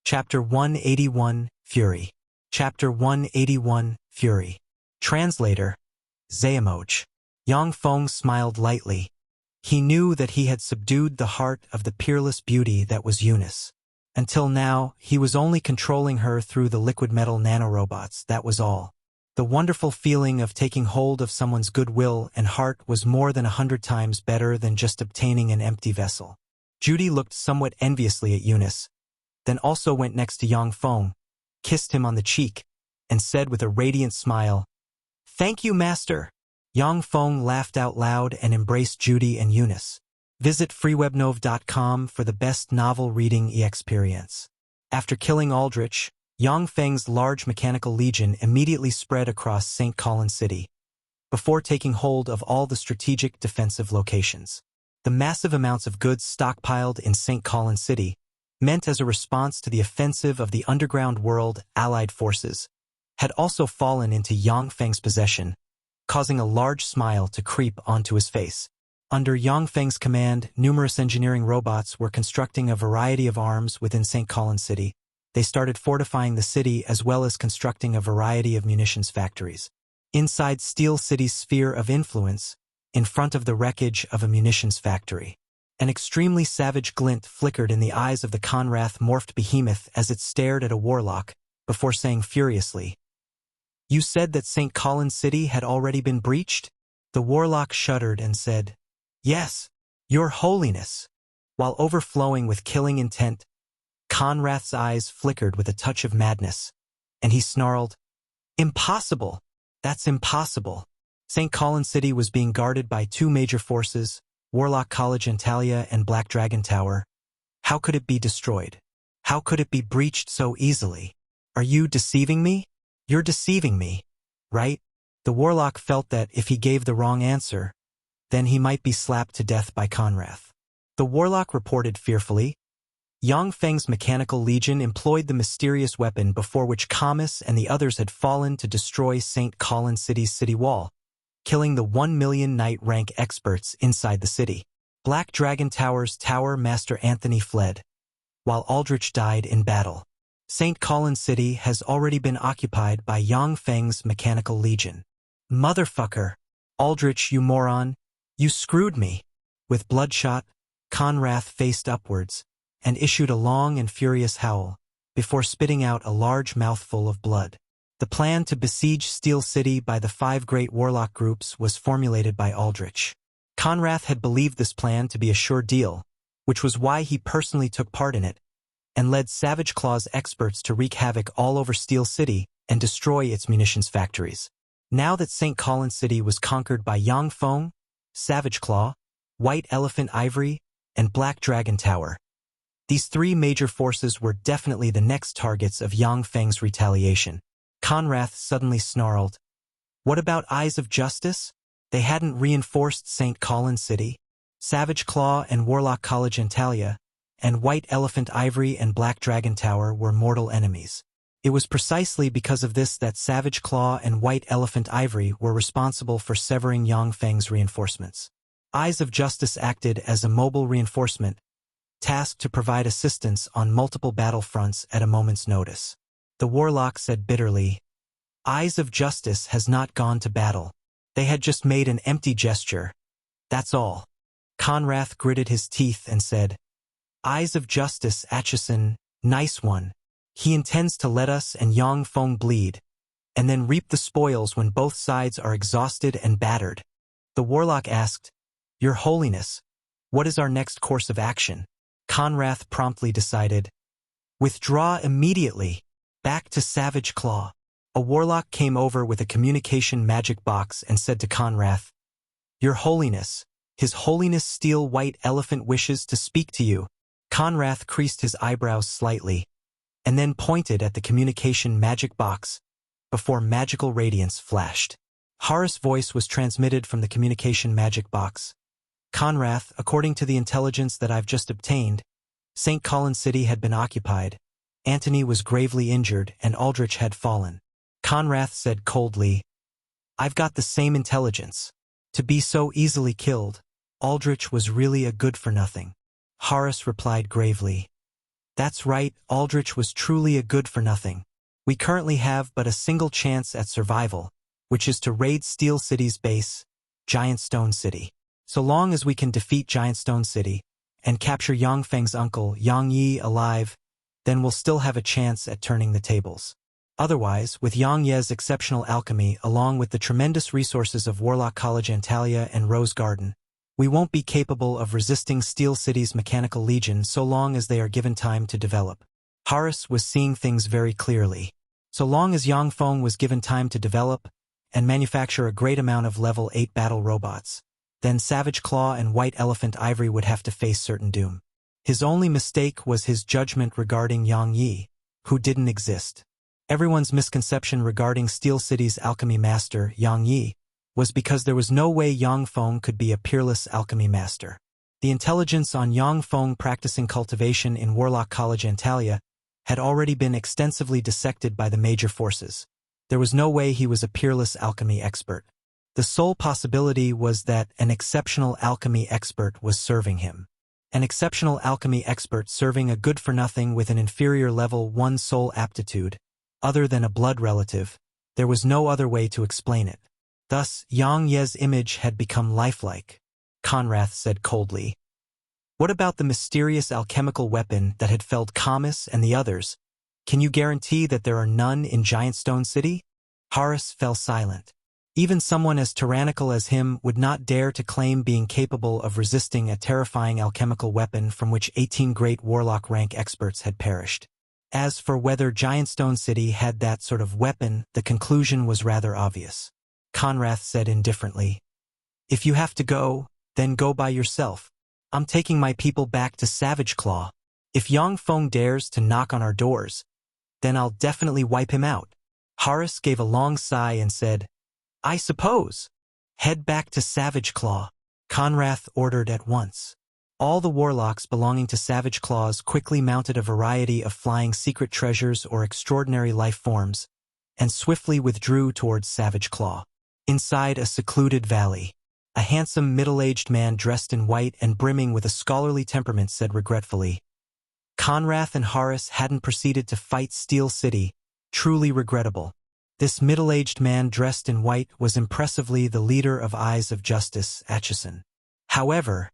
Chapter 181, Fury. Chapter 181, Fury. Translator, Zayamoj. Yang Feng smiled lightly. He knew that he had subdued the heart of the peerless beauty that was Eunice. Until now, he was only controlling her through the liquid metal nanorobots, that was all. The wonderful feeling of taking hold of someone's goodwill and heart was more than 100 times better than just obtaining an empty vessel. Judy looked somewhat enviously at Eunice, then also went next to Yang Feng, kissed him on the cheek, and said with a radiant smile, "Thank you, Master." Yang Feng laughed out loud and embraced Judy and Eunice. Visit freewebnov.com for the best novel reading experience. After killing Aldrich, Yang Feng's large mechanical legion immediately spread across St. Colin City, before taking hold of all the strategic defensive locations. The massive amounts of goods stockpiled in St. Colin City, meant as a response to the offensive of the underground world allied forces, had also fallen into Yang Feng's possession, causing a large smile to creep onto his face. Under Yang Feng's command, numerous engineering robots were constructing a variety of arms within St. Colin City. They started fortifying the city as well as constructing a variety of munitions factories. Inside Steel City's sphere of influence, in front of the wreckage of a munitions factory, an extremely savage glint flickered in the eyes of the Conrath morphed behemoth as it stared at a warlock, before saying furiously, "You said that St. Colin City had already been breached?" The warlock shuddered and said, "Yes, Your Holiness." While overflowing with killing intent, Conrath's eyes flickered with a touch of madness, and he snarled, "Impossible! That's impossible." St. Colin City was being guarded by two major forces, Warlock College Antalya and Black Dragon Tower. How could it be destroyed? How could it be breached so easily? Are you deceiving me? You're deceiving me, right? The warlock felt that if he gave the wrong answer, then he might be slapped to death by Conrath. The warlock reported fearfully, "Yang Feng's mechanical legion employed the mysterious weapon before which Camus and the others had fallen to destroy St. Colin City's city wall, killing the 1 million knight rank experts inside the city. Black Dragon Tower's tower master Anthony fled, while Aldrich died in battle. St. Colin City has already been occupied by Yang Feng's mechanical legion." "Motherfucker! Aldrich, you moron! You screwed me!" With bloodshot, Conrath faced upwards and issued a long and furious howl, before spitting out a large mouthful of blood. The plan to besiege Steel City by the 5 great warlock groups was formulated by Aldrich. Conrath had believed this plan to be a sure deal, which was why he personally took part in it, and led Savage Claw's experts to wreak havoc all over Steel City and destroy its munitions factories. Now that St. Colin City was conquered by Yang Feng, Savage Claw, White Elephant Ivory, and Black Dragon Tower, these 3 major forces were definitely the next targets of Yang Feng's retaliation. Conrath suddenly snarled, "What about Eyes of Justice? They hadn't reinforced St. Colin City. Savage Claw and Warlock College Antalya, and White Elephant Ivory and Black Dragon Tower were mortal enemies. It was precisely because of this that Savage Claw and White Elephant Ivory were responsible for severing Yang Feng's reinforcements. Eyes of Justice acted as a mobile reinforcement, tasked to provide assistance on multiple battlefronts at a moment's notice." The warlock said bitterly, "Eyes of Justice has not gone to battle. They had just made an empty gesture. That's all." Conrath gritted his teeth and said, "Eyes of Justice, Aeson, nice one. He intends to let us and Yang Feng bleed, and then reap the spoils when both sides are exhausted and battered." The warlock asked, "Your Holiness, what is our next course of action?" Conrath promptly decided, "Withdraw immediately, back to Savage Claw." A warlock came over with a communication magic box and said to Conrath, "Your Holiness, His Holiness Steel White Elephant wishes to speak to you." Conrath creased his eyebrows slightly, and then pointed at the communication magic box, before magical radiance flashed. Harris' voice was transmitted from the communication magic box. "Conrath, according to the intelligence that I've just obtained, St. Colin City had been occupied, Antony was gravely injured, and Aldrich had fallen." Conrath said coldly, "I've got the same intelligence. To be so easily killed, Aldrich was really a good-for-nothing." Harris replied gravely, That's right, Aldrich was truly a good-for-nothing. We currently have but a single chance at survival, which is to raid Steel City's base, Giant Stone City. So long as we can defeat Giant Stone City and capture Yang Feng's uncle, Yang Yi, alive, then we'll still have a chance at turning the tables. Otherwise, with Yang Ye's exceptional alchemy along with the tremendous resources of Warlock College Antalya and Rose Garden, we won't be capable of resisting Steel City's mechanical legion so long as they are given time to develop. Harris was seeing things very clearly. So long as Yang Feng was given time to develop and manufacture a great amount of level 8 battle robots, then Savage Claw and White Elephant Ivory would have to face certain doom. His only mistake was his judgment regarding Yang Yi, who didn't exist. Everyone's misconception regarding Steel City's alchemy master, Yang Yi, was because there was no way Yang Feng could be a peerless alchemy master. The intelligence on Yang Feng practicing cultivation in Warlock College Antalya had already been extensively dissected by the major forces. There was no way he was a peerless alchemy expert. The sole possibility was that an exceptional alchemy expert was serving him. An exceptional alchemy expert serving a good-for-nothing with an inferior level 1 soul aptitude, other than a blood relative, there was no other way to explain it. Thus, Yang Ye's image had become lifelike. Conrath said coldly. What about the mysterious alchemical weapon that had felled Camus and the others? Can you guarantee that there are none in Giant Stone City? Harris fell silent. Even someone as tyrannical as him would not dare to claim being capable of resisting a terrifying alchemical weapon from which 18 great warlock rank experts had perished. As for whether Giant Stone City had that sort of weapon, the conclusion was rather obvious. Conrath said indifferently, If you have to go, then go by yourself. I'm taking my people back to Savage Claw. If Yang Feng dares to knock on our doors, then I'll definitely wipe him out. Harris gave a long sigh and said, I suppose. Head back to Savage Claw. Conrath ordered at once. All the warlocks belonging to Savage Claws quickly mounted a variety of flying secret treasures or extraordinary life forms, and swiftly withdrew towards Savage Claw. Inside a secluded valley, a handsome middle-aged man dressed in white and brimming with a scholarly temperament said regretfully, Conrath and Harris hadn't proceeded to fight Steel City, truly regrettable. This middle-aged man dressed in white was impressively the leader of Eyes of Justice, Aeson. However,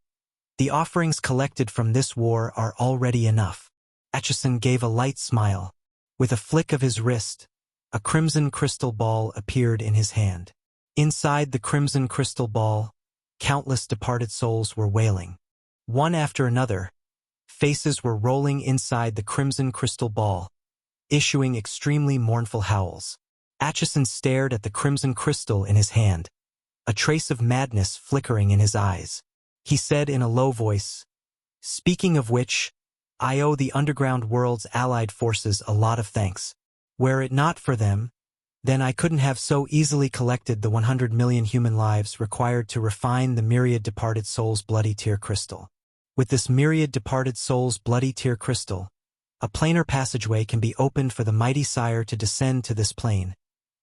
the offerings collected from this war are already enough. Aeson gave a light smile. With a flick of his wrist, a crimson crystal ball appeared in his hand. Inside the crimson crystal ball, countless departed souls were wailing. One after another, faces were rolling inside the crimson crystal ball, issuing extremely mournful howls. Aeson stared at the crimson crystal in his hand, a trace of madness flickering in his eyes. He said in a low voice, Speaking of which, I owe the underground world's allied forces a lot of thanks. Were it not for them, then I couldn't have so easily collected the 100 million human lives required to refine the myriad departed souls' bloody tear crystal. With this myriad departed souls' bloody tear crystal, a planar passageway can be opened for the mighty sire to descend to this plane,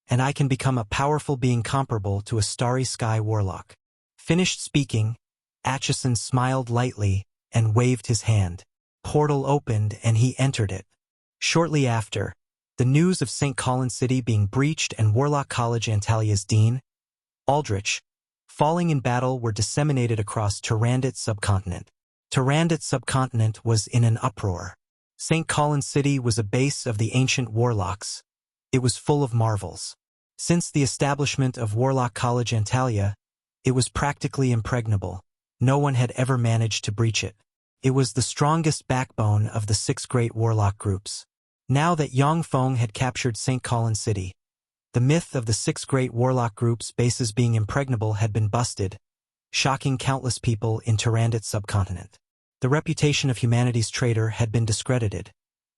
and I can become a powerful being comparable to a starry sky warlock. Finished speaking, Aeson smiled lightly and waved his hand. Portal opened and he entered it. Shortly after, the news of St Colin City being breached and Warlock College Antalya's dean, Aldrich, falling in battle were disseminated across Tyrannid subcontinent. Tyrannid subcontinent was in an uproar. St Colin City was a base of the ancient warlocks. It was full of marvels. Since the establishment of Warlock College Antalya, it was practically impregnable. No one had ever managed to breach it. It was the strongest backbone of the 6 great warlock groups. Now that Yang Feng had captured St Colin City, the myth of the 6 great warlock groups' bases being impregnable had been busted, shocking countless people in Tyrannid subcontinent. The reputation of humanity's traitor had been discredited,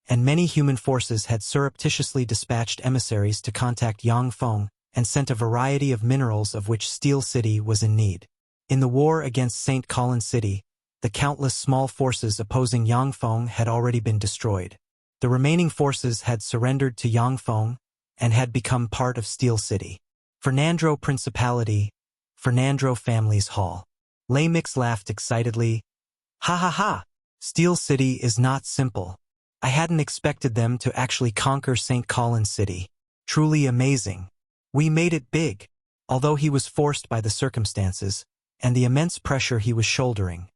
and many human forces had surreptitiously dispatched emissaries to contact Yang Feng and sent a variety of minerals of which Steel City was in need. In the war against St Colin City, the countless small forces opposing Yang Feng had already been destroyed. The remaining forces had surrendered to Yang Feng and had become part of Steel City. Fernandro Principality, Fernandro Family's Hall. Lamix laughed excitedly. Ha ha ha! Steel City is not simple. I hadn't expected them to actually conquer St. Colin City. Truly amazing. We made it big, although he was forced by the circumstances and the immense pressure he was shouldering.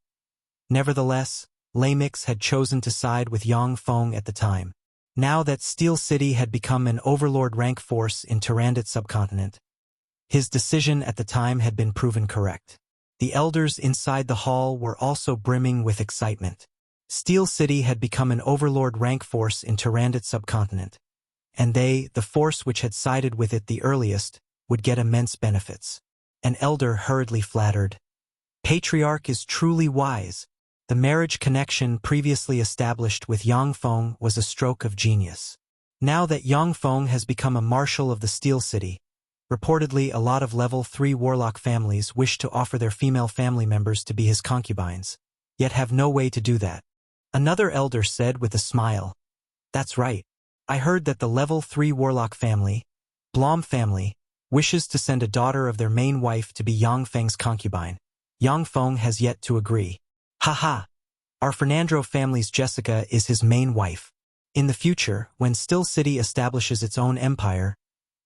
Nevertheless, Lamix had chosen to side with Yang Feng at the time. Now that Steel City had become an overlord rank force in Tyrannid subcontinent, his decision at the time had been proven correct. The elders inside the hall were also brimming with excitement. Steel City had become an overlord rank force in Tyrannid subcontinent, and they, the force which had sided with it the earliest, would get immense benefits. An elder hurriedly flattered, "Patriarch is truly wise." The marriage connection previously established with Yang Feng was a stroke of genius. Now that Yang Feng has become a marshal of the Steel City, reportedly a lot of level 3 warlock families wish to offer their female family members to be his concubines, yet have no way to do that. Another elder said with a smile, "That's right. I heard that the level 3 warlock family, Blom family, wishes to send a daughter of their main wife to be Yang Feng's concubine. Yang Feng has yet to agree. Haha. Our Fernandro family's Jessica is his main wife. In the future, when Steel City establishes its own empire,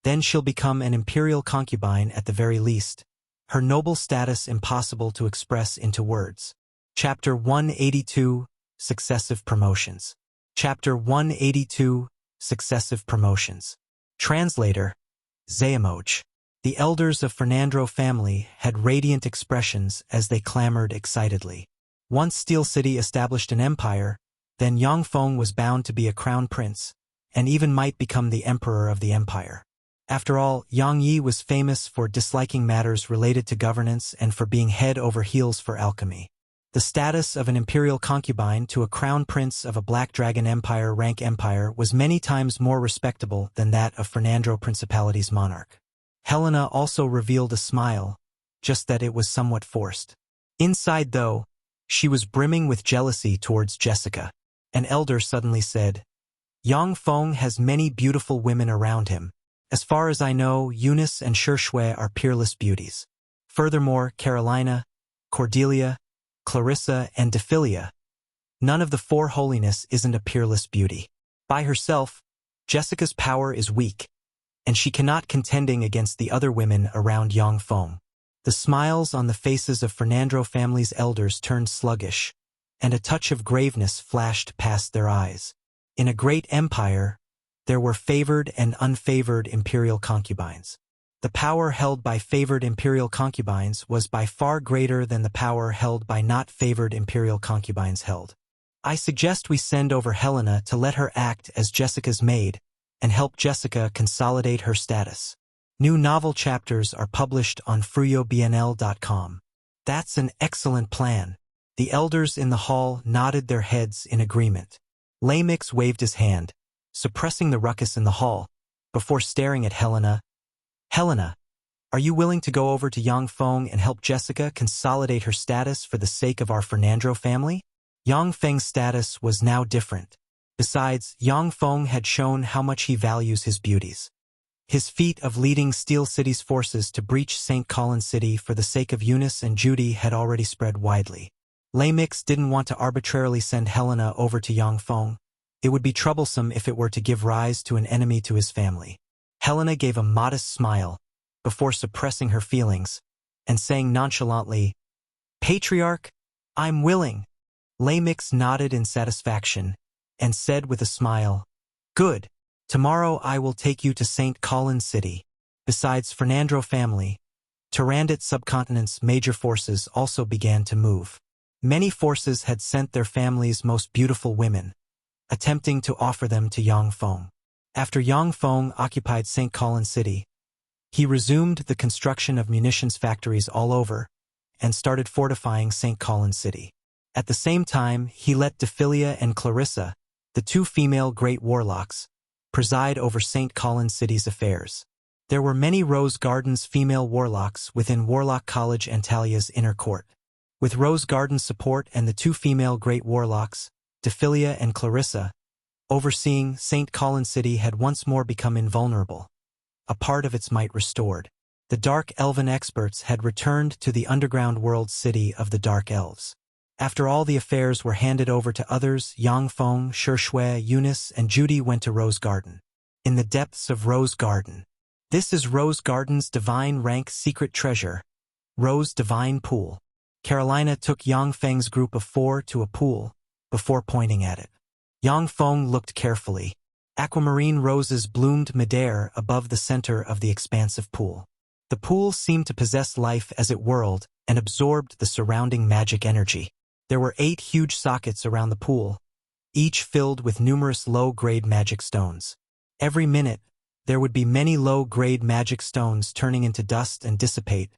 then she'll become an imperial concubine at the very least. Her noble status impossible to express into words." Chapter 182, Successive Promotions. Chapter 182, Successive Promotions. Translator, Zayamoch. The elders of Fernandro family had radiant expressions as they clamored excitedly. Once Steel City established an empire, then Yang Feng was bound to be a crown prince, and even might become the emperor of the empire. After all, Yang Yi was famous for disliking matters related to governance and for being head over heels for alchemy. The status of an imperial concubine to a crown prince of a Black Dragon Empire rank empire was many times more respectable than that of Fernandro Principality's monarch. Helena also revealed a smile, just that it was somewhat forced. Inside, though, she was brimming with jealousy towards Jessica. An elder suddenly said, "Yang Feng has many beautiful women around him. As far as I know, Eunice and Shurshui are peerless beauties. Furthermore, Carolina, Cordelia, Clarissa, and Dephilia. None of the four holiness isn't a peerless beauty. By herself, Jessica's power is weak, and she cannot contending against the other women around Yang Feng." The smiles on the faces of Fernandro family's elders turned sluggish, and a touch of graveness flashed past their eyes. In a great empire, there were favored and unfavored imperial concubines. The power held by favored imperial concubines was by far greater than the power held by not favored imperial concubines held. "I suggest we send over Helena to let her act as Jessica's maid and help Jessica consolidate her status. New novel chapters are published on FruyoBNL.com. That's an excellent plan." The elders in the hall nodded their heads in agreement. Lamix waved his hand, suppressing the ruckus in the hall, before staring at Helena. "Helena, are you willing to go over to Yang Feng and help Jessica consolidate her status for the sake of our Fernandro family?" Yang Feng's status was now different. Besides, Yang Feng had shown how much he values his beauties. His feat of leading Steel City's forces to breach St. Colin City for the sake of Eunice and Judy had already spread widely. Lamix didn't want to arbitrarily send Helena over to Yang Feng. It would be troublesome if it were to give rise to an enemy to his family. Helena gave a modest smile, before suppressing her feelings, and saying nonchalantly, "Patriarch, I'm willing." Lamix nodded in satisfaction, and said with a smile, "Good. Tomorrow I will take you to St. Colin City." Besides Fernandro family, Tyrannid subcontinent's major forces also began to move. Many forces had sent their family's most beautiful women, attempting to offer them to Yang Feng. After Yang Feng occupied St. Colin City, he resumed the construction of munitions factories all over and started fortifying St. Colin City. At the same time, he let Dephilia and Clarissa, the two female great warlocks, preside over St. Colin City's affairs. There were many Rose Garden's female warlocks within Warlock College Antalia's inner court. With Rose Garden's support and the two female great warlocks, Dephilia and Clarissa, overseeing, St. Colin City had once more become invulnerable, a part of its might restored. The Dark Elven experts had returned to the underground world city of the Dark Elves. After all the affairs were handed over to others, Yang Feng, Shui, Eunice, and Judy went to Rose Garden. In the depths of Rose Garden. This is Rose Garden's divine rank secret treasure, Rose Divine Pool. Carolina took Yang Feng's group of 4 to a pool, before pointing at it. Yang Feng looked carefully. Aquamarine roses bloomed midair above the center of the expansive pool. The pool seemed to possess life as it whirled and absorbed the surrounding magic energy. There were 8 huge sockets around the pool, each filled with numerous low-grade magic stones. Every minute, there would be many low-grade magic stones turning into dust and dissipate,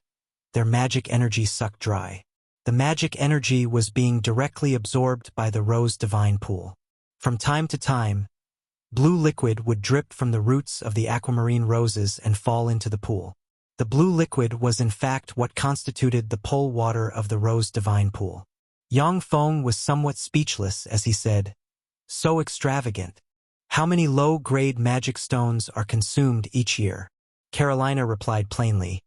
their magic energy sucked dry. The magic energy was being directly absorbed by the Rose Divine Pool. From time to time, blue liquid would drip from the roots of the aquamarine roses and fall into the pool. The blue liquid was in fact what constituted the pole water of the Rose Divine Pool. Yang Feng was somewhat speechless as he said, "So extravagant. How many low-grade magic stones are consumed each year?" Carolina replied plainly,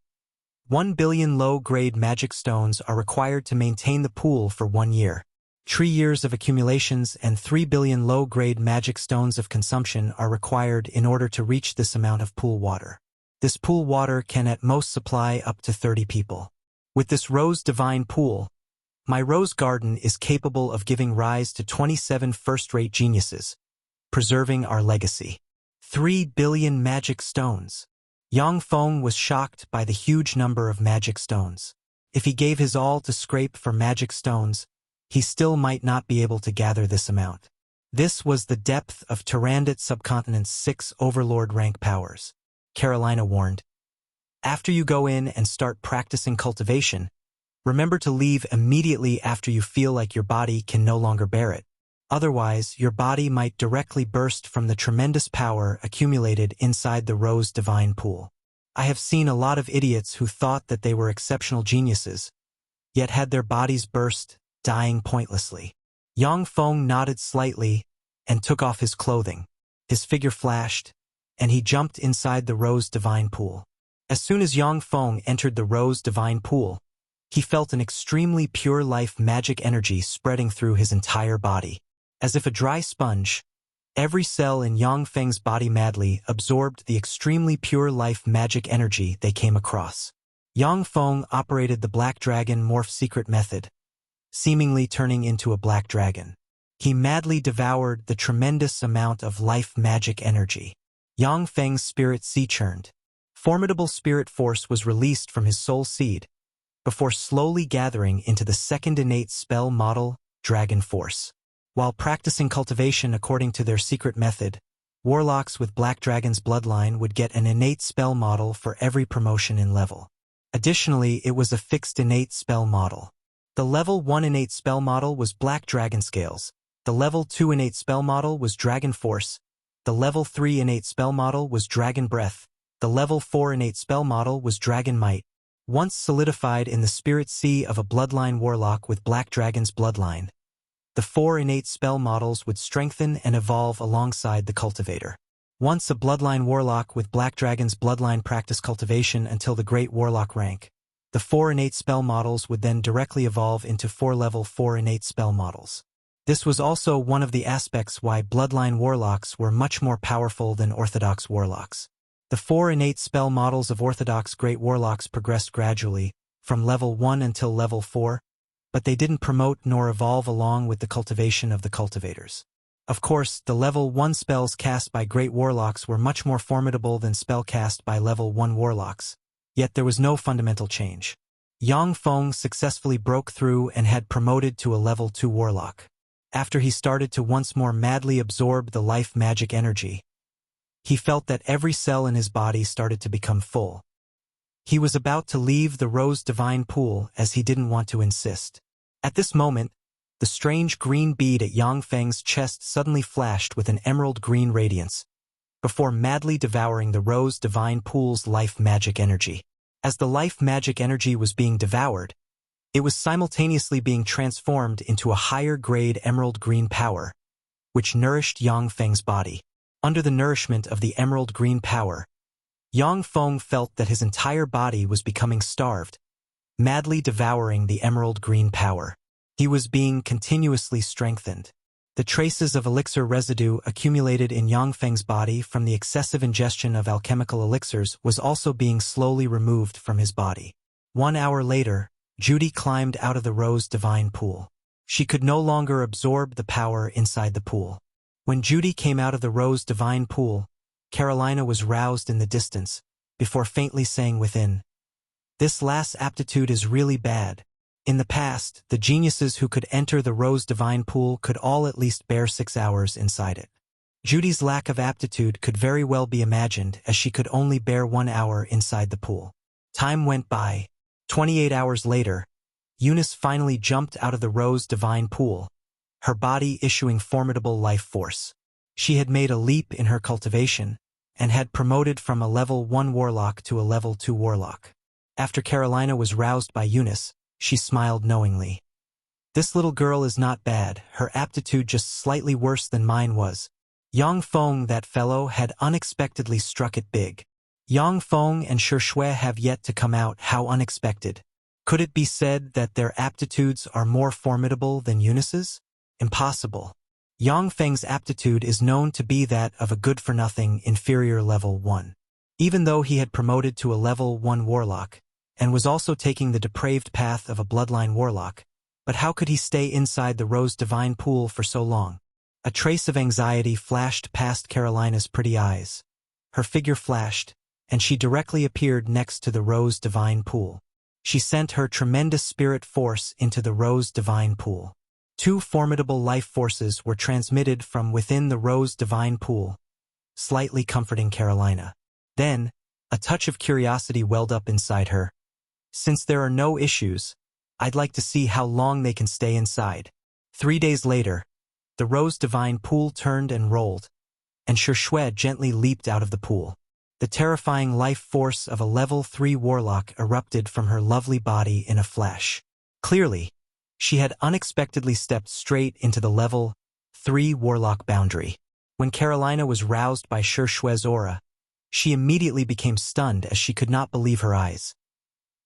1 billion low-grade magic stones are required to maintain the pool for 1 year. 3 years of accumulations and 3 billion low-grade magic stones of consumption are required in order to reach this amount of pool water. This pool water can at most supply up to 30 people. With this Rose Divine Pool, my Rose Garden is capable of giving rise to 27 first-rate geniuses, preserving our legacy. 3 billion magic stones. Yang Feng was shocked by the huge number of magic stones. If he gave his all to scrape for magic stones, he still might not be able to gather this amount. This was the depth of Tyrannid Subcontinent's 6 overlord rank powers. Carolina warned. After you go in and start practicing cultivation, remember to leave immediately after you feel like your body can no longer bear it. Otherwise, your body might directly burst from the tremendous power accumulated inside the Rose Divine Pool. I have seen a lot of idiots who thought that they were exceptional geniuses, yet had their bodies burst, dying pointlessly. Yang Feng nodded slightly and took off his clothing. His figure flashed, and he jumped inside the Rose Divine Pool. As soon as Yang Feng entered the Rose Divine Pool, he felt an extremely pure life magic energy spreading through his entire body. As if a dry sponge, every cell in Yang Feng's body madly absorbed the extremely pure life magic energy they came across. Yang Feng operated the Black Dragon Morph Secret method, seemingly turning into a black dragon. He madly devoured the tremendous amount of life magic energy. Yang Feng's spirit sea churned. Formidable spirit force was released from his soul seed, before slowly gathering into the second innate spell model, Dragon Force. While practicing cultivation according to their secret method, warlocks with Black Dragon's bloodline would get an innate spell model for every promotion in level. Additionally, it was a fixed innate spell model. The level 1 innate spell model was Black Dragon Scales. The level 2 innate spell model was Dragon Force. The level 3 innate spell model was Dragon Breath. The level 4 innate spell model was Dragon Might. Once solidified in the spirit sea of a bloodline warlock with Black Dragon's bloodline, the 4 innate spell models would strengthen and evolve alongside the cultivator. Once a bloodline warlock with Black Dragon's bloodline practiced cultivation until the Great Warlock rank, the 4 innate spell models would then directly evolve into 4 level 4 innate spell models. This was also one of the aspects why bloodline warlocks were much more powerful than orthodox warlocks. The 4 innate spell models of orthodox Great Warlocks progressed gradually, from level 1 until level 4, but they didn't promote nor evolve along with the cultivation of the cultivators. Of course, the level 1 spells cast by Great Warlocks were much more formidable than spell cast by level 1 warlocks, yet there was no fundamental change. Yang Feng successfully broke through and had promoted to a level 2 warlock. After he started to once more madly absorb the life magic energy, he felt that every cell in his body started to become full. He was about to leave the Rose Divine Pool as he didn't want to insist. At this moment, the strange green bead at Yang Feng's chest suddenly flashed with an emerald green radiance, before madly devouring the Rose Divine Pool's life magic energy. As the life magic energy was being devoured, it was simultaneously being transformed into a higher grade emerald green power, which nourished Yang Feng's body. Under the nourishment of the emerald green power, Yang Feng felt that his entire body was becoming starved, madly devouring the emerald green power. He was being continuously strengthened. The traces of elixir residue accumulated in Yangfeng's body from the excessive ingestion of alchemical elixirs was also being slowly removed from his body. 1 hour later, Judy climbed out of the Rose Divine Pool. She could no longer absorb the power inside the pool. When Judy came out of the Rose Divine Pool, Carolina was roused in the distance, before faintly saying within, "This last aptitude is really bad. In the past, the geniuses who could enter the Rose Divine Pool could all at least bear 6 hours inside it." Judy's lack of aptitude could very well be imagined, as she could only bear 1 hour inside the pool. Time went by. 28 hours later, Eunice finally jumped out of the Rose Divine Pool, her body issuing formidable life force. She had made a leap in her cultivation, and had promoted from a level 1 warlock to a level 2 warlock. After Carolina was roused by Eunice, she smiled knowingly. "This little girl is not bad, her aptitude just slightly worse than mine was." Yang Feng, that fellow, had unexpectedly struck it big. Yang Feng and Xuanhuan have yet to come out. How unexpected. Could it be said that their aptitudes are more formidable than Eunice's? Impossible. Yang Feng's aptitude is known to be that of a good-for-nothing inferior level 1. Even though he had promoted to a level 1 warlock, and was also taking the depraved path of a bloodline warlock, but how could he stay inside the Rose Divine Pool for so long? A trace of anxiety flashed past Carolina's pretty eyes. Her figure flashed, and she directly appeared next to the Rose Divine Pool. She sent her tremendous spirit force into the Rose Divine Pool. 2 formidable life forces were transmitted from within the Rose Divine Pool, slightly comforting Carolina. Then, a touch of curiosity welled up inside her. "Since there are no issues, I'd like to see how long they can stay inside." 3 days later, the Rose Divine Pool turned and rolled, and Xuanhuan gently leaped out of the pool. The terrifying life force of a level 3 warlock erupted from her lovely body in a flash. Clearly, she had unexpectedly stepped straight into the level 3 warlock boundary. When Carolina was roused by Xuanhuan's aura, she immediately became stunned as she could not believe her eyes.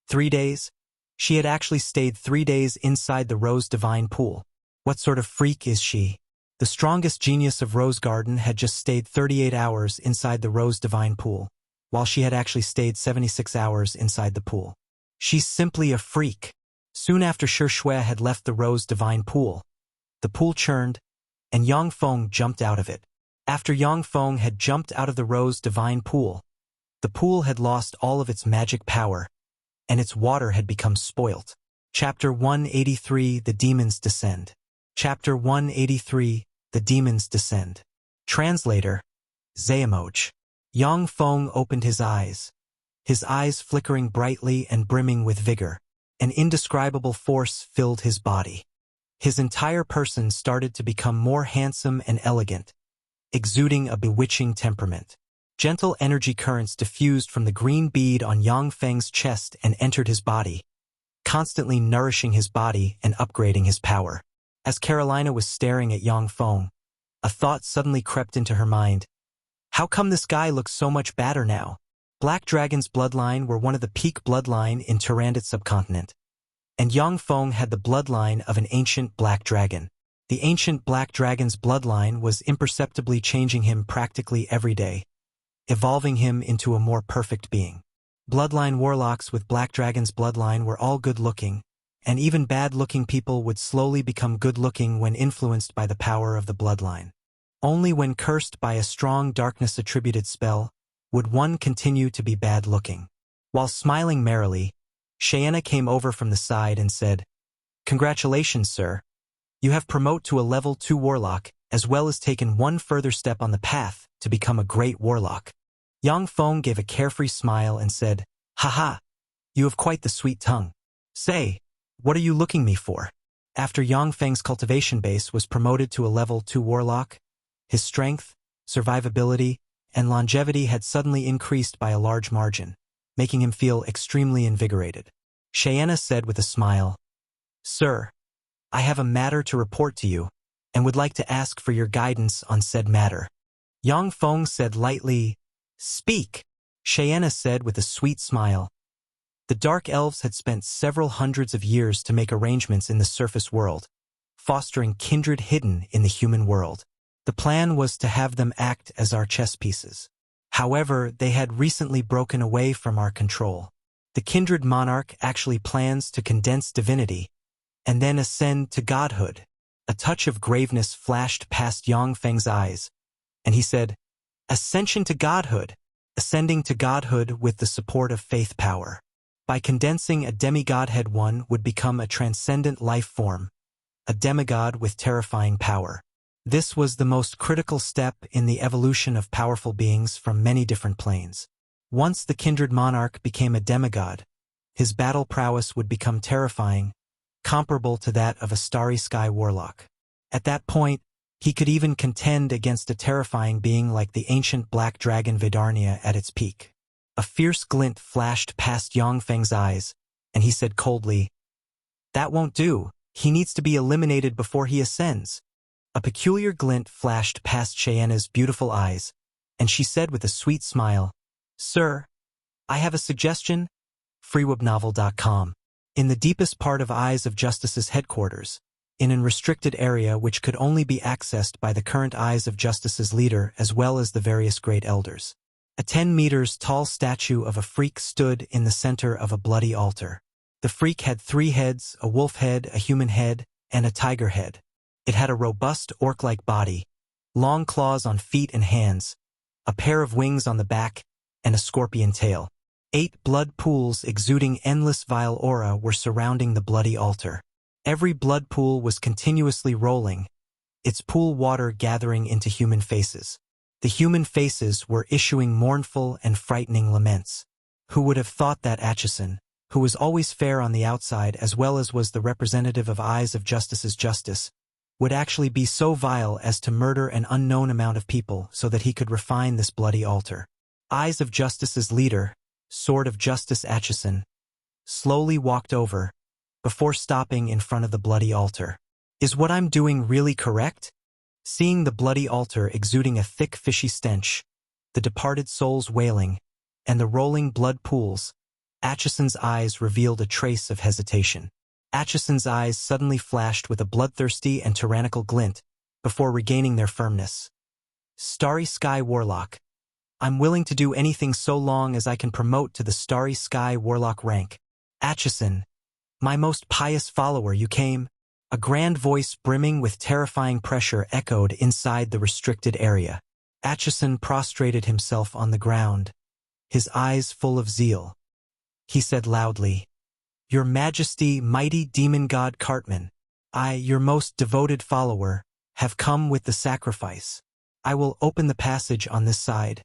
3 days? She had actually stayed 3 days inside the Rose Divine Pool. What sort of freak is she? The strongest genius of Rose Garden had just stayed 38 hours inside the Rose Divine Pool, while she had actually stayed 76 hours inside the pool. She's simply a freak. Soon after Xuanhuan had left the Rose Divine Pool, the pool churned, and Yang Feng jumped out of it. After Yang Feng had jumped out of the Rose Divine Pool, the pool had lost all of its magic power, and its water had become spoilt. Chapter 183, The Demons Descend. Chapter 183, The Demons Descend. Translator, Zayamoch. Yang Feng opened his eyes flickering brightly and brimming with vigor. An indescribable force filled his body. His entire person started to become more handsome and elegant, exuding a bewitching temperament. Gentle energy currents diffused from the green bead on Yang Feng's chest and entered his body, constantly nourishing his body and upgrading his power. As Carolina was staring at Yang Feng, a thought suddenly crept into her mind. How come this guy looks so much badder now? Black Dragon's bloodline were one of the peak bloodline in Tyrannid subcontinent, and Yang Feng had the bloodline of an ancient Black Dragon. The ancient Black Dragon's bloodline was imperceptibly changing him practically every day, evolving him into a more perfect being. Bloodline warlocks with Black Dragon's bloodline were all good-looking, and even bad-looking people would slowly become good-looking when influenced by the power of the bloodline. Only when cursed by a strong darkness-attributed spell would one continue to be bad-looking. While smiling merrily, Xuanhuan came over from the side and said, "Congratulations, sir. You have promoted to a level 2 warlock, as well as taken one further step on the path to become a great warlock." Yang Feng gave a carefree smile and said, "Haha, you have quite the sweet tongue. Say, what are you looking me for?" After Yang Feng's cultivation base was promoted to a level 2 warlock, his strength, survivability, and longevity had suddenly increased by a large margin, making him feel extremely invigorated. Xuanhuan said with a smile, "Sir, I have a matter to report to you, and would like to ask for your guidance on said matter." Yang Feng said lightly, "Speak." Xuanhuan said with a sweet smile, The Dark Elves had spent several hundreds of years to make arrangements in the surface world, fostering kindred hidden in the human world. The plan was to have them act as our chess pieces. However, they had recently broken away from our control. The Kindred Monarch actually plans to condense divinity and then ascend to godhood. A touch of graveness flashed past Yongfeng's eyes, and he said, "Ascension to godhood, ascending to godhood with the support of faith power. By condensing a demigodhead, one would become a transcendent life form, a demigod with terrifying power." This was the most critical step in the evolution of powerful beings from many different planes. Once the Kindred Monarch became a demigod, his battle prowess would become terrifying, comparable to that of a starry sky warlock. At that point, he could even contend against a terrifying being like the ancient black dragon Vidarnia at its peak. A fierce glint flashed past Yongfeng's eyes, and he said coldly, "That won't do. He needs to be eliminated before he ascends." A peculiar glint flashed past Cheyenne's beautiful eyes, and she said with a sweet smile, "Sir, I have a suggestion." freewebnovel.com. In the deepest part of Eyes of Justice's headquarters, in an restricted area which could only be accessed by the current Eyes of Justice's leader as well as the various great elders, a 10 meters tall statue of a freak stood in the center of a bloody altar. The freak had 3 heads, a wolf head, a human head, and a tiger head. It had a robust orc-like body, long claws on feet and hands, a pair of wings on the back, and a scorpion tail. 8 blood pools exuding endless vile aura were surrounding the bloody altar. Every blood pool was continuously rolling, its pool water gathering into human faces. The human faces were issuing mournful and frightening laments. Who would have thought that Aeson, who was always fair on the outside as well as was the representative of Eyes of Justice's justice, would actually be so vile as to murder an unknown amount of people so that he could refine this bloody altar? Eyes of Justice's leader, Sword of Justice Aeson, slowly walked over, before stopping in front of the bloody altar. "Is what I'm doing really correct?" Seeing the bloody altar exuding a thick fishy stench, the departed souls wailing, and the rolling blood pools, Aeson's eyes revealed a trace of hesitation. Aeson's eyes suddenly flashed with a bloodthirsty and tyrannical glint, before regaining their firmness. "Starry Sky Warlock. I'm willing to do anything so long as I can promote to the Starry Sky Warlock rank. Aeson, my most pious follower, you came." A grand voice brimming with terrifying pressure echoed inside the restricted area. Aeson prostrated himself on the ground, his eyes full of zeal. He said loudly, "Your Majesty, mighty demon god Cartman, I, your most devoted follower, have come with the sacrifice. I will open the passage on this side,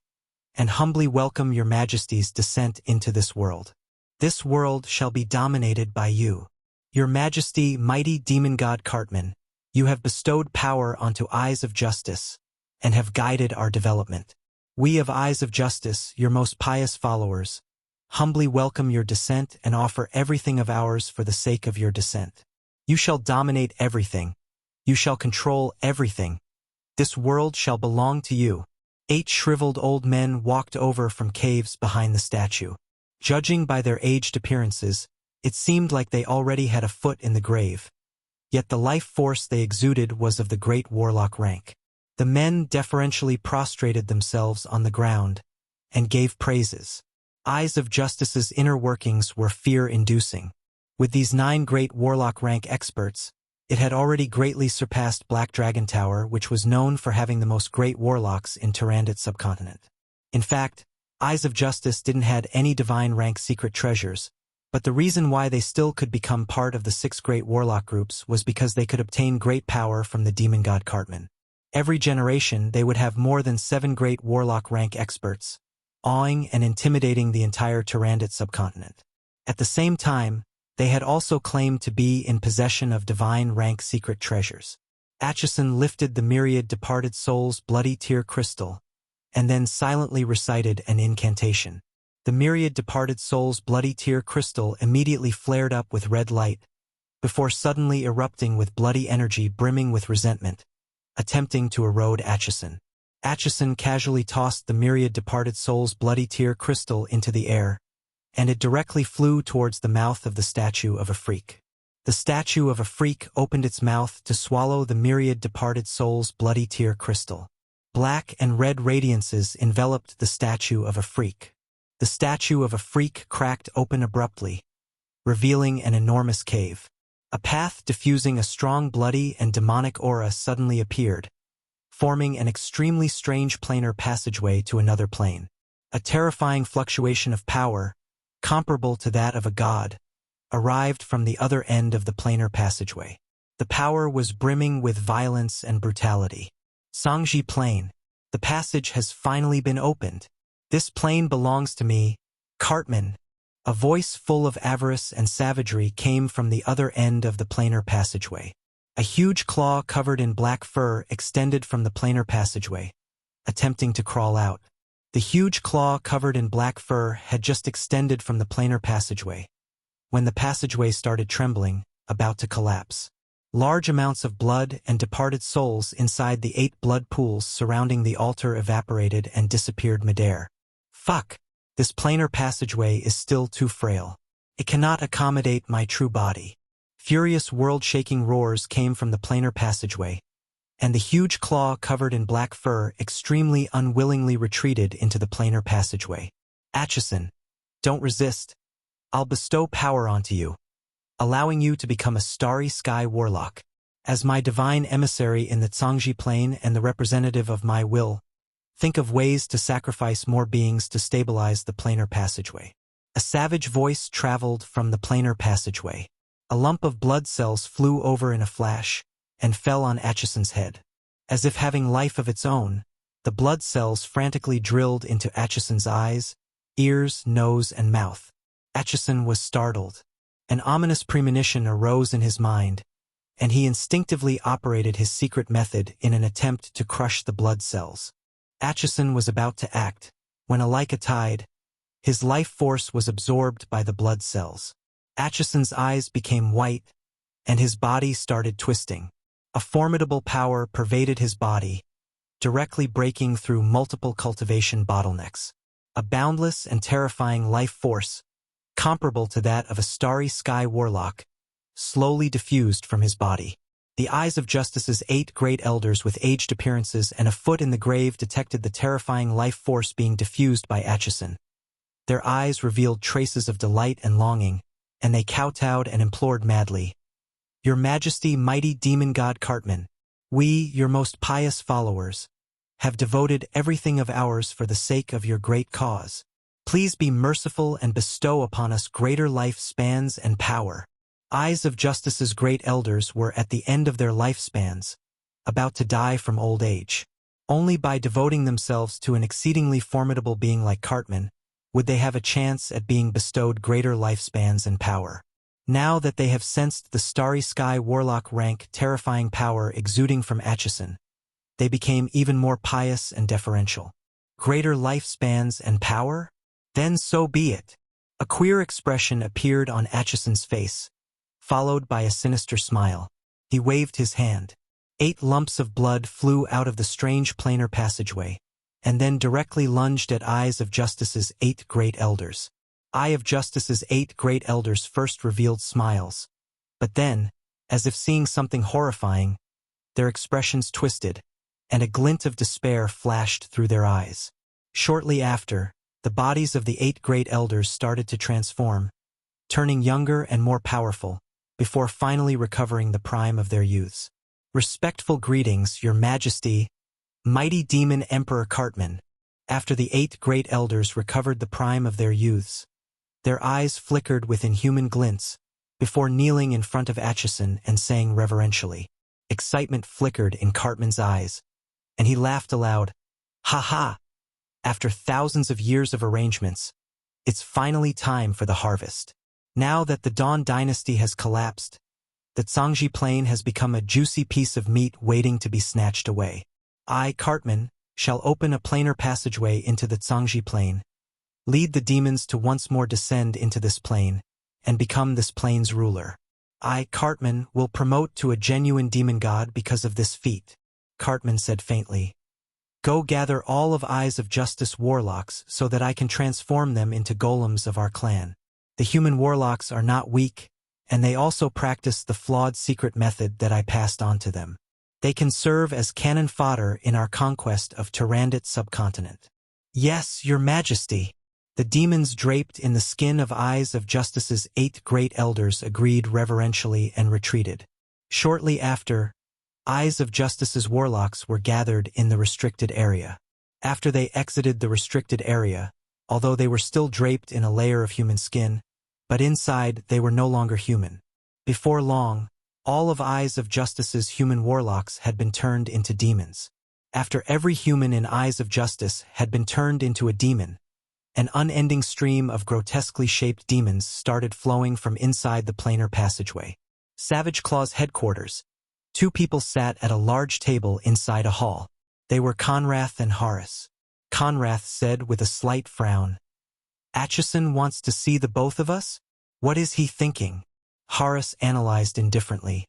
and humbly welcome your Majesty's descent into this world. This world shall be dominated by you. Your Majesty, mighty demon god Cartman, you have bestowed power onto Eyes of Justice, and have guided our development. We of Eyes of Justice, your most pious followers, humbly welcome your descent and offer everything of ours for the sake of your descent. You shall dominate everything. You shall control everything. This world shall belong to you." 8 shriveled old men walked over from caves behind the statue. Judging by their aged appearances, it seemed like they already had a foot in the grave. Yet the life force they exuded was of the great warlock rank. The men deferentially prostrated themselves on the ground and gave praises. Eyes of Justice's inner workings were fear-inducing. With these 9 great warlock rank experts, it had already greatly surpassed Black Dragon Tower, which was known for having the most great warlocks in Tyrannid subcontinent. In fact, Eyes of Justice didn't have any divine rank secret treasures, but the reason why they still could become part of the 6 great warlock groups was because they could obtain great power from the demon god Cartman. Every generation they would have more than 7 great warlock rank experts, awing and intimidating the entire Tyrannid subcontinent. At the same time, they had also claimed to be in possession of divine rank secret treasures. Aeson lifted the myriad departed souls' bloody tear crystal, and then silently recited an incantation. The myriad departed souls' bloody tear crystal immediately flared up with red light, before suddenly erupting with bloody energy brimming with resentment, attempting to erode Aeson. Aeson casually tossed the myriad departed souls' bloody tear crystal into the air, and it directly flew towards the mouth of the statue of a freak. The statue of a freak opened its mouth to swallow the myriad departed soul's bloody tear crystal. Black and red radiances enveloped the statue of a freak. The statue of a freak cracked open abruptly, revealing an enormous cave. A path diffusing a strong bloody and demonic aura suddenly appeared, forming an extremely strange planar passageway to another plane. A terrifying fluctuation of power, comparable to that of a god, arrived from the other end of the planar passageway. The power was brimming with violence and brutality. Sangji Plane. The passage has finally been opened. This plane belongs to me, Cartman. A voice full of avarice and savagery came from the other end of the planar passageway. A huge claw covered in black fur extended from the planar passageway, attempting to crawl out. The huge claw covered in black fur had just extended from the planar passageway, when the passageway started trembling, about to collapse. Large amounts of blood and departed souls inside the 8 blood pools surrounding the altar evaporated and disappeared midair. Fuck! This planar passageway is still too frail. It cannot accommodate my true body. Furious world-shaking roars came from the planar passageway, and the huge claw covered in black fur extremely unwillingly retreated into the planar passageway. Aeson, don't resist. I'll bestow power onto you, allowing you to become a starry sky warlock. As my divine emissary in the Sangji Plane and the representative of my will, think of ways to sacrifice more beings to stabilize the planar passageway. A savage voice traveled from the planar passageway. A lump of blood cells flew over in a flash and fell on Aeson's head. As if having life of its own, the blood cells frantically drilled into Aeson's eyes, ears, nose, and mouth. Aeson was startled. An ominous premonition arose in his mind, and he instinctively operated his secret method in an attempt to crush the blood cells. Aeson was about to act, when like a tide, his life force was absorbed by the blood cells. Aeson's eyes became white, and his body started twisting. A formidable power pervaded his body, directly breaking through multiple cultivation bottlenecks. A boundless and terrifying life force, comparable to that of a starry sky warlock, slowly diffused from his body. The eyes of Justice's 8 great elders with aged appearances and a foot in the grave detected the terrifying life force being diffused by Aeson. Their eyes revealed traces of delight and longing, and they kowtowed and implored madly. Your Majesty, mighty demon god Cartman, we, your most pious followers, have devoted everything of ours for the sake of your great cause. Please be merciful and bestow upon us greater life spans and power. Eyes of Justice's great elders were at the end of their lifespans, about to die from old age. Only by devoting themselves to an exceedingly formidable being like Cartman would they have a chance at being bestowed greater lifespans and power. Now that they have sensed the starry sky warlock rank terrifying power exuding from Aeson, they became even more pious and deferential. Greater lifespans and power? Then so be it. A queer expression appeared on Aeson's face, followed by a sinister smile. He waved his hand. 8 lumps of blood flew out of the strange planar passageway, and then directly lunged at Eyes of Justice's 8 great elders. Eye of Justice's 8 great elders first revealed smiles, but then, as if seeing something horrifying, their expressions twisted, and a glint of despair flashed through their eyes. Shortly after, the bodies of the 8 great elders started to transform, turning younger and more powerful, before finally recovering the prime of their youths. Respectful greetings, Your Majesty, mighty demon Emperor Cartman. After the 8 great elders recovered the prime of their youths, their eyes flickered with inhuman glints, before kneeling in front of Aeson and saying reverentially. Excitement flickered in Cartman's eyes, and he laughed aloud. Ha ha! After thousands of years of arrangements, it's finally time for the harvest. Now that the Dawn dynasty has collapsed, the Sangji Plane has become a juicy piece of meat waiting to be snatched away. I, Cartman, shall open a planar passageway into the Sangji Plane, lead the demons to once more descend into this plane, and become this plane's ruler. I, Cartman, will promote to a genuine demon god because of this feat, Cartman said faintly. Go gather all of Eyes of Justice warlocks so that I can transform them into golems of our clan. The human warlocks are not weak, and they also practice the flawed secret method that I passed on to them. They can serve as cannon fodder in our conquest of Tyrannid subcontinent. Yes, your majesty. The demons draped in the skin of Eyes of Justice's 8 great elders agreed reverentially and retreated. Shortly after, Eyes of Justice's warlocks were gathered in the restricted area. After they exited the restricted area, although they were still draped in a layer of human skin, but inside they were no longer human. Before long, all of Eyes of Justice's human warlocks had been turned into demons. After every human in Eyes of Justice had been turned into a demon, an unending stream of grotesquely shaped demons started flowing from inside the planar passageway. Savage Claw's headquarters. 2 people sat at a large table inside a hall. They were Conrath and Harem. Conrath said with a slight frown, "Aeson wants to see the both of us? What is he thinking?" Harem analyzed indifferently.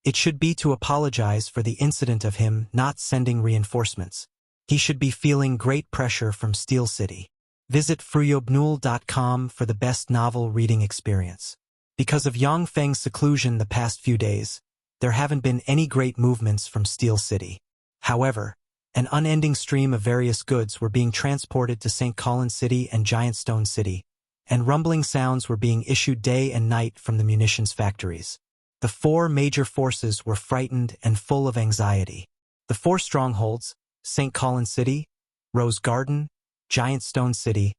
It should be to apologize for the incident of him not sending reinforcements. He should be feeling great pressure from Steel City. Visit fruyobnul.com for the best novel reading experience. Because of Yang Feng's seclusion the past few days, there haven't been any great movements from Steel City. However, an unending stream of various goods were being transported to St Colin City and Giant Stone City, and rumbling sounds were being issued day and night from the munitions factories. The 4 major forces were frightened and full of anxiety. The 4 strongholds, St Colin City, Rose Garden, Giant Stone City,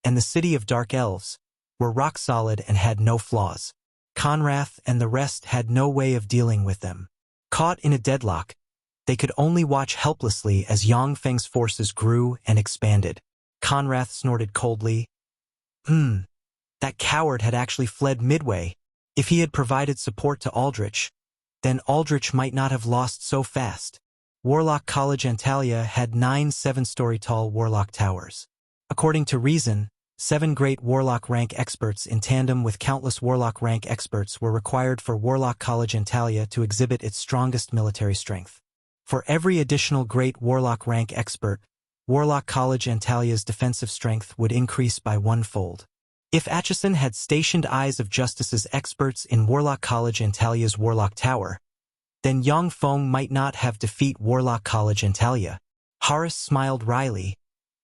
and the City of Dark Elves, were rock solid and had no flaws. Conrath and the rest had no way of dealing with them. Caught in a deadlock, they could only watch helplessly as Yang Feng's forces grew and expanded. Conrath snorted coldly. That coward had actually fled midway. If he had provided support to Aldrich, then Aldrich might not have lost so fast. Warlock College Antalya had 9 7-story-tall warlock towers. According to Reason, 7 great warlock rank experts in tandem with countless warlock rank experts were required for Warlock College Antalya to exhibit its strongest military strength. For every additional great warlock rank expert, Warlock College Antalya's defensive strength would increase by 1-fold. If Aeson had stationed Eyes of Justice's experts in Warlock College Antalya's Warlock Tower, then Yang Feng might not have defeated Warlock College Antalya. Harem smiled wryly,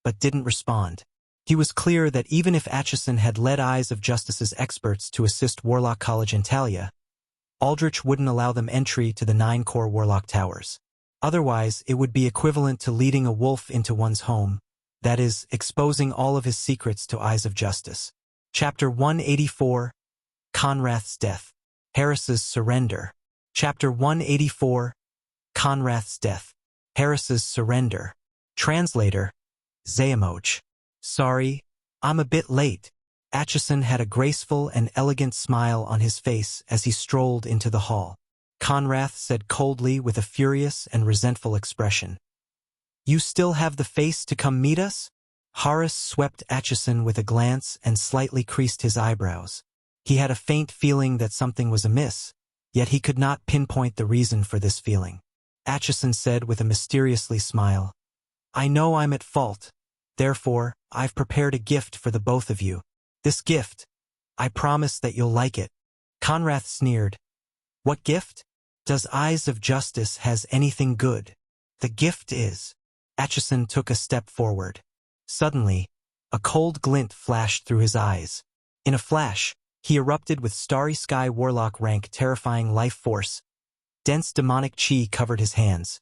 but didn't respond. He was clear that even if Aeson had led Eyes of Justice's experts to assist Warlock College Antalya, Aldrich wouldn't allow them entry to the 9 core Warlock Towers. Otherwise, it would be equivalent to leading a wolf into one's home, that is, exposing all of his secrets to Eyes of Justice. Chapter 184, Conrath's Death. Harris's Surrender. Chapter 184, Conrath's Death. Harris's Surrender. Translator, Zayamoch. Sorry, I'm a bit late. Aeson had a graceful and elegant smile on his face as he strolled into the hall. Conrath said coldly with a furious and resentful expression. You still have the face to come meet us? Harem swept Aeson with a glance and slightly creased his eyebrows. He had a faint feeling that something was amiss, yet he could not pinpoint the reason for this feeling. Aeson said with a mysteriously smile, I know I'm at fault. Therefore, I've prepared a gift for the both of you. This gift, I promise that you'll like it. Conrath sneered. What gift? Does Eyes of Justice has anything good? The gift is. Aeson took a step forward. Suddenly, a cold glint flashed through his eyes. In a flash, he erupted with Starry Sky Warlock rank terrifying life force. Dense demonic chi covered his hands,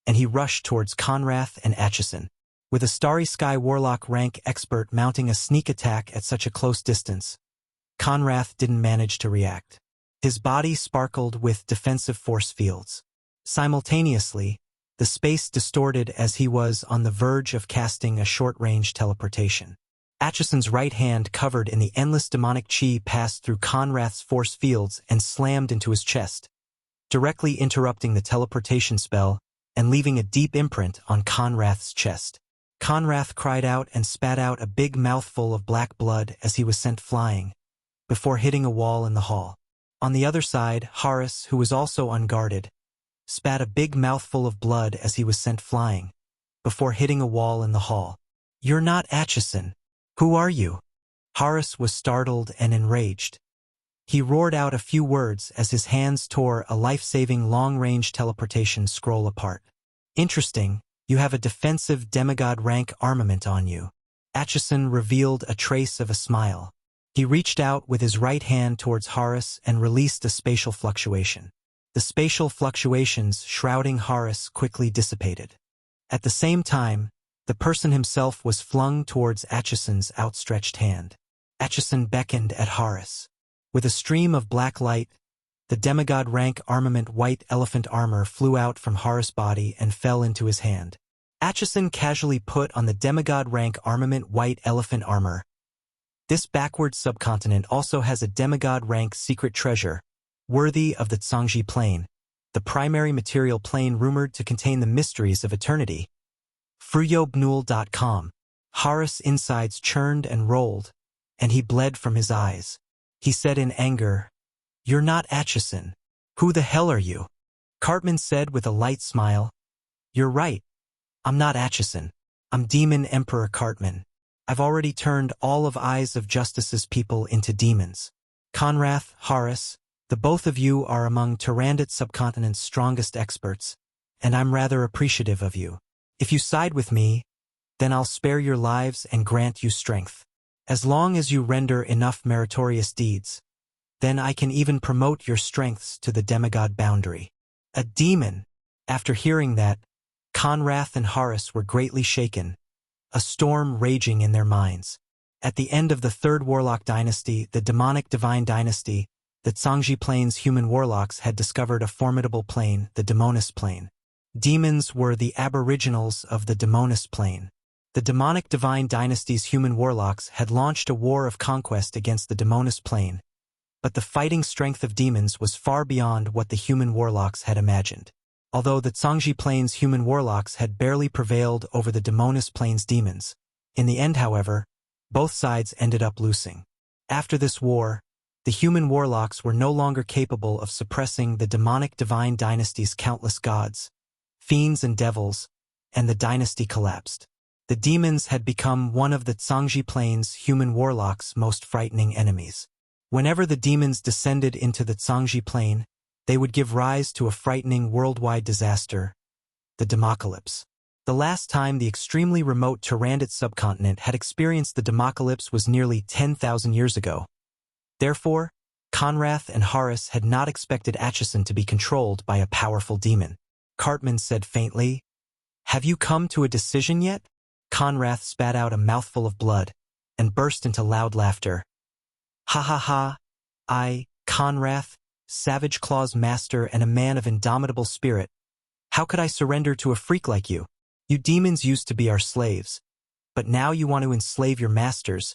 and he rushed towards Conrath and Aeson. With a Starry Sky Warlock rank expert mounting a sneak attack at such a close distance, Conrath didn't manage to react. His body sparkled with defensive force fields. Simultaneously, the space distorted as he was on the verge of casting a short-range teleportation. Aeson's right hand covered in the endless demonic chi passed through Conrath's force fields and slammed into his chest, directly interrupting the teleportation spell and leaving a deep imprint on Conrath's chest. Conrath cried out and spat out a big mouthful of black blood as he was sent flying, before hitting a wall in the hall. On the other side, Harem, who was also unguarded, spat a big mouthful of blood as he was sent flying, before hitting a wall in the hall. "You're not Aeson. Who are you?" Harus was startled and enraged. He roared out a few words as his hands tore a life-saving long-range teleportation scroll apart. "Interesting, you have a defensive demigod rank armament on you." Aeson revealed a trace of a smile. He reached out with his right hand towards Harus and released a spatial fluctuation. The spatial fluctuations shrouding Harus quickly dissipated. At the same time, the person himself was flung towards Aeson's outstretched hand. Aeson beckoned at Harus. With a stream of black light, the demigod rank armament white elephant armor flew out from Harus' body and fell into his hand. Aeson casually put on the demigod rank armament white elephant armor. This backward subcontinent also has a demigod rank secret treasure, worthy of the Zhangji Plane, the primary material plane rumored to contain the mysteries of eternity. FruyoBnul.com. Harus' insides churned and rolled, and he bled from his eyes. He said in anger, "You're not Aeson. Who the hell are you?" Cartman said with a light smile, "You're right. I'm not Aeson. I'm Demon Emperor Cartman. I've already turned all of Eyes of Justice's people into demons. Conrath, Harus, the both of you are among Tyrannid subcontinent's strongest experts, and I'm rather appreciative of you. If you side with me, then I'll spare your lives and grant you strength. As long as you render enough meritorious deeds, then I can even promote your strengths to the demigod boundary." A demon! After hearing that, Conrath and Harus were greatly shaken, a storm raging in their minds. At the end of the Third Warlock Dynasty, the demonic Divine Dynasty, the Zhangji Plane's human warlocks had discovered a formidable plane, the Demonis Plane. Demons were the aboriginals of the Demonis Plane. The demonic Divine Dynasty's human warlocks had launched a war of conquest against the Demonis Plane, but the fighting strength of demons was far beyond what the human warlocks had imagined. Although the Zhangji Plane's human warlocks had barely prevailed over the Demonis Plane's demons, in the end, however, both sides ended up losing. After this war, the human warlocks were no longer capable of suppressing the demonic Divine Dynasty's countless gods, fiends and devils, and the dynasty collapsed. The demons had become one of the Zhangji Plane's human warlocks' most frightening enemies. Whenever the demons descended into the Zhangji Plane, they would give rise to a frightening worldwide disaster, the Democalypse. The last time the extremely remote Tyrannid subcontinent had experienced the Democalypse was nearly 10,000 years ago. Therefore, Conrath and Harus had not expected Aeson to be controlled by a powerful demon. Cartman said faintly, "Have you come to a decision yet?" Conrath spat out a mouthful of blood and burst into loud laughter. "Ha ha ha, Conrath, Savage Claw's master and a man of indomitable spirit. How could I surrender to a freak like you? You demons used to be our slaves, but now you want to enslave your masters.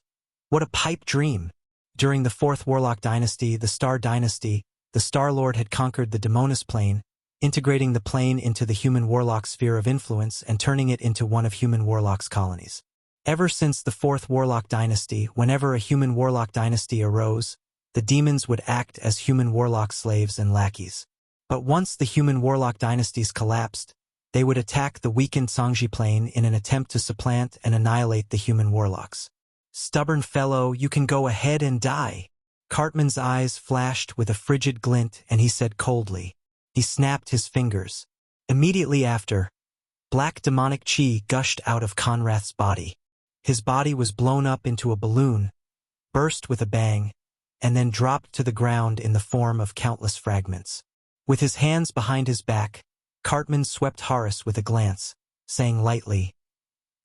What a pipe dream." During the Fourth Warlock Dynasty, the Star Dynasty, the Star Lord had conquered the Demonis Plane, integrating the plane into the human warlock sphere of influence and turning it into one of human warlock's colonies. Ever since the Fourth Warlock Dynasty, whenever a human warlock dynasty arose, the demons would act as human warlock slaves and lackeys. But once the human warlock dynasties collapsed, they would attack the weakened Zhangji Plane in an attempt to supplant and annihilate the human warlocks. "Stubborn fellow, you can go ahead and die." Cartman's eyes flashed with a frigid glint and he said coldly. He snapped his fingers. Immediately after, black demonic chi gushed out of Conrath's body. His body was blown up into a balloon, burst with a bang, and then dropped to the ground in the form of countless fragments. With his hands behind his back, Cartman swept Harus with a glance, saying lightly,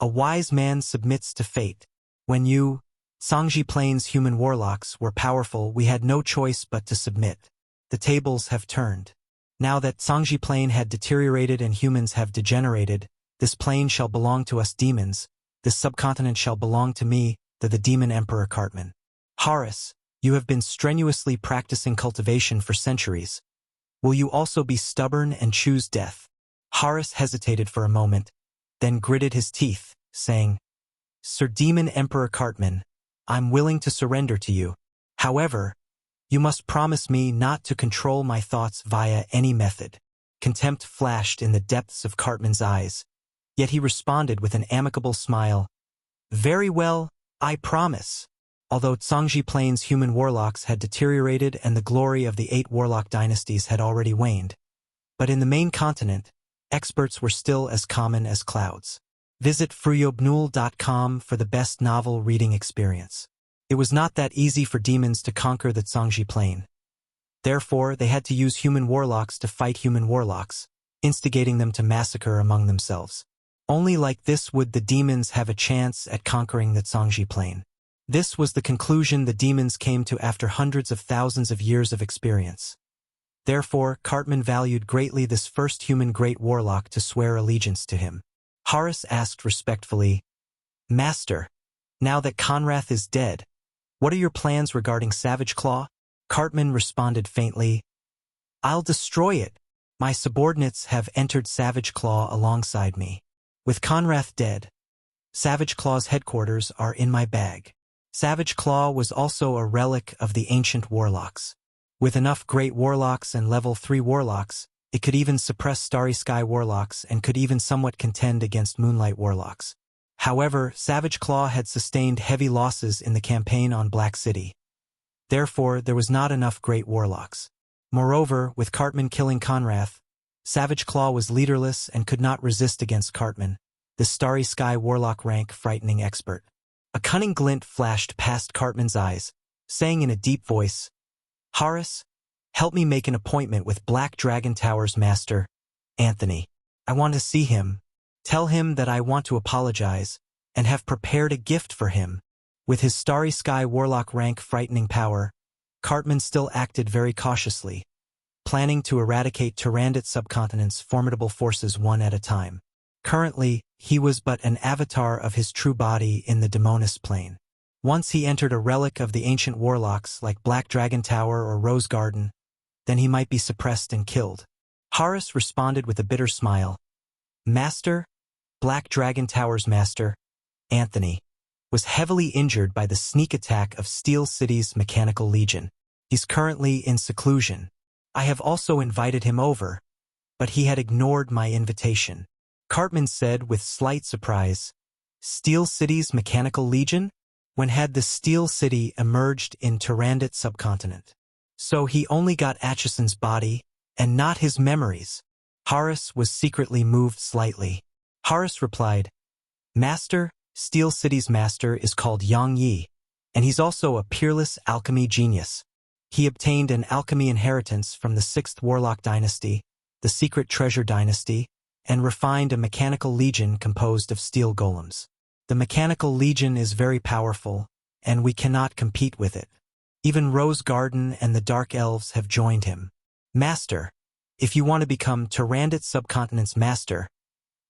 "A wise man submits to fate. When you, Zhangji Plane's human warlocks, were powerful, we had no choice but to submit. The tables have turned. Now that Zhangji Plane had deteriorated and humans have degenerated, this plane shall belong to us demons, this subcontinent shall belong to me, the Demon Emperor Cartman. Harus, you have been strenuously practicing cultivation for centuries. Will you also be stubborn and choose death?" Harus hesitated for a moment, then gritted his teeth, saying, "Sir Demon Emperor Cartman, I'm willing to surrender to you. However, you must promise me not to control my thoughts via any method." Contempt flashed in the depths of Cartman's eyes. Yet he responded with an amicable smile. Very well, I promise. Although Zhangji Plane's human warlocks had deteriorated and the glory of the 8 warlock dynasties had already waned, but in the main continent, experts were still as common as clouds. Visit fruyobnul.com for the best novel reading experience. It was not that easy for demons to conquer the Zhangji Plane. Therefore, they had to use human warlocks to fight human warlocks, instigating them to massacre among themselves. Only like this would the demons have a chance at conquering the Zhangji Plane. This was the conclusion the demons came to after hundreds of thousands of years of experience. Therefore, Cartman valued greatly this first human great warlock to swear allegiance to him. Horus asked respectfully, Master, now that Conrath is dead, what are your plans regarding Savage Claw? Cartman responded faintly, I'll destroy it. My subordinates have entered Savage Claw alongside me. With Conrath dead, Savage Claw's headquarters are in my bag. Savage Claw was also a relic of the ancient warlocks. With enough great warlocks and level 3 warlocks, it could even suppress Starry Sky warlocks and could even somewhat contend against Moonlight warlocks. However, Savage Claw had sustained heavy losses in the campaign on Black City. Therefore, there was not enough great warlocks. Moreover, with Cartman killing Conrath, Savage Claw was leaderless and could not resist against Cartman, the Starry Sky warlock rank frightening expert. A cunning glint flashed past Cartman's eyes, saying in a deep voice, Horus, help me make an appointment with Black Dragon Tower's master, Anthony. I want to see him. Tell him that I want to apologize, and have prepared a gift for him. With his Starry Sky warlock rank frightening power, Cartman still acted very cautiously, planning to eradicate Tyrannid subcontinent's formidable forces one at a time. Currently, he was but an avatar of his true body in the Demonist plane. Once he entered a relic of the ancient warlocks like Black Dragon Tower or Rose Garden, then he might be suppressed and killed. Horus responded with a bitter smile. Master, Black Dragon Tower's master, Anthony, was heavily injured by the sneak attack of Steel City's Mechanical Legion. He's currently in seclusion. I have also invited him over, but he had ignored my invitation. Cartman said with slight surprise, Steel City's Mechanical Legion? When had the Steel City emerged in Tyrannid subcontinent? So he only got Acheson's body, and not his memories. Horus was secretly moved slightly. Horus replied, Master, Steel City's master is called Yang Yi, and he's also a peerless alchemy genius. He obtained an alchemy inheritance from the 6th Warlock Dynasty, the Secret Treasure Dynasty, and refined a mechanical legion composed of steel golems. The Mechanical Legion is very powerful, and we cannot compete with it. Even Rose Garden and the Dark Elves have joined him. Master, if you want to become Tyrannid subcontinent's master,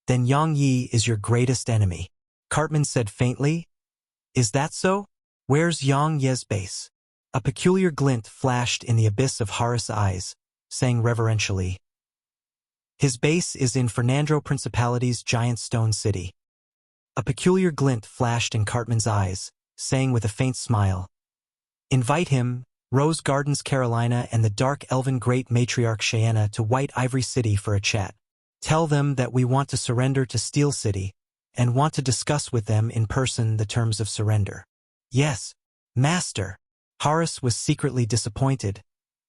then Yang Yi is your greatest enemy. Cartman said faintly, Is that so? Where's Yang Ye's base? A peculiar glint flashed in the abyss of Horus' eyes, saying reverentially, His base is in Fernandro Principality's giant stone city. A peculiar glint flashed in Cartman's eyes, saying with a faint smile, Invite him, Rose Gardens Carolina and the Dark Elven Great Matriarch Cheyenne to White Ivory City for a chat. Tell them that we want to surrender to Steel City, and want to discuss with them in person the terms of surrender. Yes, Master. Horus was secretly disappointed,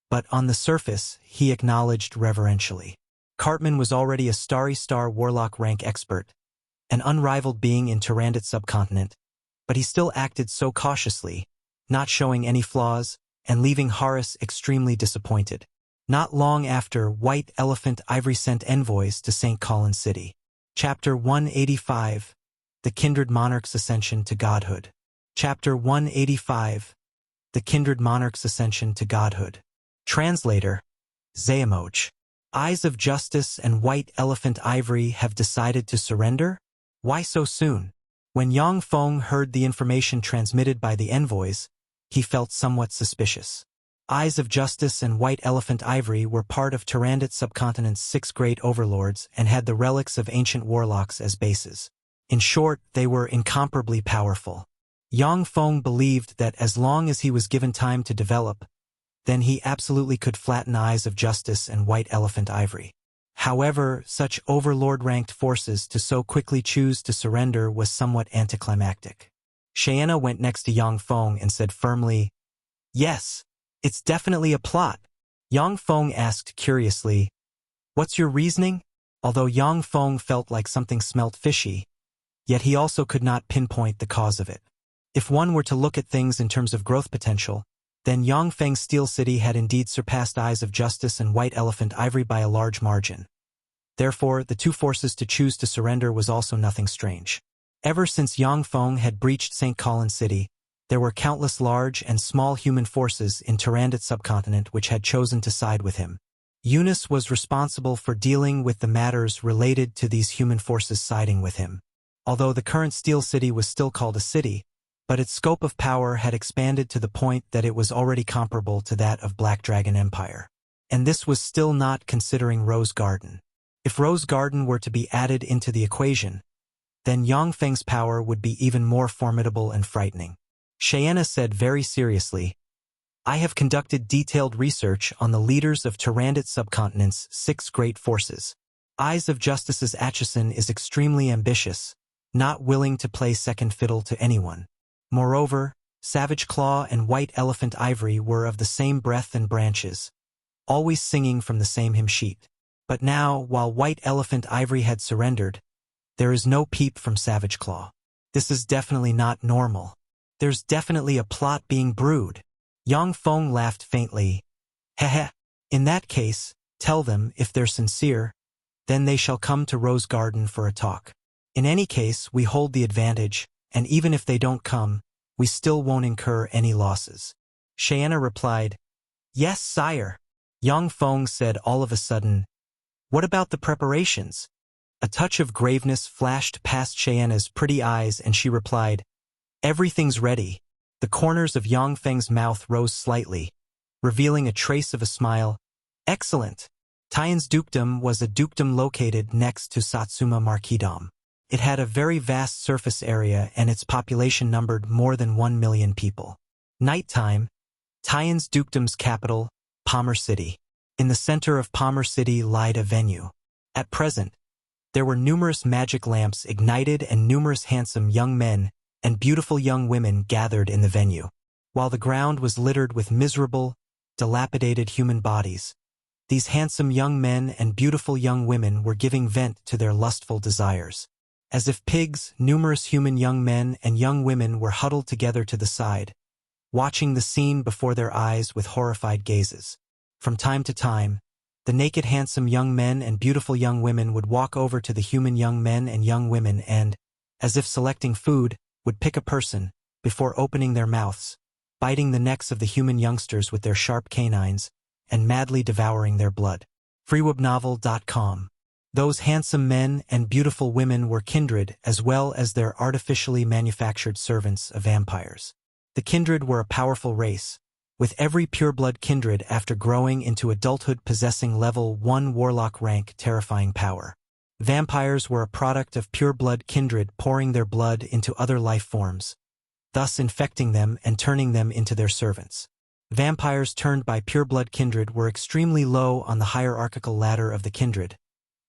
but on the surface he acknowledged reverentially. Cartman was already a Starry Star warlock rank expert, an unrivaled being in Tyrannid subcontinent, but he still acted so cautiously, not showing any flaws, and leaving Horus extremely disappointed. Not long after, White Elephant Ivory sent envoys to St Colin City. Chapter 185, The Kindred Monarch's Ascension to Godhood. Chapter 185, The Kindred Monarch's Ascension to Godhood. Translator, Zayamoch. Eyes of Justice and White Elephant Ivory have decided to surrender? Why so soon? When Yang Feng heard the information transmitted by the envoys, he felt somewhat suspicious. Eyes of Justice and White Elephant Ivory were part of Tyrannid subcontinent's 6 great overlords and had the relics of ancient warlocks as bases. In short, they were incomparably powerful. Yang Feng believed that as long as he was given time to develop, then he absolutely could flatten Eyes of Justice and White Elephant Ivory. However, such overlord-ranked forces to so quickly choose to surrender was somewhat anticlimactic. Xuanhuan went next to Yang Feng and said firmly, "Yes, it's definitely a plot." Yang Feng asked curiously, "What's your reasoning?" Although Yang Feng felt like something smelt fishy, yet he also could not pinpoint the cause of it. If one were to look at things in terms of growth potential, then Yangfeng's Steel City had indeed surpassed Eyes of Justice and White Elephant Ivory by a large margin. Therefore, the two forces to choose to surrender was also nothing strange. Ever since Yangfeng had breached St Colin City, there were countless large and small human forces in Tyrannid subcontinent which had chosen to side with him. Eunice was responsible for dealing with the matters related to these human forces siding with him. Although the current Steel City was still called a city, but its scope of power had expanded to the point that it was already comparable to that of Black Dragon Empire. And this was still not considering Rose Garden. If Rose Garden were to be added into the equation, then Yangfeng's power would be even more formidable and frightening. Xuanhuan said very seriously, "I have conducted detailed research on the leaders of Tyrannid subcontinent's 6 great forces. Eyes of Justice's Aeson is extremely ambitious, not willing to play second fiddle to anyone. Moreover, Savage Claw and White Elephant Ivory were of the same breath and branches, always singing from the same hymn sheet. But now, while White Elephant Ivory had surrendered, there is no peep from Savage Claw. This is definitely not normal. There's definitely a plot being brewed." Yang Feng laughed faintly. "Heh. In that case, tell them, if they're sincere, then they shall come to Rose Garden for a talk. In any case, we hold the advantage, and even if they don't come, we still won't incur any losses." Xuanhuan replied, "Yes, sire." Yang Feng said all of a sudden, "What about the preparations?" A touch of graveness flashed past Xuanhuan's pretty eyes and she replied, "Everything's ready." The corners of Yang Feng's mouth rose slightly, revealing a trace of a smile. "Excellent." Tian's dukedom was a dukedom located next to Satsuma Marquisdom. It had a very vast surface area and its population numbered more than 1 million people. Nighttime, Tian's dukedom's capital, Palmer City. In the center of Palmer City lied a venue. At present, there were numerous magic lamps ignited and numerous handsome young men and beautiful young women gathered in the venue. While the ground was littered with miserable, dilapidated human bodies, these handsome young men and beautiful young women were giving vent to their lustful desires. As if pigs, numerous human young men and young women were huddled together to the side, watching the scene before their eyes with horrified gazes. From time to time, the naked handsome young men and beautiful young women would walk over to the human young men and young women and, as if selecting food, would pick a person, before opening their mouths, biting the necks of the human youngsters with their sharp canines, and madly devouring their blood. freewebnovel.com. Those handsome men and beautiful women were kindred as well as their artificially manufactured servants of vampires. The kindred were a powerful race, with every pureblood kindred after growing into adulthood possessing level 1 warlock rank terrifying power. Vampires were a product of pureblood kindred pouring their blood into other life forms, thus infecting them and turning them into their servants. Vampires turned by pureblood kindred were extremely low on the hierarchical ladder of the kindred,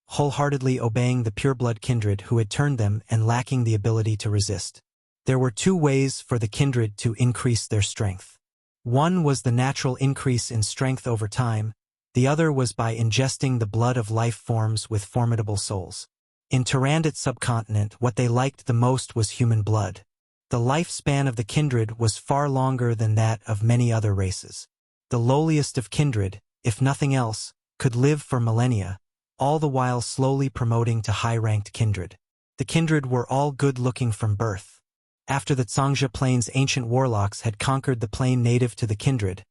wholeheartedly obeying the pureblood kindred who had turned them and lacking the ability to resist. There were 2 ways for the kindred to increase their strength. One was the natural increase in strength over time, the other was by ingesting the blood of life forms with formidable souls. In Tyrannid subcontinent, what they liked the most was human blood. The lifespan of the kindred was far longer than that of many other races. The lowliest of kindred, if nothing else, could live for millennia, all the while slowly promoting to high-ranked kindred. The kindred were all good-looking from birth. After the Zhangzhe Plain's ancient warlocks had conquered the plain native to the kindred,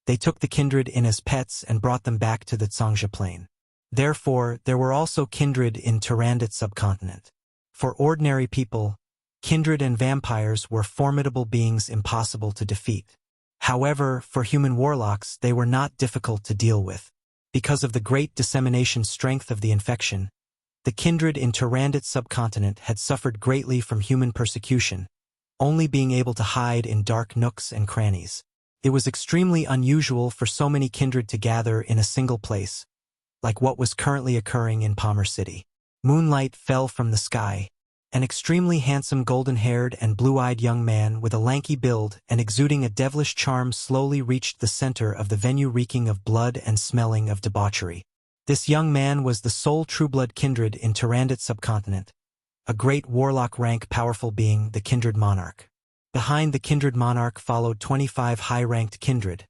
they took the kindred in as pets and brought them back to the Zhangzhe Plain. Therefore, there were also kindred in Tyrannid subcontinent. For ordinary people, kindred and vampires were formidable beings impossible to defeat. However, for human warlocks, they were not difficult to deal with. Because of the great dissemination strength of the infection, the kindred in Tyrannid subcontinent had suffered greatly from human persecution, only being able to hide in dark nooks and crannies. It was extremely unusual for so many kindred to gather in a single place, like what was currently occurring in Palmer City. Moonlight fell from the sky. An extremely handsome golden-haired and blue-eyed young man with a lanky build and exuding a devilish charm slowly reached the center of the venue, reeking of blood and smelling of debauchery. This young man was the sole true-blood kindred in Tyrannid subcontinent, a great warlock rank powerful being, the Kindred Monarch. Behind the Kindred Monarch followed 25 high-ranked kindred.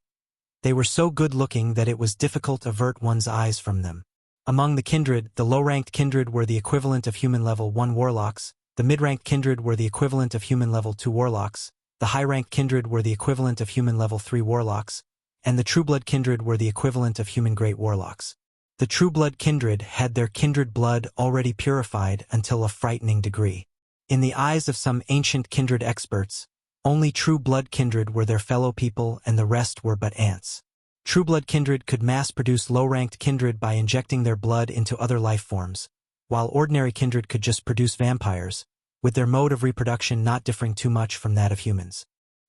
They were so good-looking that it was difficult to avert one's eyes from them. Among the kindred, the low-ranked kindred were the equivalent of human level 1 warlocks, the mid-ranked kindred were the equivalent of human level 2 warlocks, the high-ranked kindred were the equivalent of human level 3 warlocks, and the true-blood kindred were the equivalent of human great warlocks. The true-blood kindred had their kindred blood already purified until a frightening degree. In the eyes of some ancient kindred experts, only true-blood kindred were their fellow people and the rest were but ants. True-blood kindred could mass-produce low-ranked kindred by injecting their blood into other life forms, while ordinary kindred could just produce vampires, with their mode of reproduction not differing too much from that of humans.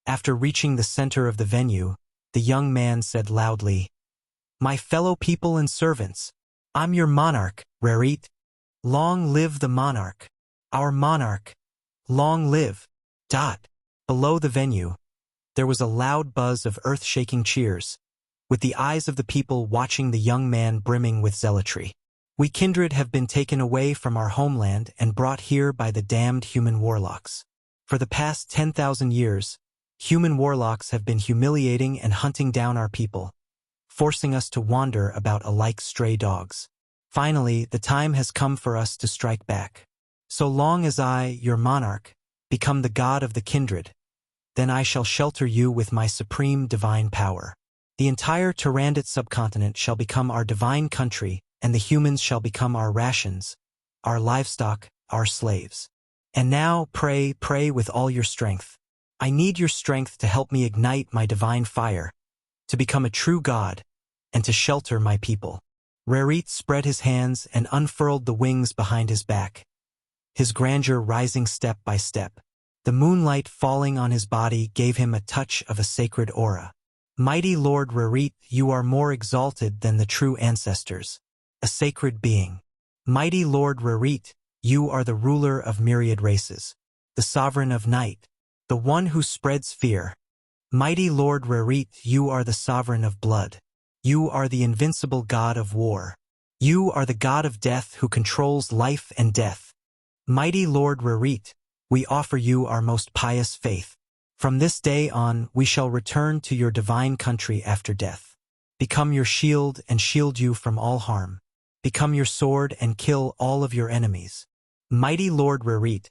After reaching the center of the venue, the young man said loudly, "My fellow people and servants, I'm your monarch, Rerit. Long live the monarch. Our monarch. Long live." Below the venue, there was a loud buzz of earth-shaking cheers, with the eyes of the people watching the young man brimming with zealotry. "We kindred have been taken away from our homeland and brought here by the damned human warlocks. For the past 10,000 years, human warlocks have been humiliating and hunting down our people, forcing us to wander about like stray dogs. Finally, the time has come for us to strike back. So long as I, your monarch, become the god of the kindred, then I shall shelter you with my supreme divine power. The entire Tyrannid subcontinent shall become our divine country, and the humans shall become our rations, our livestock, our slaves. And now pray with all your strength. I need your strength to help me ignite my divine fire, to become a true god, and to shelter my people." Rerit spread his hands and unfurled the wings behind his back, his grandeur rising step by step. The moonlight falling on his body gave him a touch of a sacred aura. "Mighty Lord Rerit, you are more exalted than the true ancestors, a sacred being. Mighty Lord Rerit, you are the ruler of myriad races, the sovereign of night, the one who spreads fear. Mighty Lord Rerit, you are the sovereign of blood. You are the invincible god of war. You are the god of death who controls life and death. Mighty Lord Rerit, we offer you our most pious faith. From this day on, we shall return to your divine country after death. Become your shield and shield you from all harm. Become your sword and kill all of your enemies. Mighty Lord Rerit,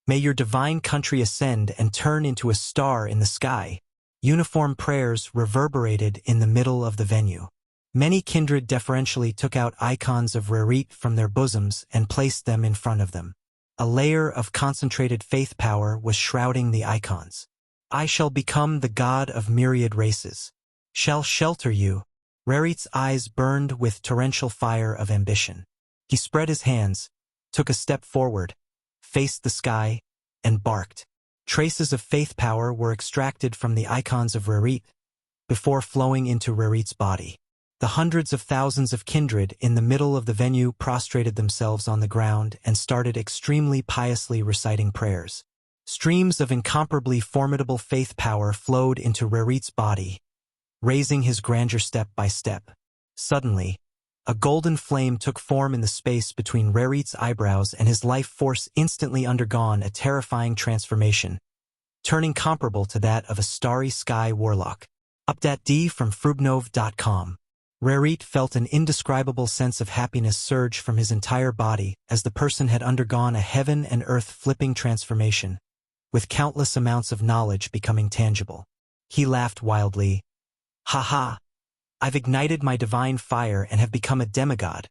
may your divine country ascend and turn into a star in the sky." Uniform prayers reverberated in the middle of the venue. Many kindred deferentially took out icons of Rerit from their bosoms and placed them in front of them. A layer of concentrated faith power was shrouding the icons. "I shall become the god of myriad races. Shall shelter you." Rerit's eyes burned with torrential fire of ambition. He spread his hands, took a step forward, faced the sky, and barked. Traces of faith power were extracted from the icons of Rerit before flowing into Rerit's body. The hundreds of thousands of kindred in the middle of the venue prostrated themselves on the ground and started extremely piously reciting prayers. Streams of incomparably formidable faith power flowed into Rerit's body, raising his grandeur step by step. Suddenly, a golden flame took form in the space between Rerit's eyebrows, and his life force instantly undergone a terrifying transformation, turning comparable to that of a starry sky warlock. Update D from Frubnov.com. Rerit felt an indescribable sense of happiness surge from his entire body as the person had undergone a heaven and earth flipping transformation, with countless amounts of knowledge becoming tangible. He laughed wildly. "Ha! I've ignited my divine fire and have become a demigod.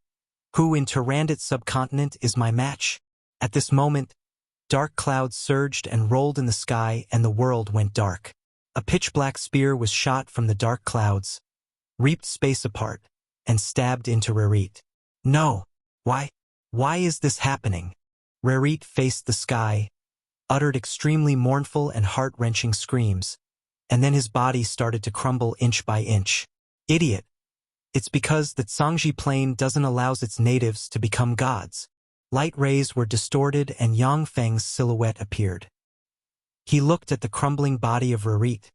Who in Tyrannid subcontinent is my match?" At this moment, dark clouds surged and rolled in the sky and the world went dark. A pitch-black spear was shot from the dark clouds, reaped space apart, and stabbed into Rerit. "No! Why is this happening?" Rerit faced the sky, uttered extremely mournful and heart-wrenching screams, and then his body started to crumble inch by inch. "Idiot! It's because the Zhangji Plane doesn't allow its natives to become gods. Light rays were distorted and Yang Feng's silhouette appeared. He looked at the crumbling body of Rerit.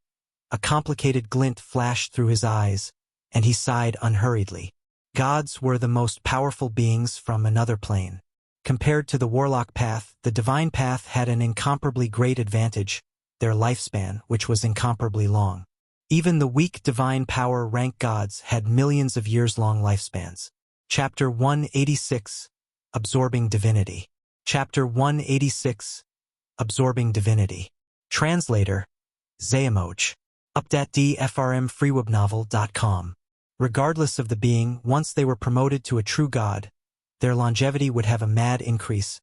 A complicated glint flashed through his eyes, and he sighed unhurriedly. Gods were the most powerful beings from another plane. Compared to the warlock path, the divine path had an incomparably great advantage, their lifespan, which was incomparably long. Even the weak divine power rank gods had millions of years-long lifespans. Chapter 186, Absorbing Divinity. Chapter 186, Absorbing Divinity. Translator, Zayamoj. Up.dfrmfreewebnovel.com. Regardless of the being, once they were promoted to a true god, their longevity would have a mad increase,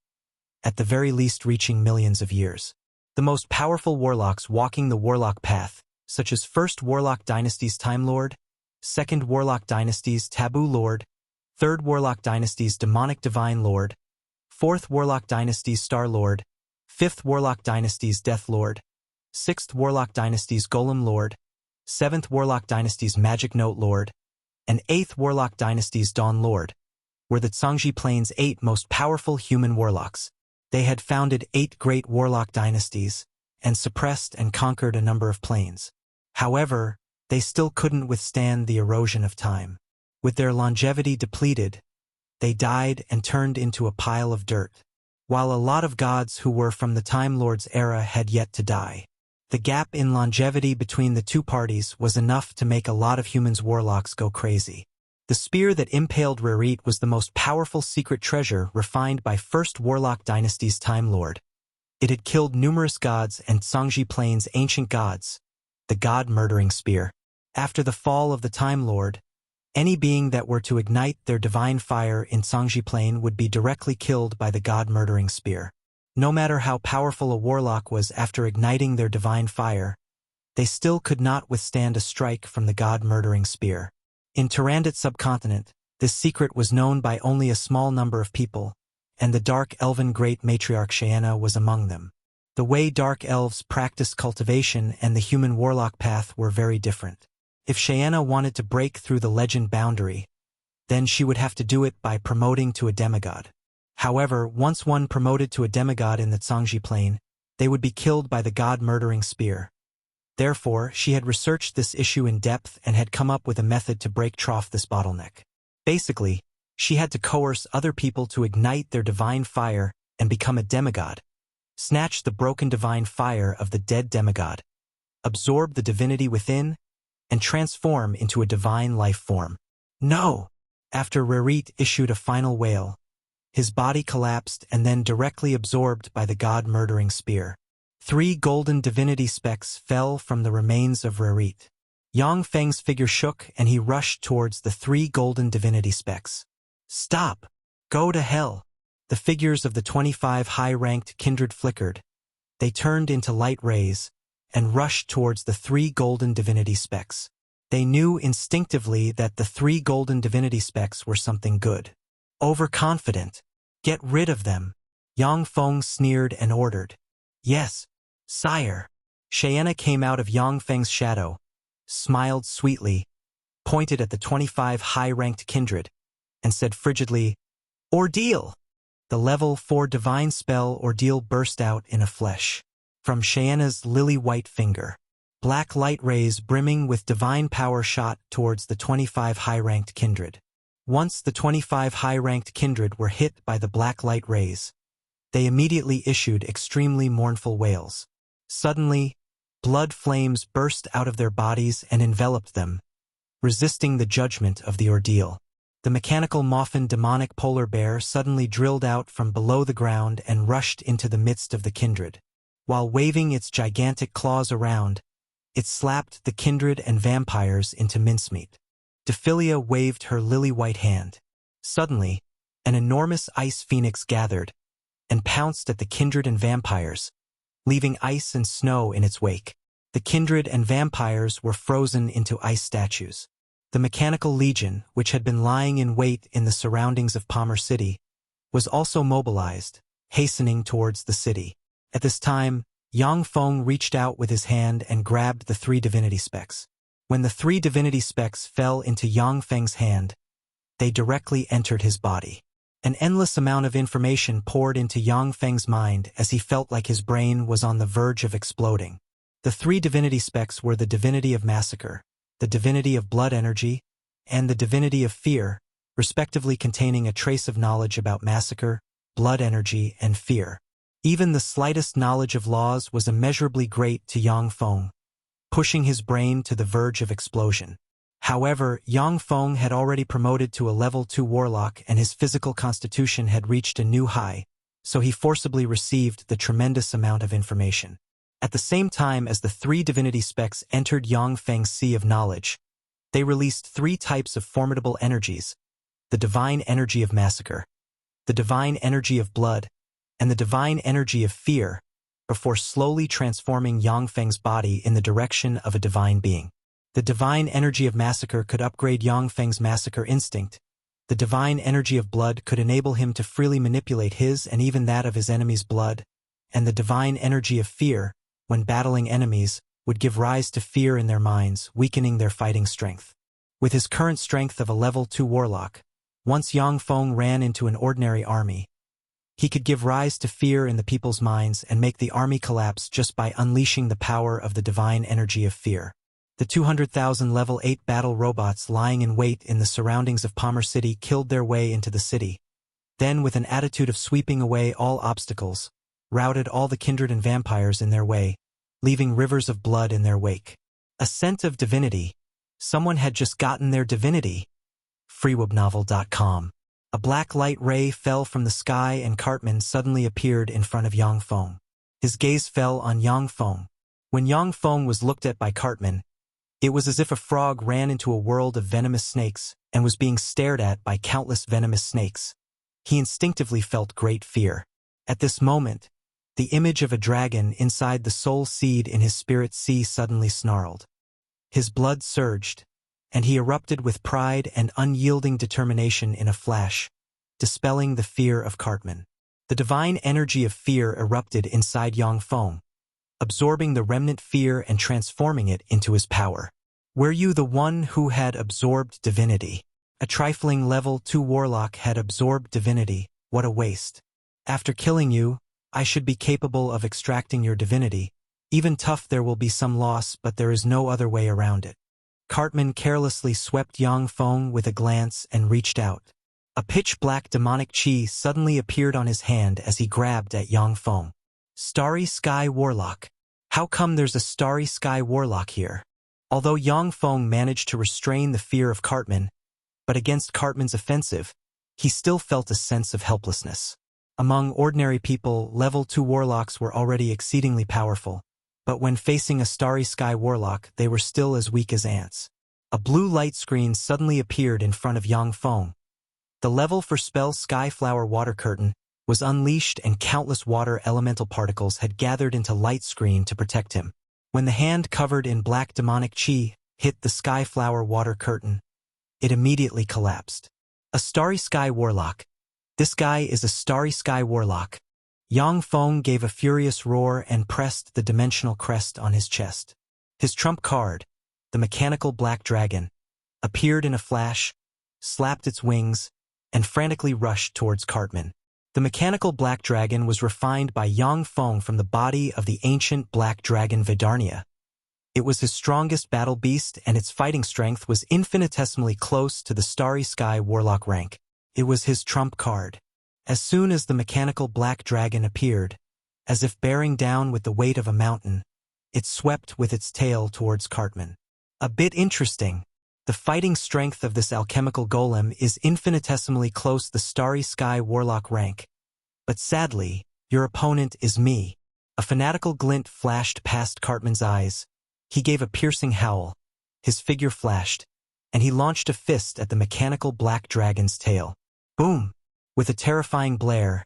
at the very least reaching millions of years. The most powerful warlocks walking the warlock path, such as First Warlock Dynasty's Time Lord, Second Warlock Dynasty's Taboo Lord, Third Warlock Dynasty's Demonic Divine Lord, Fourth Warlock Dynasty's Star Lord, Fifth Warlock Dynasty's Death Lord, Sixth Warlock Dynasty's Golem Lord, Seventh Warlock Dynasty's Magic Note Lord, and Eighth Warlock Dynasty's Dawn Lord, were the Zhangji Plane's 8 most powerful human warlocks. They had founded 8 great warlock dynasties, and suppressed and conquered a number of planes. However, they still couldn't withstand the erosion of time. With their longevity depleted, they died and turned into a pile of dirt. While a lot of gods who were from the Time Lord's era had yet to die. The gap in longevity between the two parties was enough to make a lot of humans' warlocks go crazy. The spear that impaled Rerit was the most powerful secret treasure refined by First Warlock Dynasty's Time Lord. It had killed numerous gods and Zhangji Plane's ancient gods, the god-murdering spear. After the fall of the Time Lord, any being that were to ignite their divine fire in Zhangji Plane would be directly killed by the god-murdering spear. No matter how powerful a warlock was after igniting their divine fire, they still could not withstand a strike from the god-murdering spear. In Tyrannid subcontinent, this secret was known by only a small number of people, and the Dark Elven Great Matriarch Xuanhuan was among them. The way Dark Elves practiced cultivation and the human warlock path were very different. If Xuanhuan wanted to break through the legend boundary, then she would have to do it by promoting to a demigod. However, once one promoted to a demigod in the Zhangji Plane, they would be killed by the god-murdering spear. Therefore, she had researched this issue in depth and had come up with a method to break trough this bottleneck. Basically, she had to coerce other people to ignite their divine fire and become a demigod, snatch the broken divine fire of the dead demigod, absorb the divinity within, and transform into a divine life form. No! After Rerit issued a final wail, his body collapsed and then directly absorbed by the god-murdering spear. 3 golden divinity specks fell from the remains of Rerit. Yang Feng's figure shook and he rushed towards the 3 golden divinity specks. Stop! Go to hell! The figures of the 25 high-ranked kindred flickered. They turned into light rays and rushed towards the 3 golden divinity specks. They knew instinctively that the 3 golden divinity specks were something good. Overconfident. Get rid of them. Yang Feng sneered and ordered. Yes, sire. Xuanhuan came out of Yang Feng's shadow, smiled sweetly, pointed at the 25 high-ranked kindred, and said frigidly, Ordeal! The level 4 divine spell Ordeal burst out in a flash. From Xuanhuan's lily-white finger, black light rays brimming with divine power shot towards the 25 high-ranked kindred. Once the 25 high-ranked kindred were hit by the black light rays, they immediately issued extremely mournful wails. Suddenly, blood flames burst out of their bodies and enveloped them, resisting the judgment of the ordeal. The mechanical Moffin demonic polar bear suddenly drilled out from below the ground and rushed into the midst of the kindred. While waving its gigantic claws around, it slapped the kindred and vampires into mincemeat. Dephilia waved her lily-white hand. Suddenly, an enormous ice phoenix gathered and pounced at the kindred and vampires, leaving ice and snow in its wake. The kindred and vampires were frozen into ice statues. The mechanical legion, which had been lying in wait in the surroundings of Palmer City, was also mobilized, hastening towards the city. At this time, Yang Feng reached out with his hand and grabbed the 3 divinity specks. When the 3 divinity specks fell into Yang Feng's hand, they directly entered his body. An endless amount of information poured into Yang Feng's mind as he felt like his brain was on the verge of exploding. The 3 divinity specks were the divinity of massacre, the divinity of blood energy, and the divinity of fear, respectively containing a trace of knowledge about massacre, blood energy, and fear. Even the slightest knowledge of laws was immeasurably great to Yang Feng, pushing his brain to the verge of explosion. However, Yang Feng had already promoted to a level 2 warlock and his physical constitution had reached a new high, so he forcibly received the tremendous amount of information. At the same time as the 3 divinity specks entered Yang Feng's sea of knowledge, they released 3 types of formidable energies: the divine energy of massacre, the divine energy of blood, and the divine energy of fear, before slowly transforming Yang Feng's body in the direction of a divine being. The divine energy of massacre could upgrade Yang Feng's massacre instinct. The divine energy of blood could enable him to freely manipulate his and even that of his enemy's blood, and the divine energy of fear, when battling enemies, would give rise to fear in their minds, weakening their fighting strength. With his current strength of a level 2 warlock, once Yang Feng ran into an ordinary army, he could give rise to fear in the people's minds and make the army collapse just by unleashing the power of the divine energy of fear. The 200,000 level 8 battle robots lying in wait in the surroundings of Palmer City killed their way into the city. Then, with an attitude of sweeping away all obstacles, routed all the kindred and vampires in their way, leaving rivers of blood in their wake. Ascent of divinity. Someone had just gotten their divinity. freewebnovel.com. A black light ray fell from the sky and Cartman suddenly appeared in front of Yang Feng. His gaze fell on Yang Feng. When Yang Feng was looked at by Cartman, it was as if a frog ran into a world of venomous snakes and was being stared at by countless venomous snakes. He instinctively felt great fear. At this moment, the image of a dragon inside the soul seed in his spirit sea suddenly snarled. His blood surged, and he erupted with pride and unyielding determination in a flash, dispelling the fear of Cartman. The divine energy of fear erupted inside Yang Feng, absorbing the remnant fear and transforming it into his power. Were you the one who had absorbed divinity? A trifling level 2 warlock had absorbed divinity. What a waste. After killing you, I should be capable of extracting your divinity. Even tough, there will be some loss, but there is no other way around it. Cartman carelessly swept Yang Feng with a glance and reached out. A pitch-black demonic chi suddenly appeared on his hand as he grabbed at Yang Feng. Starry Sky Warlock. How come there's a Starry Sky Warlock here? Although Yang Feng managed to restrain the fear of Cartman, but against Cartman's offensive, he still felt a sense of helplessness. Among ordinary people, level 2 warlocks were already exceedingly powerful, but when facing a Starry Sky Warlock, they were still as weak as ants. A blue light screen suddenly appeared in front of Yang Feng. The level for spell Skyflower Water Curtain was unleashed and countless water elemental particles had gathered into light screen to protect him. When the hand covered in black demonic chi hit the Skyflower Water Curtain, it immediately collapsed. A Starry Sky Warlock. This guy is a Starry Sky Warlock. Yang Feng gave a furious roar and pressed the dimensional crest on his chest. His trump card, the mechanical black dragon, appeared in a flash, slapped its wings, and frantically rushed towards Cartman. The mechanical black dragon was refined by Yang Feng from the body of the ancient black dragon Vidarnia. It was his strongest battle beast and its fighting strength was infinitesimally close to the Starry Sky Warlock rank. It was his trump card. As soon as the mechanical black dragon appeared, as if bearing down with the weight of a mountain, it swept with its tail towards Cartman. A bit interesting. The fighting strength of this alchemical golem is infinitesimally close to the Starry Sky Warlock rank. But sadly, your opponent is me. A fanatical glint flashed past Cartman's eyes. He gave a piercing howl. His figure flashed, and he launched a fist at the mechanical black dragon's tail. Boom! With a terrifying blare,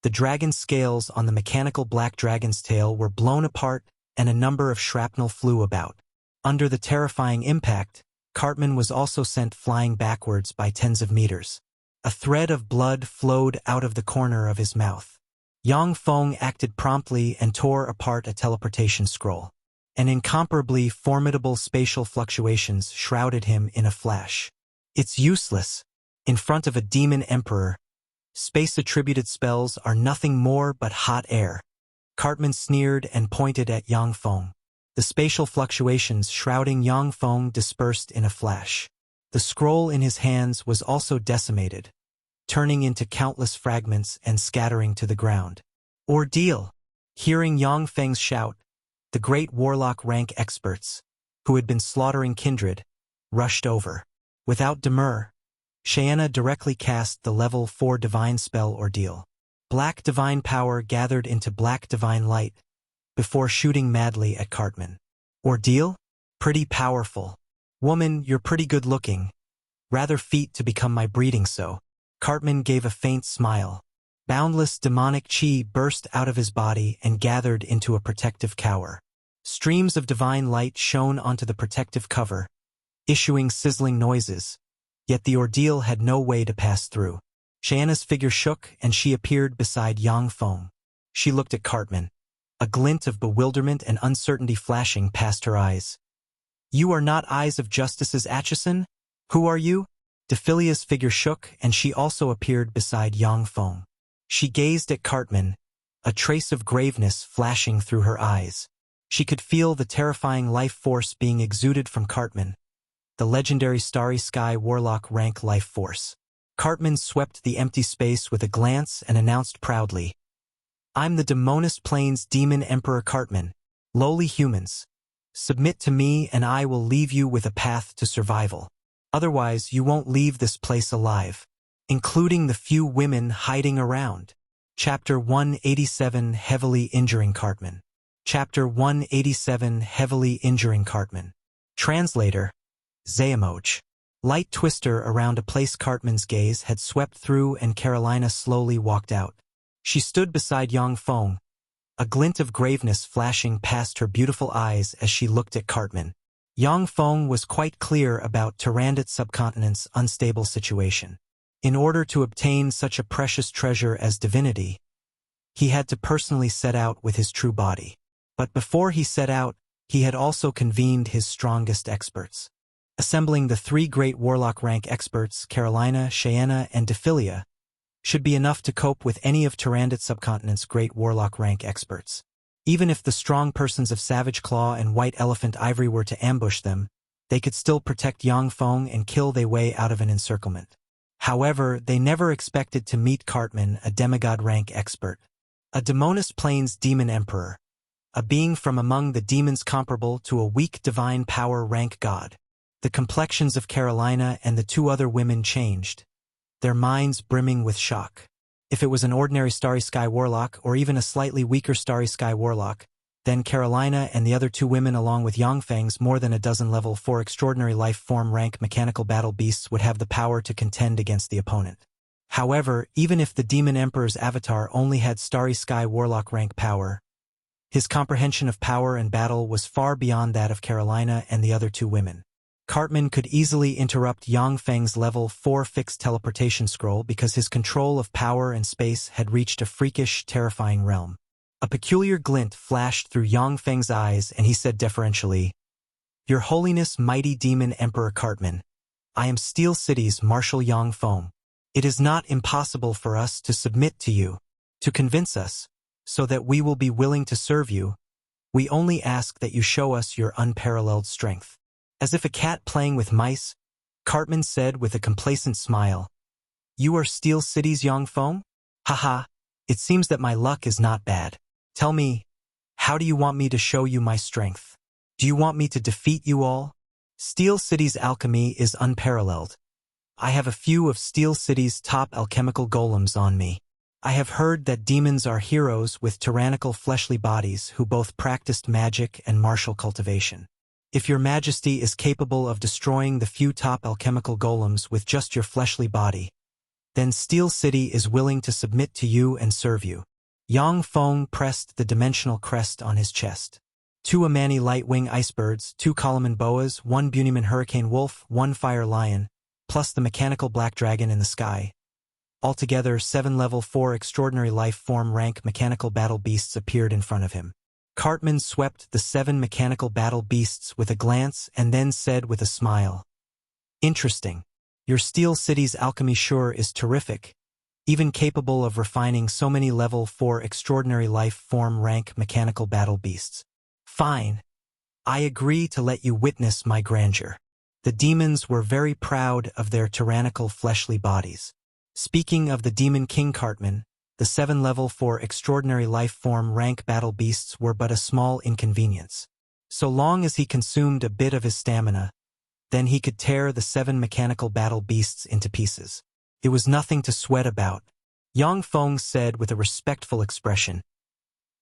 the dragon's scales on the mechanical black dragon's tail were blown apart and a number of shrapnel flew about. Under the terrifying impact, Cartman was also sent flying backwards by tens of meters. A thread of blood flowed out of the corner of his mouth. Yang Feng acted promptly and tore apart a teleportation scroll. and incomparably formidable spatial fluctuations shrouded him in a flash. It's useless. In front of a demon emperor, space-attributed spells are nothing more but hot air. Cartman sneered and pointed at Yang Feng. The spatial fluctuations shrouding Yang Feng dispersed in a flash. The scroll in his hands was also decimated, turning into countless fragments and scattering to the ground. Ordeal! Hearing Yang Feng's shout, the great warlock rank experts, who had been slaughtering Kindred, rushed over. Without demur, Xuanhuan directly cast the level 4 divine spell Ordeal. Black divine power gathered into black divine light, before shooting madly at Cartman. Ordeal? Pretty powerful. Woman, you're pretty good looking. Rather feat to become my breeding so. Cartman gave a faint smile. Boundless demonic chi burst out of his body and gathered into a protective cower. Streams of divine light shone onto the protective cover, issuing sizzling noises, yet the ordeal had no way to pass through. Xuanhuan's figure shook and she appeared beside Yang Feng. She looked at Cartman, a glint of bewilderment and uncertainty flashing past her eyes. You are not Eyes of Justice's Aeson? Who are you? Dephilia's figure shook and she also appeared beside Yang Feng. She gazed at Cartman, a trace of graveness flashing through her eyes. She could feel the terrifying life force being exuded from Cartman, the legendary Starry Sky Warlock rank life force. Cartman swept the empty space with a glance and announced proudly, I'm the Demonist Plains Demon Emperor Cartman. Lowly humans, submit to me and I will leave you with a path to survival. Otherwise, you won't leave this place alive, including the few women hiding around. Chapter 187 Heavily Injuring Cartman. Chapter 187 Heavily Injuring Cartman. Translator, Zayamoch. Light twister around a place Cartman's gaze had swept through and Carolina slowly walked out. She stood beside Yang Feng, a glint of graveness flashing past her beautiful eyes as she looked at Cartman. Yang Feng was quite clear about Tyrannid subcontinent's unstable situation. In order to obtain such a precious treasure as divinity, he had to personally set out with his true body. But before he set out, he had also convened his strongest experts. Assembling the 3 great warlock rank experts, Carolina, Xuanhuan, and Dephilia, should be enough to cope with any of Tyrannid subcontinent's great warlock rank experts. Even if the strong persons of Savage Claw and White Elephant Ivory were to ambush them, they could still protect Yang Feng and kill their way out of an encirclement. However, they never expected to meet Cartman, a demigod rank expert, a Demonist Plains demon emperor, a being from among the demons comparable to a weak divine power rank god. The complexions of Carolina and the 2 other women changed, their minds brimming with shock. If it was an ordinary Starry Sky Warlock or even a slightly weaker Starry Sky Warlock, then Carolina and the other 2 women along with Yang Feng's more than a dozen level 4 extraordinary life form rank mechanical battle beasts would have the power to contend against the opponent. However, even if the Demon Emperor's avatar only had Starry Sky Warlock rank power, his comprehension of power and battle was far beyond that of Carolina and the other 2 women. Cartman could easily interrupt Yang Feng's level 4 fixed teleportation scroll because his control of power and space had reached a freakish, terrifying realm. A peculiar glint flashed through Yang Feng's eyes and he said deferentially, Your Holiness Mighty Demon Emperor Cartman, I am Steel City's Marshal Yang Feng. It is not impossible for us to submit to you, to convince us, so that we will be willing to serve you. We only ask that you show us your unparalleled strength. As if a cat playing with mice, Cartman said with a complacent smile, You are Steel City's Yang Feng? Haha, it seems that my luck is not bad. Tell me, how do you want me to show you my strength? Do you want me to defeat you all? Steel City's alchemy is unparalleled. I have a few of Steel City's top alchemical golems on me. I have heard that demons are heroes with tyrannical fleshly bodies who both practiced magic and martial cultivation. If your majesty is capable of destroying the few top alchemical golems with just your fleshly body, then Steel City is willing to submit to you and serve you. Yang Feng pressed the dimensional crest on his chest. 2 Amani Lightwing Icebirds, 2 Kalaman Boas, 1 Buniman Hurricane Wolf, 1 Fire Lion, plus the mechanical Black Dragon in the sky. Altogether, 7 level 4 extraordinary life form rank mechanical battle beasts appeared in front of him. Cartman swept the 7 mechanical battle beasts with a glance and then said with a smile, "Interesting. Your Steel City's alchemy sure is terrific, even capable of refining so many level 4 extraordinary life form rank mechanical battle beasts. Fine. I agree to let you witness my grandeur." The demons were very proud of their tyrannical fleshly bodies. Speaking of the Demon King Cartman, the 7 level 4 extraordinary life form rank battle beasts were but a small inconvenience. So long as he consumed a bit of his stamina, then he could tear the 7 mechanical battle beasts into pieces. It was nothing to sweat about. Yang Feng said with a respectful expression,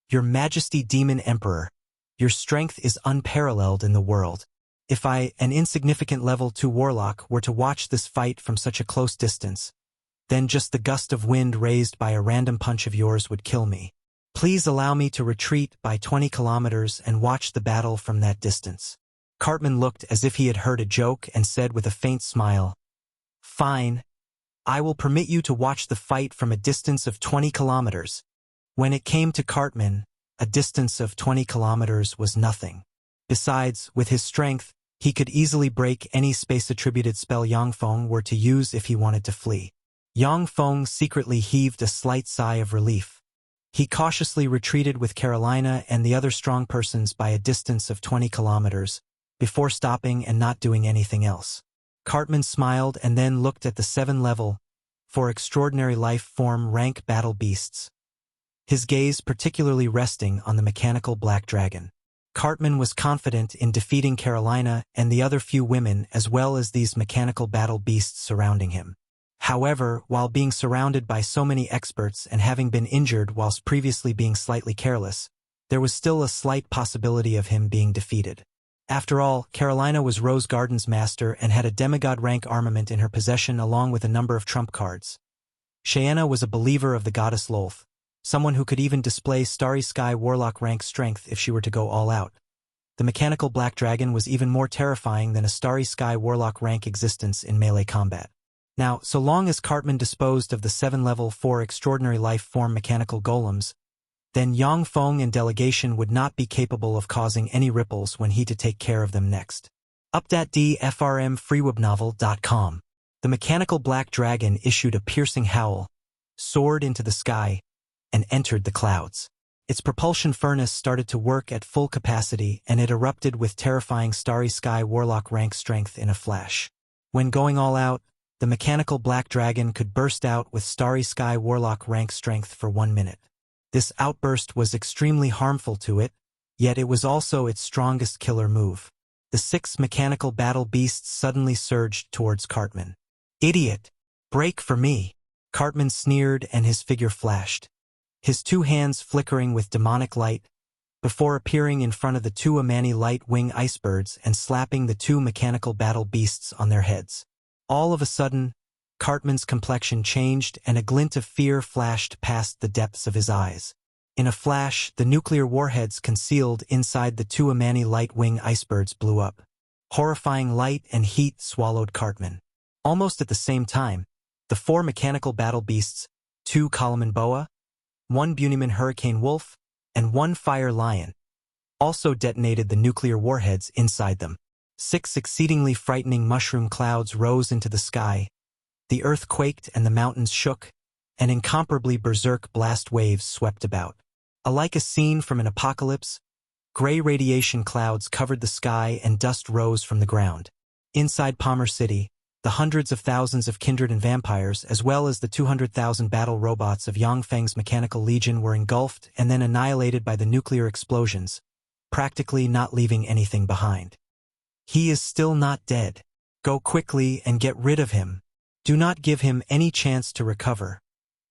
"Your Majesty Demon Emperor, your strength is unparalleled in the world. If I, an insignificant level 2 warlock, were to watch this fight from such a close distance, then just the gust of wind raised by a random punch of yours would kill me. Please allow me to retreat by 20 kilometers and watch the battle from that distance." Cartman looked as if he had heard a joke and said with a faint smile, "Fine. I will permit you to watch the fight from a distance of 20 kilometers. When it came to Cartman, a distance of 20 kilometers was nothing. Besides, with his strength, he could easily break any space-attributed spell Yang Feng were to use if he wanted to flee. Yang Feng secretly heaved a slight sigh of relief. He cautiously retreated with Carolina and the other strong persons by a distance of 20 kilometers, before stopping and not doing anything else. Cartman smiled and then looked at the 7 level, 4 extraordinary life form rank battle beasts, his gaze particularly resting on the mechanical black dragon. Cartman was confident in defeating Carolina and the other few women as well as these mechanical battle beasts surrounding him. However, while being surrounded by so many experts and having been injured whilst previously being slightly careless, there was still a slight possibility of him being defeated. After all, Carolina was Rose Garden's master and had a demigod rank armament in her possession along with a number of trump cards. Xuanhuan was a believer of the goddess Lolth, someone who could even display Starry Sky Warlock rank strength if she were to go all out. The mechanical black dragon was even more terrifying than a Starry Sky Warlock rank existence in melee combat. Now, so long as Cartman disposed of the 7 level 4 extraordinary life form mechanical golems, then Yang Feng and delegation would not be capable of causing any ripples when he to take care of them next. Up.dfrmfreewebnovel.com. The mechanical black dragon issued a piercing howl, soared into the sky, and entered the clouds. Its propulsion furnace started to work at full capacity and it erupted with terrifying Starry Sky Warlock rank strength in a flash. When going all out, the mechanical black dragon could burst out with Starry Sky Warlock rank strength for 1 minute. This outburst was extremely harmful to it, yet it was also its strongest killer move. The 6 mechanical battle beasts suddenly surged towards Cartman. "Idiot! Break for me!" Cartman sneered and his figure flashed, his 2 hands flickering with demonic light, before appearing in front of the 2 Amani light wing icebirds and slapping the 2 mechanical battle beasts on their heads. All of a sudden, Cartman's complexion changed and a glint of fear flashed past the depths of his eyes. In a flash, the nuclear warheads concealed inside the 2 Amani light wing icebirds blew up. Horrifying light and heat swallowed Cartman. Almost at the same time, the 4 mechanical battle beasts, 2 Kalaman Boa, 1 Bunyamin Hurricane Wolf, and 1 Fire Lion, also detonated the nuclear warheads inside them. 6 exceedingly frightening mushroom clouds rose into the sky. The earth quaked and the mountains shook, and incomparably berserk blast waves swept about. Alike a scene from an apocalypse, gray radiation clouds covered the sky and dust rose from the ground. Inside Palmer City, the hundreds of thousands of kindred and vampires, as well as the 200,000 battle robots of Yang Feng's mechanical legion were engulfed and then annihilated by the nuclear explosions, practically not leaving anything behind. "He is still not dead. Go quickly and get rid of him. Do not give him any chance to recover,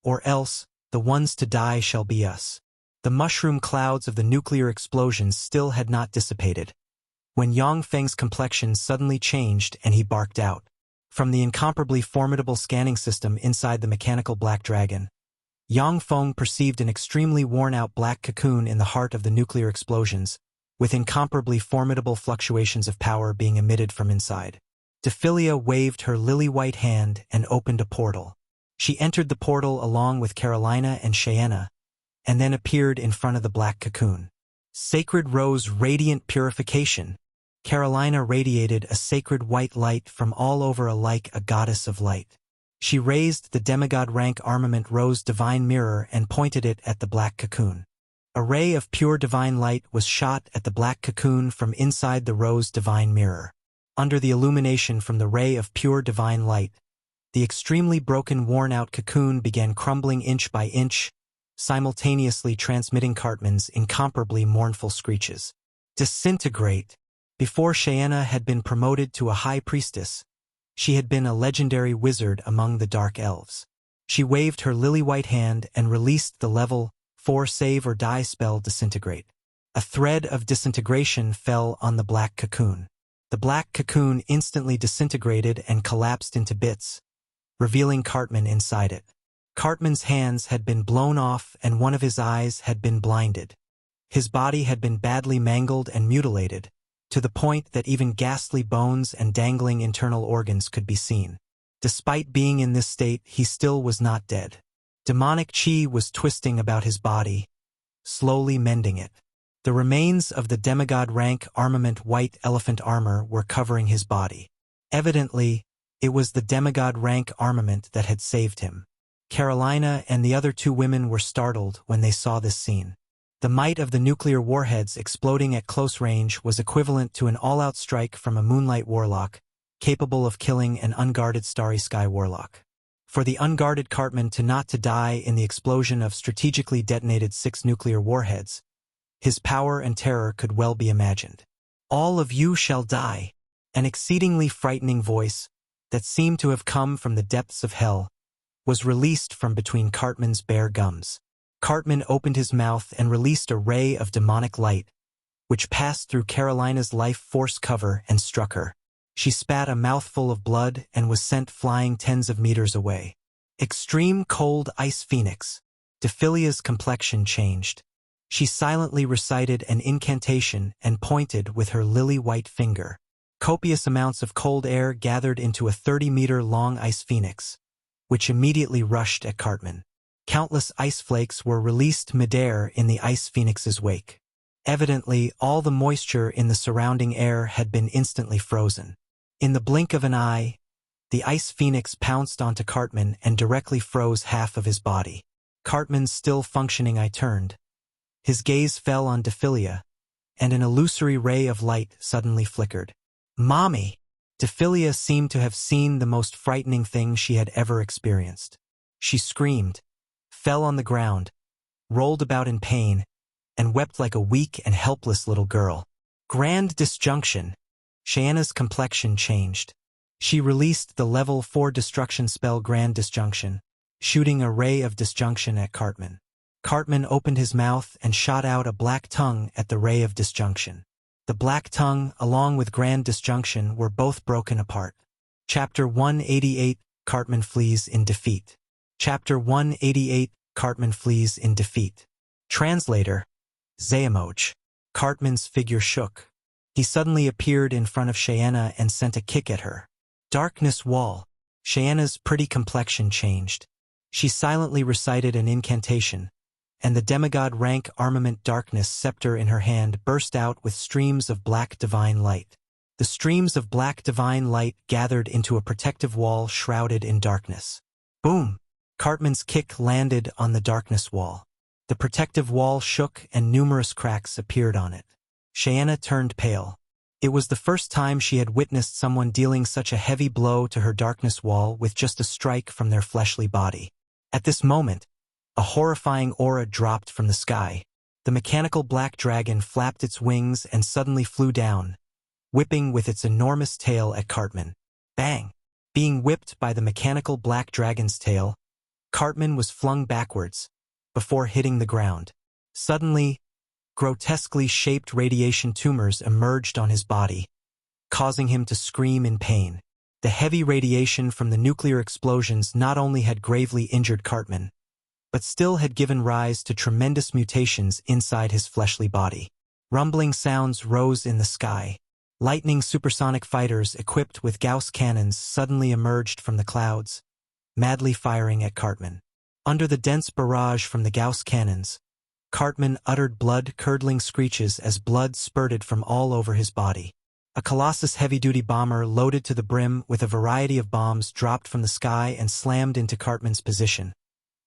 or else the ones to die shall be us." The mushroom clouds of the nuclear explosions still had not dissipated, when Yang Feng's complexion suddenly changed and he barked out. From the incomparably formidable scanning system inside the mechanical black dragon, Yang Feng perceived an extremely worn-out black cocoon in the heart of the nuclear explosions, with incomparably formidable fluctuations of power being emitted from inside. Dephilia waved her lily-white hand and opened a portal. She entered the portal along with Carolina and Xuanhuan, and then appeared in front of the black cocoon. Sacred Rose Radiant Purification. Carolina radiated a sacred white light from all over like a goddess of light. She raised the demigod rank armament Rose Divine Mirror and pointed it at the black cocoon. A ray of pure divine light was shot at the black cocoon from inside the Rose Divine Mirror. Under the illumination from the ray of pure divine light, the extremely broken, worn-out cocoon began crumbling inch by inch, simultaneously transmitting Cartman's incomparably mournful screeches. Disintegrate! Before Xuanhuan had been promoted to a high priestess, she had been a legendary wizard among the Dark Elves. She waved her lily-white hand and released the level 4 save or die spell Disintegrate. A thread of disintegration fell on the black cocoon. The black cocoon instantly disintegrated and collapsed into bits, revealing Cartman inside it. Cartman's hands had been blown off and one of his eyes had been blinded. His body had been badly mangled and mutilated, to the point that even ghastly bones and dangling internal organs could be seen. Despite being in this state, he still was not dead. Demonic chi was twisting about his body, slowly mending it. The remains of the demigod rank armament white elephant armor were covering his body. Evidently, it was the demigod rank armament that had saved him. Carolina and the other 2 women were startled when they saw this scene. The might of the nuclear warheads exploding at close range was equivalent to an all-out strike from a moonlight warlock, capable of killing an unguarded starry sky warlock. For the unguarded Cartman not to die in the explosion of strategically detonated 6 nuclear warheads, his power and terror could well be imagined. All of you shall die. An exceedingly frightening voice, that seemed to have come from the depths of hell, was released from between Cartman's bare gums. Cartman opened his mouth and released a ray of demonic light, which passed through Carolina's life force cover and struck her. She spat a mouthful of blood and was sent flying tens of meters away. Extreme Cold Ice Phoenix. Dephilia's complexion changed. She silently recited an incantation and pointed with her lily-white finger. Copious amounts of cold air gathered into a 30-meter-long ice phoenix, which immediately rushed at Cartman. Countless ice flakes were released midair in the ice phoenix's wake. Evidently, all the moisture in the surrounding air had been instantly frozen. In the blink of an eye, the ice phoenix pounced onto Cartman and directly froze half of his body. Cartman's still functioning eye turned. His gaze fell on Dephilia, and an illusory ray of light suddenly flickered. Mommy! Dephilia seemed to have seen the most frightening thing she had ever experienced. She screamed, fell on the ground, rolled about in pain, and wept like a weak and helpless little girl. Grand Disjunction. Xuanhuan's complexion changed. She released the level 4 destruction spell Grand Disjunction, shooting a ray of disjunction at Cartman. Cartman opened his mouth and shot out a black tongue at the ray of disjunction. The black tongue, along with Grand Disjunction, were both broken apart. Chapter 188, Cartman Flees in Defeat. Chapter 188, Cartman Flees in Defeat. Translator, Xayamoj. Cartman's figure shook. He suddenly appeared in front of Xuanhuan and sent a kick at her. Darkness Wall. Xuanhuan's pretty complexion changed. She silently recited an incantation, and the demigod rank armament darkness scepter in her hand burst out with streams of black divine light. The streams of black divine light gathered into a protective wall shrouded in darkness. Boom! Cartman's kick landed on the darkness wall. The protective wall shook and numerous cracks appeared on it. Xuanhuan turned pale. It was the first time she had witnessed someone dealing such a heavy blow to her darkness wall with just a strike from their fleshly body. At this moment, a horrifying aura dropped from the sky. The mechanical black dragon flapped its wings and suddenly flew down, whipping with its enormous tail at Cartman. Bang! Being whipped by the mechanical black dragon's tail, Cartman was flung backwards, before hitting the ground. Suddenly, grotesquely shaped radiation tumors emerged on his body, causing him to scream in pain. The heavy radiation from the nuclear explosions not only had gravely injured Cartman, but still had given rise to tremendous mutations inside his fleshly body. Rumbling sounds rose in the sky. Lightning supersonic fighters equipped with Gauss cannons suddenly emerged from the clouds, madly firing at Cartman. Under the dense barrage from the Gauss cannons, Cartman uttered blood-curdling screeches as blood spurted from all over his body. A Colossus heavy-duty bomber loaded to the brim with a variety of bombs dropped from the sky and slammed into Cartman's position,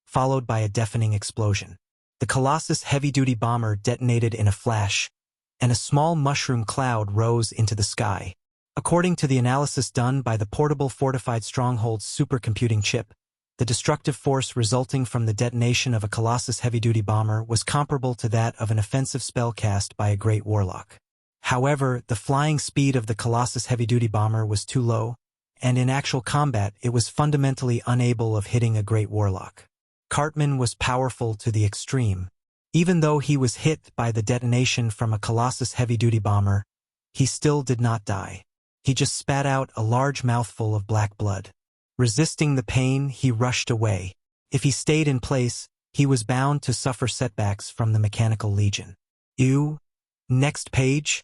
followed by a deafening explosion. The Colossus heavy-duty bomber detonated in a flash, and a small mushroom cloud rose into the sky. According to the analysis done by the portable fortified stronghold's supercomputing chip, the destructive force resulting from the detonation of a Colossus heavy-duty bomber was comparable to that of an offensive spell cast by a great warlock. However, the flying speed of the Colossus heavy-duty bomber was too low, and in actual combat it was fundamentally unable of hitting a great warlock. Cartman was powerful to the extreme. Even though he was hit by the detonation from a Colossus heavy-duty bomber, he still did not die. He just spat out a large mouthful of black blood. Resisting the pain, he rushed away. If he stayed in place, he was bound to suffer setbacks from the Mechanical Legion. Ew. Next page.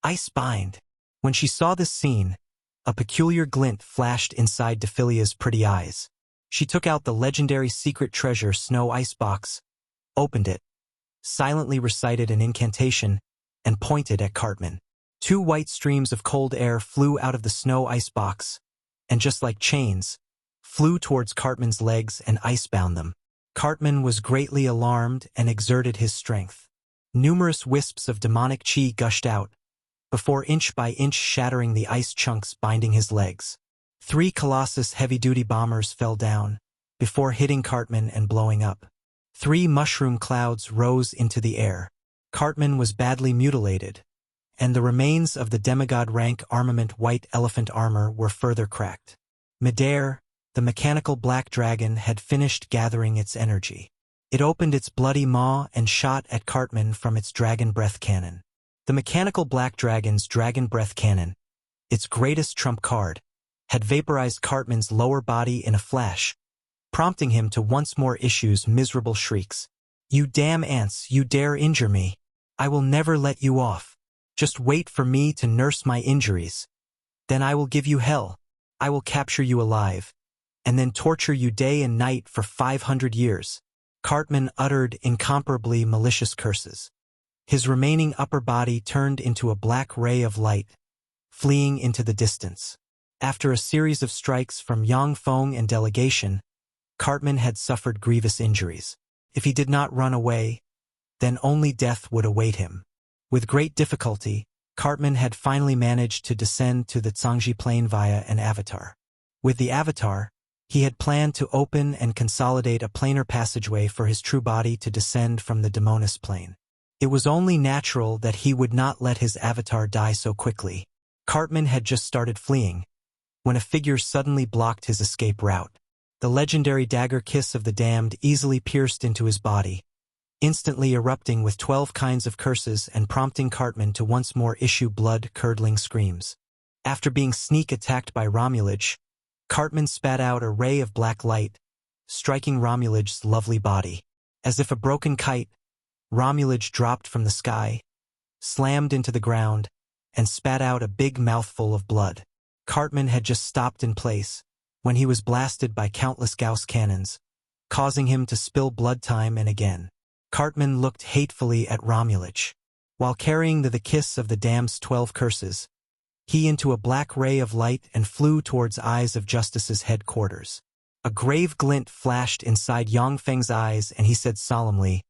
Icebind. When she saw this scene, a peculiar glint flashed inside Dephilia's pretty eyes. She took out the legendary secret treasure snow ice box, opened it, silently recited an incantation, and pointed at Cartman. 2 white streams of cold air flew out of the snow ice box, and just like chains, flew towards Cartman's legs and icebound them. Cartman was greatly alarmed and exerted his strength. Numerous wisps of demonic chi gushed out, before inch by inch shattering the ice chunks binding his legs. 3 Colossus heavy-duty bombers fell down, before hitting Cartman and blowing up. 3 mushroom clouds rose into the air. Cartman was badly mutilated, and the remains of the demigod rank armament white elephant armor were further cracked. Midair, the mechanical black dragon had finished gathering its energy. It opened its bloody maw and shot at Cartman from its dragon breath cannon. The mechanical black dragon's dragon breath cannon, its greatest trump card, had vaporized Cartman's lower body in a flash, prompting him to once more issue miserable shrieks. "You damn ants, you dare injure me! I will never let you off. Just wait for me to nurse my injuries. Then I will give you hell. I will capture you alive, and then torture you day and night for 500 years. Cartman uttered incomparably malicious curses. His remaining upper body turned into a black ray of light, fleeing into the distance. After a series of strikes from Yang Feng and delegation, Cartman had suffered grievous injuries. If he did not run away, then only death would await him. With great difficulty, Cartman had finally managed to descend to the Zhangji Plane via an avatar. With the avatar, he had planned to open and consolidate a planar passageway for his true body to descend from the Demonis plane. It was only natural that he would not let his avatar die so quickly. Cartman had just started fleeing, when a figure suddenly blocked his escape route. The legendary dagger kiss of the damned easily pierced into his body, instantly erupting with 12 kinds of curses and prompting Cartman to once more issue blood-curdling screams. After being sneak-attacked by Romulage, Cartman spat out a ray of black light, striking Romulage's lovely body. As if a broken kite, Romulage dropped from the sky, slammed into the ground, and spat out a big mouthful of blood. Cartman had just stopped in place when he was blasted by countless Gauss cannons, causing him to spill blood time and again. Cartman looked hatefully at Romulage. While carrying the kiss of the damned's 12 curses, he into a black ray of light and flew towards Eyes of Justice's headquarters. A grave glint flashed inside Yang Feng's eyes and he said solemnly,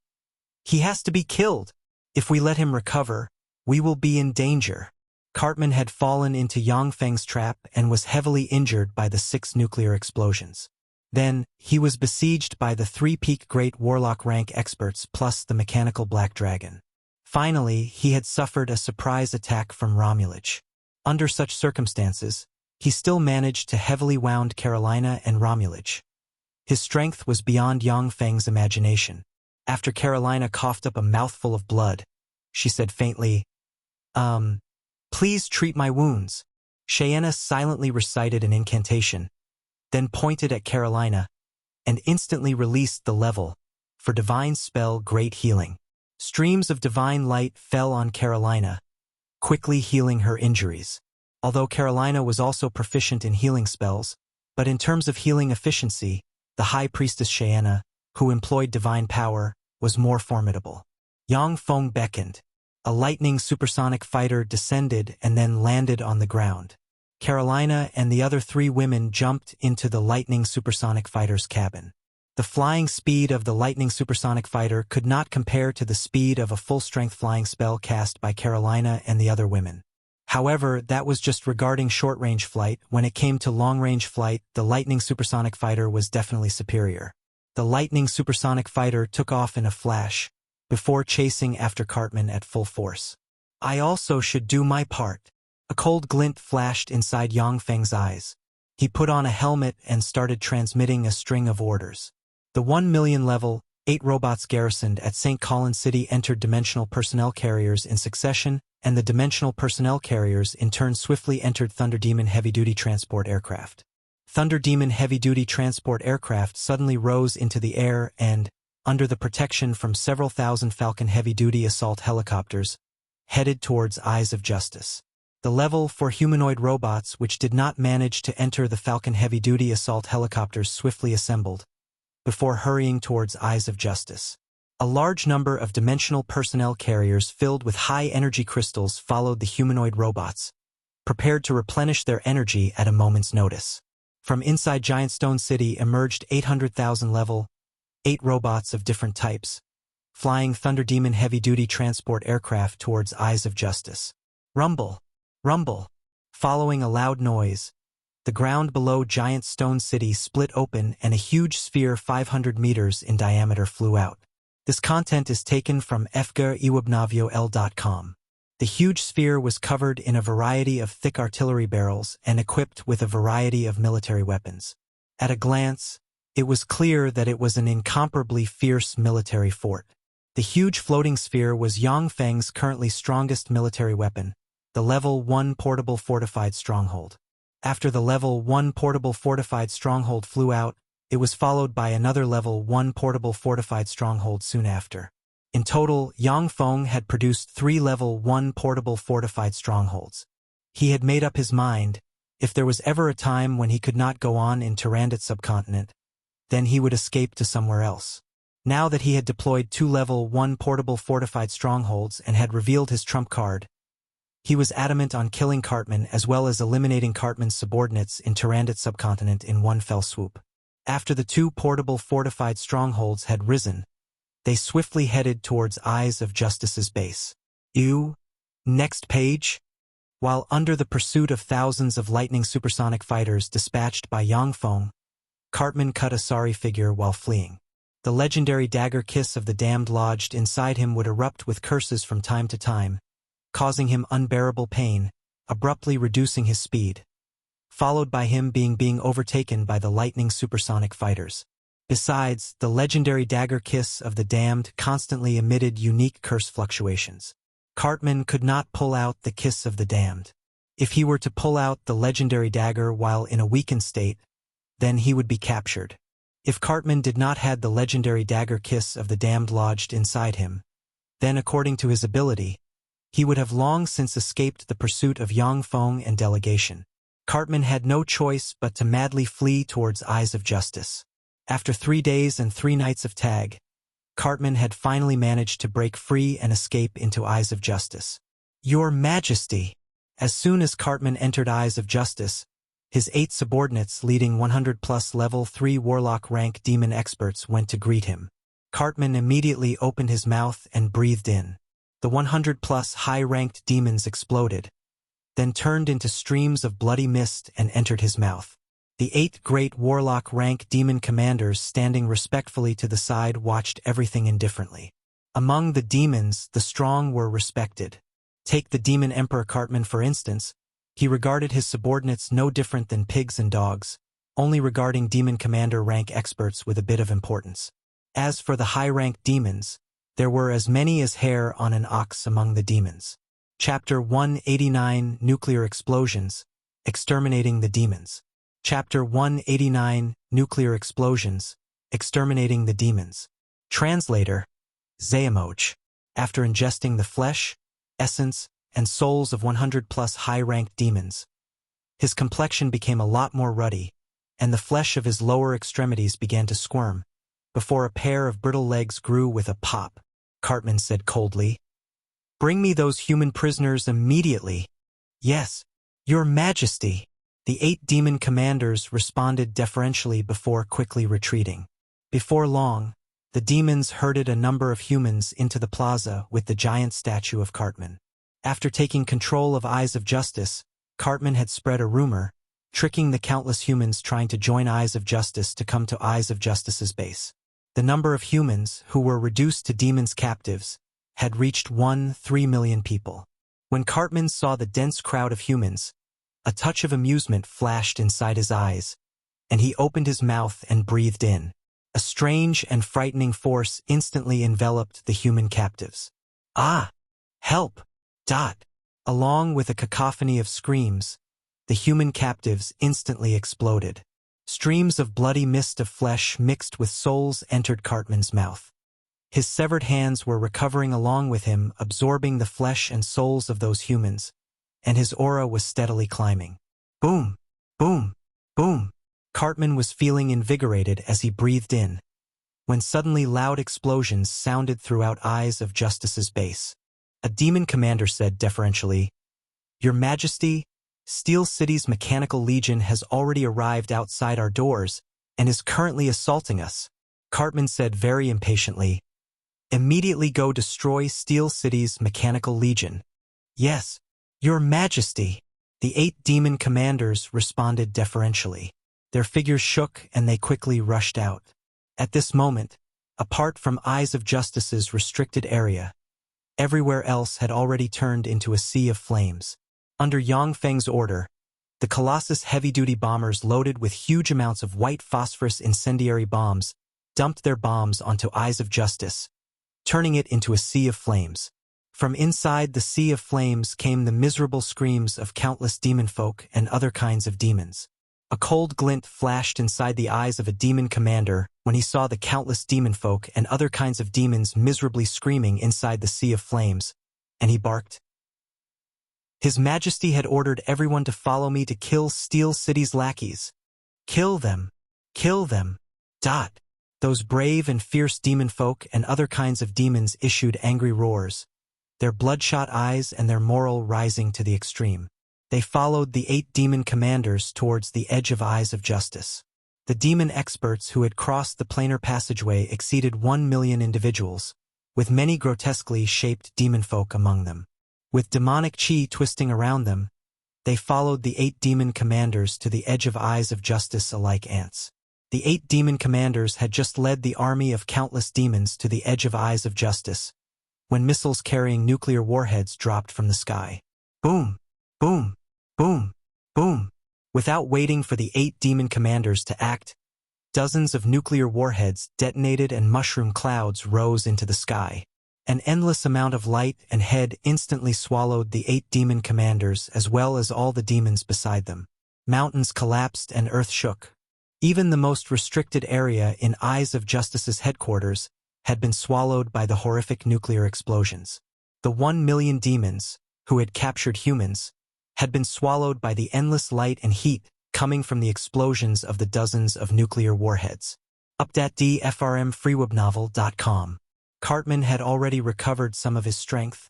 "He has to be killed. If we let him recover, we will be in danger." Cartman had fallen into Yang Feng's trap and was heavily injured by the 6 nuclear explosions. Then, he was besieged by the 3 peak Great Warlock rank experts plus the mechanical Black Dragon. Finally, he had suffered a surprise attack from Romulage. Under such circumstances, he still managed to heavily wound Carolina and Romulage. His strength was beyond Yang Feng's imagination. After Carolina coughed up a mouthful of blood, she said faintly, "Please treat my wounds." Cheyenne silently recited an incantation, then pointed at Carolina, and instantly released the level for divine spell Great Healing. Streams of divine light fell on Carolina, quickly healing her injuries. Although Carolina was also proficient in healing spells, but in terms of healing efficiency, the High Priestess Cheyenne, who employed divine power, was more formidable. Yang Feng beckoned. A lightning supersonic fighter descended and then landed on the ground. Carolina and the other 3 women jumped into the lightning supersonic fighter's cabin. The flying speed of the lightning supersonic fighter could not compare to the speed of a full-strength flying spell cast by Carolina and the other women. However, that was just regarding short-range flight. When it came to long-range flight, the lightning supersonic fighter was definitely superior. The lightning supersonic fighter took off in a flash, before chasing after Cartman at full force. I also should do my part. A cold glint flashed inside Yang Feng's eyes. He put on a helmet and started transmitting a string of orders. The 1 million level, 8 robots garrisoned at St Colin City entered dimensional personnel carriers in succession, and the dimensional personnel carriers in turn swiftly entered Thunder Demon heavy-duty transport aircraft. Thunder Demon heavy-duty transport aircraft suddenly rose into the air and, under the protection from several thousand Falcon heavy-duty assault helicopters, headed towards Eyes of Justice. The level for humanoid robots which did not manage to enter the Falcon heavy-duty assault helicopters swiftly assembled, before hurrying towards Eyes of Justice. A large number of dimensional personnel carriers filled with high-energy crystals followed the humanoid robots, prepared to replenish their energy at a moment's notice. From inside Giant Stone City emerged 800,000 level, 8 robots of different types, flying Thunder Demon heavy-duty transport aircraft towards Eyes of Justice. Rumble! Rumble! Following a loud noise, the ground below Giant Stone City split open and a huge sphere 500 meters in diameter flew out. This content is taken from fgaiwebnavio.com. The huge sphere was covered in a variety of thick artillery barrels and equipped with a variety of military weapons. At a glance, it was clear that it was an incomparably fierce military fort. The huge floating sphere was Yang Feng's currently strongest military weapon, the Level 1 portable fortified stronghold. After the Level 1 portable fortified stronghold flew out, it was followed by another Level 1 portable fortified stronghold soon after. In total, Yang Feng had produced 3 Level 1 portable fortified strongholds. He had made up his mind, if there was ever a time when he could not go on in Tyrannid subcontinent, then he would escape to somewhere else. Now that he had deployed 2 Level 1 portable fortified strongholds and had revealed his trump card, he was adamant on killing Cartman as well as eliminating Cartman's subordinates in Tyrannid subcontinent in one fell swoop. After the 2 portable fortified strongholds had risen, they swiftly headed towards Eyes of Justice's base. Next page. While under the pursuit of thousands of lightning supersonic fighters dispatched by Yang Feng, Cartman cut a sorry figure while fleeing. The legendary dagger kiss of the damned lodged inside him would erupt with curses from time to time, causing him unbearable pain, abruptly reducing his speed, followed by him being overtaken by the lightning supersonic fighters. Besides, the legendary dagger kiss of the damned constantly emitted unique curse fluctuations. Cartman could not pull out the kiss of the damned. If he were to pull out the legendary dagger while in a weakened state, then he would be captured. If Cartman did not have the legendary dagger kiss of the damned lodged inside him, then according to his ability, he would have long since escaped the pursuit of Yang Feng and delegation. Cartman had no choice but to madly flee towards Eyes of Justice. After 3 days and 3 nights of tag, Cartman had finally managed to break free and escape into Eyes of Justice. Your Majesty! As soon as Cartman entered Eyes of Justice, his 8 subordinates leading 100+ level 3 warlock rank demon experts went to greet him. Cartman immediately opened his mouth and breathed in. The 100+ high-ranked demons exploded, then turned into streams of bloody mist and entered his mouth. The 8 great warlock rank demon commanders standing respectfully to the side watched everything indifferently. Among the demons, the strong were respected. Take the demon Emperor Cartman for instance. He regarded his subordinates no different than pigs and dogs, only regarding demon commander rank experts with a bit of importance. As for the high-ranked demons, there were as many as hair on an ox among the demons. Chapter 189 Nuclear Explosions, Exterminating the Demons. Chapter 189 Nuclear Explosions, Exterminating the Demons. Translator, Xuanhuan. After ingesting the flesh, essence, and souls of 100+ high-ranked demons, his complexion became a lot more ruddy, and the flesh of his lower extremities began to squirm, before a pair of brittle legs grew with a pop. Cartman said coldly. "Bring me those human prisoners immediately." "Yes, Your Majesty." The 8 demon commanders responded deferentially before quickly retreating. Before long, the demons herded a number of humans into the plaza with the giant statue of Cartman. After taking control of Eyes of Justice, Cartman had spread a rumor, tricking the countless humans trying to join Eyes of Justice to come to Eyes of Justice's base. The number of humans who were reduced to demons' captives had reached 3 million people. When Cartman saw the dense crowd of humans, a touch of amusement flashed inside his eyes, and he opened his mouth and breathed in. A strange and frightening force instantly enveloped the human captives. "Ah! Help!" Along with a cacophony of screams, the human captives instantly exploded. Streams of bloody mist of flesh mixed with souls entered Cartman's mouth. His severed hands were recovering along with him, absorbing the flesh and souls of those humans, and his aura was steadily climbing. Boom! Boom! Boom! Cartman was feeling invigorated as he breathed in, when suddenly loud explosions sounded throughout Eyes of Justice's base. A demon commander said deferentially, "Your Majesty, Steel City's mechanical legion has already arrived outside our doors and is currently assaulting us." Cartman said very impatiently, "Immediately go destroy Steel City's mechanical legion." "Yes, Your Majesty." The 8 demon commanders responded deferentially. Their figures shook and they quickly rushed out. At this moment, apart from Eyes of Justice's restricted area, everywhere else had already turned into a sea of flames. Under Yang Feng's order, the Colossus heavy-duty bombers loaded with huge amounts of white phosphorus incendiary bombs dumped their bombs onto Eyes of Justice, turning it into a sea of flames. From inside the sea of flames came the miserable screams of countless demon folk and other kinds of demons. A cold glint flashed inside the eyes of a demon commander when he saw the countless demon folk and other kinds of demons miserably screaming inside the sea of flames, and he barked. His Majesty had ordered everyone to follow me to kill Steel City's lackeys. Kill them! Kill them! Those brave and fierce demon folk and other kinds of demons issued angry roars, their bloodshot eyes and their moral rising to the extreme. They followed the 8 demon commanders towards the edge of Eyes of Justice. The demon experts who had crossed the planar passageway exceeded 1 million individuals, with many grotesquely shaped demon folk among them. With demonic chi twisting around them, they followed the 8 demon commanders to the edge of Eyes of Justice like ants. The 8 demon commanders had just led the army of countless demons to the edge of Eyes of Justice, when missiles carrying nuclear warheads dropped from the sky. Boom! Boom! Boom! Boom! Without waiting for the 8 demon commanders to act, dozens of nuclear warheads detonated and mushroom clouds rose into the sky. An endless amount of light and head instantly swallowed the 8 demon commanders as well as all the demons beside them. Mountains collapsed and earth shook. Even the most restricted area in Eyes of Justice's headquarters had been swallowed by the horrific nuclear explosions. The 1 million demons, who had captured humans, had been swallowed by the endless light and heat coming from the explosions of the dozens of nuclear warheads. Up.dfrmfreewebnovel.com. Cartman had already recovered some of his strength,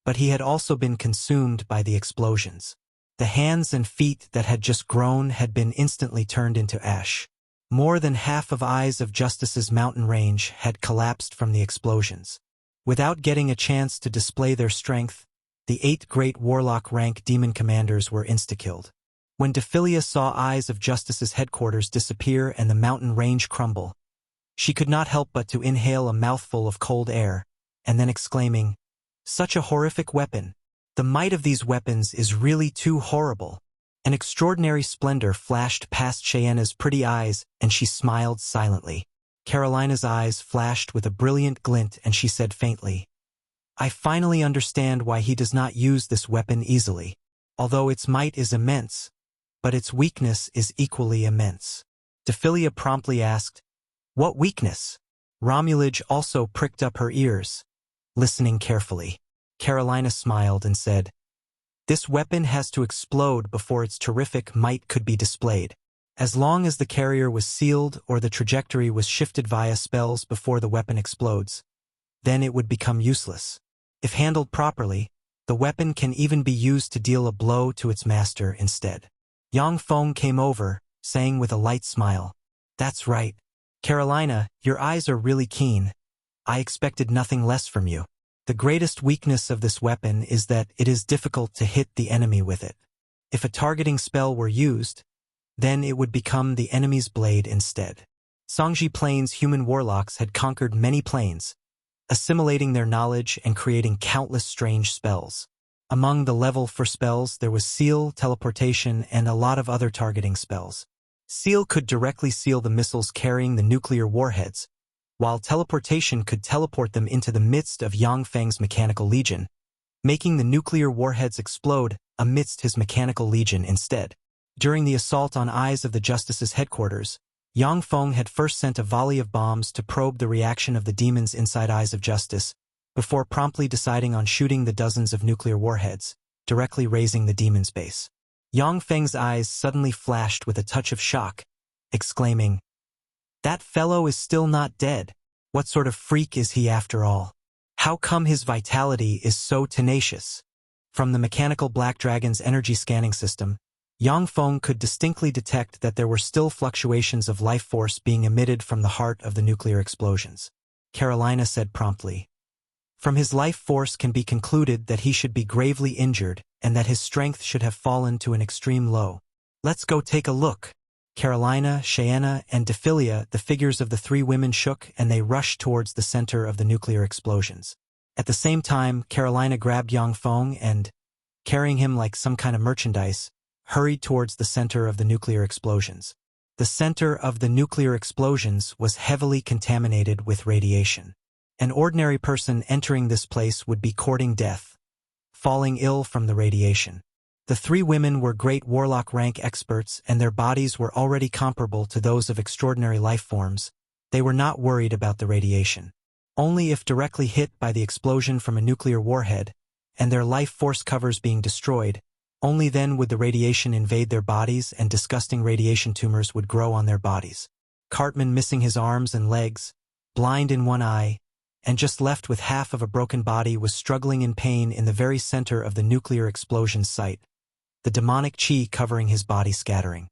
but he had also been consumed by the explosions. The hands and feet that had just grown had been instantly turned into ash. More than half of Eyes of Justice's mountain range had collapsed from the explosions. Without getting a chance to display their strength, the 8 great warlock rank demon commanders were insta-killed. When Dephilia saw Eyes of Justice's headquarters disappear and the mountain range crumble, she could not help but to inhale a mouthful of cold air, and then exclaiming, "Such a horrific weapon! The might of these weapons is really too horrible." An extraordinary splendor flashed past Cheyenne's pretty eyes, and she smiled silently. Carolina's eyes flashed with a brilliant glint, and she said faintly, "I finally understand why he does not use this weapon easily. Although its might is immense, but its weakness is equally immense." Dephilia promptly asked, "What weakness?" Romulage also pricked up her ears, listening carefully. Carolina smiled and said, "This weapon has to explode before its terrific might could be displayed. As long as the carrier was sealed or the trajectory was shifted via spells before the weapon explodes, then it would become useless. If handled properly, the weapon can even be used to deal a blow to its master instead. Yang Feng came over, saying with a light smile, "That's right. Carolina, your eyes are really keen. I expected nothing less from you. The greatest weakness of this weapon is that it is difficult to hit the enemy with it. If a targeting spell were used, then it would become the enemy's blade instead." Songji Plane's human warlocks had conquered many planes, assimilating their knowledge and creating countless strange spells. Among the level 4 spells there was seal, teleportation, and a lot of other targeting spells. Seal could directly seal the missiles carrying the nuclear warheads, while teleportation could teleport them into the midst of Yang Feng's mechanical legion, making the nuclear warheads explode amidst his mechanical legion instead. During the assault on Eyes of the Justice's headquarters, Yang Feng had first sent a volley of bombs to probe the reaction of the demons inside Eyes of Justice, before promptly deciding on shooting the dozens of nuclear warheads, directly razing the demon's base. Yang Feng's eyes suddenly flashed with a touch of shock, exclaiming, "That fellow is still not dead. What sort of freak is he after all? How come his vitality is so tenacious?" From the mechanical Black Dragon's energy scanning system, Yang Feng could distinctly detect that there were still fluctuations of life force being emitted from the heart of the nuclear explosions. Carolina said promptly, "From his life force can be concluded that he should be gravely injured and that his strength should have fallen to an extreme low. Let's go take a look." Carolina, Cheyenne, and Dephilia, the figures of the three women, shook and they rushed towards the center of the nuclear explosions. At the same time, Carolina grabbed Yang Feng and, carrying him like some kind of merchandise, hurried towards the center of the nuclear explosions. The center of the nuclear explosions was heavily contaminated with radiation. An ordinary person entering this place would be courting death, falling ill from the radiation. The three women were great warlock rank experts and their bodies were already comparable to those of extraordinary life forms. They were not worried about the radiation. Only if directly hit by the explosion from a nuclear warhead, and their life force covers being destroyed, only then would the radiation invade their bodies and disgusting radiation tumors would grow on their bodies. Cartman, missing his arms and legs, blind in one eye, and just left with half of a broken body, was struggling in pain in the very center of the nuclear explosion site, the demonic chi covering his body scattering.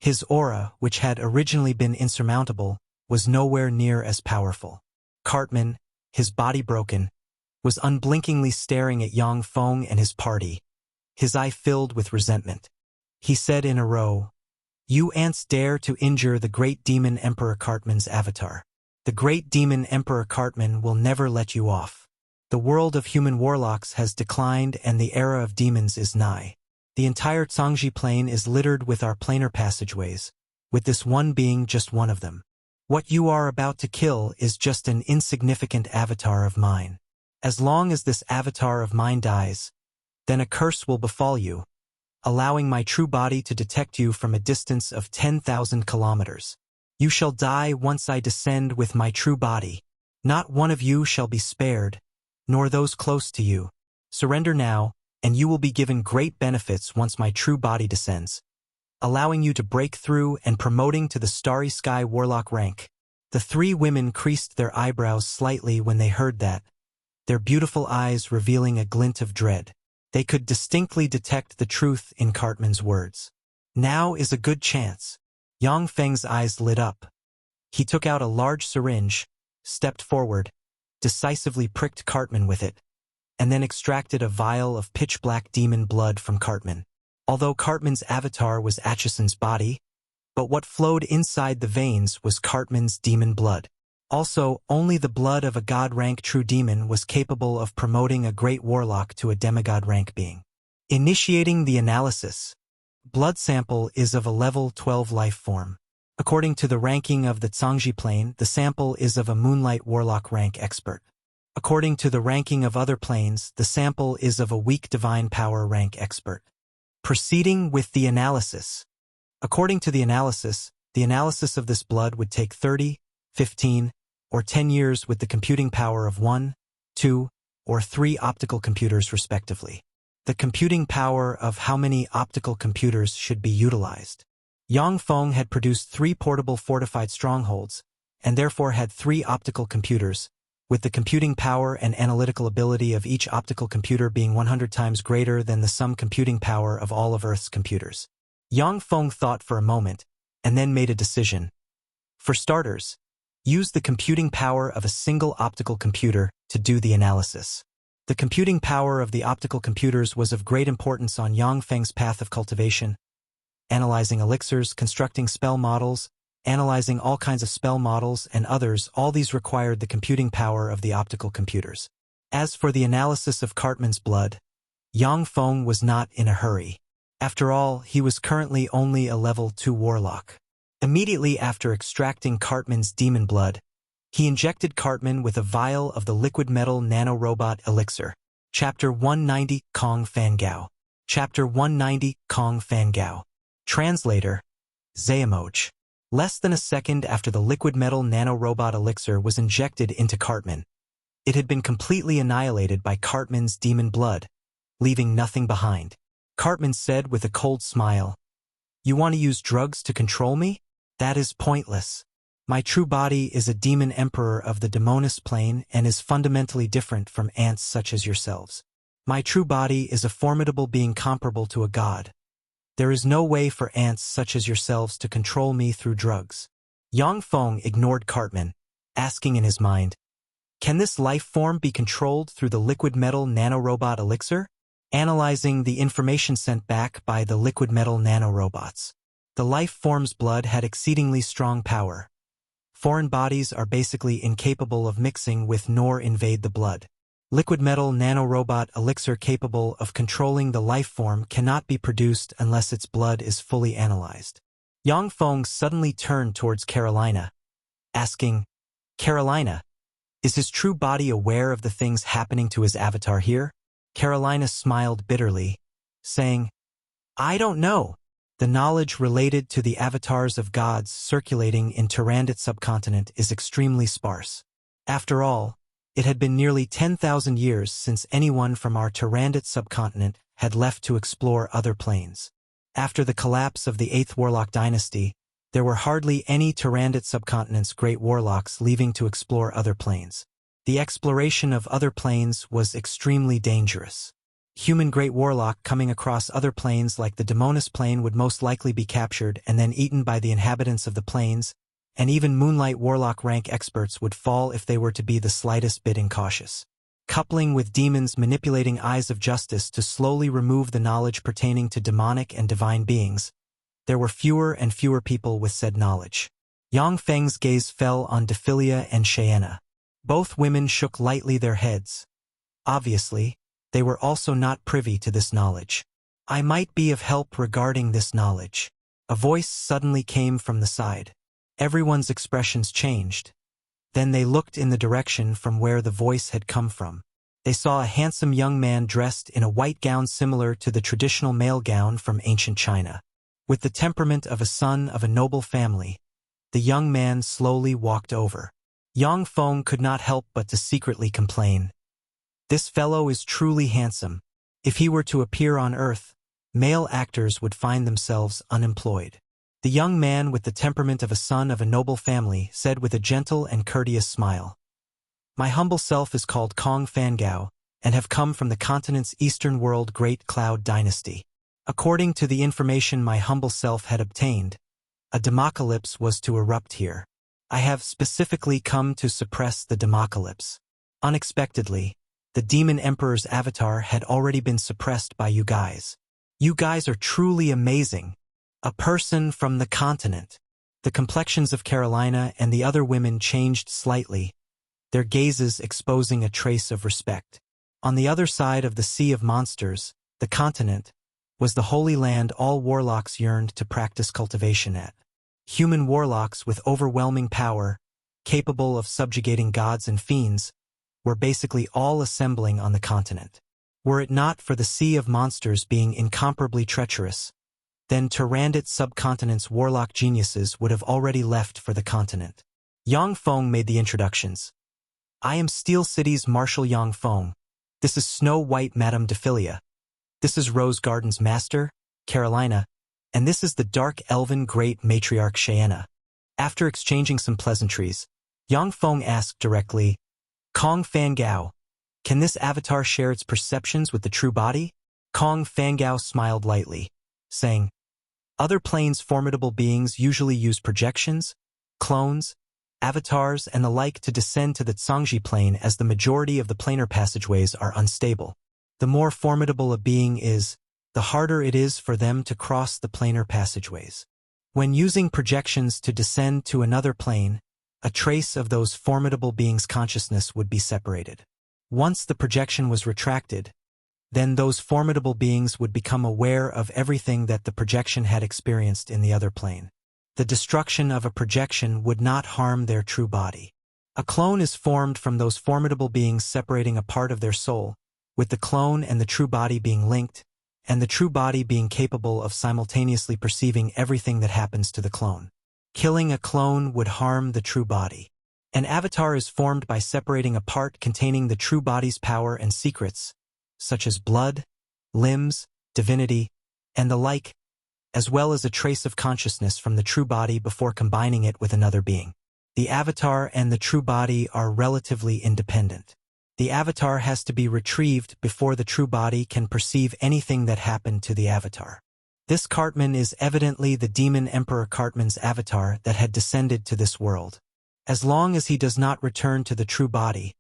His aura, which had originally been insurmountable, was nowhere near as powerful. Cartman, his body broken, was unblinkingly staring at Yang Feng and his party, his eye filled with resentment. He said in a row, "You ants dare to injure the great demon Emperor Cartman's avatar. The great demon Emperor Cartman will never let you off. The world of human warlocks has declined and the era of demons is nigh. The entire Songji Plane is littered with our planar passageways, with this one being just one of them. What you are about to kill is just an insignificant avatar of mine. As long as this avatar of mine dies, then a curse will befall you, allowing my true body to detect you from a distance of 10,000 kilometers. You shall die once I descend with my true body. Not one of you shall be spared, nor those close to you. Surrender now, and you will be given great benefits once my true body descends, allowing you to break through and promoting to the Starry Sky Warlock rank." The three women creased their eyebrows slightly when they heard that, their beautiful eyes revealing a glint of dread. They could distinctly detect the truth in Cartman's words. Now is a good chance. Yang Feng's eyes lit up. He took out a large syringe, stepped forward, decisively pricked Cartman with it, and then extracted a vial of pitch-black demon blood from Cartman. Although Cartman's avatar was Acheson's body, but what flowed inside the veins was Cartman's demon blood. Also, only the blood of a god-rank true demon was capable of promoting a great warlock to a demigod-rank being. Initiating the analysis. Blood sample is of a level 12 life form. According to the ranking of the Songji Plane, the sample is of a Moonlight Warlock rank expert. According to the ranking of other planes, the sample is of a Weak Divine Power rank expert. Proceeding with the analysis. According to the analysis of this blood would take 30, 15, or 10 years with the computing power of 1, 2, or 3 optical computers respectively. The computing power of how many optical computers should be utilized. Yang Feng had produced 3 portable fortified strongholds, and therefore had 3 optical computers, with the computing power and analytical ability of each optical computer being 100 times greater than the sum computing power of all of Earth's computers. Yang Feng thought for a moment, and then made a decision. For starters, use the computing power of a single optical computer to do the analysis. The computing power of the optical computers was of great importance on Yang Feng's path of cultivation, analyzing elixirs, constructing spell models, analyzing all kinds of spell models and others. All these required the computing power of the optical computers. As for the analysis of Cartman's blood, Yang Feng was not in a hurry. After all, he was currently only a level 2 warlock. Immediately after extracting Cartman's demon blood, he injected Cartman with a vial of the liquid metal nanorobot elixir. Chapter 190, Kong Fangao. Chapter 190, Kong Fangao. Translator, Xuanhuan. Less than a second after the liquid metal nanorobot elixir was injected into Cartman, it had been completely annihilated by Cartman's demon blood, leaving nothing behind. Cartman said with a cold smile, "You want to use drugs to control me? That is pointless. My true body is a demon emperor of the Demoness plane and is fundamentally different from ants such as yourselves. My true body is a formidable being comparable to a god. There is no way for ants such as yourselves to control me through drugs." Yang Feng ignored Cartman, asking in his mind, "Can this life form be controlled through the liquid metal nanorobot elixir?" Analyzing the information sent back by the liquid metal nanorobots. The life form's blood had exceedingly strong power. Foreign bodies are basically incapable of mixing with nor invade the blood. Liquid metal nanorobot elixir capable of controlling the life form cannot be produced unless its blood is fully analyzed. Yang Feng suddenly turned towards Carolina, asking, "Carolina, is his true body aware of the things happening to his avatar here?" Carolina smiled bitterly, saying, "I don't know. The knowledge related to the avatars of gods circulating in Tyrannid subcontinent is extremely sparse. After all, it had been nearly 10,000 years since anyone from our Tyrannid subcontinent had left to explore other planes. After the collapse of the 8th Warlock dynasty, there were hardly any Tyrannid subcontinent's great warlocks leaving to explore other planes. The exploration of other planes was extremely dangerous. Human great warlock coming across other planes like the Demoness plane would most likely be captured and then eaten by the inhabitants of the planes, and even Moonlight Warlock rank experts would fall if they were to be the slightest bit incautious. Coupling with demons manipulating eyes of justice to slowly remove the knowledge pertaining to demonic and divine beings, there were fewer and fewer people with said knowledge. Yang Feng's gaze fell on Dephilia and Cheyenne. Both women shook lightly their heads. Obviously, they were also not privy to this knowledge. "I might be of help regarding this knowledge." A voice suddenly came from the side. Everyone's expressions changed. Then they looked in the direction from where the voice had come from. They saw a handsome young man dressed in a white gown similar to the traditional male gown from ancient China. With the temperament of a son of a noble family, the young man slowly walked over. Yang Feng could not help but to secretly complain, "This fellow is truly handsome. If he were to appear on Earth, male actors would find themselves unemployed." The young man with the temperament of a son of a noble family said with a gentle and courteous smile, "My humble self is called Kong Fangao, and have come from the continent's eastern world Great Cloud Dynasty. According to the information my humble self had obtained, a democalypse was to erupt here. I have specifically come to suppress the democalypse. Unexpectedly, the Demon Emperor's avatar had already been suppressed by you guys. You guys are truly amazing. A person from the continent." The complexions of Carolina and the other women changed slightly, their gazes exposing a trace of respect. On the other side of the Sea of Monsters, the continent, was the holy land all warlocks yearned to practice cultivation at. Human warlocks with overwhelming power, capable of subjugating gods and fiends, were basically all assembling on the continent. Were it not for the Sea of Monsters being incomparably treacherous, then Tyrannid subcontinent's warlock geniuses would have already left for the continent. Yang Feng made the introductions. "I am Steel City's Marshal Yang Feng. This is Snow White Madame Dephilia. This is Rose Garden's Master, Carolina, and this is the dark elven great matriarch Xuanhuan. After exchanging some pleasantries, Yang Feng asked directly, Kong Fangao, can this avatar share its perceptions with the true body? Kong Fangao smiled lightly, saying, other planes' formidable beings usually use projections, clones, avatars, and the like to descend to the Zhangji plane, as the majority of the planar passageways are unstable. The more formidable a being is, the harder it is for them to cross the planar passageways. When using projections to descend to another plane, a trace of those formidable beings' consciousness would be separated. Once the projection was retracted, then those formidable beings would become aware of everything that the projection had experienced in the other plane. The destruction of a projection would not harm their true body. A clone is formed from those formidable beings separating a part of their soul, with the clone and the true body being linked, and the true body being capable of simultaneously perceiving everything that happens to the clone. Killing a clone would harm the true body. An avatar is formed by separating a part containing the true body's power and secrets, such as blood, limbs, divinity, and the like, as well as a trace of consciousness from the true body before combining it with another being. The avatar and the true body are relatively independent. The avatar has to be retrieved before the true body can perceive anything that happened to the avatar. This Cartman is evidently the demon Emperor Cartman's avatar that had descended to this world. As long as he does not return to the true body,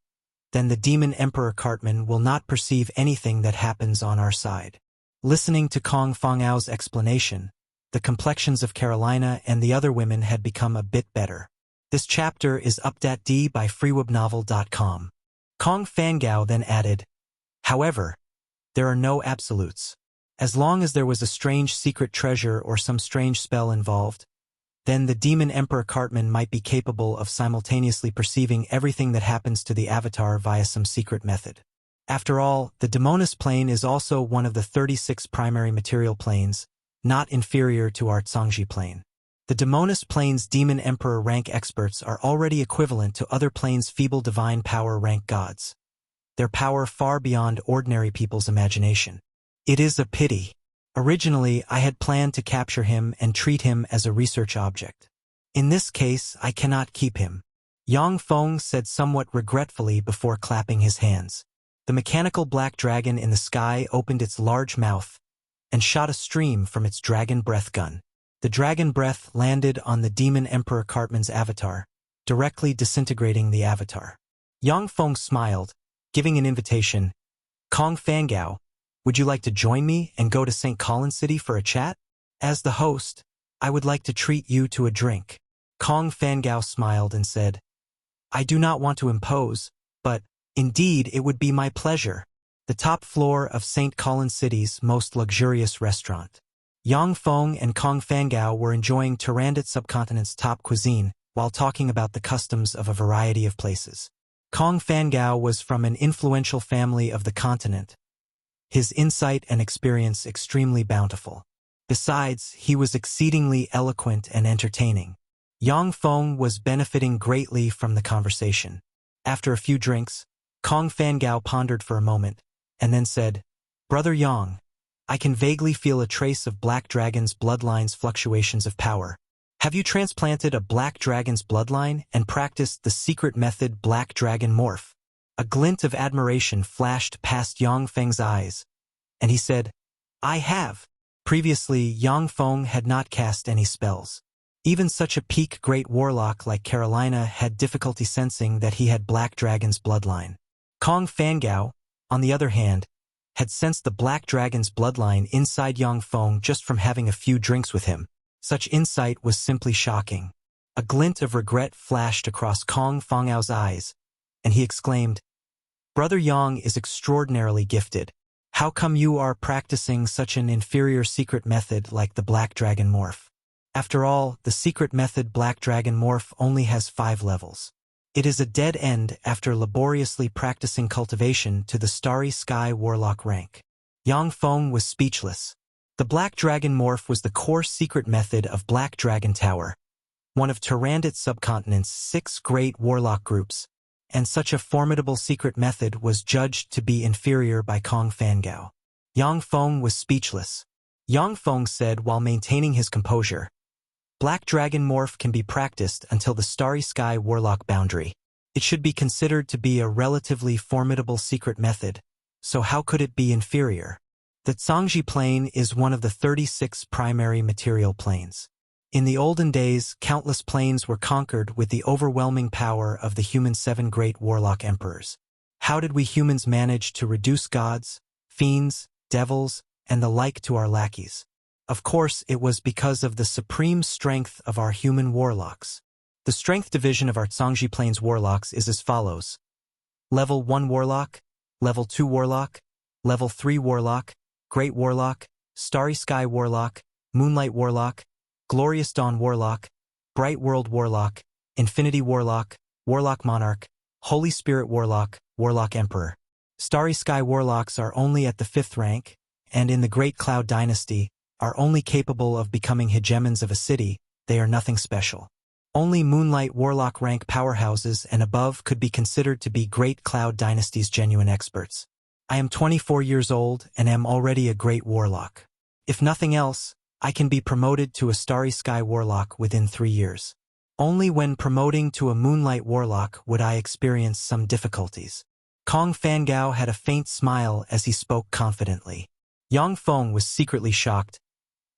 then the demon Emperor Cartman will not perceive anything that happens on our side. Listening to Kong Fangao's explanation, the complexions of Carolina and the other women had become a bit better. This chapter is updated by freewebnovel.com. Kong Fangao then added, however, there are no absolutes. As long as there was a strange secret treasure or some strange spell involved, then the demon Emperor Cartman might be capable of simultaneously perceiving everything that happens to the avatar via some secret method. After all, the Demoness plane is also one of the 36 primary material planes, not inferior to our Zhangji plane. The Demoness plane's demon emperor rank experts are already equivalent to other planes' feeble divine power rank gods. Their power far beyond ordinary people's imagination. It is a pity. Originally, I had planned to capture him and treat him as a research object. In this case, I cannot keep him. Yang Feng said somewhat regretfully before clapping his hands. The mechanical black dragon in the sky opened its large mouth and shot a stream from its dragon breath gun. The dragon breath landed on the demon Emperor Cartman's avatar, directly disintegrating the avatar. Yang Feng smiled, giving an invitation. Kong Fangao, would you like to join me and go to St Colin City for a chat? As the host, I would like to treat you to a drink. Kong Fangao smiled and said, I do not want to impose, but, indeed, it would be my pleasure. The top floor of St Colin City's most luxurious restaurant. Yang Feng and Kong Fangao were enjoying Tyrannid subcontinent's top cuisine while talking about the customs of a variety of places. Kong Fangao was from an influential family of the continent, his insight and experience extremely bountiful. Besides, he was exceedingly eloquent and entertaining. Yang Feng was benefiting greatly from the conversation. After a few drinks, Kong Fangao pondered for a moment, and then said, Brother Yang, I can vaguely feel a trace of Black Dragon's bloodline's fluctuations of power. Have you transplanted a Black Dragon's bloodline and practiced the secret method Black Dragon Morph? A glint of admiration flashed past Yang Feng's eyes, and he said, I have. Previously, Yang Feng had not cast any spells. Even such a peak great warlock like Carolina had difficulty sensing that he had Black Dragon's bloodline. Kong Fangao, on the other hand, had sensed the Black Dragon's bloodline inside Yang Feng just from having a few drinks with him. Such insight was simply shocking. A glint of regret flashed across Kong Fangao's eyes, and he exclaimed, Brother Yang is extraordinarily gifted. How come you are practicing such an inferior secret method like the Black Dragon Morph? After all, the secret method Black Dragon Morph only has 5 levels. It is a dead end after laboriously practicing cultivation to the Starry Sky Warlock rank. Yang Feng was speechless. The Black Dragon Morph was the core secret method of Black Dragon Tower, one of Tyrannid subcontinent's 6 great warlock groups, and such a formidable secret method was judged to be inferior by Kong Fangao. Yang Feng was speechless. Yang Feng said while maintaining his composure. Black Dragon Morph can be practiced until the Starry Sky Warlock boundary. It should be considered to be a relatively formidable secret method, so how could it be inferior? The Zhangji Plane is one of the 36 primary material planes. In the olden days, countless planes were conquered with the overwhelming power of the human 7 great warlock emperors. How did we humans manage to reduce gods, fiends, devils, and the like to our lackeys? Of course, it was because of the supreme strength of our human warlocks. The strength division of our Zhangji Plane's warlocks is as follows. Level 1 Warlock, Level 2 Warlock, Level 3 Warlock, Great Warlock, Starry Sky Warlock, Moonlight Warlock, Glorious Dawn Warlock, Bright World Warlock, Infinity Warlock, Warlock Monarch, Holy Spirit Warlock, Warlock Emperor. Starry Sky Warlocks are only at the 5th rank, and in the Great Cloud Dynasty, are only capable of becoming hegemons of a city. They are nothing special. Only Moonlight Warlock rank powerhouses and above could be considered to be Great Cloud Dynasty's genuine experts. I am 24 years old and am already a great warlock. If nothing else, I can be promoted to a Starry Sky Warlock within 3 years. Only when promoting to a Moonlight Warlock would I experience some difficulties. Kong Fangao had a faint smile as he spoke confidently. Yang Feng was secretly shocked.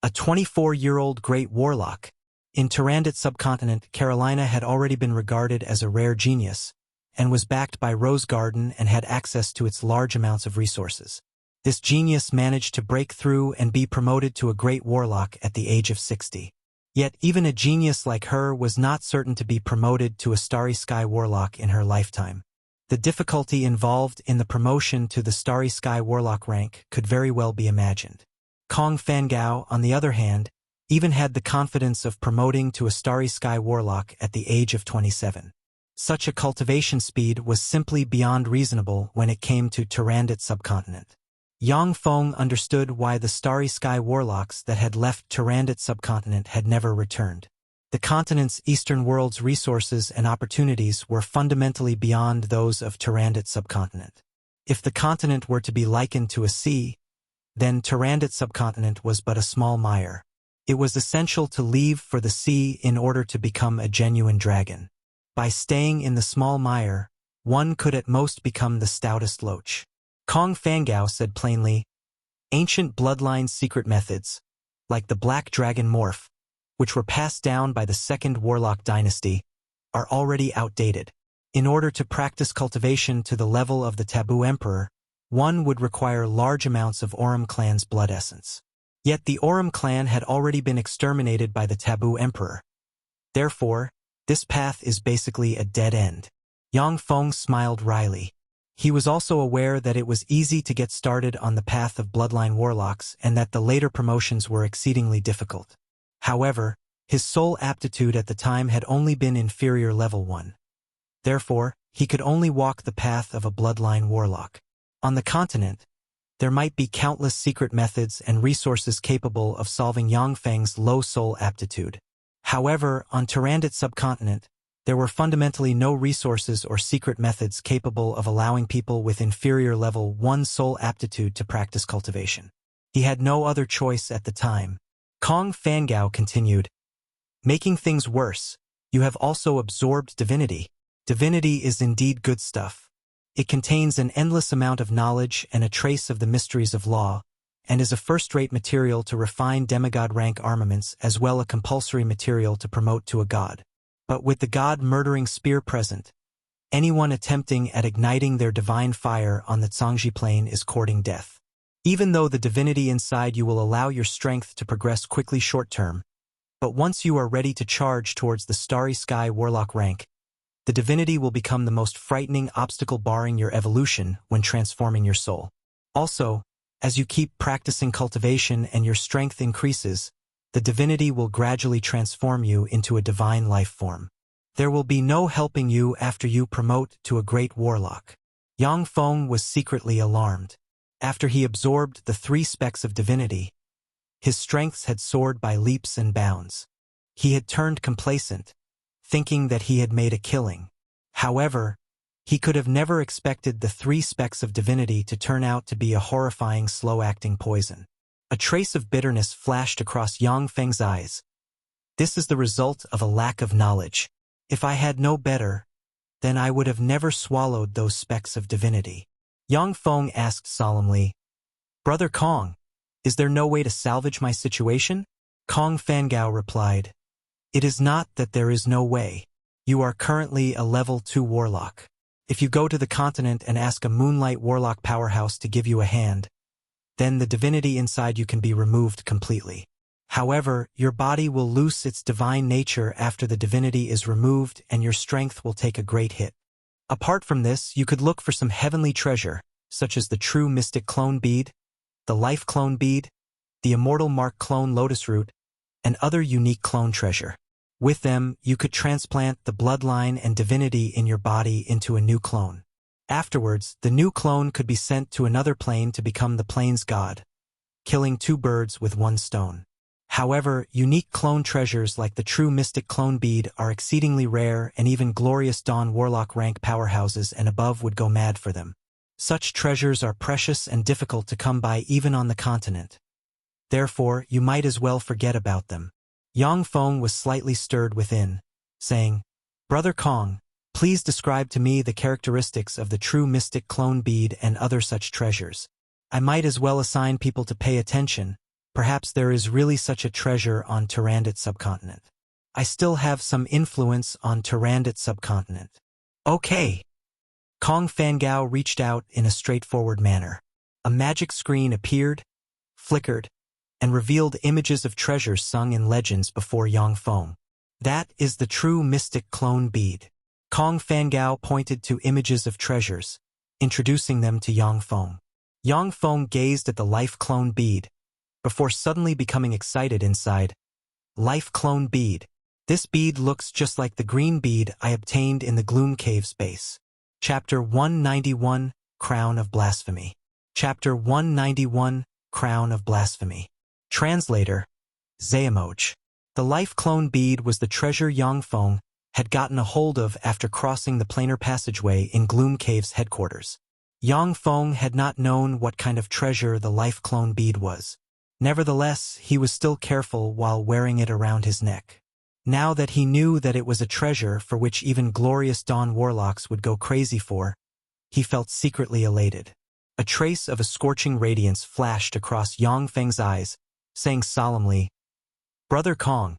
A 24-year-old great warlock. In Tyrannid subcontinent, Carolina had already been regarded as a rare genius, and was backed by Rose Garden and had access to its large amounts of resources. This genius managed to break through and be promoted to a great warlock at the age of 60. Yet even a genius like her was not certain to be promoted to a Starry Sky Warlock in her lifetime. The difficulty involved in the promotion to the Starry Sky Warlock rank could very well be imagined. Kong Fangao, on the other hand, even had the confidence of promoting to a Starry Sky Warlock at the age of 27. Such a cultivation speed was simply beyond reasonable when it came to Tyrannid subcontinent. Yang Feng understood why the Starry Sky Warlocks that had left Tyrannid subcontinent had never returned. The continent's eastern world's resources and opportunities were fundamentally beyond those of Tyrannid subcontinent. If the continent were to be likened to a sea, then Tyrannid subcontinent was but a small mire. It was essential to leave for the sea in order to become a genuine dragon. By staying in the small mire, one could at most become the stoutest loach. Kong Fangao said plainly, ancient bloodline secret methods, like the Black Dragon Morph, which were passed down by the Second Warlock Dynasty, are already outdated. In order to practice cultivation to the level of the Taboo Emperor, one would require large amounts of Aurum clan's blood essence. Yet the Aurum clan had already been exterminated by the Taboo Emperor. Therefore, this path is basically a dead end. Yang Feng smiled wryly. He was also aware that it was easy to get started on the path of bloodline warlocks and that the later promotions were exceedingly difficult. However, his sole aptitude at the time had only been inferior level 1. Therefore, he could only walk the path of a bloodline warlock. On the continent, there might be countless secret methods and resources capable of solving Yang Feng's low soul aptitude. However, on Tyrannid subcontinent, there were fundamentally no resources or secret methods capable of allowing people with inferior level 1 soul aptitude to practice cultivation. He had no other choice at the time. Kong Fangao continued, making things worse, you have also absorbed divinity. Divinity is indeed good stuff. It contains an endless amount of knowledge and a trace of the mysteries of law, and is a first-rate material to refine demigod rank armaments as well a compulsory material to promote to a god. But with the god-murdering spear present, anyone attempting at igniting their divine fire on the Zhangji Plane is courting death. Even though the divinity inside you will allow your strength to progress quickly short-term, but once you are ready to charge towards the Starry Sky Warlock rank, the divinity will become the most frightening obstacle barring your evolution when transforming your soul. Also, as you keep practicing cultivation and your strength increases, the divinity will gradually transform you into a divine life form. There will be no helping you after you promote to a great warlock. Yang Feng was secretly alarmed. After he absorbed the 3 specks of divinity, his strengths had soared by leaps and bounds. He had turned complacent, thinking that he had made a killing. However, he could have never expected the 3 specks of divinity to turn out to be a horrifying slow-acting poison. A trace of bitterness flashed across Yang Feng's eyes. This is the result of a lack of knowledge. If I had no better, then I would have never swallowed those specks of divinity. Yang Feng asked solemnly, Brother Kong, is there no way to salvage my situation? Kong Fangao replied, It is not that there is no way. You are currently a level 2 warlock. If you go to the continent and ask a Moonlight Warlock powerhouse to give you a hand, then the divinity inside you can be removed completely. However, your body will lose its divine nature after the divinity is removed and your strength will take a great hit. Apart from this, you could look for some heavenly treasure, such as the True Mystic Clone Bead, the Life Clone Bead, the Immortal Mark Clone Lotus Root, and other unique clone treasure. With them, you could transplant the bloodline and divinity in your body into a new clone. Afterwards, the new clone could be sent to another plane to become the plane's god, killing 2 birds with 1 stone. However, unique clone treasures like the True Mystic Clone Bead are exceedingly rare, and even glorious Dawn Warlock rank powerhouses and above would go mad for them. Such treasures are precious and difficult to come by even on the continent. Therefore, you might as well forget about them. Yang Feng was slightly stirred within, saying, Brother Kong, please describe to me the characteristics of the True Mystic Clone Bead and other such treasures. I might as well assign people to pay attention. Perhaps there is really such a treasure on Tyrandot subcontinent. I still have some influence on Tyrandot subcontinent. Okay. Kong Fangao reached out in a straightforward manner. A magic screen appeared, flickered, and revealed images of treasures sung in legends before Yang Feng. That is the True Mystic Clone Bead. Kong Fangao pointed to images of treasures, introducing them to Yang Feng. Yang Feng gazed at the Life Clone Bead, before suddenly becoming excited inside. Life Clone Bead. This bead looks just like the green bead I obtained in the Gloom Cave's base. Chapter 191, Crown of Blasphemy. Chapter 191, Crown of Blasphemy. Translator, Zayamoch. The Life Clone Bead was the treasure Yang Feng had gotten a hold of after crossing the planar passageway in Gloom Cave's headquarters. Yang Feng had not known what kind of treasure the Life Clone Bead was. Nevertheless, he was still careful while wearing it around his neck. Now that he knew that it was a treasure for which even glorious Dawn Warlocks would go crazy for, he felt secretly elated. A trace of a scorching radiance flashed across Yang Feng's eyes, saying solemnly, Brother Kong,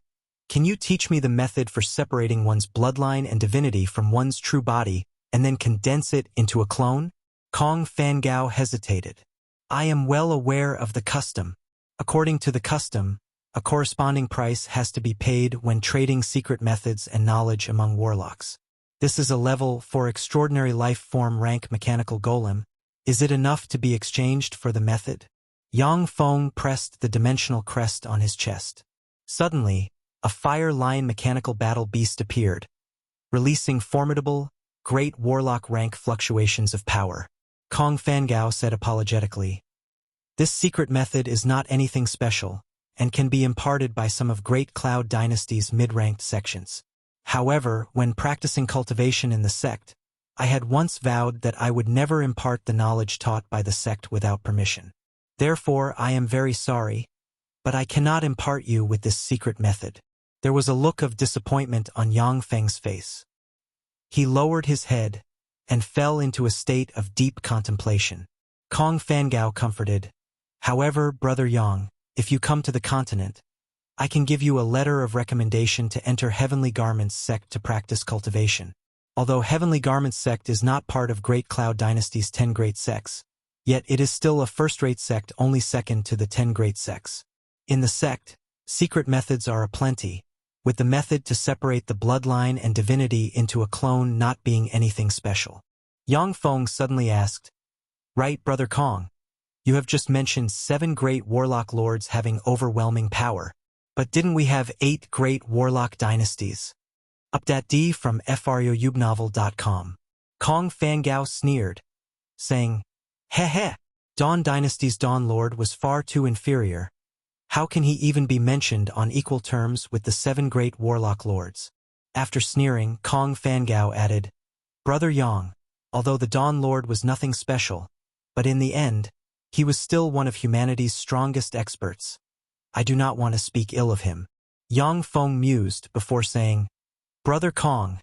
can you teach me the method for separating one's bloodline and divinity from one's true body and then condense it into a clone? Kong Fangao hesitated. I am well aware of the custom. According to the custom, a corresponding price has to be paid when trading secret methods and knowledge among warlocks. This is a level 4 extraordinary life form rank mechanical golem. Is it enough to be exchanged for the method? Yang Feng pressed the dimensional crest on his chest. Suddenly, a fire lion mechanical battle beast appeared, releasing formidable, great warlock rank fluctuations of power. Kong Fangao said apologetically, This secret method is not anything special, and can be imparted by some of Great Cloud Dynasty's mid-ranked sections. However, when practicing cultivation in the sect, I had once vowed that I would never impart the knowledge taught by the sect without permission. Therefore, I am very sorry, but I cannot impart you with this secret method. There was a look of disappointment on Yang Feng's face. He lowered his head and fell into a state of deep contemplation. Kong Fangao comforted, However, Brother Yang, if you come to the continent, I can give you a letter of recommendation to enter Heavenly Garments sect to practice cultivation. Although Heavenly Garments sect is not part of Great Cloud Dynasty's 10 great sects, yet it is still a first-rate sect only second to the 10 great sects. In the sect, secret methods are aplenty, with the method to separate the bloodline and divinity into a clone not being anything special. Yang Feng suddenly asked, Right, Brother Kong, you have just mentioned 7 great warlock lords having overwhelming power, but didn't we have 8 great warlock dynasties? Update D from FRYOUBnovel.com. Kong Fangao sneered, saying, Heh, Dawn Dynasty's Dawn Lord was far too inferior. How can he even be mentioned on equal terms with the 7 great warlock lords? After sneering, Kong Fangao added, Brother Yang, although the Dawn Lord was nothing special, but in the end, He was still one of humanity's strongest experts. I do not want to speak ill of him. Yang Feng mused before saying, Brother Kong,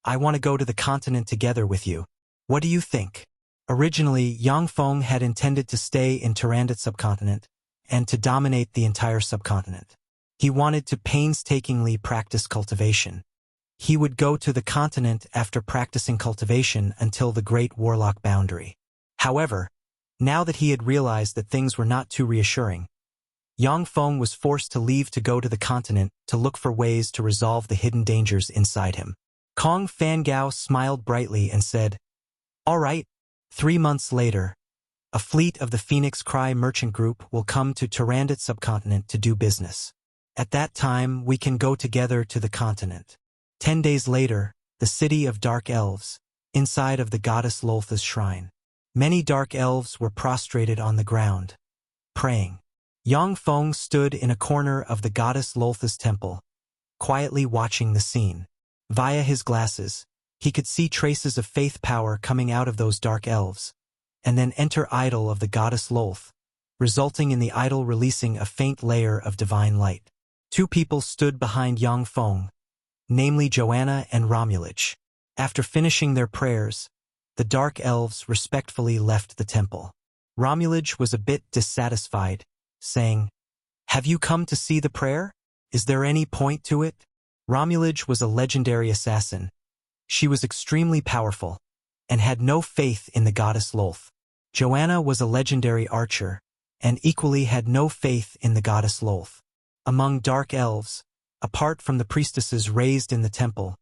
I want to go to the continent together with you. What do you think? Originally, Yang Feng had intended to stay in Tyrannid subcontinent and to dominate the entire subcontinent. He wanted to painstakingly practice cultivation. He would go to the continent after practicing cultivation until the Great Warlock boundary. However, now that he had realized that things were not too reassuring, Yang Feng was forced to leave to go to the continent to look for ways to resolve the hidden dangers inside him. Kong Fangao smiled brightly and said, All right. 3 months later, a fleet of the Phoenix Cry merchant group will come to Tyrannid subcontinent to do business. At that time, we can go together to the continent. 10 days later, the city of Dark Elves, inside of the goddess Loltha's shrine. Many Dark Elves were prostrated on the ground, praying. Yang Feng stood in a corner of the goddess Loltha's temple, quietly watching the scene. Via his glasses, he could see traces of faith power coming out of those Dark Elves, and then enter idol of the goddess Lolth, resulting in the idol releasing a faint layer of divine light. 2 people stood behind Yang Feng, namely Joanna and Romulich. After finishing their prayers, the Dark Elves respectfully left the temple. Romulich was a bit dissatisfied, saying, Have you come to see the prayer? Is there any point to it? Romulich was a legendary assassin. She was extremely powerful, and had no faith in the goddess Lolth. Joanna was a legendary archer, and equally had no faith in the goddess Lolth. Among Dark Elves, apart from the priestesses raised in the temple,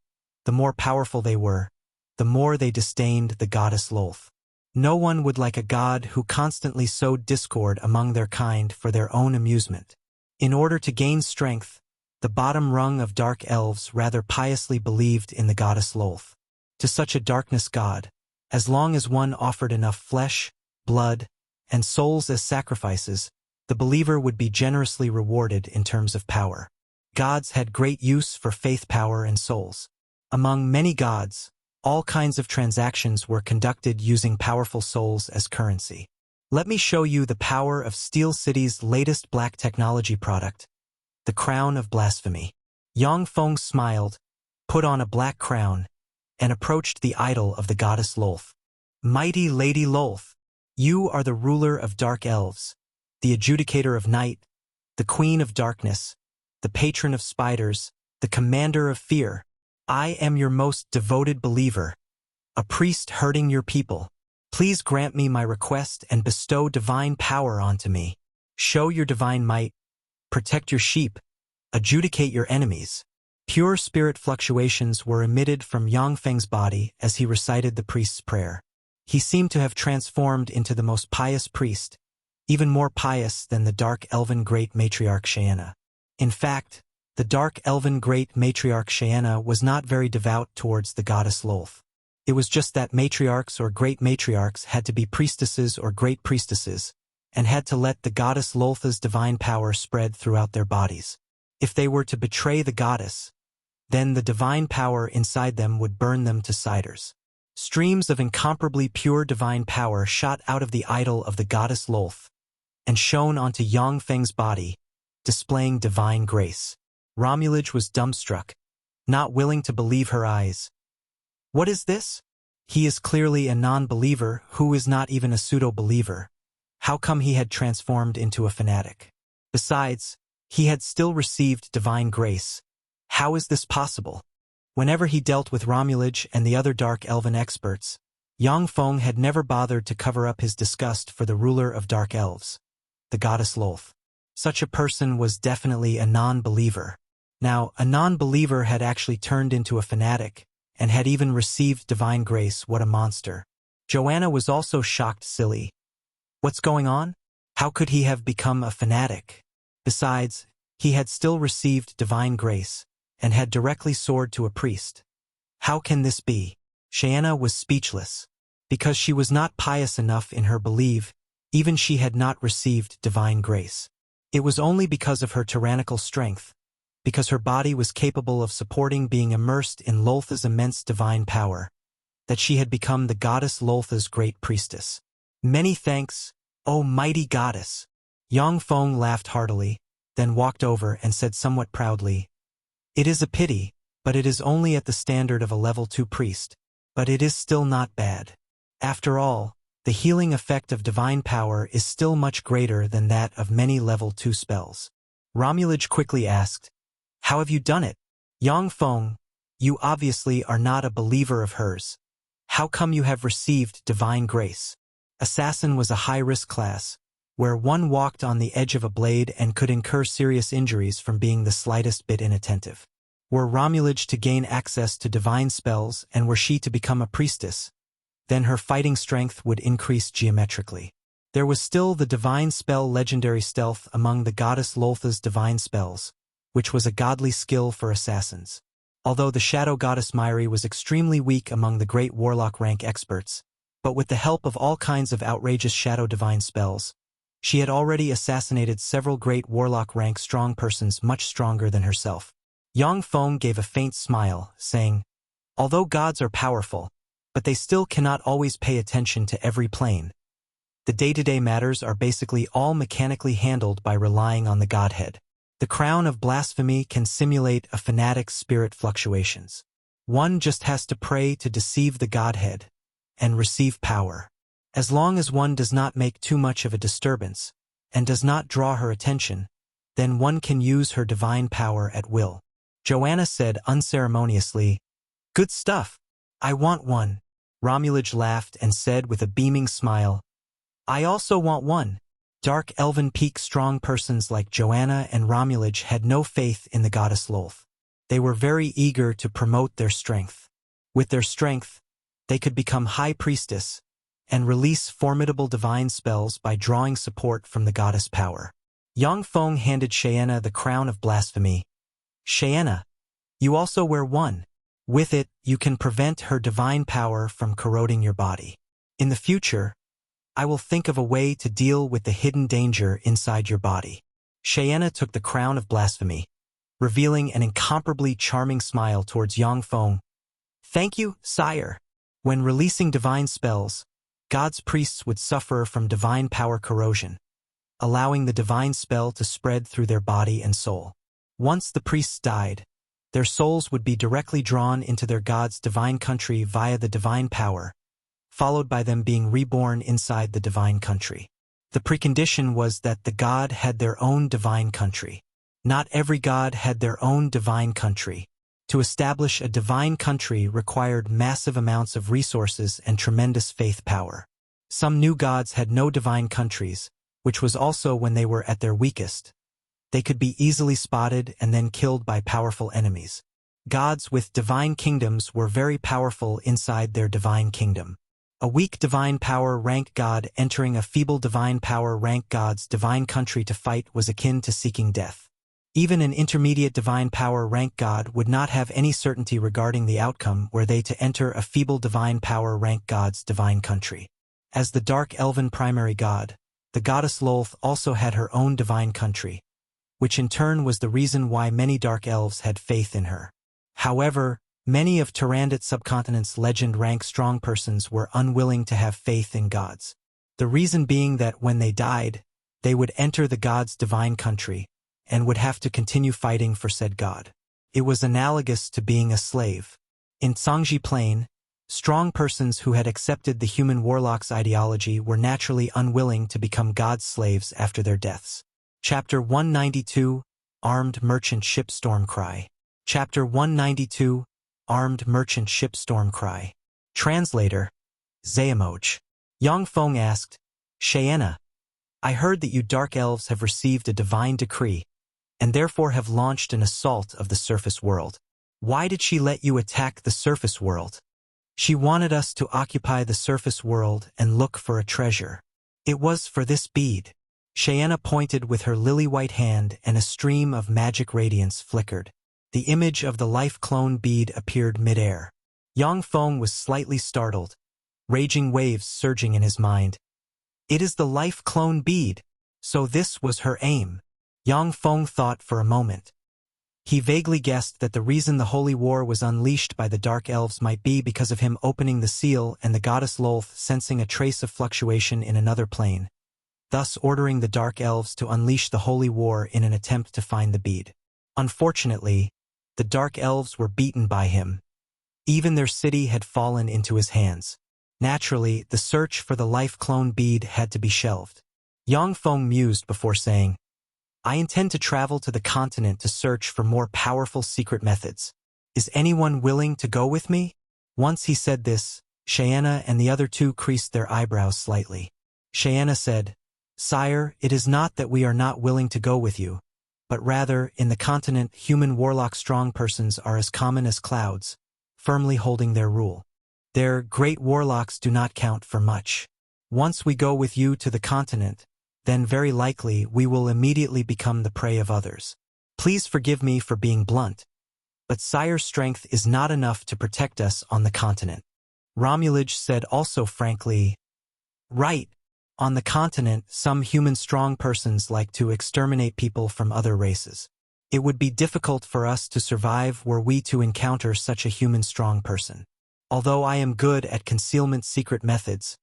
the more powerful they were, the more they disdained the goddess Lolth. No one would like a god who constantly sowed discord among their kind for their own amusement. In order to gain strength, the bottom rung of Dark Elves rather piously believed in the goddess Lolth. To such a darkness god, as long as one offered enough flesh, blood, and souls as sacrifices, the believer would be generously rewarded in terms of power. Gods had great use for faith power and souls. Among many gods, all kinds of transactions were conducted using powerful souls as currency. Let me show you the power of Steel City's latest black technology product, the Crown of Blasphemy. Yang Feng smiled, put on a black crown, and approached the idol of the goddess Lolth. Mighty Lady Lolth, you are the ruler of Dark Elves, the adjudicator of night, the queen of darkness, the patron of spiders, the commander of fear. I am your most devoted believer, a priest hurting your people. Please grant me my request and bestow divine power onto me. Show your divine might, protect your sheep, adjudicate your enemies. Pure spirit fluctuations were emitted from Yang Feng's body as he recited the priest's prayer. He seemed to have transformed into the most pious priest, even more pious than the Dark Elven Great Matriarch Shaena. In fact, the Dark Elven Great Matriarch Shaena was not very devout towards the goddess Lolth. It was just that matriarchs or great matriarchs had to be priestesses or great priestesses, and had to let the goddess Loltha's divine power spread throughout their bodies. If they were to betray the goddess, then the divine power inside them would burn them to ciders. Streams of incomparably pure divine power shot out of the idol of the goddess Lolth, and shone onto Yang Feng's body, displaying divine grace. Romulich was dumbstruck, not willing to believe her eyes. What is this? He is clearly a non-believer who is not even a pseudo-believer. How come he had transformed into a fanatic? Besides, he had still received divine grace. How is this possible? Whenever he dealt with Romulich and the other Dark Elven experts, Yang Feng had never bothered to cover up his disgust for the ruler of Dark Elves, the goddess Lolth. Such a person was definitely a non-believer. Now, a non-believer had actually turned into a fanatic, and had even received divine grace. What a monster. Joanna was also shocked silly. What's going on? How could he have become a fanatic? Besides, he had still received divine grace, and had directly soared to a priest. How can this be? Shaena was speechless. Because she was not pious enough in her belief, even she had not received divine grace. It was only because of her tyrannical strength, because her body was capable of supporting being immersed in Loltha's immense divine power, that she had become the goddess Loltha's great priestess. Many thanks, "O mighty goddess!" Yang Feng laughed heartily, then walked over and said somewhat proudly, "It is a pity, but it is only at the standard of a level 2 priest. But it is still not bad. After all, the healing effect of divine power is still much greater than that of many level 2 spells." Romulage quickly asked, "How have you done it?" "Yang Feng, you obviously are not a believer of hers. How come you have received divine grace?" Assassin was a high-risk class, where one walked on the edge of a blade and could incur serious injuries from being the slightest bit inattentive. Were Romulage to gain access to divine spells and were she to become a priestess, then her fighting strength would increase geometrically. There was still the divine spell legendary stealth among the goddess Loltha's divine spells, which was a godly skill for assassins. Although the shadow goddess Myri was extremely weak among the great warlock rank experts, but with the help of all kinds of outrageous shadow divine spells, she had already assassinated several great warlock rank strong persons much stronger than herself. Yang Feng gave a faint smile, saying, "Although gods are powerful, but they still cannot always pay attention to every plane. The day-to-day matters are basically all mechanically handled by relying on the godhead. The crown of blasphemy can simulate a fanatic's spirit fluctuations. One just has to pray to deceive the godhead and receive power. As long as one does not make too much of a disturbance and does not draw her attention, then one can use her divine power at will." Joanna said unceremoniously, "Good stuff. I want one." Romulage laughed and said with a beaming smile, "I also want one." Dark elven peak strong persons like Joanna and Romulage had no faith in the goddess Lolth. They were very eager to promote their strength. With their strength, they could become high priestess and release formidable divine spells by drawing support from the goddess power. Yang Feng handed Shaena the crown of blasphemy. "Shaena, you also wear one. With it, you can prevent her divine power from corroding your body. In the future, I will think of a way to deal with the hidden danger inside your body." Shaena took the crown of blasphemy, revealing an incomparably charming smile towards Yang Feng. "Thank you, sire." When releasing divine spells, God's priests would suffer from divine power corrosion, allowing the divine spell to spread through their body and soul. Once the priests died, their souls would be directly drawn into their god's divine country via the divine power, followed by them being reborn inside the divine country. The precondition was that the god had their own divine country. Not every god had their own divine country. To establish a divine country required massive amounts of resources and tremendous faith power. Some new gods had no divine countries, which was also when they were at their weakest. They could be easily spotted and then killed by powerful enemies. Gods with divine kingdoms were very powerful inside their divine kingdom. A weak divine power rank god entering a feeble divine power rank god's divine country to fight was akin to seeking death. Even an intermediate divine power rank god would not have any certainty regarding the outcome were they to enter a feeble divine power rank god's divine country. As the dark elven primary god, the goddess Lolth also had her own divine country, which in turn was the reason why many dark elves had faith in her. However, many of Tyrannid subcontinent's legend rank strong persons were unwilling to have faith in gods. The reason being that when they died, they would enter the god's divine country, and would have to continue fighting for said god. It was analogous to being a slave. In Tsangji Plane, strong persons who had accepted the human warlock's ideology were naturally unwilling to become god's slaves after their deaths. Chapter 192, Armed Merchant Ship Storm Cry. Chapter 192, Armed Merchant Ship Storm Cry. Translator, Xayamoj. Yang Feng asked, "Shaena, I heard that you dark elves have received a divine decree, and therefore have launched an assault of the surface world. Why did she let you attack the surface world?" "She wanted us to occupy the surface world and look for a treasure. It was for this bead." Shaena pointed with her lily-white hand and a stream of magic radiance flickered. The image of the life clone bead appeared mid-air. Yang Feng was slightly startled, raging waves surging in his mind. It is the life clone bead, so this was her aim. Yang Feng thought for a moment. He vaguely guessed that the reason the holy war was unleashed by the dark elves might be because of him opening the seal and the goddess Lolth sensing a trace of fluctuation in another plane, thus ordering the Dark Elves to unleash the Holy War in an attempt to find the bead. Unfortunately, the Dark Elves were beaten by him. Even their city had fallen into his hands. Naturally, the search for the life clone bead had to be shelved. Yang Feng mused before saying, I intend to travel to the continent to search for more powerful secret methods. Is anyone willing to go with me? Once he said this, Xuanhuan and the other two creased their eyebrows slightly. Xuanhuan said, Sire, it is not that we are not willing to go with you, but rather, in the continent, human warlock strong persons are as common as clouds, firmly holding their rule. Their great warlocks do not count for much. Once we go with you to the continent, then very likely we will immediately become the prey of others. Please forgive me for being blunt, but Sire's strength is not enough to protect us on the continent. Romulage said also frankly, Right. On the continent, some human strong persons like to exterminate people from other races. It would be difficult for us to survive were we to encounter such a human strong person. Although I am good at concealment secret methods,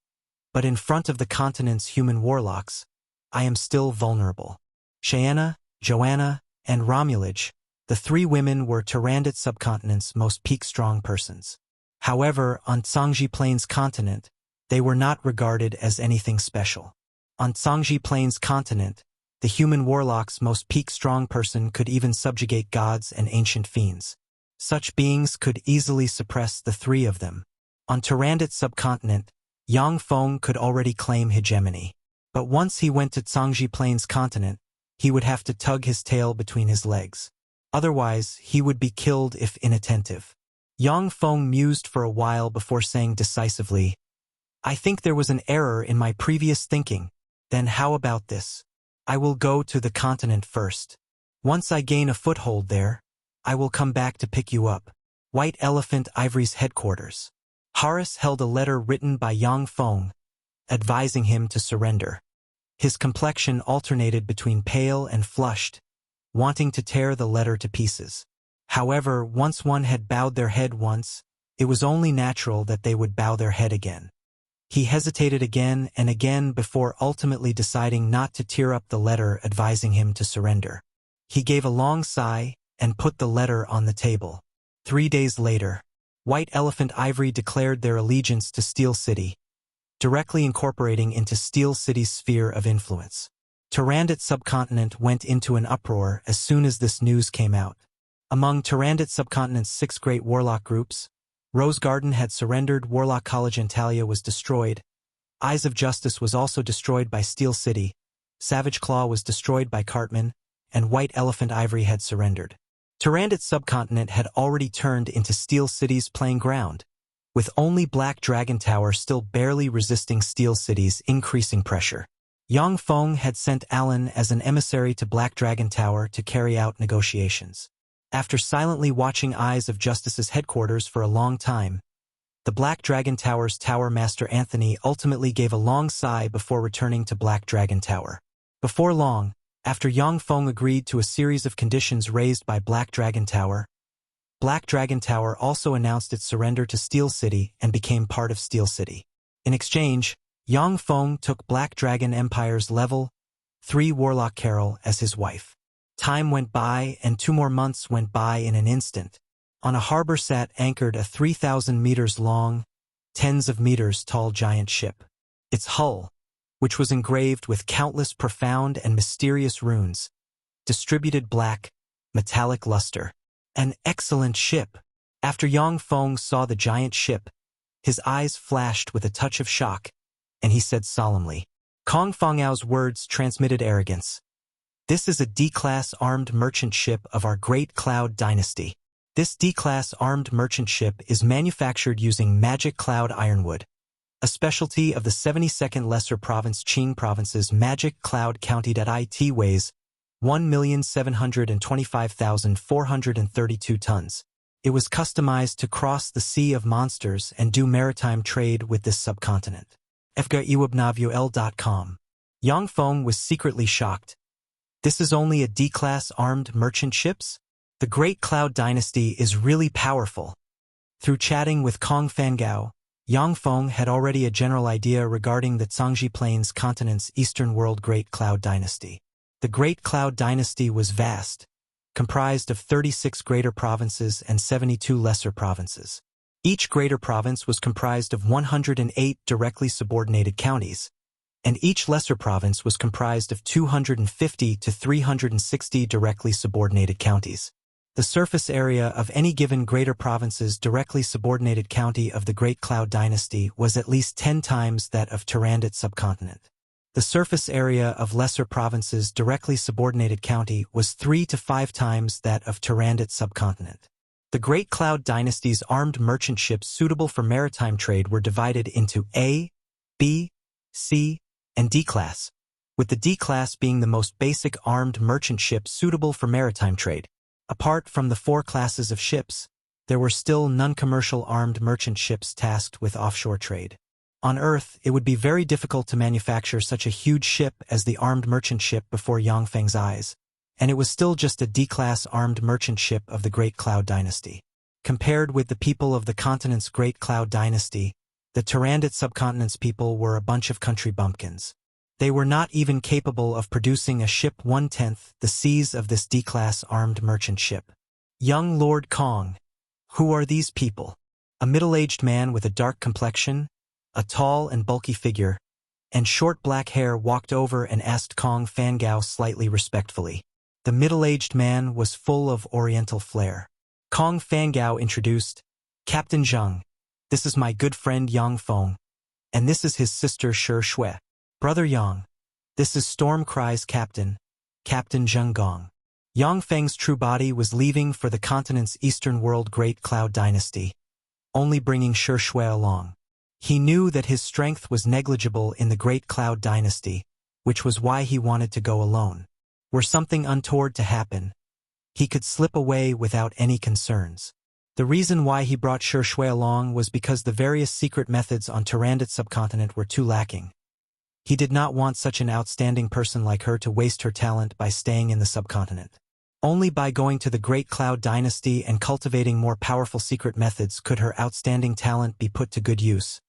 but in front of the continent's human warlocks, I am still vulnerable. Xuanhuan, Joanna, and Romulage, the three women were Tyrannid subcontinent's most peak-strong persons. However, on Zhangji Plain's continent, they were not regarded as anything special. On Zhangji Plain's continent, the human warlock's most peak-strong person could even subjugate gods and ancient fiends. Such beings could easily suppress the three of them. On Tyrannid subcontinent, Yang Feng could already claim hegemony. But once he went to Zhangji Plain's continent, he would have to tug his tail between his legs. Otherwise, he would be killed if inattentive. Yang Feng mused for a while before saying decisively, I think there was an error in my previous thinking. Then how about this? I will go to the continent first. Once I gain a foothold there, I will come back to pick you up. White Elephant Ivory's headquarters. Harris held a letter written by Yang Feng, advising him to surrender. His complexion alternated between pale and flushed, wanting to tear the letter to pieces. However, once one had bowed their head once, it was only natural that they would bow their head again. He hesitated again and again before ultimately deciding not to tear up the letter advising him to surrender. He gave a long sigh and put the letter on the table. 3 days later, White Elephant Ivory declared their allegiance to Steel City, directly incorporating into Steel City's sphere of influence. Tyrannid subcontinent went into an uproar as soon as this news came out. Among Tyrannid subcontinent's 6 great warlock groups, Rose Garden had surrendered, Warlock College Antalya was destroyed, Eyes of Justice was also destroyed by Steel City, Savage Claw was destroyed by Cartman, and White Elephant Ivory had surrendered. Tyrannid subcontinent had already turned into Steel City's playing ground, with only Black Dragon Tower still barely resisting Steel City's increasing pressure. Yang Feng had sent Alan as an emissary to Black Dragon Tower to carry out negotiations. After silently watching Eyes of Justice's headquarters for a long time, the Black Dragon Tower's Tower Master Anthony ultimately gave a long sigh before returning to Black Dragon Tower. Before long, after Yang Feng agreed to a series of conditions raised by Black Dragon Tower, Black Dragon Tower also announced its surrender to Steel City and became part of Steel City. In exchange, Yang Feng took Black Dragon Empire's level 3 Warlock Carol as his wife. Time went by and 2 more months went by in an instant. On a harbor sat anchored a 3,000 meters long, tens of meters tall giant ship. Its hull, which was engraved with countless profound and mysterious runes, distributed black, metallic luster. An excellent ship. After Yang Feng saw the giant ship, his eyes flashed with a touch of shock, and he said solemnly, Kong Fenghao's words transmitted arrogance. This is a D-class armed merchant ship of our Great Cloud Dynasty. This D-class armed merchant ship is manufactured using magic cloud ironwood, a specialty of the 72nd Lesser Province Qing Province's Magic Cloud County. It weighs 1,725,432 tons. It was customized to cross the Sea of Monsters and do maritime trade with this subcontinent. FGAIWebNavuel.com. Yang Feng was secretly shocked. This is only a D-class armed merchant ships? The Great Cloud Dynasty is really powerful. Through chatting with Kong Fengao, Yang Feng had already a general idea regarding the Zhangji Plains continent's eastern world Great Cloud Dynasty. The Great Cloud Dynasty was vast, comprised of 36 greater provinces and 72 lesser provinces. Each greater province was comprised of 108 directly subordinated counties, and each lesser province was comprised of 250 to 360 directly subordinated counties. The surface area of any given greater province's directly subordinated county of the Great Cloud Dynasty was at least 10 times that of Tyrannid subcontinent. The surface area of lesser province's directly subordinated county was 3 to 5 times that of Tyrannid subcontinent. The Great Cloud Dynasty's armed merchant ships suitable for maritime trade were divided into A, B, C, and D class, with the D class being the most basic armed merchant ship suitable for maritime trade. Apart from the 4 classes of ships, there were still non-commercial armed merchant ships tasked with offshore trade. On Earth, it would be very difficult to manufacture such a huge ship as the armed merchant ship before Yang Feng's eyes, and it was still just a D-class armed merchant ship of the Great Cloud Dynasty. Compared with the people of the continent's Great Cloud Dynasty, the Tyrannid subcontinent's people were a bunch of country bumpkins. They were not even capable of producing a ship 1/10 the size of this D-class armed merchant ship. Young Lord Kong. Who are these people? A middle-aged man with a dark complexion, a tall and bulky figure, and short black hair walked over and asked Kong Fangao slightly respectfully. The middle-aged man was full of oriental flair. Kong Fangao introduced, Captain Zheng. This is my good friend Yang Feng, and this is his sister Shi Shui. Brother Yang. This is Storm Cry's captain, Captain Zheng Gong. Yang Feng's true body was leaving for the continent's eastern world Great Cloud Dynasty, only bringing Shi Shui along. He knew that his strength was negligible in the Great Cloud Dynasty, which was why he wanted to go alone. Were something untoward to happen, he could slip away without any concerns. The reason why he brought Shi Shui along was because the various secret methods on Tyrannid subcontinent were too lacking. He did not want such an outstanding person like her to waste her talent by staying in the subcontinent. Only by going to the Great Cloud Dynasty and cultivating more powerful secret methods could her outstanding talent be put to good use,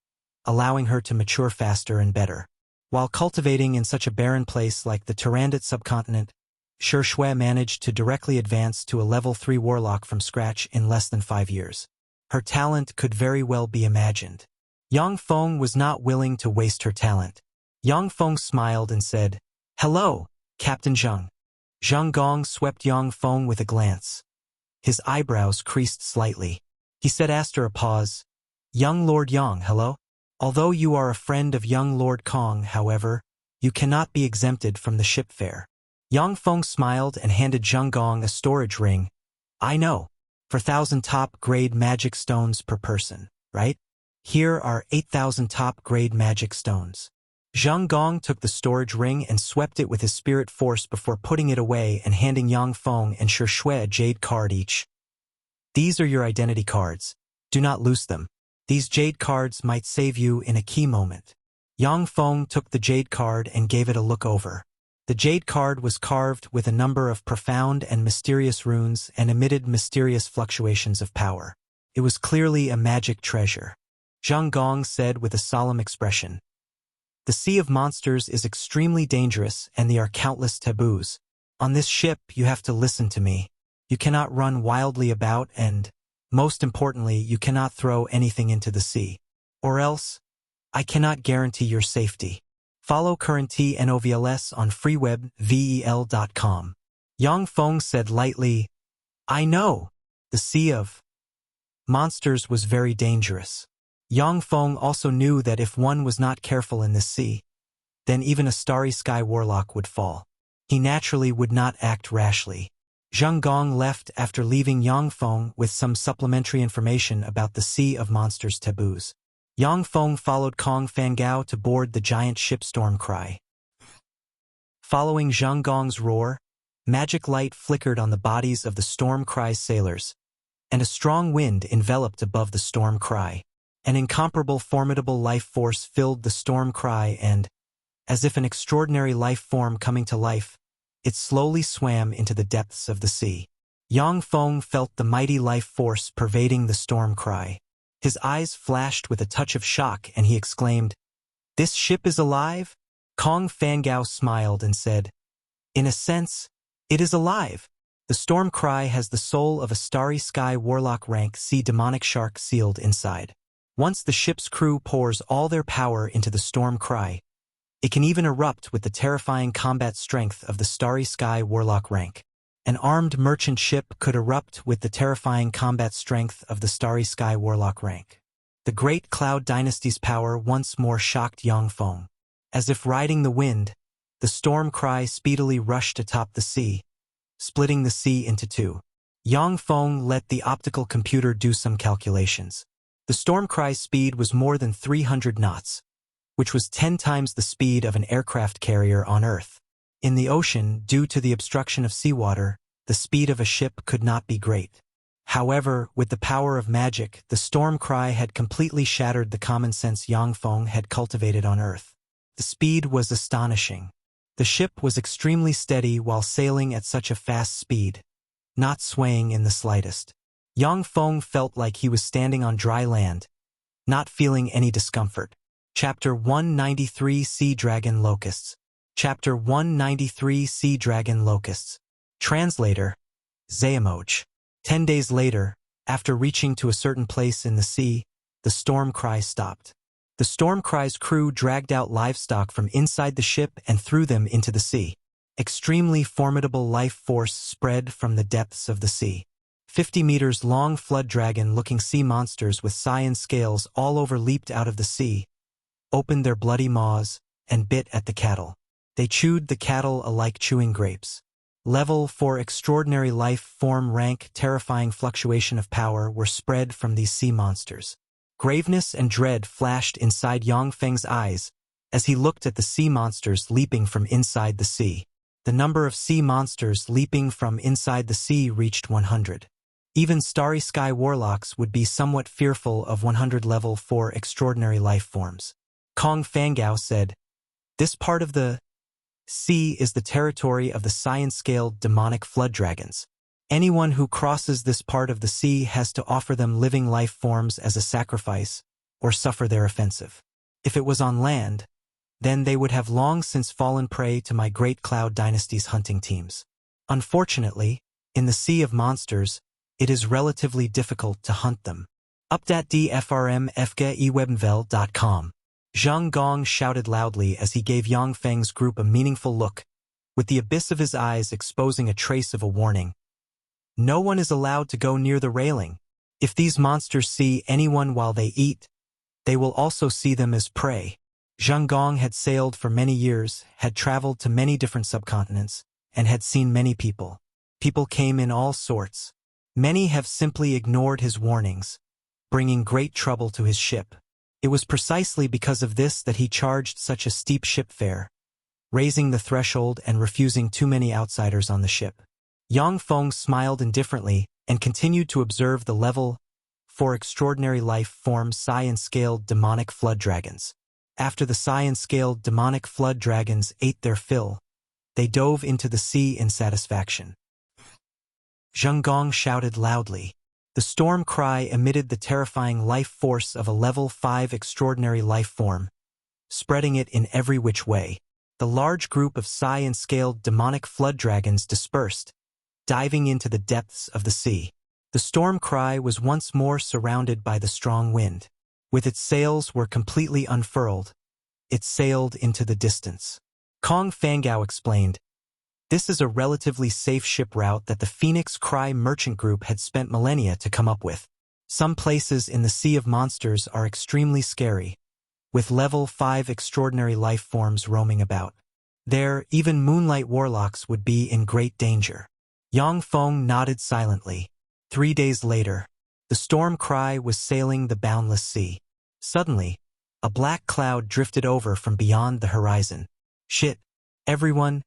allowing her to mature faster and better. While cultivating in such a barren place like the Tyrannid subcontinent, Shi Shui managed to directly advance to a level 3 warlock from scratch in less than 5 years. Her talent could very well be imagined. Yang Feng was not willing to waste her talent. Yang Feng smiled and said, Hello, Captain Zheng. Zheng Gong swept Yang Feng with a glance. His eyebrows creased slightly. He said after a pause, Young Lord Yang, hello? Although you are a friend of young Lord Kong, however, you cannot be exempted from the ship fare. Yang Feng smiled and handed Zheng Gong a storage ring. I know. For 1,000 top-grade magic stones per person, right? Here are 8,000 top-grade magic stones. Zheng Gong took the storage ring and swept it with his spirit force before putting it away and handing Yang Feng and Shi Shui a jade card each. These are your identity cards. Do not lose them. These jade cards might save you in a key moment. Yang Feng took the jade card and gave it a look over. The jade card was carved with a number of profound and mysterious runes and emitted mysterious fluctuations of power. It was clearly a magic treasure. Zheng Gong said with a solemn expression, The sea of monsters is extremely dangerous and there are countless taboos. On this ship, you have to listen to me. You cannot run wildly about and, most importantly, you cannot throw anything into the sea. Or else, I cannot guarantee your safety. Follow current TNOVLS on freewebvel.com. Yang Feng said lightly, I know. The sea of monsters was very dangerous. Yang Feng also knew that if one was not careful in this sea, then even a starry sky warlock would fall. He naturally would not act rashly. Zheng Gong left after leaving Yang Feng with some supplementary information about the Sea of Monsters taboos. Yang Feng followed Kong Fangao to board the giant ship Storm Cry. Following Zheng Gong's roar, magic light flickered on the bodies of the Storm Cry's sailors, and a strong wind enveloped above the Storm Cry. An incomparable formidable life force filled the Storm Cry and, as if an extraordinary life form coming to life, it slowly swam into the depths of the sea. Yang Feng felt the mighty life force pervading the Storm Cry. His eyes flashed with a touch of shock and he exclaimed, "This ship is alive?" Kong Fangao smiled and said, "In a sense, it is alive. The storm cry has the soul of a starry sky warlock rank C demonic shark sealed inside. Once the ship's crew pours all their power into the storm cry, it can even erupt with the terrifying combat strength of the starry sky warlock rank. An armed merchant ship could erupt with the terrifying combat strength of the starry sky warlock rank." The great Cloud Dynasty's power once more shocked Yang Feng. As if riding the wind, the storm cry speedily rushed atop the sea, splitting the sea into two. Yang Feng let the optical computer do some calculations. The storm cry's speed was more than 300 knots, which was 10 times the speed of an aircraft carrier on Earth. In the ocean, due to the obstruction of seawater, the speed of a ship could not be great. However, with the power of magic, the storm cry had completely shattered the common sense Yang Feng had cultivated on Earth. The speed was astonishing. The ship was extremely steady while sailing at such a fast speed, not swaying in the slightest. Yang Feng felt like he was standing on dry land, not feeling any discomfort. Chapter 193 Sea Dragon Locusts. Chapter 193 Sea Dragon Locusts. Translator, Xuanhuan. 10 days later, after reaching to a certain place in the sea, the storm cry stopped. The storm cry's crew dragged out livestock from inside the ship and threw them into the sea. Extremely formidable life force spread from the depths of the sea. 50 meters long flood dragon-looking sea monsters with cyan scales all over leaped out of the sea, opened their bloody maws, and bit at the cattle. They chewed the cattle alike chewing grapes. Level 4 extraordinary life form rank terrifying fluctuation of power were spread from these sea monsters. Graveness and dread flashed inside Yang Feng's eyes as he looked at the sea monsters leaping from inside the sea. The number of sea monsters leaping from inside the sea reached 100. Even starry sky warlocks would be somewhat fearful of 100 level 4 extraordinary life forms. Kong Fangao said, "This part of the sea is the territory of the cyan-scaled demonic flood dragons. Anyone who crosses this part of the sea has to offer them living life forms as a sacrifice or suffer their offensive. If it was on land, then they would have long since fallen prey to my great Cloud Dynasty's hunting teams. Unfortunately, in the Sea of Monsters, it is relatively difficult to hunt them." Up.dfrmfgaewebnvel.com. Zhang Gong shouted loudly as he gave Yang Feng's group a meaningful look, with the abyss of his eyes exposing a trace of a warning. "No one is allowed to go near the railing. If these monsters see anyone while they eat, they will also see them as prey." Zhang Gong had sailed for many years, had traveled to many different subcontinents, and had seen many people. People came in all sorts. Many have simply ignored his warnings, bringing great trouble to his ship. It was precisely because of this that he charged such a steep ship fare, raising the threshold and refusing too many outsiders on the ship. Yang Feng smiled indifferently and continued to observe the level 4 extraordinary life form cyan-scaled demonic flood dragons. After the cyan-scaled demonic flood dragons ate their fill, they dove into the sea in satisfaction. Zhang Gong shouted loudly. The storm cry emitted the terrifying life force of a level 5 extraordinary life form, spreading it in every which way. The large group of cyan-scaled demonic flood dragons dispersed, diving into the depths of the sea. The storm cry was once more surrounded by the strong wind. With its sails were completely unfurled, it sailed into the distance. Kong Fangao explained, "This is a relatively safe ship route that the Phoenix Cry merchant group had spent millennia to come up with. Some places in the Sea of Monsters are extremely scary, with level 5 extraordinary life forms roaming about. There, even moonlight warlocks would be in great danger." Yang Feng nodded silently. 3 days later, the storm cry was sailing the boundless sea. Suddenly, a black cloud drifted over from beyond the horizon. "Shit, everyone,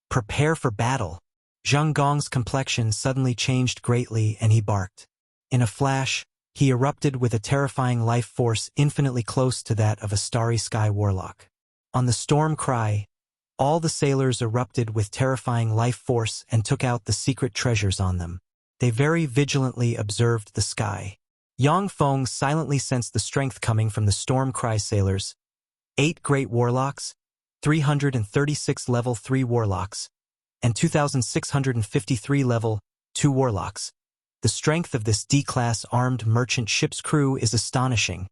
prepare for battle." Zhang Gong's complexion suddenly changed greatly and he barked. In a flash, he erupted with a terrifying life force infinitely close to that of a starry sky warlock. On the storm cry, all the sailors erupted with terrifying life force and took out the secret treasures on them. They very vigilantly observed the sky. Yang Feng silently sensed the strength coming from the Storm Cry sailors. 8 Great Warlocks, 336 Level 3 Warlocks, and 2,653 Level 2 Warlocks. The strength of this D-class armed merchant ship's crew is astonishing.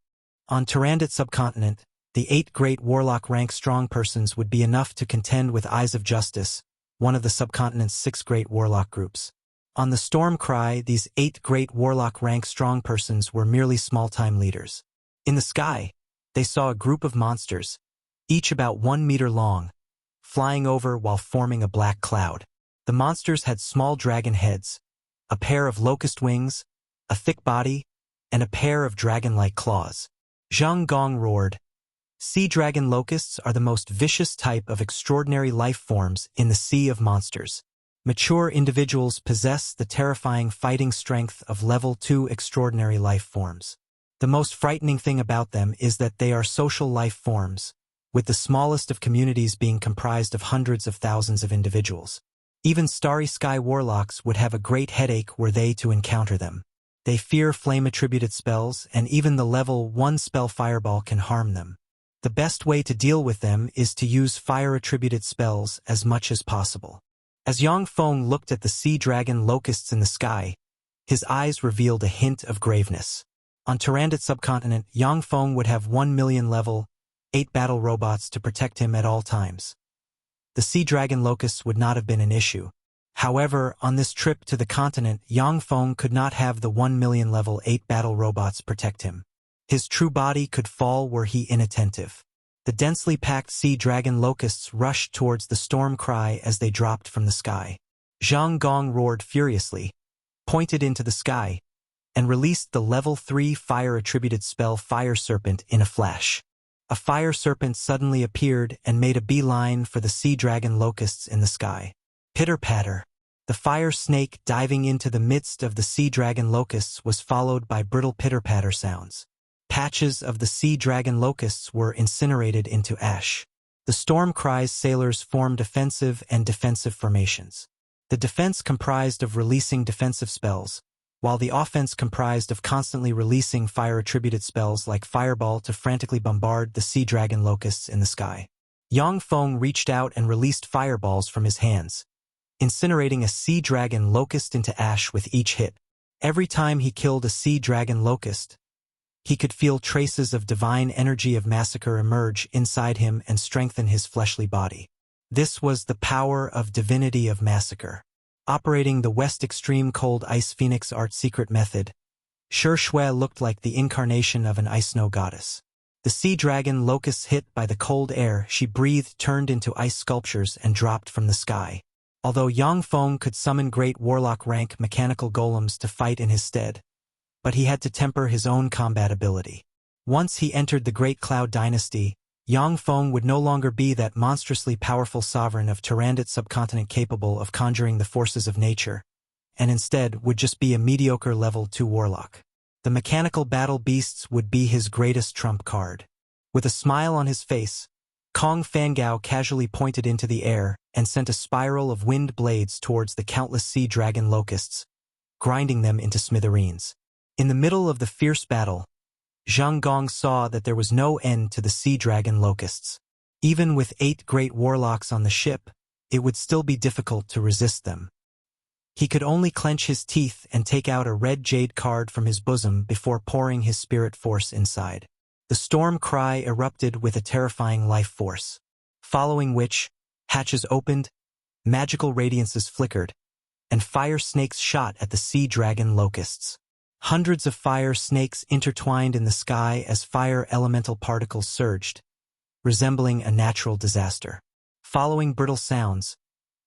On Tyrannid subcontinent, the 8 Great Warlock rank strong persons would be enough to contend with Eyes of Justice, one of the subcontinent's 6 Great Warlock groups. On the Storm Cry, these 8 Great Warlock rank strong persons were merely small-time leaders. In the sky, they saw a group of monsters, each about 1 meter long, flying over while forming a black cloud. The monsters had small dragon heads, a pair of locust wings, a thick body, and a pair of dragon-like claws. Zhang Gong roared. Sea dragon locusts are the most vicious type of extraordinary life forms in the Sea of Monsters. Mature individuals possess the terrifying fighting strength of level 2 extraordinary life forms. The most frightening thing about them is that they are social life forms, with the smallest of communities being comprised of hundreds of thousands of individuals. Even Starry Sky Warlocks would have a great headache were they to encounter them. They fear flame-attributed spells, and even the level 1 spell Fireball can harm them. The best way to deal with them is to use fire-attributed spells as much as possible. As Yang Feng looked at the sea dragon locusts in the sky, his eyes revealed a hint of graveness. On Tyrannid subcontinent, Yang Feng would have 1 million level 8 battle robots to protect him at all times. The sea dragon locusts would not have been an issue. However, on this trip to the continent, Yang Feng could not have the 1 million level 8 battle robots protect him. His true body could fall were he inattentive. The densely packed sea dragon locusts rushed towards the Storm Cry as they dropped from the sky. Zhang Gong roared furiously, pointed into the sky, and released the level 3 fire-attributed spell Fire Serpent in a flash. A fire serpent suddenly appeared and made a beeline for the sea dragon locusts in the sky. Pitter-patter. The fire snake diving into the midst of the sea dragon locusts was followed by brittle pitter-patter sounds. Patches of the sea dragon locusts were incinerated into ash. The Storm Cry's sailors formed offensive and defensive formations. The defense comprised of releasing defensive spells, while the offense comprised of constantly releasing fire-attributed spells like Fireball to frantically bombard the sea dragon locusts in the sky. Yang Feng reached out and released fireballs from his hands, incinerating a sea dragon locust into ash with each hit. Every time he killed a sea dragon locust, he could feel traces of divine energy of massacre emerge inside him and strengthen his fleshly body. This was the power of divinity of massacre. Operating the West Extreme Cold Ice Phoenix Art Secret method, Xuanhuan looked like the incarnation of an ice snow goddess. The sea dragon locusts hit by the cold air she breathed turned into ice sculptures and dropped from the sky. Although Yang Feng could summon great warlock rank mechanical golems to fight in his stead, but he had to temper his own combat ability. Once he entered the Great Cloud Dynasty, Yang Feng would no longer be that monstrously powerful sovereign of Tyrannid subcontinent capable of conjuring the forces of nature, and instead would just be a mediocre level 2 warlock. The mechanical battle beasts would be his greatest trump card. With a smile on his face, Kong Fangao casually pointed into the air and sent a spiral of wind blades towards the countless sea dragon locusts, grinding them into smithereens. In the middle of the fierce battle, Zhang Gong saw that there was no end to the sea dragon locusts. Even with 8 great warlocks on the ship, it would still be difficult to resist them. He could only clench his teeth and take out a red jade card from his bosom before pouring his spirit force inside. The Storm Cry erupted with a terrifying life force, following which, hatches opened, magical radiances flickered, and fire snakes shot at the sea dragon locusts. Hundreds of fire snakes intertwined in the sky as fire elemental particles surged, resembling a natural disaster. Following brittle sounds,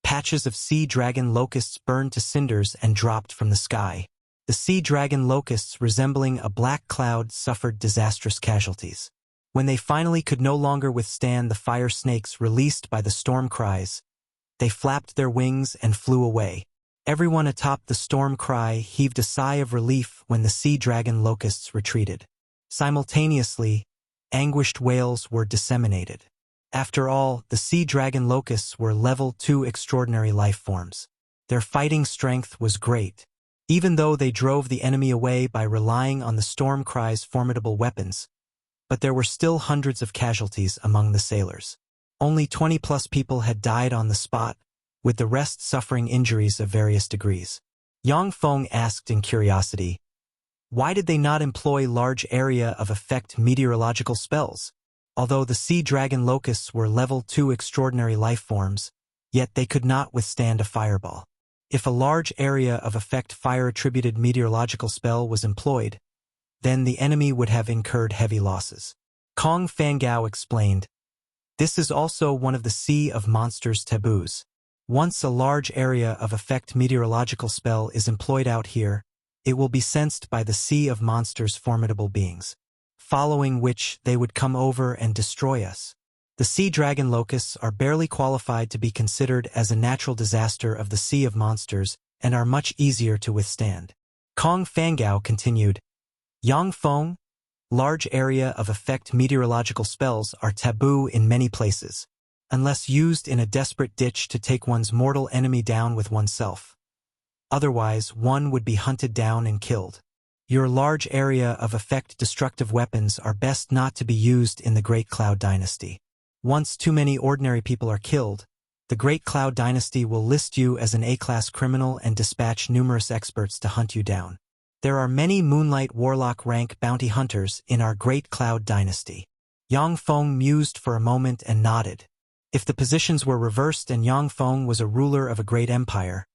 patches of sea dragon locusts burned to cinders and dropped from the sky. The sea dragon locusts, resembling a black cloud, suffered disastrous casualties. When they finally could no longer withstand the fire snakes released by the Storm Cries, they flapped their wings and flew away. Everyone atop the Storm Cry heaved a sigh of relief when the sea dragon locusts retreated. Simultaneously, anguished wails were disseminated. After all, the sea dragon locusts were level 2 extraordinary life forms. Their fighting strength was great. even though they drove the enemy away by relying on the storm cry's formidable weapons, but there were still hundreds of casualties among the sailors. Only 20+ people had died on the spot, with the rest suffering injuries of various degrees. Yang Feng asked in curiosity, why did they not employ large area of effect meteorological spells? Although the sea dragon locusts were level 2 extraordinary life forms, yet they could not withstand a fireball. If a large area of effect fire-attributed meteorological spell was employed, then the enemy would have incurred heavy losses. Kong Fangao explained, this is also one of the Sea of Monsters taboos. Once a large area of effect meteorological spell is employed out here, it will be sensed by the Sea of Monsters' formidable beings, following which they would come over and destroy us. The sea dragon locusts are barely qualified to be considered as a natural disaster of the Sea of Monsters and are much easier to withstand. Kong Fangao continued, Yang Feng, large area of effect meteorological spells are taboo in many places, unless used in a desperate ditch to take one's mortal enemy down with oneself. Otherwise, one would be hunted down and killed. Your large area of effect destructive weapons are best not to be used in the Great Cloud Dynasty. Once too many ordinary people are killed, the Great Cloud Dynasty will list you as an A-class criminal and dispatch numerous experts to hunt you down. There are many Moonlight Warlock rank bounty hunters in our Great Cloud Dynasty. Yang Feng mused for a moment and nodded. If the positions were reversed and Yang Feng was a ruler of a great empire,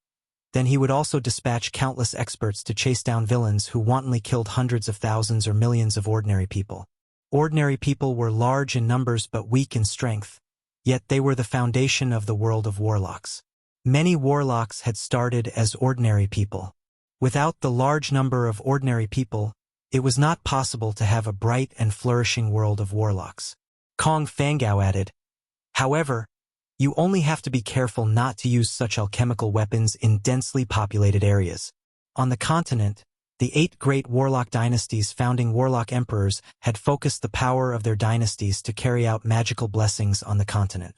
then he would also dispatch countless experts to chase down villains who wantonly killed hundreds of thousands or millions of ordinary people. Ordinary people were large in numbers but weak in strength, yet they were the foundation of the world of warlocks. Many warlocks had started as ordinary people. Without the large number of ordinary people, it was not possible to have a bright and flourishing world of warlocks. Kong Fangao added, however, you only have to be careful not to use such alchemical weapons in densely populated areas. On the continent, the 8 great warlock dynasties' founding warlock emperors had focused the power of their dynasties to carry out magical blessings on the continent.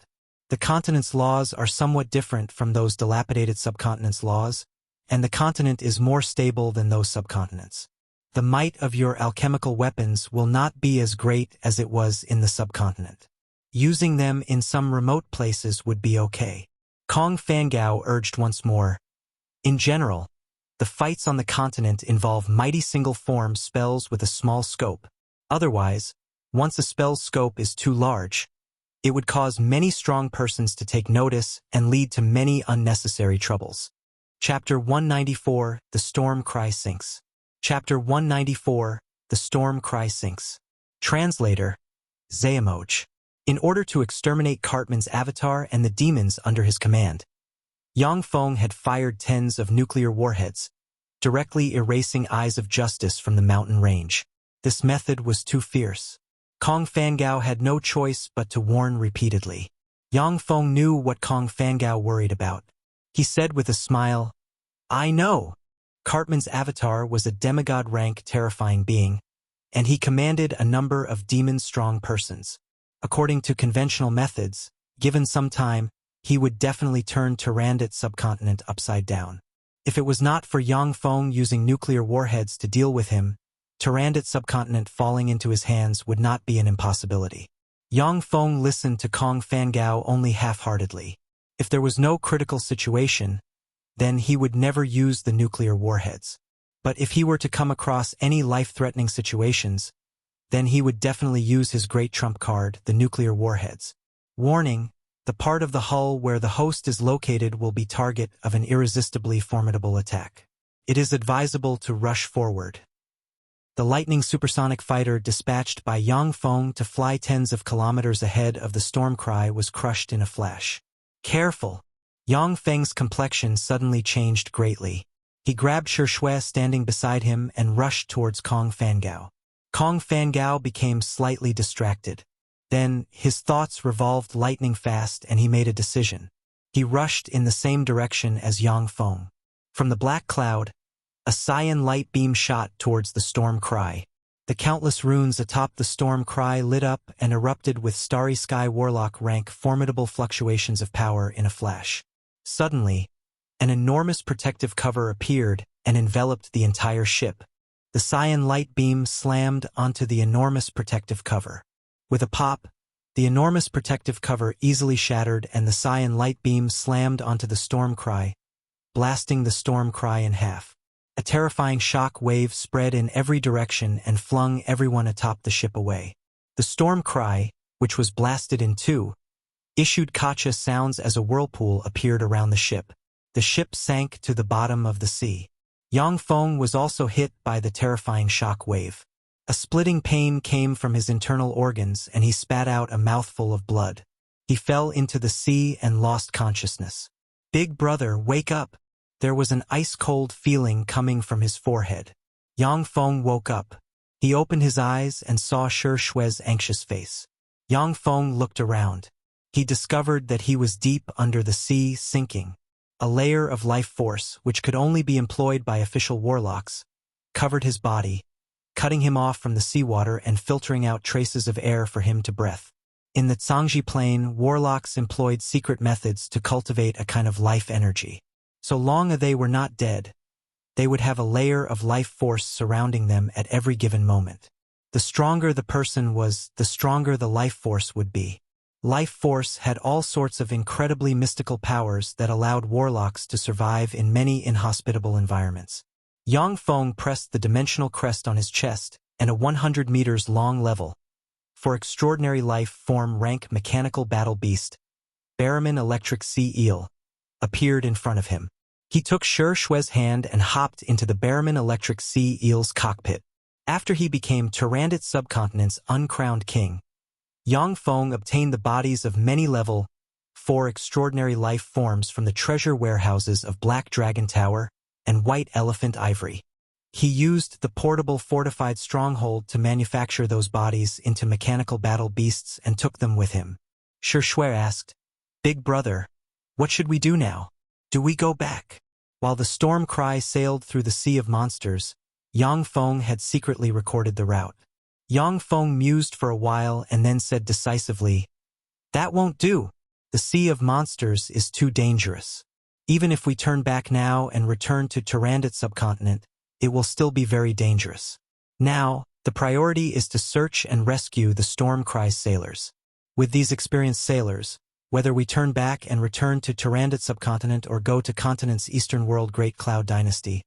The continent's laws are somewhat different from those dilapidated subcontinents' laws, and the continent is more stable than those subcontinents. The might of your alchemical weapons will not be as great as it was in the subcontinent. Using them in some remote places would be okay. Kong Fangao urged once more. In general, the fights on the continent involve mighty single-form spells with a small scope. Otherwise, once a spell's scope is too large, it would cause many strong persons to take notice and lead to many unnecessary troubles. Chapter 194, The Storm Cry Sinks. Chapter 194, The Storm Cry Sinks. Translator, Zayamoj. In order to exterminate Cartman's avatar and the demons under his command, Yang Feng had fired tens of nuclear warheads, directly erasing Eyes of Justice from the mountain range. This method was too fierce. Kong Fangao had no choice but to warn repeatedly. Yang Feng knew what Kong Fangao worried about. He said with a smile, I know. Cartman's avatar was a demigod-rank terrifying being, and he commanded a number of demon-strong persons. According to conventional methods, given some time, he would definitely turn Tyrannid subcontinent upside down. If it was not for Yang Feng using nuclear warheads to deal with him, Tyrannid subcontinent falling into his hands would not be an impossibility. Yang Feng listened to Kong Fangao only half-heartedly. If there was no critical situation, then he would never use the nuclear warheads. But if he were to come across any life-threatening situations, then he would definitely use his great trump card, the nuclear warheads. Warning, the part of the hull where the host is located will be target of an irresistibly formidable attack. It is advisable to rush forward. The lightning supersonic fighter dispatched by Yang Feng to fly tens of kilometers ahead of the storm cry was crushed in a flash. Careful! Yang Feng's complexion suddenly changed greatly. He grabbed Xuanhuan standing beside him and rushed towards Kong Fangao. Kong Fangao became slightly distracted. Then, his thoughts revolved lightning fast and he made a decision. He rushed in the same direction as Yang Feng. From the black cloud, a cyan light beam shot towards the storm cry. The countless runes atop the storm cry lit up and erupted with starry sky warlock rank formidable fluctuations of power in a flash. Suddenly, An enormous protective cover appeared and enveloped the entire ship. The cyan light beam slammed onto the enormous protective cover. With a pop, the enormous protective cover easily shattered and the cyan light beam slammed onto the storm cry, blasting the storm cry in half. A terrifying shock wave spread in every direction and flung everyone atop the ship away. The storm cry, which was blasted in two, issued Kacha sounds as a whirlpool appeared around the ship. The ship sank to the bottom of the sea. Yang Feng was also hit by the terrifying shock wave. A splitting pain came from his internal organs and he spat out a mouthful of blood. He fell into the sea and lost consciousness. "Big brother, wake up!" There was an ice-cold feeling coming from his forehead. Yang Feng woke up. He opened his eyes and saw Xuanhuan's anxious face. Yang Feng looked around. He discovered that he was deep under the sea, sinking. A layer of life force, which could only be employed by official warlocks, covered his body, cutting him off from the seawater and filtering out traces of air for him to breathe. In the Zhangji plane, warlocks employed secret methods to cultivate a kind of life energy. So long as they were not dead, they would have a layer of life force surrounding them at every given moment. The stronger the person was, the stronger the life force would be. Life force had all sorts of incredibly mystical powers that allowed warlocks to survive in many inhospitable environments. Yang Feng pressed the dimensional crest on his chest, and a 100 meters long level, for extraordinary life form rank mechanical battle beast, Baron Electric Sea Eel, appeared in front of him. He took Xuanhuan's hand and hopped into the Baron Electric Sea Eel's cockpit. After he became Tyrannid Subcontinent's uncrowned king, Yang Feng obtained the bodies of many level 4 extraordinary life forms from the treasure warehouses of Black Dragon Tower and White Elephant Ivory. He used the portable fortified stronghold to manufacture those bodies into mechanical battle beasts and took them with him. Xuanhuan asked, "Big brother, what should we do now? Do we go back?" While the storm cry sailed through the sea of monsters, Yang Feng had secretly recorded the route. Yang Feng mused for a while and then said decisively, "That won't do. The sea of monsters is too dangerous. Even if we turn back now and return to Tyrannid Subcontinent, it will still be very dangerous. Now, the priority is to search and rescue the Storm Cry's sailors. With these experienced sailors, whether we turn back and return to Tyrannid Subcontinent or go to continent's eastern world Great Cloud Dynasty,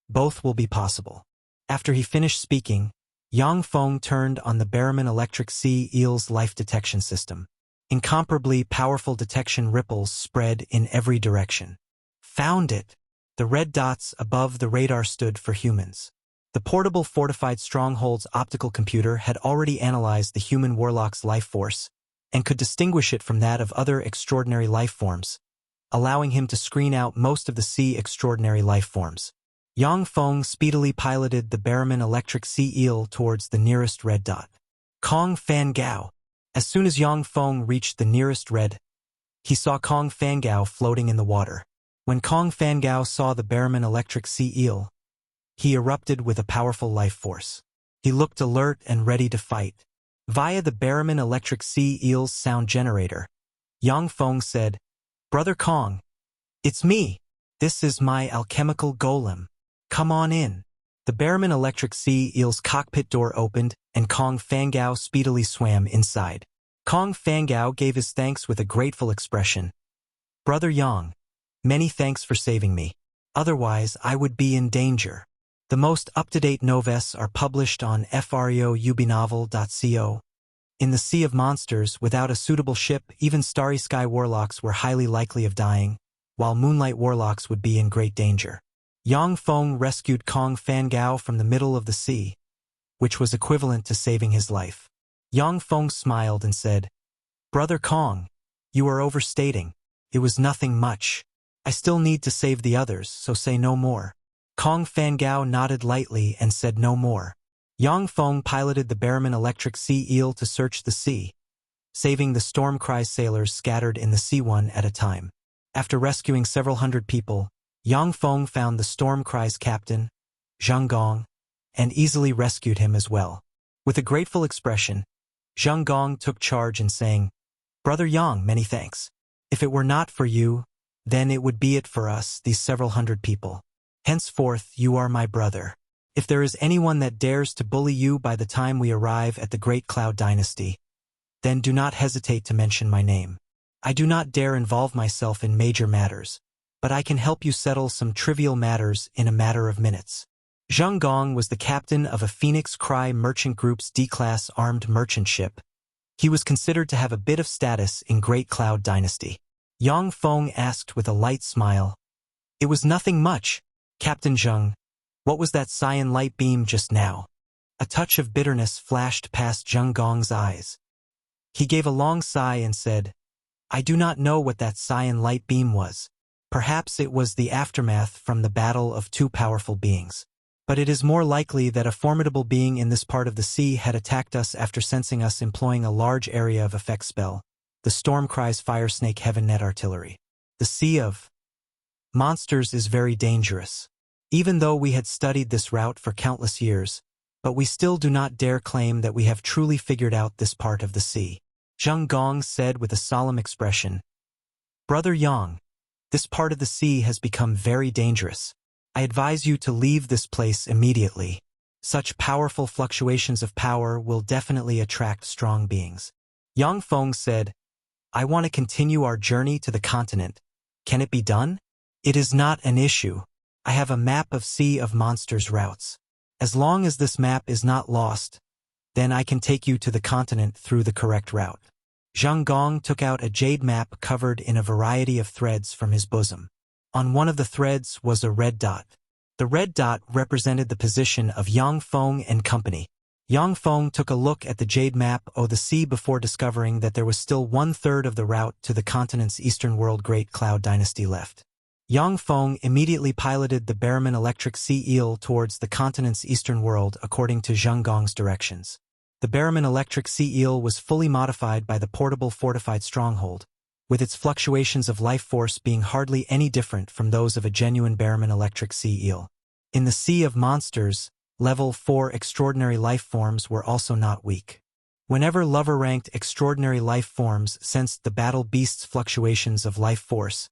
both will be possible." After he finished speaking, Yang Feng turned on the Baron Electric Sea Eel's life detection system. Incomparably powerful detection ripples spread in every direction. "Found it!" The red dots above the radar stood for humans. The portable fortified stronghold's optical computer had already analyzed the human warlock's life force and could distinguish it from that of other extraordinary life forms, allowing him to screen out most of the sea extraordinary life forms. Yang Feng speedily piloted the Baron Electric Sea Eel towards the nearest red dot. Kong Fangao. As soon as Yang Feng reached the nearest red, he saw Kong Fangao floating in the water. When Kong Fangao saw the Baron Electric Sea Eel, he erupted with a powerful life force. He looked alert and ready to fight. Via the Baron Electric Sea Eel's sound generator, Yang Feng said, "Brother Kong, it's me. This is my alchemical golem. Come on in." The Baron Electric Sea Eel's cockpit door opened, and Kong Fangao speedily swam inside. Kong Fangao gave his thanks with a grateful expression. "Brother Yang, many thanks for saving me. Otherwise, I would be in danger." The most up-to-date novellas are published on freeubinovel.co. In the Sea of Monsters, without a suitable ship, even Starry Sky warlocks were highly likely of dying, while Moonlight warlocks would be in great danger. Yang Feng rescued Kong Fangao from the middle of the sea, which was equivalent to saving his life. Yang Feng smiled and said, "Brother Kong, you are overstating. It was nothing much. I still need to save the others, so say no more." Kong Fangao nodded lightly and said no more. Yang Feng piloted the Baron Electric Sea Eel to search the sea, saving the Storm Cry sailors scattered in the sea one at a time. After rescuing several hundred people, Yang Feng found the Storm Cry's captain, Zhang Gong, and easily rescued him as well. With a grateful expression, Zhang Gong took charge and saying, "Brother Yang, many thanks. If it were not for you, then it would be it for us, these several hundred people. Henceforth, you are my brother. If there is anyone that dares to bully you by the time we arrive at the Great Cloud Dynasty, then do not hesitate to mention my name. I do not dare involve myself in major matters, but I can help you settle some trivial matters in a matter of minutes. Zhang Gong was the captain of a Phoenix Cry Merchant Group's D-class armed merchant ship. He was considered to have a bit of status in Great Cloud Dynasty. Yang Feng asked with a light smile. It was nothing much, Captain Zheng. What was that cyan light beam just now? A touch of bitterness flashed past Zheng Gong's eyes. He gave a long sigh and said, I do not know what that cyan light beam was. Perhaps it was the aftermath from the battle of two powerful beings. But it is more likely that a formidable being in this part of the sea had attacked us after sensing us employing a large area of effect spell, the Stormcry's Firesnake Heaven-Net artillery. The Sea of Monsters is very dangerous. Even though we had studied this route for countless years, but we still do not dare claim that we have truly figured out this part of the sea. Zheng Gong said with a solemn expression, Brother Yang, this part of the sea has become very dangerous. I advise you to leave this place immediately. Such powerful fluctuations of power will definitely attract strong beings. Yang Feng said, I want to continue our journey to the continent. Can it be done? It is not an issue. I have a map of Sea of Monsters routes. As long as this map is not lost, then I can take you to the continent through the correct route. Zhang Gong took out a jade map covered in a variety of threads from his bosom. On one of the threads was a red dot. The red dot represented the position of Yang Feng and company. Yang Feng took a look at the jade map of the sea before discovering that there was still 1/3 of the route to the continent's eastern world Great Cloud Dynasty left. Yang Feng immediately piloted the Barman Electric Sea Eel towards the continent's eastern world according to Zheng Gong's directions. The Barman Electric Sea Eel was fully modified by the portable fortified stronghold, with its fluctuations of life force being hardly any different from those of a genuine Barman Electric Sea Eel. In the Sea of Monsters, Level 4 extraordinary life forms were also not weak. Whenever lower-ranked extraordinary life forms sensed the battle beast's fluctuations of life force,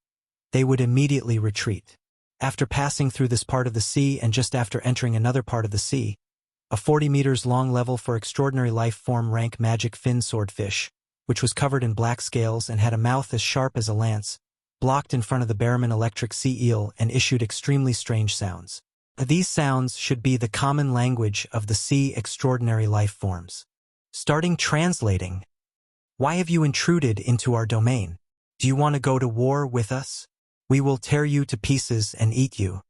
they would immediately retreat. After passing through this part of the sea and just after entering another part of the sea, a 40 meters long level for extraordinary life form rank magic fin swordfish, which was covered in black scales and had a mouth as sharp as a lance, blocked in front of the Barman Electric Sea Eel and issued extremely strange sounds. These sounds should be the common language of the sea extraordinary life forms. Starting translating. Why have you intruded into our domain? Do you want to go to war with us? We will tear you to pieces and eat you.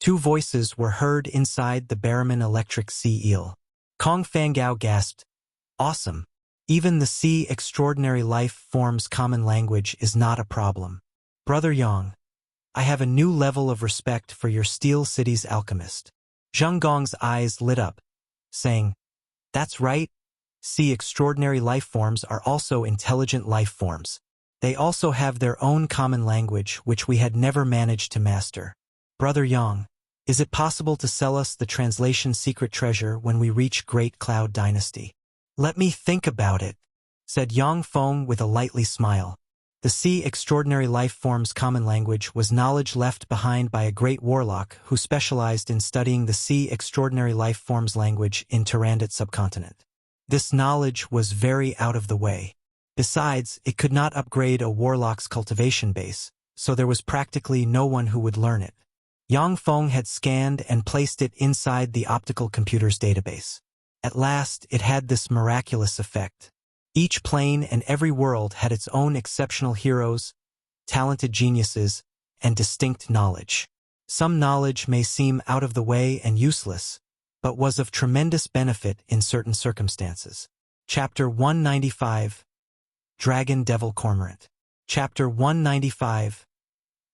Two voices were heard inside the Barman Electric Sea Eel. Kong Fangao gasped, Awesome. Even the sea extraordinary life form's common language is not a problem. Brother Yang, I have a new level of respect for your Steel City's alchemist. Zheng Gong's eyes lit up, saying, That's right. Sea extraordinary life forms are also intelligent life forms. They also have their own common language which we had never managed to master. Brother Yang, is it possible to sell us the translation secret treasure when we reach Great Cloud Dynasty? Let me think about it, said Yang Feng with a lightly smile. The sea extraordinary life form's common language was knowledge left behind by a great warlock who specialized in studying the sea extraordinary life form's language in Tyrannid subcontinent. This knowledge was very out of the way. Besides, it could not upgrade a warlock's cultivation base, so there was practically no one who would learn it. Yang Feng had scanned and placed it inside the optical computer's database. At last, it had this miraculous effect. Each plane and every world had its own exceptional heroes, talented geniuses, and distinct knowledge. Some knowledge may seem out of the way and useless, but was of tremendous benefit in certain circumstances. Chapter 195, Dragon Devil Cormorant. Chapter 195,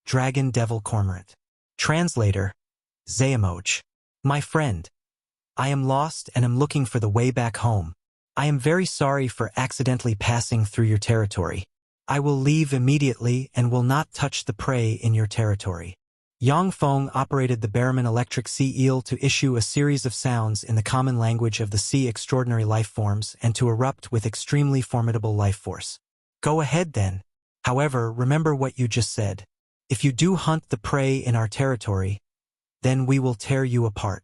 Dragon Devil Cormorant. Translator, Zayamoch. My friend, I am lost and am looking for the way back home. I am very sorry for accidentally passing through your territory. I will leave immediately and will not touch the prey in your territory. Yang Feng operated the Barman Electric Sea Eel to issue a series of sounds in the common language of the sea extraordinary life forms and to erupt with extremely formidable life force. Go ahead then. However, remember what you just said. If you do hunt the prey in our territory, then we will tear you apart.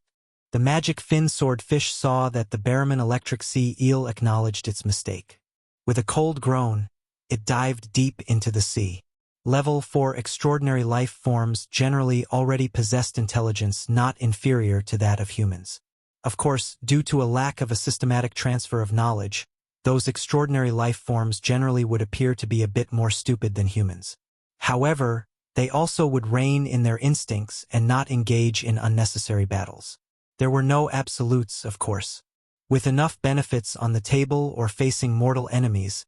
The magic fin swordfish saw that the Baron Electric Sea Eel acknowledged its mistake. With a cold groan, it dived deep into the sea. Level 4 extraordinary life forms generally already possessed intelligence not inferior to that of humans. Of course, due to a lack of a systematic transfer of knowledge, those extraordinary life forms generally would appear to be a bit more stupid than humans. However, they also would rein in their instincts and not engage in unnecessary battles. There were no absolutes, of course. With enough benefits on the table or facing mortal enemies,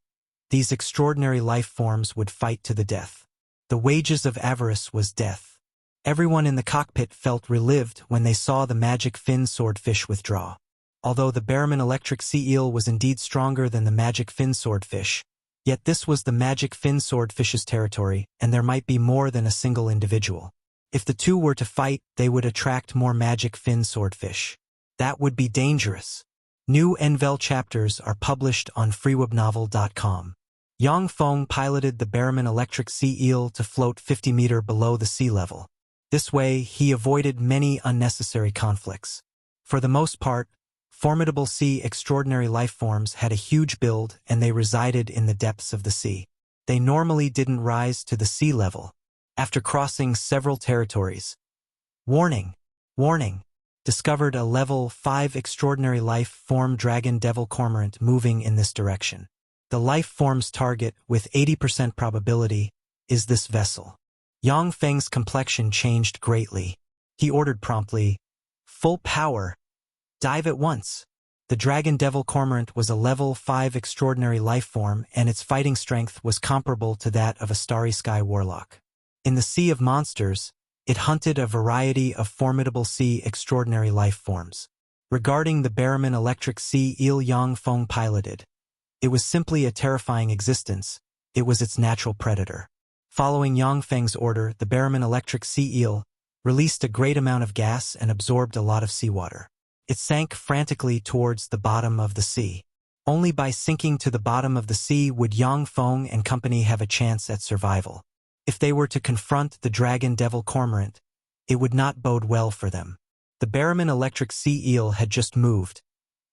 these extraordinary life forms would fight to the death. The wages of avarice was death. Everyone in the cockpit felt relieved when they saw the magic fin swordfish withdraw. Although the Baron Electric Sea Eel was indeed stronger than the magic fin swordfish, yet this was the magic fin swordfish's territory, and there might be more than a single individual. If the two were to fight, they would attract more magic fin swordfish. That would be dangerous. New Envel chapters are published on freewebnovel.com. Yang Feng piloted the Baron Electric Sea Eel to float 50 meters below the sea level. This way, he avoided many unnecessary conflicts. For the most part, formidable sea extraordinary life forms had a huge build and they resided in the depths of the sea. They normally didn't rise to the sea level. After crossing several territories, warning, discovered a level 5 extraordinary life form dragon devil cormorant moving in this direction. The life form's target, with 80% probability, is this vessel. Yang Feng's complexion changed greatly. He ordered promptly, "Full power. Dive at once." The dragon devil cormorant was a level 5 extraordinary life form and its fighting strength was comparable to that of a starry sky warlock. In the sea of monsters, it hunted a variety of formidable sea extraordinary life forms. Regarding the Baron Electric Sea Eel Yang Feng piloted, it was simply a terrifying existence. It was its natural predator. Following Yang Feng's order, the Baron Electric Sea Eel released a great amount of gas and absorbed a lot of seawater. It sank frantically towards the bottom of the sea. Only by sinking to the bottom of the sea would Yang Feng and company have a chance at survival. If they were to confront the dragon devil cormorant, it would not bode well for them. The Baron Electric Sea Eel had just moved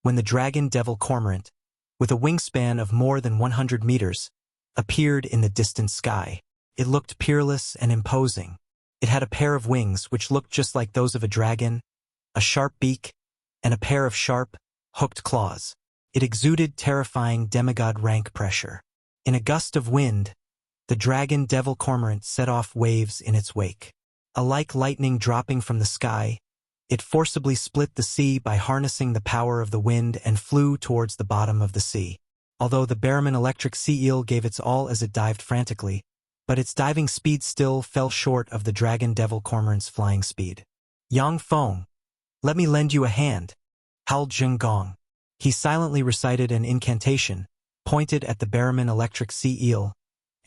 when the dragon devil cormorant, with a wingspan of more than 100 meters, appeared in the distant sky. It looked peerless and imposing. It had a pair of wings which looked just like those of a dragon, a sharp beak, and a pair of sharp, hooked claws. It exuded terrifying demigod-rank pressure. In a gust of wind, the dragon devil cormorant set off waves in its wake. Like lightning dropping from the sky, it forcibly split the sea by harnessing the power of the wind and flew towards the bottom of the sea. Although the Baron Electric Sea Eel gave its all as it dived frantically, but its diving speed still fell short of the dragon devil cormorant's flying speed. "Yang Feng, let me lend you a hand," howled Zheng Gong. He silently recited an incantation, pointed at the Baron Electric Sea Eel,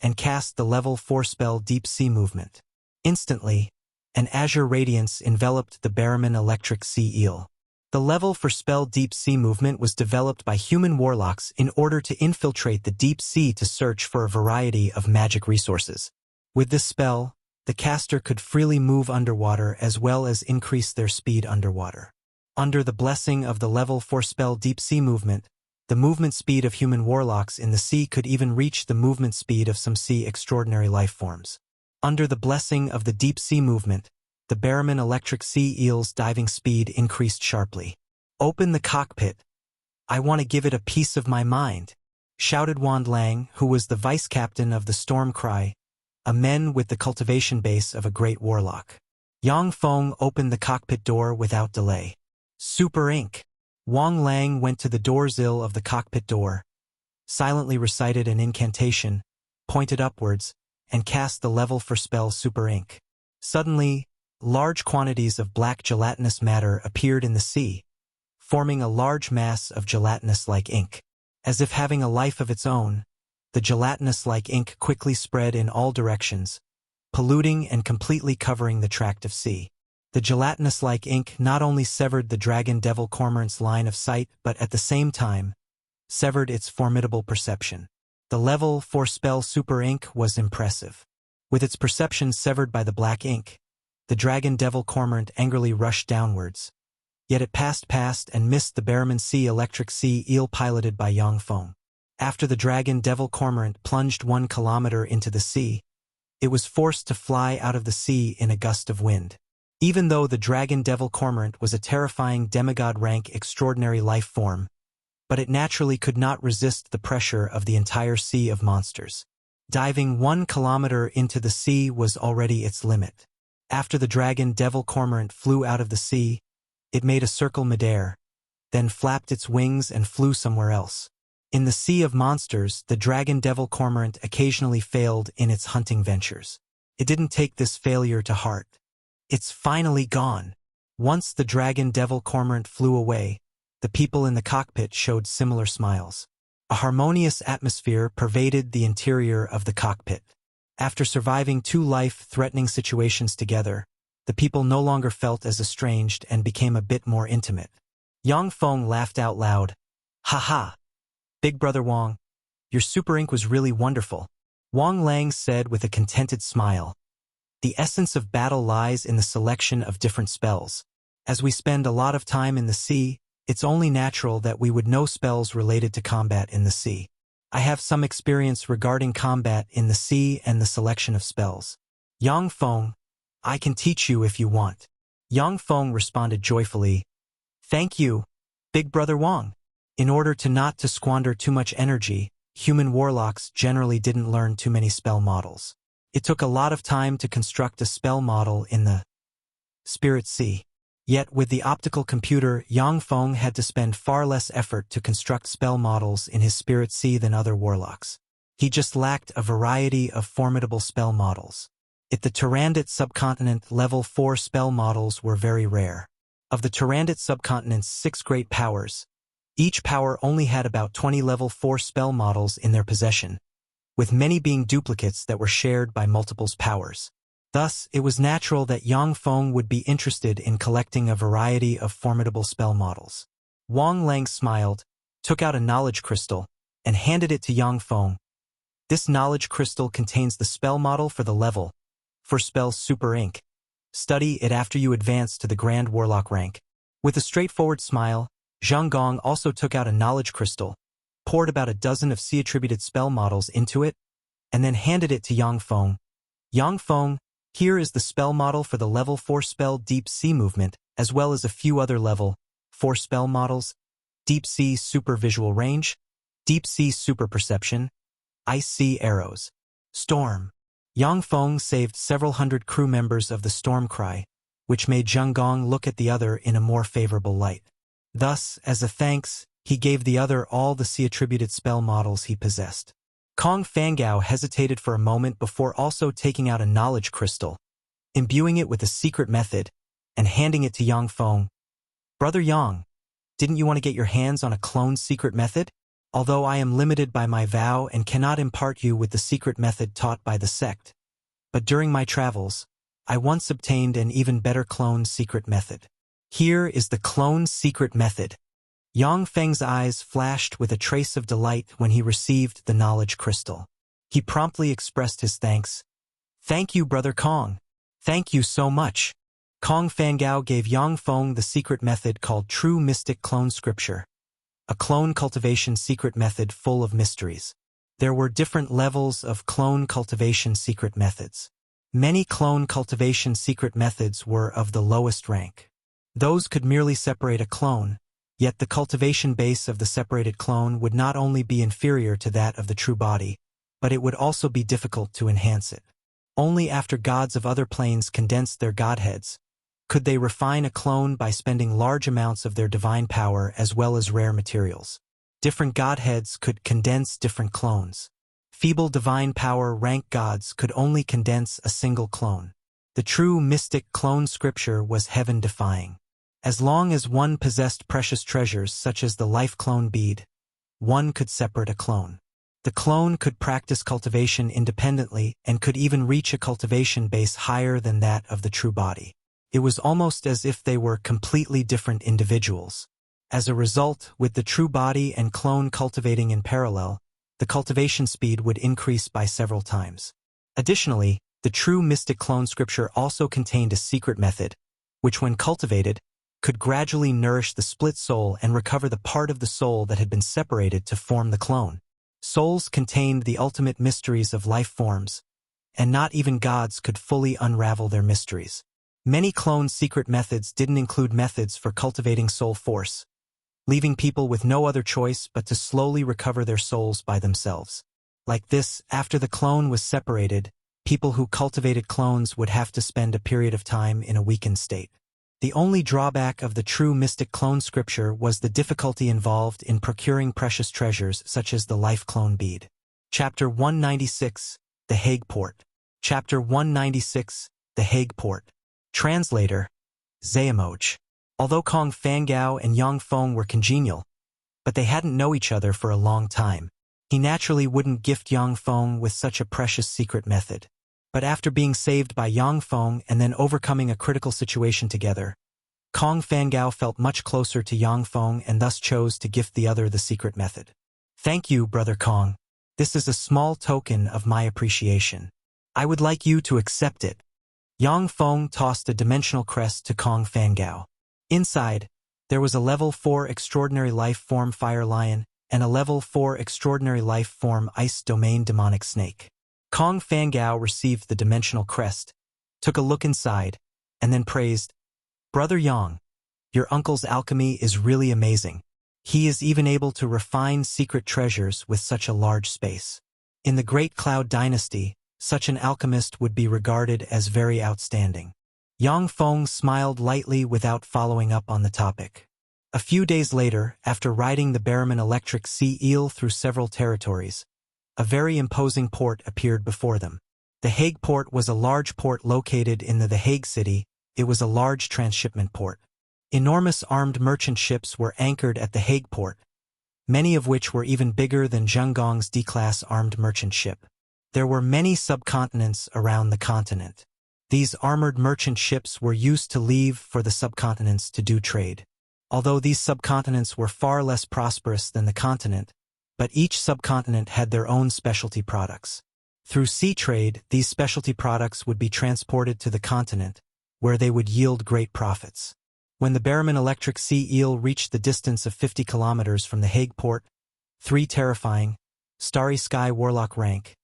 and cast the level 4 spell Deep Sea Movement. Instantly, an azure radiance enveloped the Baron Electric Sea Eel. The level for spell Deep Sea Movement was developed by human warlocks in order to infiltrate the deep sea to search for a variety of magic resources. With this spell, the caster could freely move underwater as well as increase their speed underwater. Under the blessing of the level 4 spell Deep Sea Movement, the movement speed of human warlocks in the sea could even reach the movement speed of some sea extraordinary life forms. Under the blessing of the Deep Sea Movement, the Baron Electric Sea Eel's diving speed increased sharply. "Open the cockpit. I want to give it a piece of my mind," shouted Wand Lang, who was the vice-captain of the Storm Cry, a men with the cultivation base of a great warlock. Yang Feng opened the cockpit door without delay. "Super Inc." Wang Lang went to the doorsill of the cockpit door, silently recited an incantation, pointed upwards, and cast the level for spell Super Inc. Suddenly, large quantities of black gelatinous matter appeared in the sea, forming a large mass of gelatinous-like ink. As if having a life of its own, the gelatinous-like ink quickly spread in all directions, polluting and completely covering the tract of sea. The gelatinous-like ink not only severed the dragon devil cormorant's line of sight but at the same time severed its formidable perception. The level 4 spell Super Ink was impressive. With its perception severed by the black ink, the dragon devil cormorant angrily rushed downwards. Yet it passed and missed the Barraman Sea electric sea eel piloted by Yang Feng. After the dragon devil cormorant plunged 1 kilometer into the sea, it was forced to fly out of the sea in a gust of wind. Even though the dragon devil cormorant was a terrifying demigod-rank extraordinary life form, but it naturally could not resist the pressure of the entire sea of monsters. Diving 1 kilometer into the sea was already its limit. After the dragon devil cormorant flew out of the sea, it made a circle midair, then flapped its wings and flew somewhere else. In the sea of monsters, the dragon devil cormorant occasionally failed in its hunting ventures. It didn't take this failure to heart. It's finally gone. Once the dragon devil cormorant flew away, the people in the cockpit showed similar smiles. A harmonious atmosphere pervaded the interior of the cockpit. After surviving 2 life-threatening situations together, the people no longer felt as estranged and became a bit more intimate. Yang Feng laughed out loud. "Ha ha! Big Brother Wang, your super ink was really wonderful," Wang Lang said with a contented smile. "The essence of battle lies in the selection of different spells. As we spend a lot of time in the sea, it's only natural that we would know spells related to combat in the sea. I have some experience regarding combat in the sea and the selection of spells. Yang Feng, I can teach you if you want." Yang Feng responded joyfully. "Thank you, Big Brother Wang." In order not to squander too much energy, human warlocks generally didn't learn too many spell models. It took a lot of time to construct a spell model in the Spirit Sea. Yet with the optical computer, Yang Feng had to spend far less effort to construct spell models in his Spirit Sea than other warlocks. He just lacked a variety of formidable spell models. At the Tyrannid subcontinent, level 4 spell models were very rare. Of the Tyrannid subcontinent's 6 great powers, each power only had about 20 level 4 spell models in their possession, with many being duplicates that were shared by multiple powers. Thus, it was natural that Yang Feng would be interested in collecting a variety of formidable spell models. Wang Lang smiled, took out a knowledge crystal, and handed it to Yang Feng. "This knowledge crystal contains the spell model for the level, for spell Super Ink. Study it after you advance to the Grand Warlock rank." With a straightforward smile, Zhang Gong also took out a knowledge crystal, poured about a dozen of sea-attributed spell models into it, and then handed it to Yang Feng. "Yang Feng, here is the spell model for the level 4 spell Deep Sea Movement, as well as a few other level 4 spell models: Deep Sea Super Visual Range, Deep Sea Super Perception, Ice Sea Arrows, Storm." Yang Feng saved several hundred crew members of the Storm Cry, which made Zhang Gong look at the other in a more favorable light. Thus, as a thanks, he gave the other all the sea-attributed spell models he possessed. Kong Fangao hesitated for a moment before also taking out a knowledge crystal, imbuing it with a secret method, and handing it to Yang Feng. "Brother Yang, didn't you want to get your hands on a clone secret method? Although I am limited by my vow and cannot impart you with the secret method taught by the sect, but during my travels, I once obtained an even better clone secret method. Here is the clone secret method." Yang Feng's eyes flashed with a trace of delight when he received the knowledge crystal. He promptly expressed his thanks. "Thank you, Brother Kong. Thank you so much." Kong Fangao gave Yang Feng the secret method called True Mystic Clone Scripture, a clone cultivation secret method full of mysteries. There were different levels of clone cultivation secret methods. Many clone cultivation secret methods were of the lowest rank. Those could merely separate a clone, yet the cultivation base of the separated clone would not only be inferior to that of the true body, but it would also be difficult to enhance it. Only after gods of other planes condensed their godheads could they refine a clone by spending large amounts of their divine power as well as rare materials. Different godheads could condense different clones. Feeble divine power rank gods could only condense a single clone. The true mystic clone scripture was heaven-defying. As long as one possessed precious treasures such as the life clone bead, one could separate a clone. The clone could practice cultivation independently and could even reach a cultivation base higher than that of the true body. It was almost as if they were completely different individuals. As a result, with the true body and clone cultivating in parallel, the cultivation speed would increase by several times. Additionally, The true mystic clone scripture also contained a secret method, which when cultivated, could gradually nourish the split soul and recover the part of the soul that had been separated to form the clone. Souls contained the ultimate mysteries of life forms, and not even gods could fully unravel their mysteries. Many clone secret methods didn't include methods for cultivating soul force, leaving people with no other choice but to slowly recover their souls by themselves. Like this, after the clone was separated, people who cultivated clones would have to spend a period of time in a weakened state. The only drawback of the true mystic clone scripture was the difficulty involved in procuring precious treasures such as the life clone bead. Chapter 196, The Hague Port. Chapter 196, The Hague Port. Translator, Zayamoj. Although Kong Fangao and Yang Feng were congenial, but they hadn't known each other for a long time. He naturally wouldn't gift Yang Feng with such a precious secret method. But after being saved by Yang Feng and then overcoming a critical situation together, Kong Fangao felt much closer to Yang Feng and thus chose to gift the other the secret method. Thank you, Brother Kong. This is a small token of my appreciation. I would like you to accept it. Yang Feng tossed a dimensional crest to Kong Fangao. Inside, there was a level 4 extraordinary life form fire lion and a level 4 extraordinary life form ice domain demonic snake. Kong Fangao received the dimensional crest, took a look inside, and then praised, Brother Yang, your uncle's alchemy is really amazing. He is even able to refine secret treasures with such a large space. In the Great Cloud Dynasty, such an alchemist would be regarded as very outstanding. Yang Feng smiled lightly without following up on the topic. A few days later, after riding the Barraman Electric Sea Eel through several territories, a very imposing port appeared before them. The Hague Port was a large port located in the Hague City. It was a large transshipment port. Enormous armed merchant ships were anchored at the Hague Port, many of which were even bigger than Zhengong's D-class armed merchant ship. There were many subcontinents around the continent. These armored merchant ships were used to leave for the subcontinents to do trade. Although these subcontinents were far less prosperous than the continent, but each subcontinent had their own specialty products. Through sea trade, these specialty products would be transported to the continent, where they would yield great profits. When the Barraman Electric Sea Eel reached the distance of 50 kilometers from the Hague Port, 3 terrifying, starry sky warlock rank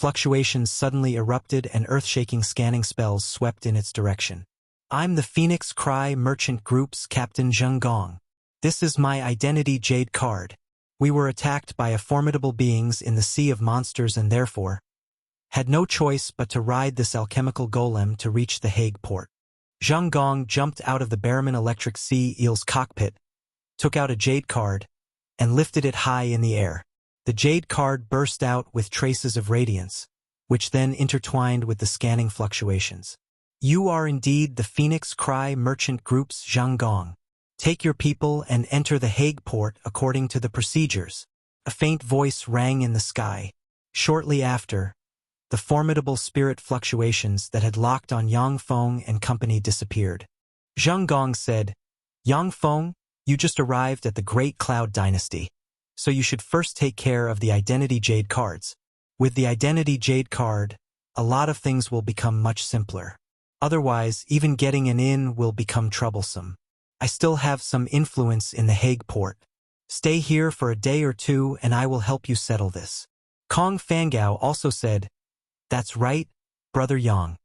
fluctuations suddenly erupted and earth-shaking scanning spells swept in its direction. I'm the Phoenix Cry Merchant Group's Captain Zheng Gong. This is my identity jade card. We were attacked by formidable beings in the Sea of Monsters and therefore had no choice but to ride this alchemical golem to reach the Hague Port. Zheng Gong jumped out of the Barraman Electric Sea Eel's cockpit, took out a jade card, and lifted it high in the air. The jade card burst out with traces of radiance, which then intertwined with the scanning fluctuations. You are indeed the Phoenix Cry Merchant Group's Zheng Gong. Take your people and enter the Hague Port according to the procedures. A faint voice rang in the sky. Shortly after, the formidable spirit fluctuations that had locked on Yang Feng and company disappeared. Zheng Gong said, Yang Feng, you just arrived at the Great Cloud Dynasty, so you should first take care of the Identity Jade cards. With the Identity Jade card, a lot of things will become much simpler. Otherwise, even getting an in will become troublesome. I still have some influence in the Hague Port. Stay here for a day or two and I will help you settle this. Kong Fangao also said, That's right, Brother Yang.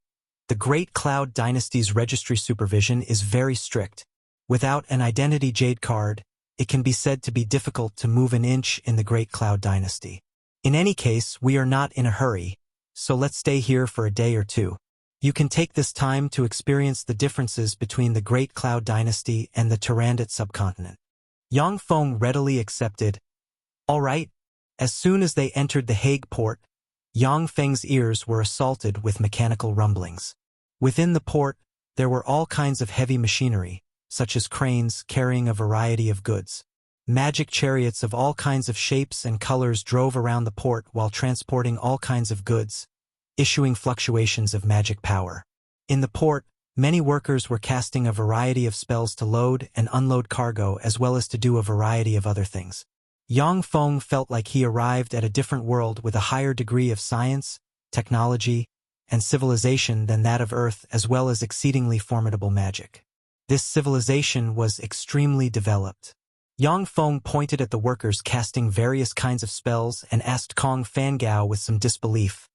The Great Cloud Dynasty's registry supervision is very strict. Without an Identity Jade card, it can be said to be difficult to move an inch in the Great Cloud Dynasty. In any case, we are not in a hurry, so let's stay here for a day or two. You can take this time to experience the differences between the Great Cloud Dynasty and the Tyrannid subcontinent. Yang Feng readily accepted. All right. As soon as they entered the Hague Port, Yang Feng's ears were assaulted with mechanical rumblings. Within the port, there were all kinds of heavy machinery, such as cranes carrying a variety of goods. Magic chariots of all kinds of shapes and colors drove around the port while transporting all kinds of goods, issuing fluctuations of magic power. In the port, many workers were casting a variety of spells to load and unload cargo as well as to do a variety of other things. Yang Feng felt like he arrived at a different world with a higher degree of science, technology, and civilization than that of Earth, as well as exceedingly formidable magic. This civilization was extremely developed. Yang Feng pointed at the workers casting various kinds of spells and asked Kong Fangao with some disbelief.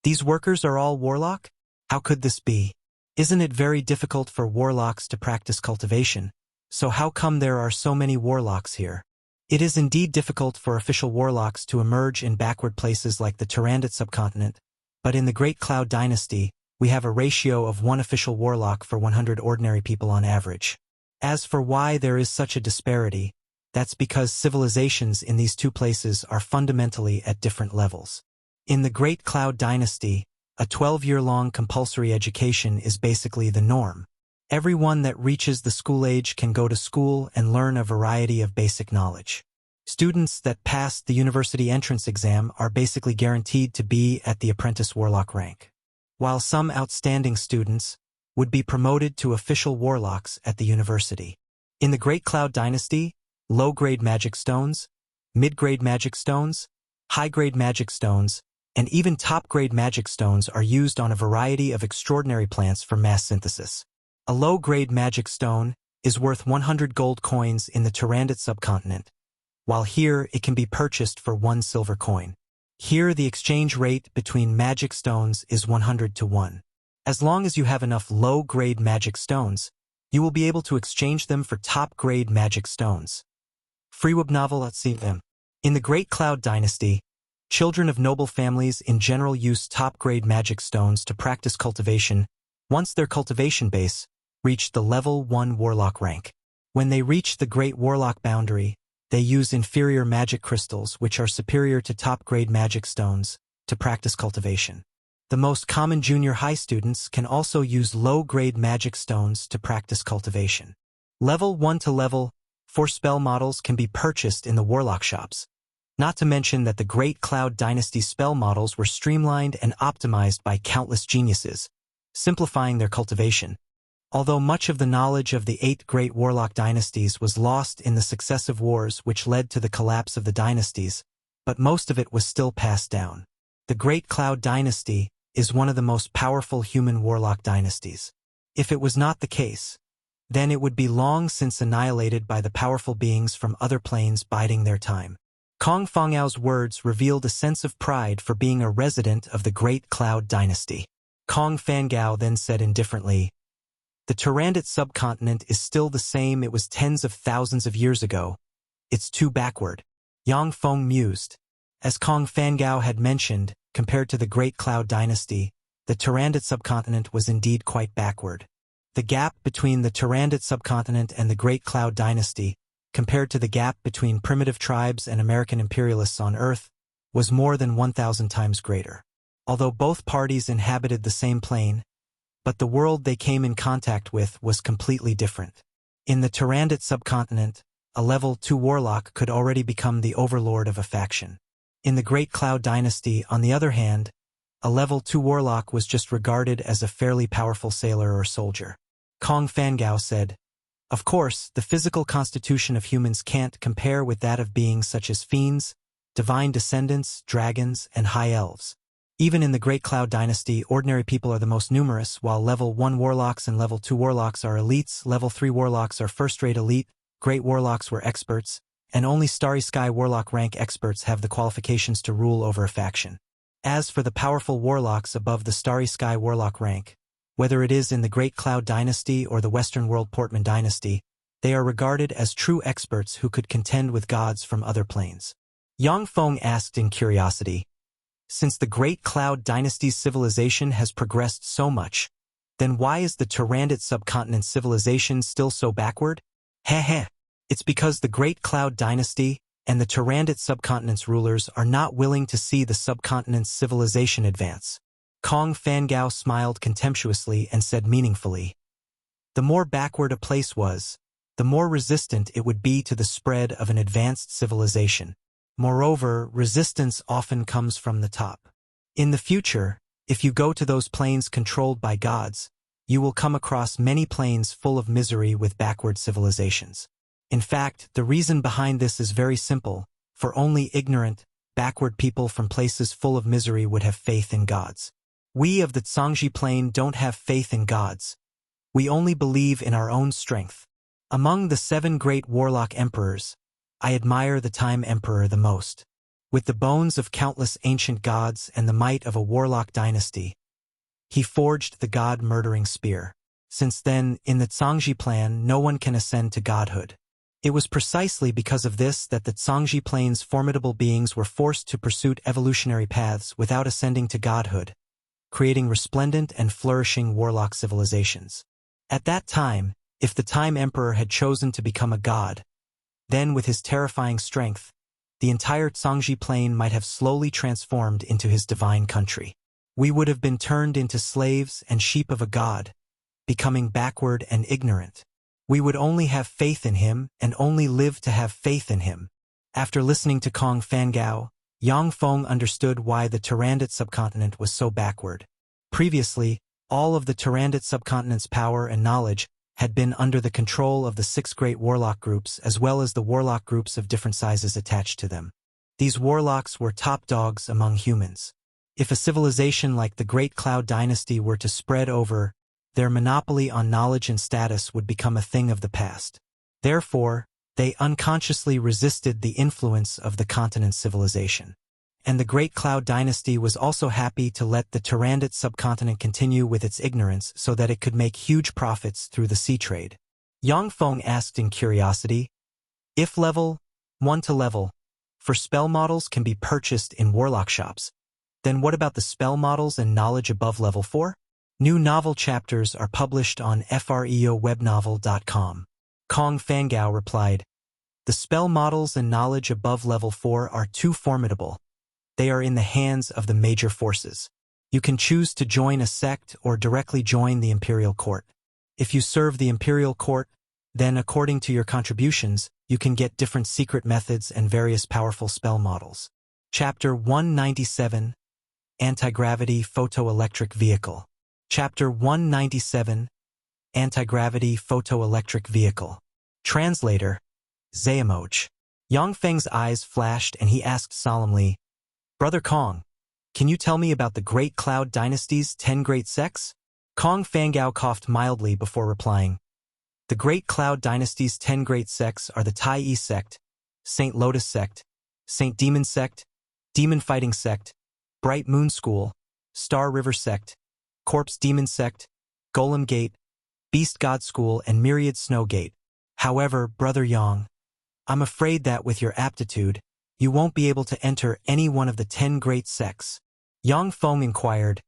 "These workers are all warlock? How could this be? Isn't it very difficult for warlocks to practice cultivation? So how come there are so many warlocks here?" It is indeed difficult for official warlocks to emerge in backward places like the Tyrannid subcontinent, but in the Great Cloud Dynasty, we have a ratio of 1 official warlock for 100 ordinary people on average. As for why there is such a disparity, that's because civilizations in these two places are fundamentally at different levels. In the Great Cloud Dynasty, a 12-year-long compulsory education is basically the norm. Everyone that reaches the school age can go to school and learn a variety of basic knowledge. Students that pass the university entrance exam are basically guaranteed to be at the apprentice warlock rank, while some outstanding students would be promoted to official warlocks at the university. In the Great Cloud Dynasty, low-grade magic stones, mid-grade magic stones, high-grade magic stones, and even top-grade magic stones are used on a variety of extraordinary plants for mass synthesis. A low-grade magic stone is worth 100 gold coins in the Tyrannid subcontinent, while here it can be purchased for 1 silver coin. Here the exchange rate between magic stones is 100 to 1. As long as you have enough low-grade magic stones, you will be able to exchange them for top-grade magic stones. In the Great Cloud Dynasty, children of noble families in general use top-grade magic stones to practice cultivation once their cultivation base reached the level 1 warlock rank. When they reach the Great Warlock boundary, they use inferior magic crystals, which are superior to top-grade magic stones, to practice cultivation. The most common junior high students can also use low-grade magic stones to practice cultivation. Level 1 to level 4 spell models can be purchased in the warlock shops. Not to mention that the Great Cloud Dynasty spell models were streamlined and optimized by countless geniuses, simplifying their cultivation. Although much of the knowledge of the 8 great warlock dynasties was lost in the successive wars which led to the collapse of the dynasties, but most of it was still passed down. The Great Cloud Dynasty is one of the most powerful human warlock dynasties. If it was not the case, then it would be long since annihilated by the powerful beings from other planes biding their time. Kong Fangao's words revealed a sense of pride for being a resident of the Great Cloud Dynasty. Kong Fangao then said indifferently, "The Tyrannid subcontinent is still the same it was tens of thousands of years ago. It's too backward." Yang Feng mused. As Kong Fangao had mentioned, compared to the Great Cloud Dynasty, the Tyrannid subcontinent was indeed quite backward. The gap between the Tyrannid subcontinent and the Great Cloud Dynasty, compared to the gap between primitive tribes and American imperialists on Earth, was more than 1,000 times greater. Although both parties inhabited the same plane, but the world they came in contact with was completely different. In the Tyrannid subcontinent, a level 2 warlock could already become the overlord of a faction. In the Great Cloud Dynasty, on the other hand, a level 2 warlock was just regarded as a fairly powerful sailor or soldier. Kong Fangao said, "Of course, the physical constitution of humans can't compare with that of beings such as fiends, divine descendants, dragons, and high elves. Even in the Great Cloud Dynasty, ordinary people are the most numerous, while level 1 warlocks and level 2 warlocks are elites, level 3 warlocks are first-rate elite, great warlocks were experts, and only Starry Sky warlock rank experts have the qualifications to rule over a faction. As for the powerful warlocks above the Starry Sky warlock rank, whether it is in the Great Cloud Dynasty or the Western World Portman Dynasty, they are regarded as true experts who could contend with gods from other planes." Yang Feng asked in curiosity, "Since the Great Cloud Dynasty's civilization has progressed so much, then why is the Tyrannid subcontinent civilization still so backward?" Heh. It's because the Great Cloud Dynasty and the Tyrannid subcontinent's rulers are not willing to see the subcontinent's civilization advance. Kong Fangao smiled contemptuously and said meaningfully, "The more backward a place was, the more resistant it would be to the spread of an advanced civilization. Moreover, resistance often comes from the top. In the future, if you go to those planes controlled by gods, you will come across many planes full of misery with backward civilizations. In fact, the reason behind this is very simple, for only ignorant, backward people from places full of misery would have faith in gods. We of the Zhangji Plane don't have faith in gods. We only believe in our own strength. Among the 7 great warlock emperors, I admire the Time Emperor the most. With the bones of countless ancient gods and the might of a warlock dynasty, he forged the god-murdering spear. Since then, in the Zhangji Plan, no one can ascend to godhood. It was precisely because of this that the Zhangji Plane's formidable beings were forced to pursue evolutionary paths without ascending to godhood, creating resplendent and flourishing warlock civilizations. At that time, if the Time Emperor had chosen to become a god, then with his terrifying strength, the entire Zhangji Plane might have slowly transformed into his divine country. We would have been turned into slaves and sheep of a god, becoming backward and ignorant. We would only have faith in him and only live to have faith in him. After listening to Kong Fangao, Yang Feng understood why the Tyrannid subcontinent was so backward. Previously, all of the Tyrannid subcontinent's power and knowledge had been under the control of the 6 great warlock groups as well as the warlock groups of different sizes attached to them. These warlocks were top dogs among humans. If a civilization like the Great Cloud Dynasty were to spread over, their monopoly on knowledge and status would become a thing of the past. Therefore, they unconsciously resisted the influence of the continent's civilization. And the Great Cloud Dynasty was also happy to let the Tyrannid subcontinent continue with its ignorance so that it could make huge profits through the sea trade. Yang Feng asked in curiosity, if level 1 to level for spell models can be purchased in warlock shops, then what about the spell models and knowledge above level 4? New novel chapters are published on freowebnovel.com. Kong Fangao replied, the spell models and knowledge above level 4 are too formidable. They are in the hands of the major forces. You can choose to join a sect or directly join the Imperial Court. If you serve the Imperial Court, then according to your contributions, you can get different secret methods and various powerful spell models. Chapter 197, Anti-Gravity Photoelectric Vehicle. Chapter 197, Anti-Gravity Photoelectric Vehicle. Translator, Zayamoch. Yang Feng's eyes flashed and he asked solemnly, Brother Kong, can you tell me about the Great Cloud Dynasty's 10 great sects? Kong Fangao coughed mildly before replying, the Great Cloud Dynasty's 10 great sects are the Tai Yi sect, St. Lotus sect, St. Demon sect, Demon Fighting sect, Bright Moon School, Star River sect, Corpse Demon sect, Golem Gate, Beast God School, and Myriad Snow Gate. However, Brother Yang, I'm afraid that with your aptitude, you won't be able to enter any one of the 10 great sects. Yang Feng inquired,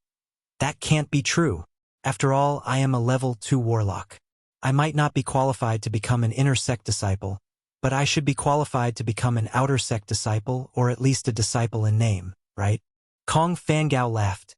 that can't be true. After all, I am a level 2 warlock. I might not be qualified to become an inner sect disciple, but I should be qualified to become an outer sect disciple or at least a disciple in name, right? Kong Fangao laughed,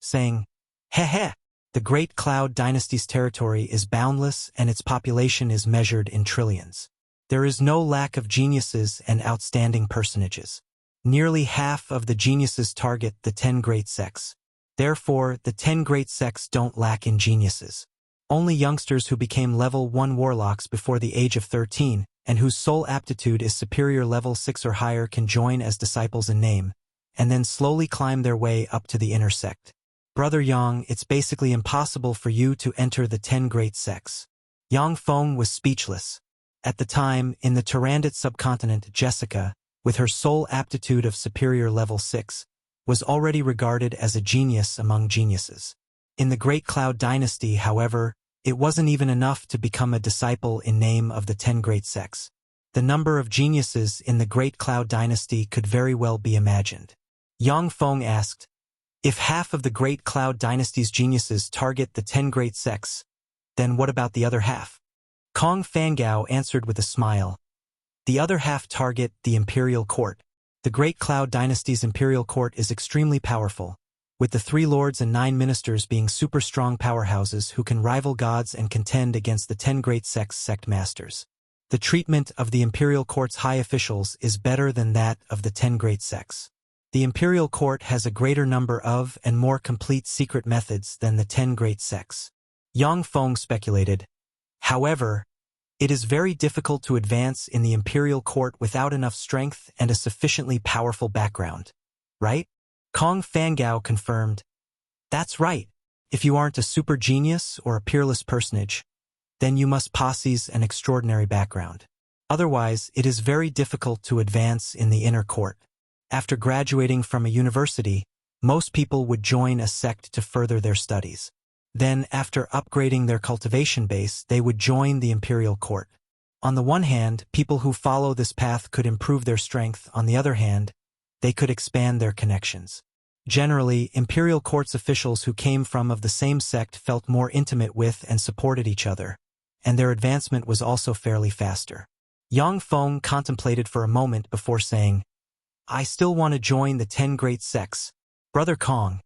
saying, heh. The Great Cloud Dynasty's territory is boundless and its population is measured in trillions. There is no lack of geniuses and outstanding personages. Nearly half of the geniuses target the 10 great sects. Therefore, the 10 great sects don't lack in geniuses. Only youngsters who became level 1 warlocks before the age of 13 and whose sole aptitude is superior level 6 or higher can join as disciples in name, and then slowly climb their way up to the inner sect. Brother Yang, it's basically impossible for you to enter the 10 great sects. Yang Feng was speechless. At the time, in the Tyrannid subcontinent, Jessica, with her sole aptitude of superior level 6, was already regarded as a genius among geniuses. In the Great Cloud Dynasty, however, it wasn't even enough to become a disciple in name of the 10 great sects. The number of geniuses in the Great Cloud Dynasty could very well be imagined. Yang Feng asked, if half of the Great Cloud Dynasty's geniuses target the 10 great sects, then what about the other half? Kong Fangao answered with a smile. The other half target the Imperial Court. The Great Cloud Dynasty's Imperial Court is extremely powerful, with the 3 lords and 9 ministers being super strong powerhouses who can rival gods and contend against the 10 great sects' sect masters. The treatment of the Imperial Court's high officials is better than that of the 10 great sects. The Imperial Court has a greater number of and more complete secret methods than the 10 great sects. Yang Feng speculated. However, it is very difficult to advance in the Imperial Court without enough strength and a sufficiently powerful background, right? Kong Fangao confirmed. That's right. If you aren't a super genius or a peerless personage, then you must possess an extraordinary background. Otherwise, it is very difficult to advance in the inner court. After graduating from a university, most people would join a sect to further their studies. Then, after upgrading their cultivation base, they would join the imperial court. On the one hand, people who follow this path could improve their strength. On the other hand, they could expand their connections. Generally, imperial court's officials who came from of the same sect felt more intimate with and supported each other, and their advancement was also fairly faster. Yang Feng contemplated for a moment before saying, I still want to join the 10 great sects. Brother Kong,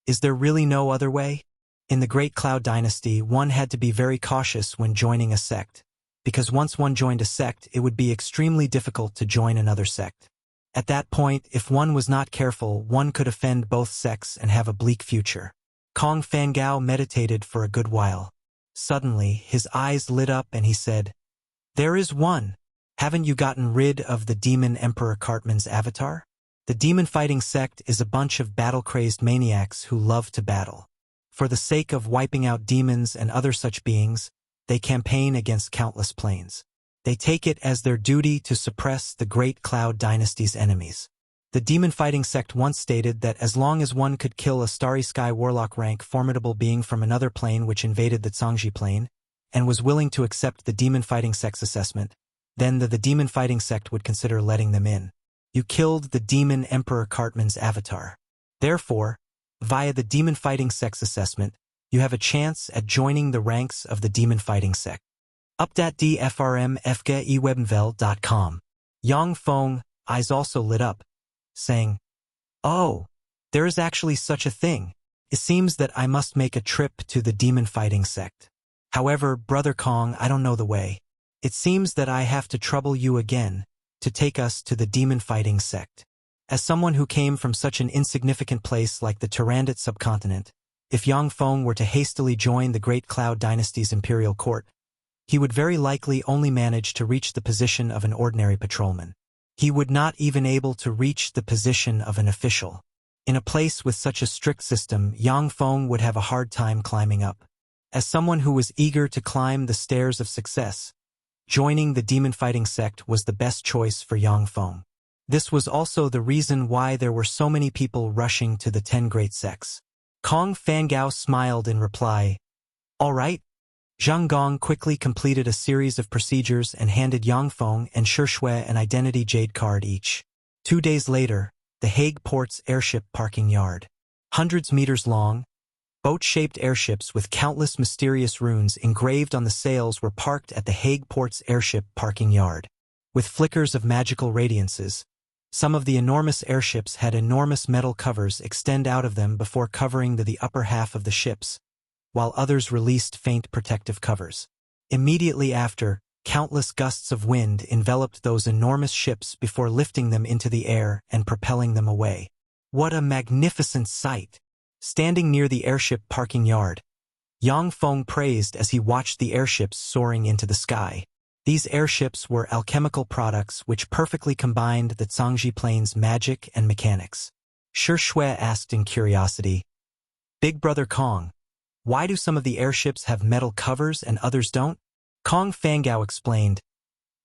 is there really no other way? In the Great Cloud Dynasty, one had to be very cautious when joining a sect, because once one joined a sect, it would be extremely difficult to join another sect. At that point, if one was not careful, one could offend both sects and have a bleak future. Kong Fangao meditated for a good while. Suddenly, his eyes lit up and he said, There is one. Haven't you gotten rid of the demon Emperor Cartman's avatar? The demon-fighting sect is a bunch of battle-crazed maniacs who love to battle. For the sake of wiping out demons and other such beings, they campaign against countless planes. They take it as their duty to suppress the Great Cloud Dynasty's enemies. The demon-fighting sect once stated that as long as one could kill a Starry Sky Warlock rank formidable being from another plane which invaded the Zhangji plane, and was willing to accept the demon-fighting sect's assessment, then the demon-fighting sect would consider letting them in. You killed the demon Emperor Cartman's avatar. Therefore, via the demon-fighting sect's assessment, you have a chance at joining the ranks of the demon-fighting sect. Up.dfrmfgewebenvel.com. Yang Feng eyes also lit up, saying, Oh, there is actually such a thing. It seems that I must make a trip to the demon-fighting sect. However, Brother Kong, I don't know the way. It seems that I have to trouble you again to take us to the demon-fighting sect. As someone who came from such an insignificant place like the Tyrannid subcontinent, if Yang Feng were to hastily join the Great Cloud Dynasty's imperial court, he would very likely only manage to reach the position of an ordinary patrolman. He would not even able to reach the position of an official. In a place with such a strict system, Yang Feng would have a hard time climbing up. As someone who was eager to climb the stairs of success, joining the demon-fighting sect was the best choice for Yang Feng. This was also the reason why there were so many people rushing to the 10 great sects. Kong Fangao smiled in reply. All right. Zhang Gong quickly completed a series of procedures and handed Yang Feng and Xuanhuan an identity jade card each. 2 days later, the Hague Port's airship parking yard. Hundreds meters long, boat-shaped airships with countless mysterious runes engraved on the sails were parked at the Hague Port's airship parking yard. With flickers of magical radiances, some of the enormous airships had enormous metal covers extend out of them before covering the upper half of the ships, while others released faint protective covers. Immediately after, countless gusts of wind enveloped those enormous ships before lifting them into the air and propelling them away. What a magnificent sight! Standing near the airship parking yard, Yang Feng praised as he watched the airships soaring into the sky. These airships were alchemical products which perfectly combined the Zhangji plane's magic and mechanics. Xuanhuan asked in curiosity, Big Brother Kong, why do some of the airships have metal covers and others don't? Kong Fangao explained,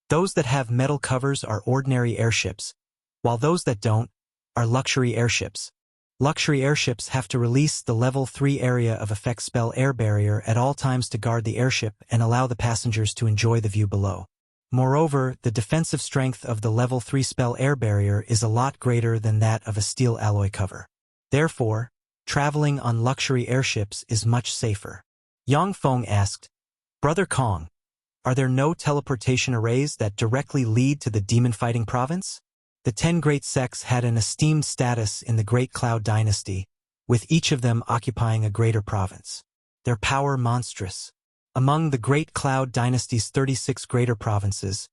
Those that have metal covers are ordinary airships, while those that don't are luxury airships. Luxury airships have to release the level 3 area of effect spell air barrier at all times to guard the airship and allow the passengers to enjoy the view below. Moreover, the defensive strength of the level 3 spell air barrier is a lot greater than that of a steel alloy cover. Therefore, traveling on luxury airships is much safer. Yang Feng asked, Brother Kong, are there no teleportation arrays that directly lead to the demon-fighting province? The 10 great sects had an esteemed status in the Great Cloud Dynasty, with each of them occupying a greater province. Their power monstrous. Among the Great Cloud Dynasty's 36 greater provinces,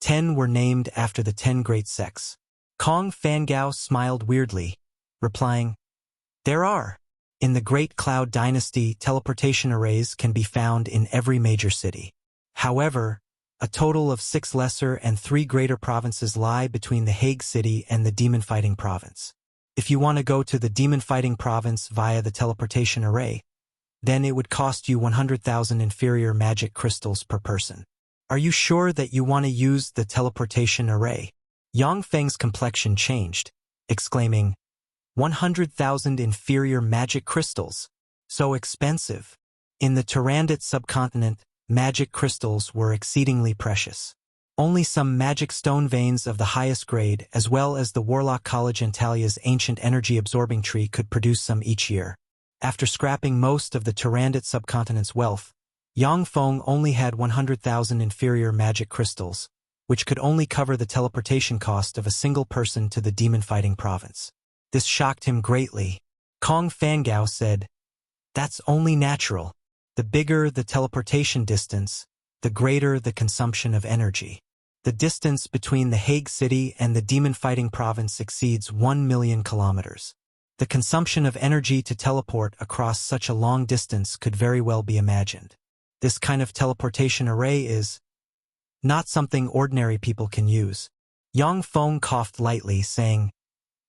10 were named after the 10 great sects. Kong Fangao smiled weirdly, replying, There are. In the Great Cloud Dynasty, teleportation arrays can be found in every major city. However, a total of 6 lesser and 3 greater provinces lie between the Hague City and the demon-fighting province. If you want to go to the demon-fighting province via the teleportation array, then it would cost you 100,000 inferior magic crystals per person. Are you sure that you want to use the teleportation array? Yang Feng's complexion changed, exclaiming, 100,000 inferior magic crystals? So expensive. In the Tyrannid subcontinent, magic crystals were exceedingly precious. Only some magic stone veins of the highest grade, as well as the Warlock College Antalia's ancient energy-absorbing tree, could produce some each year. After scrapping most of the Tyrannid subcontinent's wealth, Yang Feng only had 100,000 inferior magic crystals, which could only cover the teleportation cost of a single person to the demon-fighting province. This shocked him greatly. Kong Fangao said, "That's only natural. The bigger the teleportation distance, the greater the consumption of energy. The distance between the Hague City and the demon-fighting province exceeds 1 million kilometers. The consumption of energy to teleport across such a long distance could very well be imagined. This kind of teleportation array is not something ordinary people can use." Yang Feng coughed lightly, saying,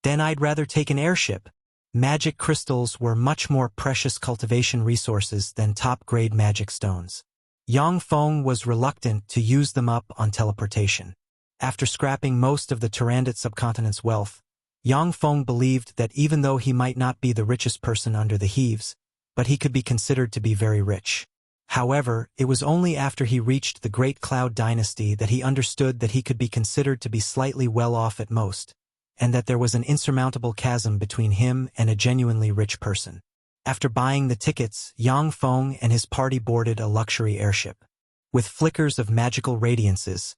"Then I'd rather take an airship." Magic crystals were much more precious cultivation resources than top-grade magic stones. Yang Feng was reluctant to use them up on teleportation. After scrapping most of the Tyrannid subcontinent's wealth, Yang Feng believed that even though he might not be the richest person under the Heaves, but he could be considered to be very rich. However, it was only after he reached the Great Cloud Dynasty that he understood that he could be considered to be slightly well off at most, and that there was an insurmountable chasm between him and a genuinely rich person. After buying the tickets, Yang Feng and his party boarded a luxury airship. With flickers of magical radiances,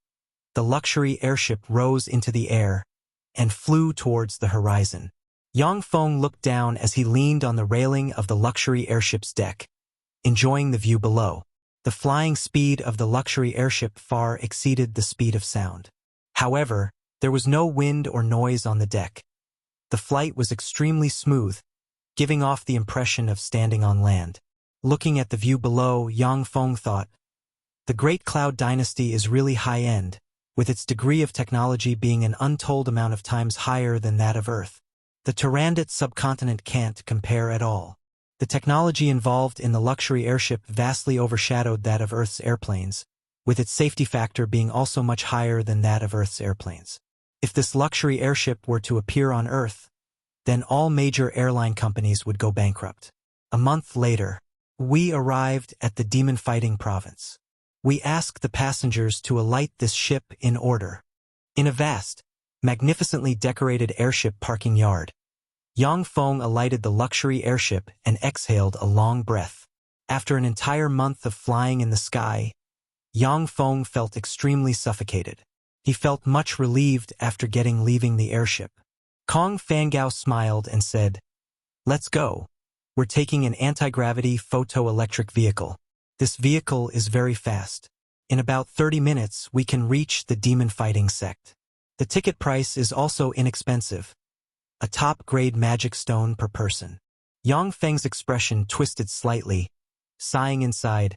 the luxury airship rose into the air and flew towards the horizon. Yang Feng looked down as he leaned on the railing of the luxury airship's deck, enjoying the view below. The flying speed of the luxury airship far exceeded the speed of sound. However, there was no wind or noise on the deck. The flight was extremely smooth, giving off the impression of standing on land. Looking at the view below, Yang Feng thought, "The Great Cloud Dynasty is really high-end, with its degree of technology being an untold amount of times higher than that of Earth. The Tyrannid subcontinent can't compare at all." The technology involved in the luxury airship vastly overshadowed that of Earth's airplanes, with its safety factor being also much higher than that of Earth's airplanes. If this luxury airship were to appear on Earth, then all major airline companies would go bankrupt. A month later, we arrived at the demon-fighting province. We asked the passengers to alight this ship in order. In a vast, magnificently decorated airship parking yard, Yang Feng alighted the luxury airship and exhaled a long breath. After an entire month of flying in the sky, Yang Feng felt extremely suffocated. He felt much relieved after leaving the airship. Kong Fangao smiled and said, "Let's go. We're taking an anti-gravity photoelectric vehicle. This vehicle is very fast. In about 30 minutes, we can reach the demon-fighting sect. The ticket price is also inexpensive. A top-grade magic stone per person." Yang Feng's expression twisted slightly, sighing inside.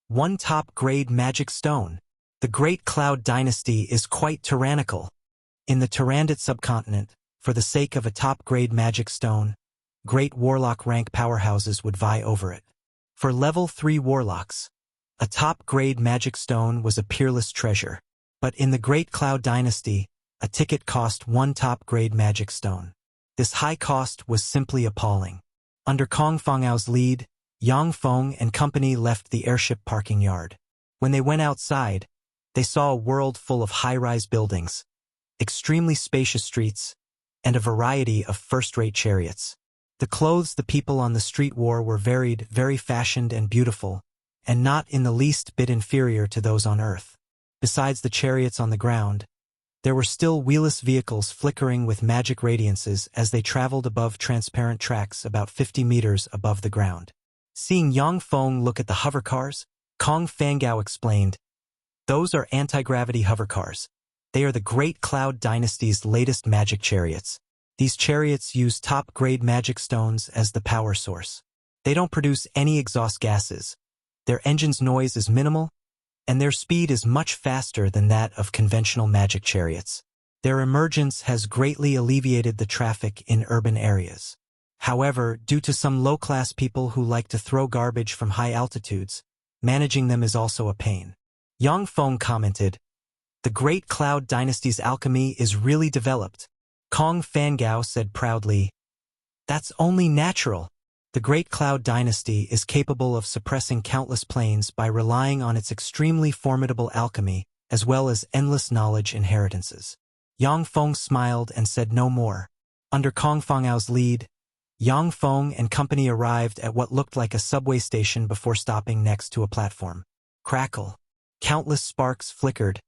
"One top-grade magic stone? The Great Cloud Dynasty is quite tyrannical. In the Tyrannid subcontinent, for the sake of a top-grade magic stone, great warlock rank powerhouses would vie over it. For level 3 warlocks, a top-grade magic stone was a peerless treasure. But in the Great Cloud Dynasty, a ticket cost 1 top-grade magic stone. This high cost was simply appalling. Under Kong Fangao's lead, Yang Feng and company left the airship parking yard. When they went outside, they saw a world full of high-rise buildings, extremely spacious streets, and a variety of first-rate chariots. The clothes the people on the street wore were varied, very fashioned and beautiful, and not in the least bit inferior to those on Earth. Besides the chariots on the ground, there were still wheelless vehicles flickering with magic radiances as they traveled above transparent tracks about 50 meters above the ground. Seeing Yang Feng look at the hovercars, Kong Fangao explained, "Those are anti-gravity hovercars. They are the Great Cloud Dynasty's latest magic chariots. These chariots use top-grade magic stones as the power source. They don't produce any exhaust gases. Their engine's noise is minimal, and their speed is much faster than that of conventional magic chariots. Their emergence has greatly alleviated the traffic in urban areas. However, due to some low-class people who like to throw garbage from high altitudes, managing them is also a pain. Yang Feng commented, "The Great Cloud Dynasty's alchemy is really developed." Kong Fangao said proudly, "That's only natural. The Great Cloud Dynasty is capable of suppressing countless planes by relying on its extremely formidable alchemy, as well as endless knowledge inheritances." Yang Feng smiled and said no more. Under Kong Fangao's lead, Yang Feng and company arrived at what looked like a subway station before stopping next to a platform. Crackle. Countless sparks flickered,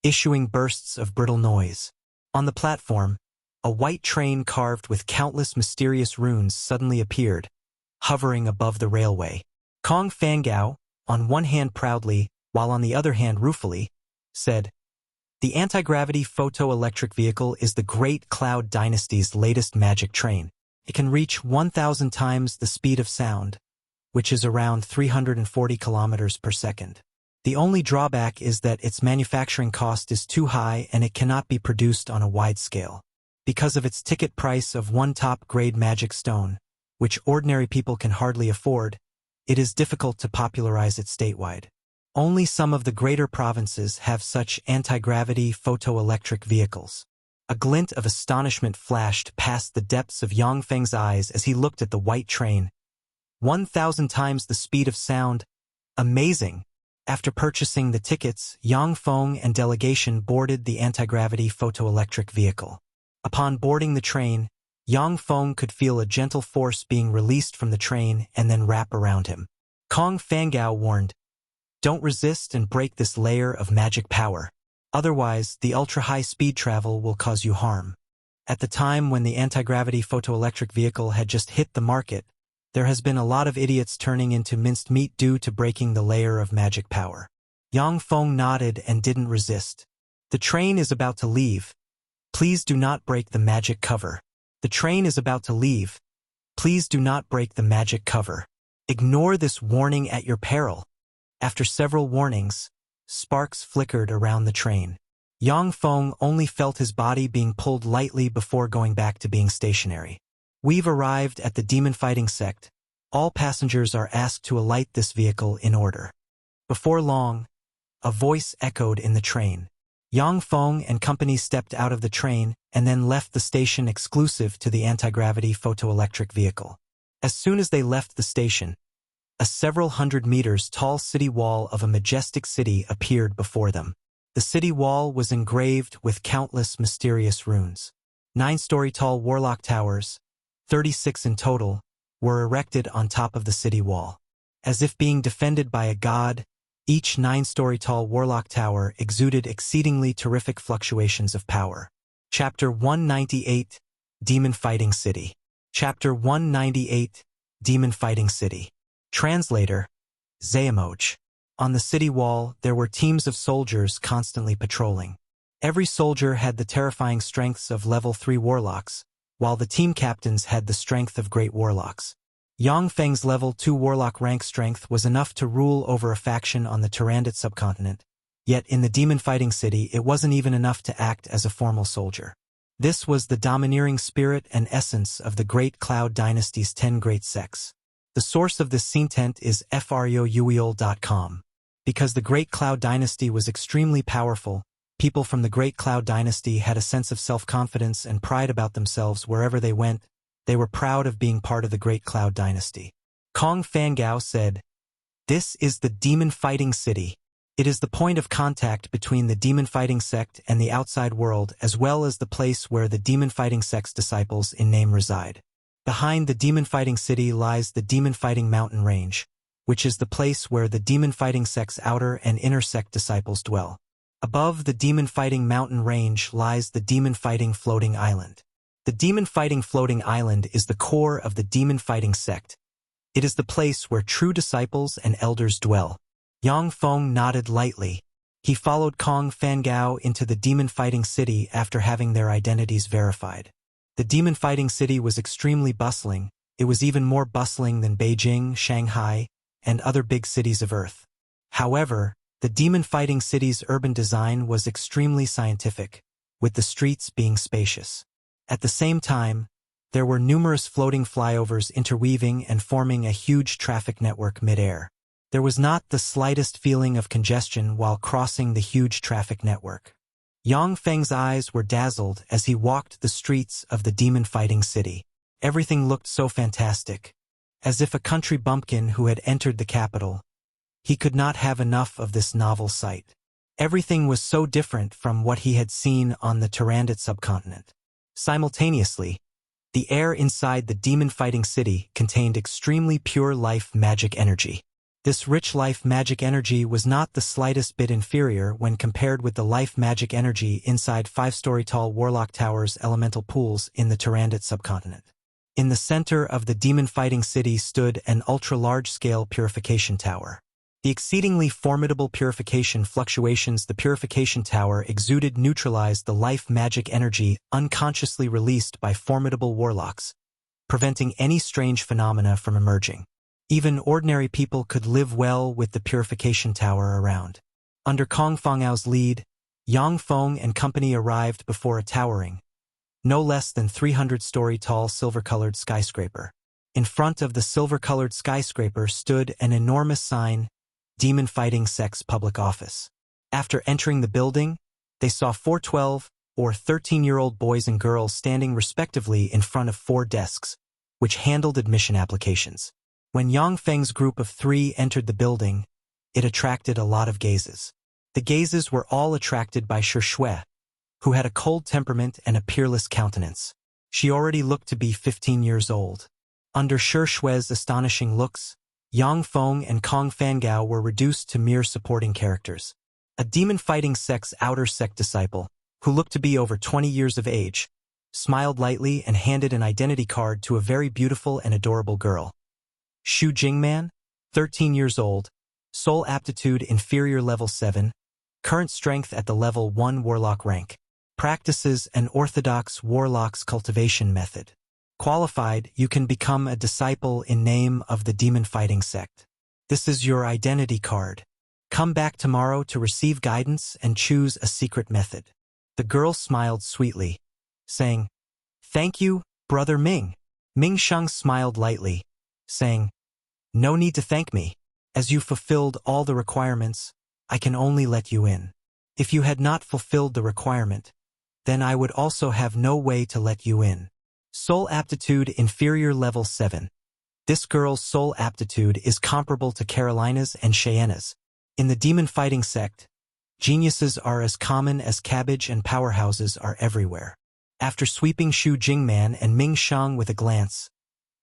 issuing bursts of brittle noise. On the platform, a white train carved with countless mysterious runes suddenly appeared, hovering above the railway. Kong Fangao, on one hand proudly, while on the other hand ruefully, said, "The anti-gravity photoelectric vehicle is the Great Cloud Dynasty's latest magic train. It can reach 1,000 times the speed of sound, which is around 340 kilometers per second. The only drawback is that its manufacturing cost is too high and it cannot be produced on a wide scale. Because of its ticket price of one top-grade magic stone, which ordinary people can hardly afford, it is difficult to popularize it statewide. Only some of the greater provinces have such anti-gravity photoelectric vehicles." A glint of astonishment flashed past the depths of Yang Feng's eyes as he looked at the white train. 1,000 times the speed of sound. Amazing! After purchasing the tickets, Yang Feng and delegation boarded the anti-gravity photoelectric vehicle. Upon boarding the train, Yang Feng could feel a gentle force being released from the train and then wrap around him. Kong Fangao warned, "Don't resist and break this layer of magic power. Otherwise, the ultra-high speed travel will cause you harm." At the time when the anti-gravity photoelectric vehicle had just hit the market, there has been a lot of idiots turning into minced meat due to breaking the layer of magic power. Yang Feng nodded and didn't resist. "The train is about to leave. Please do not break the magic cover. The train is about to leave. Please do not break the magic cover. Ignore this warning at your peril." After several warnings, sparks flickered around the train. Yang Feng only felt his body being pulled lightly before going back to being stationary. "We've arrived at the demon-fighting sect. All passengers are asked to alight this vehicle in order." Before long, a voice echoed in the train. Yang Feng and company stepped out of the train and then left the station exclusive to the anti-gravity photoelectric vehicle. As soon as they left the station, a several hundred meters tall city wall of a majestic city appeared before them. The city wall was engraved with countless mysterious runes. 9-story tall warlock towers, 36 in total, were erected on top of the city wall. As if being defended by a god, each 9-story tall warlock tower exuded exceedingly terrific fluctuations of power. Chapter 198, Demon Fighting City. Chapter 198, Demon Fighting City. Translator, Xuanhuan. On the city wall, there were teams of soldiers constantly patrolling. Every soldier had the terrifying strengths of level 3 warlocks, while the team captains had the strength of great warlocks. Yang Feng's level 2 warlock rank strength was enough to rule over a faction on the Tyrannid subcontinent, yet in the demon fighting city it wasn't even enough to act as a formal soldier. This was the domineering spirit and essence of the Great Cloud Dynasty's 10 great sects. The source of this content is friouyol.com. Because the Great Cloud Dynasty was extremely powerful, people from the Great Cloud Dynasty had a sense of self-confidence and pride about themselves wherever they went. They were proud of being part of the Great Cloud Dynasty. Kong Fangao said, "This is the Demon Fighting City. It is the point of contact between the Demon Fighting sect and the outside world, as well as the place where the Demon Fighting sect's disciples in name reside. Behind the Demon Fighting City lies the Demon Fighting Mountain Range, which is the place where the Demon Fighting sect's outer and inner sect disciples dwell. Above the Demon Fighting Mountain Range lies the Demon Fighting Floating Island. The Demon Fighting Floating Island is the core of the Demon Fighting sect. It is the place where true disciples and elders dwell." Yang Feng nodded lightly. He followed Kong Fangao into the Demon Fighting City after having their identities verified. The Demon Fighting City was extremely bustling. It was even more bustling than Beijing, Shanghai, and other big cities of Earth. However, the Demon Fighting City's urban design was extremely scientific, with the streets being spacious. At the same time, there were numerous floating flyovers interweaving and forming a huge traffic network mid-air. There was not the slightest feeling of congestion while crossing the huge traffic network. Yang Feng's eyes were dazzled as he walked the streets of the demon-fighting city. Everything looked so fantastic, as if a country bumpkin who had entered the capital. He could not have enough of this novel sight. Everything was so different from what he had seen on the Tyrannid subcontinent. Simultaneously, the air inside the demon-fighting city contained extremely pure life magic energy. This rich life magic energy was not the slightest bit inferior when compared with the life magic energy inside 5-story tall Warlock Tower's elemental pools in the Tyrannid subcontinent. In the center of the demon-fighting city stood an ultra-large-scale purification tower. The exceedingly formidable purification fluctuations the purification tower exuded neutralized the life magic energy unconsciously released by formidable warlocks, preventing any strange phenomena from emerging. Even ordinary people could live well with the purification tower around. Under Kong Fongao's lead, Yang Feng and company arrived before a towering, no less than 300-story tall silver-colored skyscraper. In front of the silver-colored skyscraper stood an enormous sign, Demon Fighting Sect's public office. After entering the building, they saw 4 12- or 13-year-old boys and girls standing respectively in front of 4 desks, which handled admission applications. When Yang Feng's group of 3 entered the building, it attracted a lot of gazes. The gazes were all attracted by Xuanhuan, who had a cold temperament and a peerless countenance. She already looked to be 15 years old. Under Xuanhuan's astonishing looks, Yang Feng and Kong Fangao were reduced to mere supporting characters. A demon-fighting sect's outer sect disciple, who looked to be over 20 years of age, smiled lightly and handed an identity card to a very beautiful and adorable girl. Xu Jingman, 13 years old, soul aptitude inferior level 7, current strength at the level 1 warlock rank, practices an orthodox warlock's cultivation method. Qualified, you can become a disciple in name of the demon fighting sect. This is your identity card. Come back tomorrow to receive guidance and choose a secret method. The girl smiled sweetly, saying, "Thank you, Brother Ming." Ming Sheng smiled lightly, saying, "No need to thank me. As you fulfilled all the requirements, I can only let you in. If you had not fulfilled the requirement, then I would also have no way to let you in." Soul aptitude inferior level 7. This girl's soul aptitude is comparable to Carolina's and Cheyenne's. In the demon fighting sect, geniuses are as common as cabbage and powerhouses are everywhere. After sweeping Xu Jingman and Ming Shang with a glance,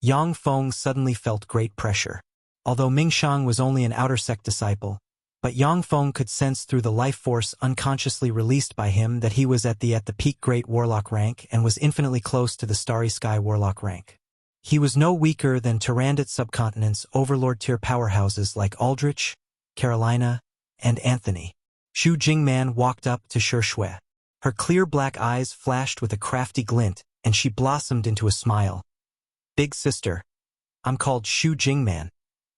Yang Feng suddenly felt great pressure. Although Ming Shang was only an outer sect disciple, but Yang Feng could sense through the life force unconsciously released by him that he was at the peak Great Warlock rank and was infinitely close to the Starry Sky Warlock rank. He was no weaker than Tyrannid subcontinent's overlord tier powerhouses like Aldrich, Carolina, and Anthony. Xu Jingman walked up to Xuanhuan. Her clear black eyes flashed with a crafty glint, and she blossomed into a smile. "Big sister, I'm called Xu Jingman.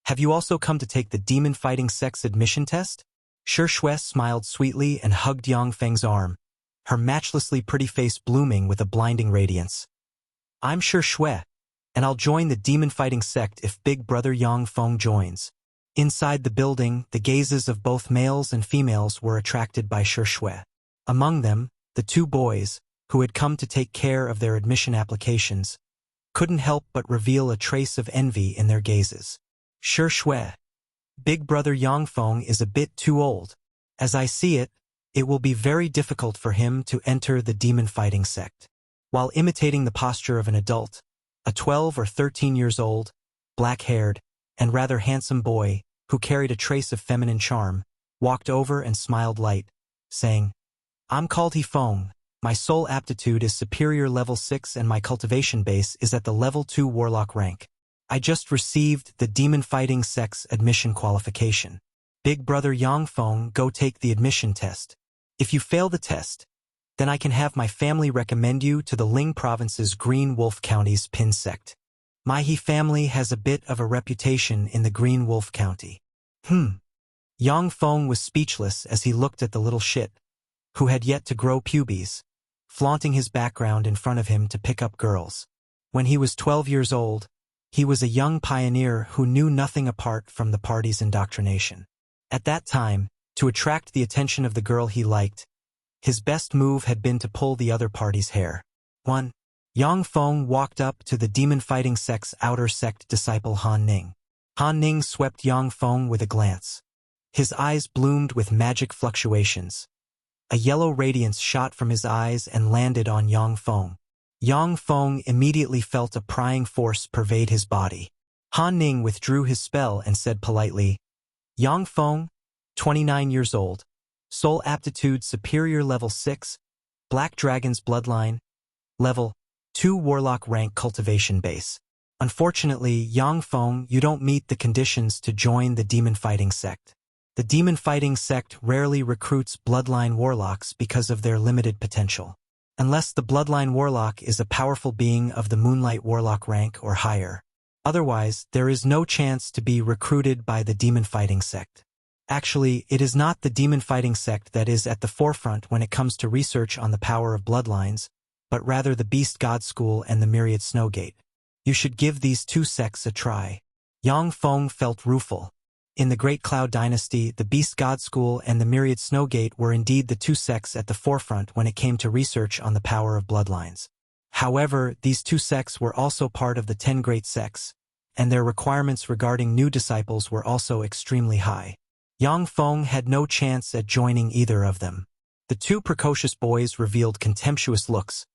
Have you also come to take the demon fighting sect's admission test?" Xuanhuan smiled sweetly and hugged Yang Feng's arm, her matchlessly pretty face blooming with a blinding radiance. "I'm Xuanhuan, and I'll join the demon fighting sect if big brother Yang Feng joins." Inside the building, the gazes of both males and females were attracted by Xuanhuan. Among them, the 2 boys, who had come to take care of their admission applications, couldn't help but reveal a trace of envy in their gazes. "Xuanhuan, big brother Yang Feng is a bit too old. As I see it, it will be very difficult for him to enter the demon fighting sect." While imitating the posture of an adult, a 12 or 13 years old, black-haired, and rather handsome boy, who carried a trace of feminine charm, walked over and smiled light, saying, "I'm called He Feng. My soul aptitude is superior level 6 and my cultivation base is at the level 2 warlock rank. I just received the demon fighting sect's admission qualification. Big brother Yang Feng, go take the admission test. If you fail the test, then I can have my family recommend you to the Ling Province's Green Wolf County's Pin sect. My He family has a bit of a reputation in the Green Wolf County." Yang Feng was speechless as he looked at the little shit, who had yet to grow pubes, flaunting his background in front of him to pick up girls. When he was 12 years old, he was a young pioneer who knew nothing apart from the party's indoctrination. At that time, to attract the attention of the girl he liked, his best move had been to pull the other party's hair. 1. Yang Feng walked up to the demon-fighting sect's outer sect disciple Han Ning. Han Ning swept Yang Feng with a glance. His eyes bloomed with magic fluctuations. A yellow radiance shot from his eyes and landed on Yang Feng. Yang Feng immediately felt a prying force pervade his body. Han Ning withdrew his spell and said politely, Yang Feng, 29 years old, Soul Aptitude Superior Level 6, Black Dragon's Bloodline, Level 2 Warlock Rank Cultivation Base. Unfortunately, Yang Feng, you don't meet the conditions to join the demon-fighting sect. The demon-fighting sect rarely recruits bloodline warlocks because of their limited potential. Unless the bloodline warlock is a powerful being of the Moonlight Warlock rank or higher. Otherwise, there is no chance to be recruited by the demon-fighting sect. Actually, it is not the demon-fighting sect that is at the forefront when it comes to research on the power of bloodlines, but rather the Beast God School and the Myriad Snowgate. You should give these two sects a try. Yang Feng felt rueful. In the Great Cloud Dynasty, the Beast God School and the Myriad Snowgate were indeed the two sects at the forefront when it came to research on the power of bloodlines. However, these two sects were also part of the 10 Great Sects, and their requirements regarding new disciples were also extremely high. Yang Feng had no chance at joining either of them. The two precocious boys revealed contemptuous looks,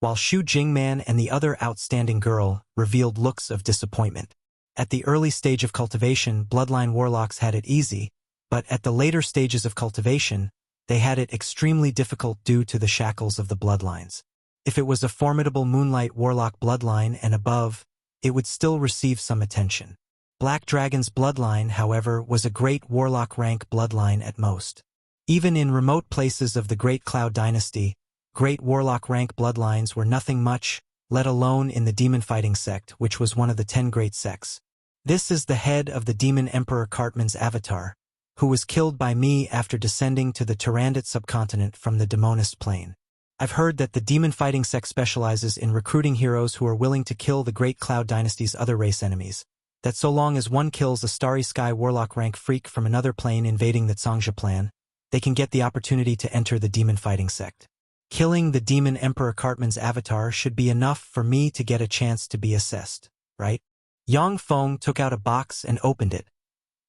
while Xu Jingman and the other outstanding girl revealed looks of disappointment. At the early stage of cultivation, bloodline warlocks had it easy, but at the later stages of cultivation, they had it extremely difficult due to the shackles of the bloodlines. If it was a formidable Moonlight Warlock bloodline and above, it would still receive some attention. Black Dragon's bloodline, however, was a great Warlock rank bloodline at most. Even in remote places of the Great Cloud Dynasty, great Warlock rank bloodlines were nothing much, let alone in the demon-fighting sect, which was one of the 10 great sects. This is the head of the Demon Emperor Cartman's avatar, who was killed by me after descending to the Tyrannid subcontinent from the Demonist plane. I've heard that the demon-fighting sect specializes in recruiting heroes who are willing to kill the Great Cloud Dynasty's other race enemies, that so long as one kills a Starry Sky Warlock rank freak from another plane invading the Zhangzhe plan, they can get the opportunity to enter the demon-fighting sect. Killing the Demon Emperor Cartman's avatar should be enough for me to get a chance to be assessed, right? Yang Feng took out a box and opened it,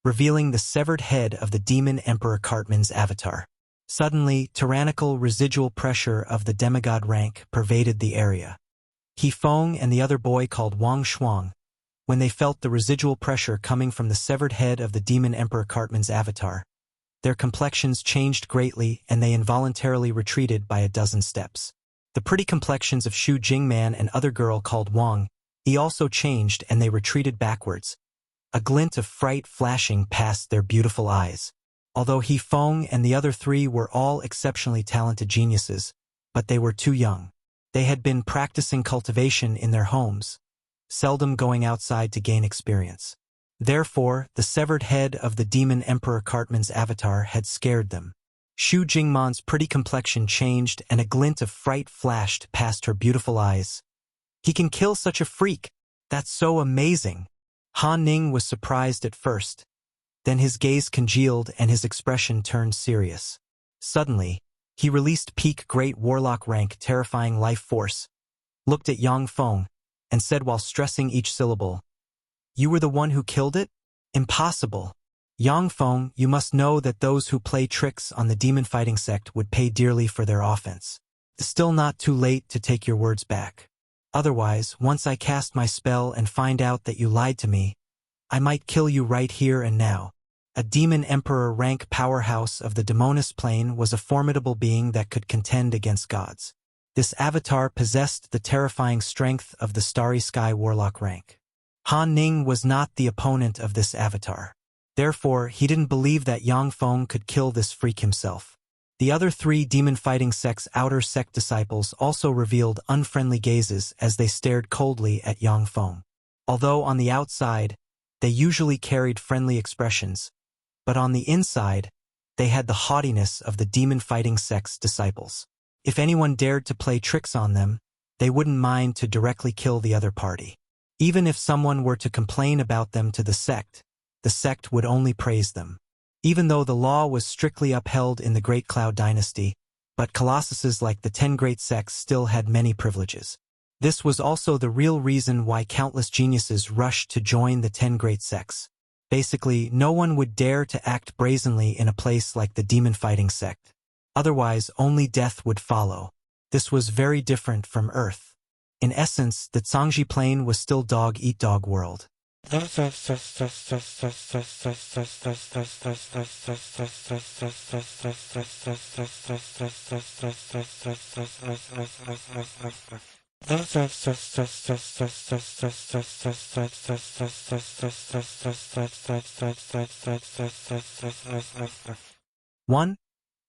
revealing the severed head of the Demon Emperor Cartman's avatar. Suddenly, tyrannical residual pressure of the demigod rank pervaded the area. He Feng and the other boy called Wang Shuang, when they felt the residual pressure coming from the severed head of the Demon Emperor Cartman's avatar, their complexions changed greatly and they involuntarily retreated by a dozen steps. The pretty complexions of Xu Jingman and other girl called Wang He also changed and they retreated backwards, a glint of fright flashing past their beautiful eyes. Although He Feng and the other three were all exceptionally talented geniuses, but they were too young. They had been practicing cultivation in their homes, seldom going outside to gain experience. Therefore, the severed head of the Demon Emperor Cartman's avatar had scared them. Xu Jingman's pretty complexion changed and a glint of fright flashed past her beautiful eyes. He can kill such a freak. That's so amazing. Han Ning was surprised at first. Then his gaze congealed and his expression turned serious. Suddenly, he released peak Great Warlock rank terrifying life force, looked at Yang Feng, and said while stressing each syllable, "You were the one who killed it? Impossible. Yang Feng, you must know that those who play tricks on the demon-fighting sect would pay dearly for their offense. It's still not too late to take your words back. Otherwise, once I cast my spell and find out that you lied to me, I might kill you right here and now." A Demon Emperor rank powerhouse of the Demonist plane was a formidable being that could contend against gods. This avatar possessed the terrifying strength of the Starry Sky Warlock rank. Han Ning was not the opponent of this avatar. Therefore, he didn't believe that Yang Feng could kill this freak himself. The other three demon-fighting sect's outer sect disciples also revealed unfriendly gazes as they stared coldly at Yang Feng. Although on the outside, they usually carried friendly expressions, but on the inside, they had the haughtiness of the demon-fighting sect's disciples. If anyone dared to play tricks on them, they wouldn't mind to directly kill the other party. Even if someone were to complain about them to the sect would only praise them. Even though the law was strictly upheld in the Great Cloud Dynasty, but colossuses like the 10 great sects still had many privileges. This was also the real reason why countless geniuses rushed to join the 10 great sects. Basically, no one would dare to act brazenly in a place like the demon-fighting sect. Otherwise, only death would follow. This was very different from Earth. In essence, the Successive Plane was still dog-eat-dog world. 1.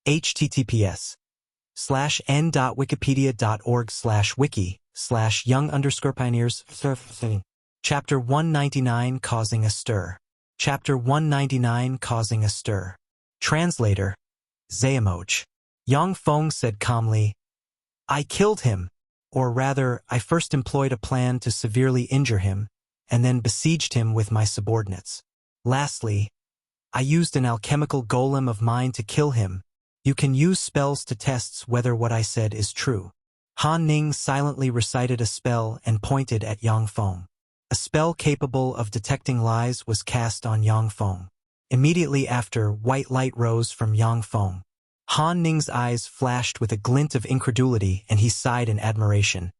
https:/n.wikipedia.org/wiki/young_pioneers. Chapter 199 Causing a Stir. Chapter 199 Causing a Stir. Translator. Xuanhuan. Yang Feng said calmly, I killed him, or rather, I first employed a plan to severely injure him, and then besieged him with my subordinates. Lastly, I used an alchemical golem of mine to kill him. You can use spells to test whether what I said is true. Han Ning silently recited a spell and pointed at Yang Feng. A spell capable of detecting lies was cast on Yang Feng. Immediately after, white light rose from Yang Feng. Han Ning's eyes flashed with a glint of incredulity and he sighed in admiration.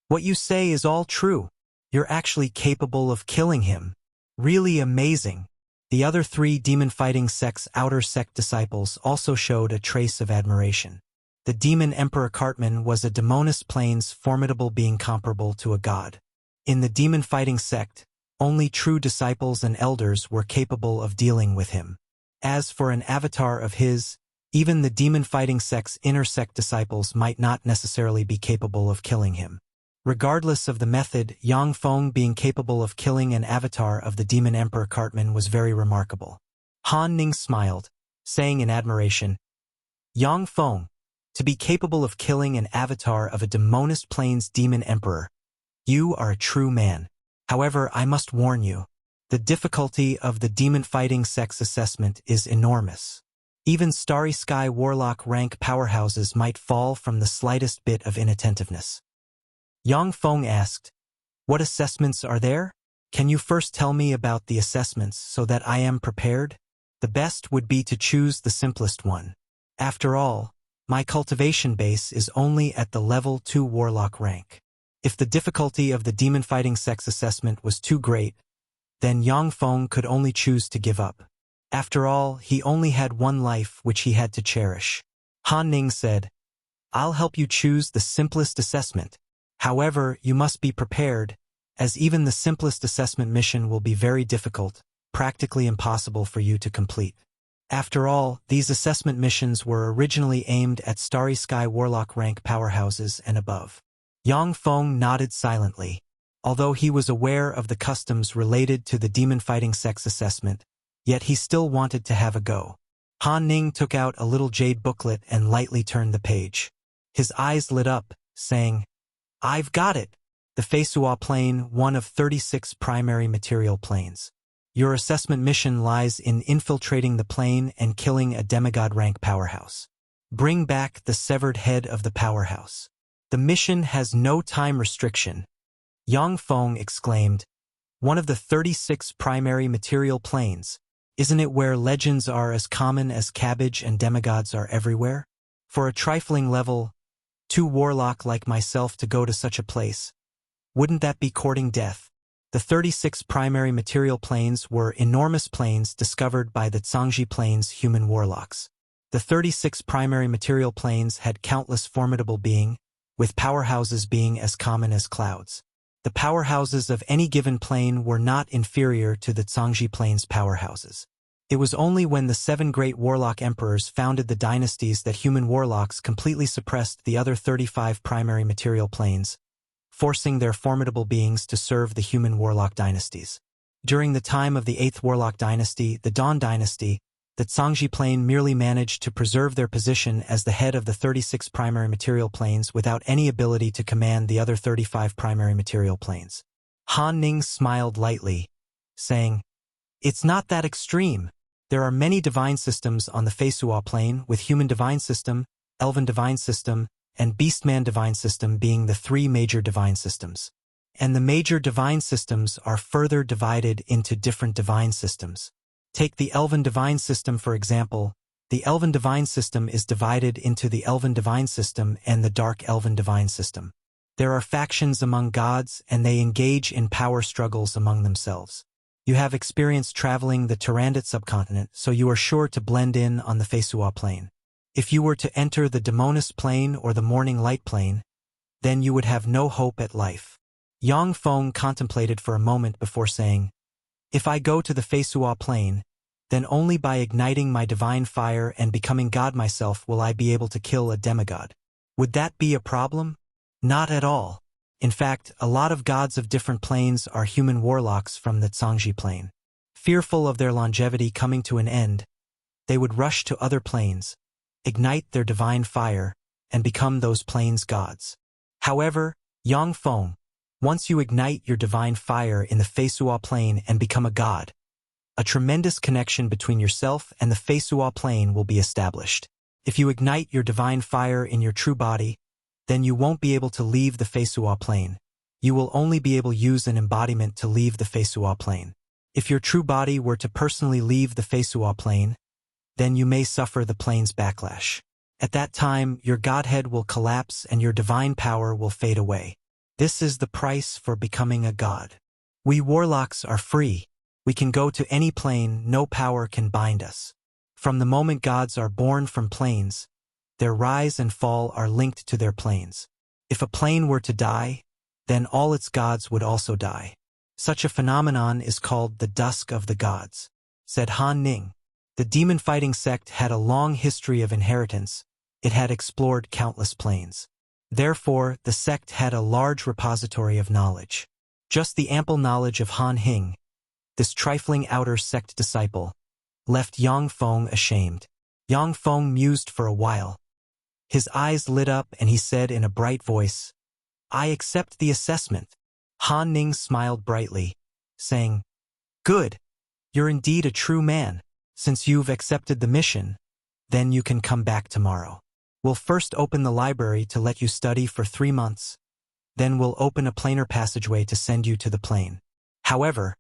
What you say is all true. You're actually capable of killing him. Really amazing. The other 3 demon-fighting sect's outer sect disciples also showed a trace of admiration. The demon emperor Cartman was a demoness plane's formidable being comparable to a god. In the demon-fighting sect, only true disciples and elders were capable of dealing with him. As for an avatar of his, even the demon-fighting sect's inner sect disciples might not necessarily be capable of killing him. Regardless of the method, Yang Feng being capable of killing an avatar of the demon emperor Cartman was very remarkable. Han Ning smiled, saying in admiration, Yang Feng, to be capable of killing an avatar of a demoness plane's demon emperor, you are a true man. However, I must warn you, the difficulty of the demon-fighting sect's assessment is enormous. Even Starry Sky Warlock rank powerhouses might fall from the slightest bit of inattentiveness. Yang Feng asked, what assessments are there? Can you first tell me about the assessments so that I am prepared? The best would be to choose the simplest one. After all, my cultivation base is only at the level 2 Warlock rank. If the difficulty of the demon-fighting sect's assessment was too great, then Yang Feng could only choose to give up. After all, he only had one life which he had to cherish. Han Ning said, I'll help you choose the simplest assessment. However, you must be prepared, as even the simplest assessment mission will be very difficult, practically impossible for you to complete. After all, these assessment missions were originally aimed at Starry Sky Warlock rank powerhouses and above. Yang Feng nodded silently. Although he was aware of the customs related to the demon-fighting sect's assessment, yet he still wanted to have a go. Han Ning took out a little jade booklet and lightly turned the page. His eyes lit up, saying, I've got it! The Feisuo Plane, one of 36 primary material planes. Your assessment mission lies in infiltrating the plane and killing a demigod-rank powerhouse. Bring back the severed head of the powerhouse. The mission has no time restriction. Yang Feng exclaimed, one of the 36 primary material planes. Isn't it where legends are as common as cabbage and demigods are everywhere? For a trifling level 2 warlock like myself to go to such a place, wouldn't that be courting death? The 36 primary material planes were enormous planes discovered by the Successive Plane's human warlocks. The 36 primary material planes had countless formidable being, with powerhouses being as common as clouds. The powerhouses of any given plane were not inferior to the Successive Plane's powerhouses. It was only when the 7 great warlock emperors founded the dynasties that human warlocks completely suppressed the other 35 primary material planes, forcing their formidable beings to serve the human warlock dynasties. During the time of the 8th warlock dynasty, the Dawn dynasty, the Zhangji plane merely managed to preserve their position as the head of the 36 primary material planes without any ability to command the other 35 primary material planes. Han Ning smiled lightly, saying, "It's not that extreme. There are many divine systems on the Feisuo Plane, with human divine system, elven divine system, and beastman divine system being the three major divine systems. And the major divine systems are further divided into different divine systems. Take the elven divine system for example. The elven divine system is divided into the elven divine system and the dark elven divine system. There are factions among gods and they engage in power struggles among themselves. You have experience traveling the Tyrannid subcontinent, so you are sure to blend in on the Feisuo Plane. If you were to enter the Demoness Plane or the Morning Light Plane, then you would have no hope at life." Yang Feng contemplated for a moment before saying, "If I go to the Feisuo Plane, then only by igniting my divine fire and becoming God myself will I be able to kill a demigod. Would that be a problem? Not at all. In fact, a lot of gods of different planes are human warlocks from the Zhangji plane. Fearful of their longevity coming to an end, they would rush to other planes, ignite their divine fire, and become those planes' gods. However, Yang Feng, once you ignite your divine fire in the Feisuo plane and become a god, a tremendous connection between yourself and the Feisuo plane will be established. If you ignite your divine fire in your true body, then you won't be able to leave the Feisuo plane. You will only be able to use an embodiment to leave the Feisuo plane. If your true body were to personally leave the Feisuo plane, then you may suffer the plane's backlash. At that time, your godhead will collapse and your divine power will fade away. This is the price for becoming a god. We warlocks are free. We can go to any plane, no power can bind us. From the moment gods are born from planes, their rise and fall are linked to their planes. If a plane were to die, then all its gods would also die. Such a phenomenon is called the dusk of the gods," said Han Ning. The demon-fighting sect had a long history of inheritance. It had explored countless planes. Therefore, the sect had a large repository of knowledge. Just the ample knowledge of Han Hing, this trifling outer sect disciple, left Yang Feng ashamed. Yang Feng mused for a while. His eyes lit up and he said in a bright voice, "I accept the assessment." Han Ning smiled brightly, saying, "Good, you're indeed a true man. Since you've accepted the mission, then you can come back tomorrow. We'll first open the library to let you study for 3 months. Then we'll open a planar passageway to send you to the plane. However,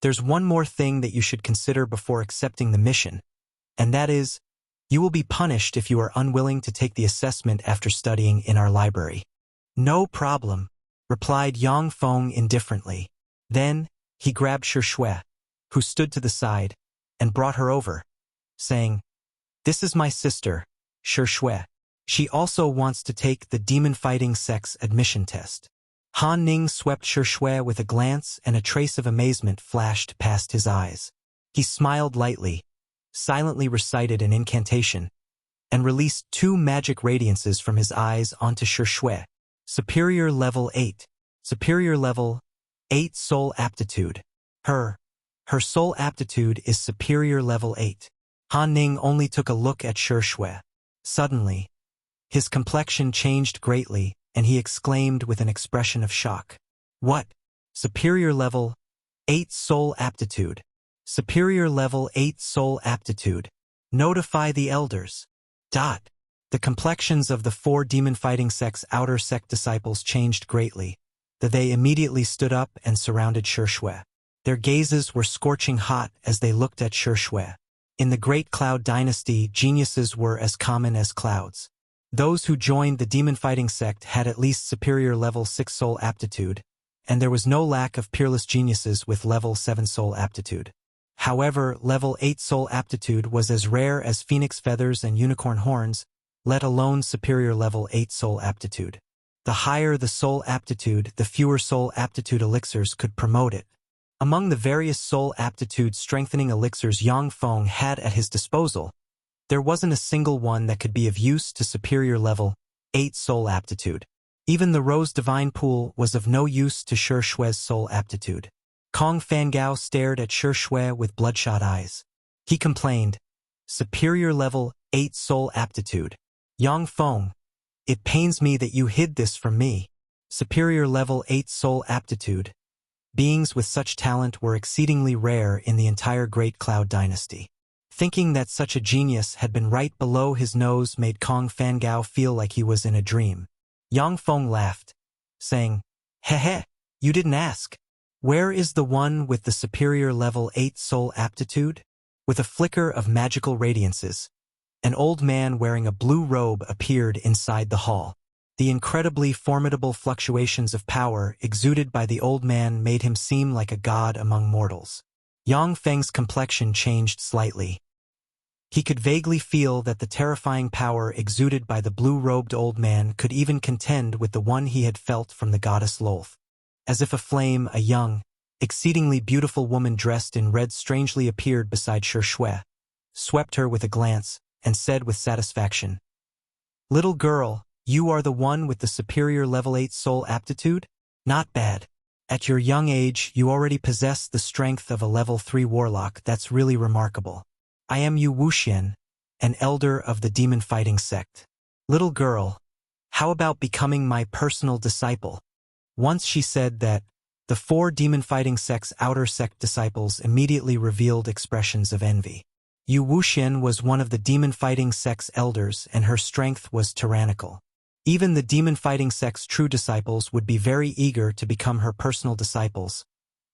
there's one more thing that you should consider before accepting the mission, and that is, you will be punished if you are unwilling to take the assessment after studying in our library." "No problem," replied Yang Feng indifferently. Then, he grabbed Xuanhuan, who stood to the side, and brought her over, saying, "This is my sister, Xuanhuan. She also wants to take the demon-fighting sect's admission test." Han Ning swept Xuanhuan with a glance and a trace of amazement flashed past his eyes. He smiled lightly, silently recited an incantation, and released 2 magic radiances from his eyes onto Xuanhuan. Superior level 8. Superior level 8 soul aptitude. Her soul aptitude is superior level 8. Han Ning only took a look at Xuanhuan. Suddenly, his complexion changed greatly, and he exclaimed with an expression of shock. "What? Superior level 8 soul aptitude. Superior level 8 soul aptitude. Notify the elders." The complexions of the 4 demon-fighting sect's outer sect disciples changed greatly, that they immediately stood up and surrounded Xuanhuan. Their gazes were scorching hot as they looked at Xuanhuan. In the Great Cloud Dynasty, geniuses were as common as clouds. Those who joined the demon-fighting sect had at least superior level 6 soul aptitude, and there was no lack of peerless geniuses with level 7 soul aptitude. However, level 8 soul aptitude was as rare as phoenix feathers and unicorn horns, let alone superior level 8 soul aptitude. The higher the soul aptitude, the fewer soul aptitude elixirs could promote it. Among the various soul aptitude strengthening elixirs Yang Feng had at his disposal, there wasn't a single one that could be of use to superior level 8 soul aptitude. Even the Rose Divine Pool was of no use to Xuanhuan's soul aptitude. Kong Fangao stared at Xuanhuan with bloodshot eyes. He complained, superior level 8 soul aptitude. Yang Feng, it pains me that you hid this from me. Superior level 8 soul aptitude. Beings with such talent were exceedingly rare in the entire Great Cloud Dynasty. Thinking that such a genius had been right below his nose made Kong Fangao feel like he was in a dream. Yang Feng laughed, saying, "Heh, you didn't ask. Where is the one with the superior level 8 soul aptitude?" With a flicker of magical radiances, an old man wearing a blue robe appeared inside the hall. The incredibly formidable fluctuations of power exuded by the old man made him seem like a god among mortals. Yang Feng's complexion changed slightly. He could vaguely feel that the terrifying power exuded by the blue-robed old man could even contend with the one he had felt from the goddess Lolth. As if a flame, a young, exceedingly beautiful woman dressed in red strangely appeared beside Xuanhuan, swept her with a glance, and said with satisfaction, "Little girl, you are the one with the superior level 8 soul aptitude? Not bad. At your young age, you already possess the strength of a level 3 warlock. That's really remarkable. I am Yu Wuxian, an elder of the demon-fighting sect. Little girl, how about becoming my personal disciple?" Once she said that, the 4 demon-fighting sect's outer sect disciples immediately revealed expressions of envy. Yu Wuxian was one of the demon-fighting sect's elders and her strength was tyrannical. Even the demon-fighting sect's true disciples would be very eager to become her personal disciples,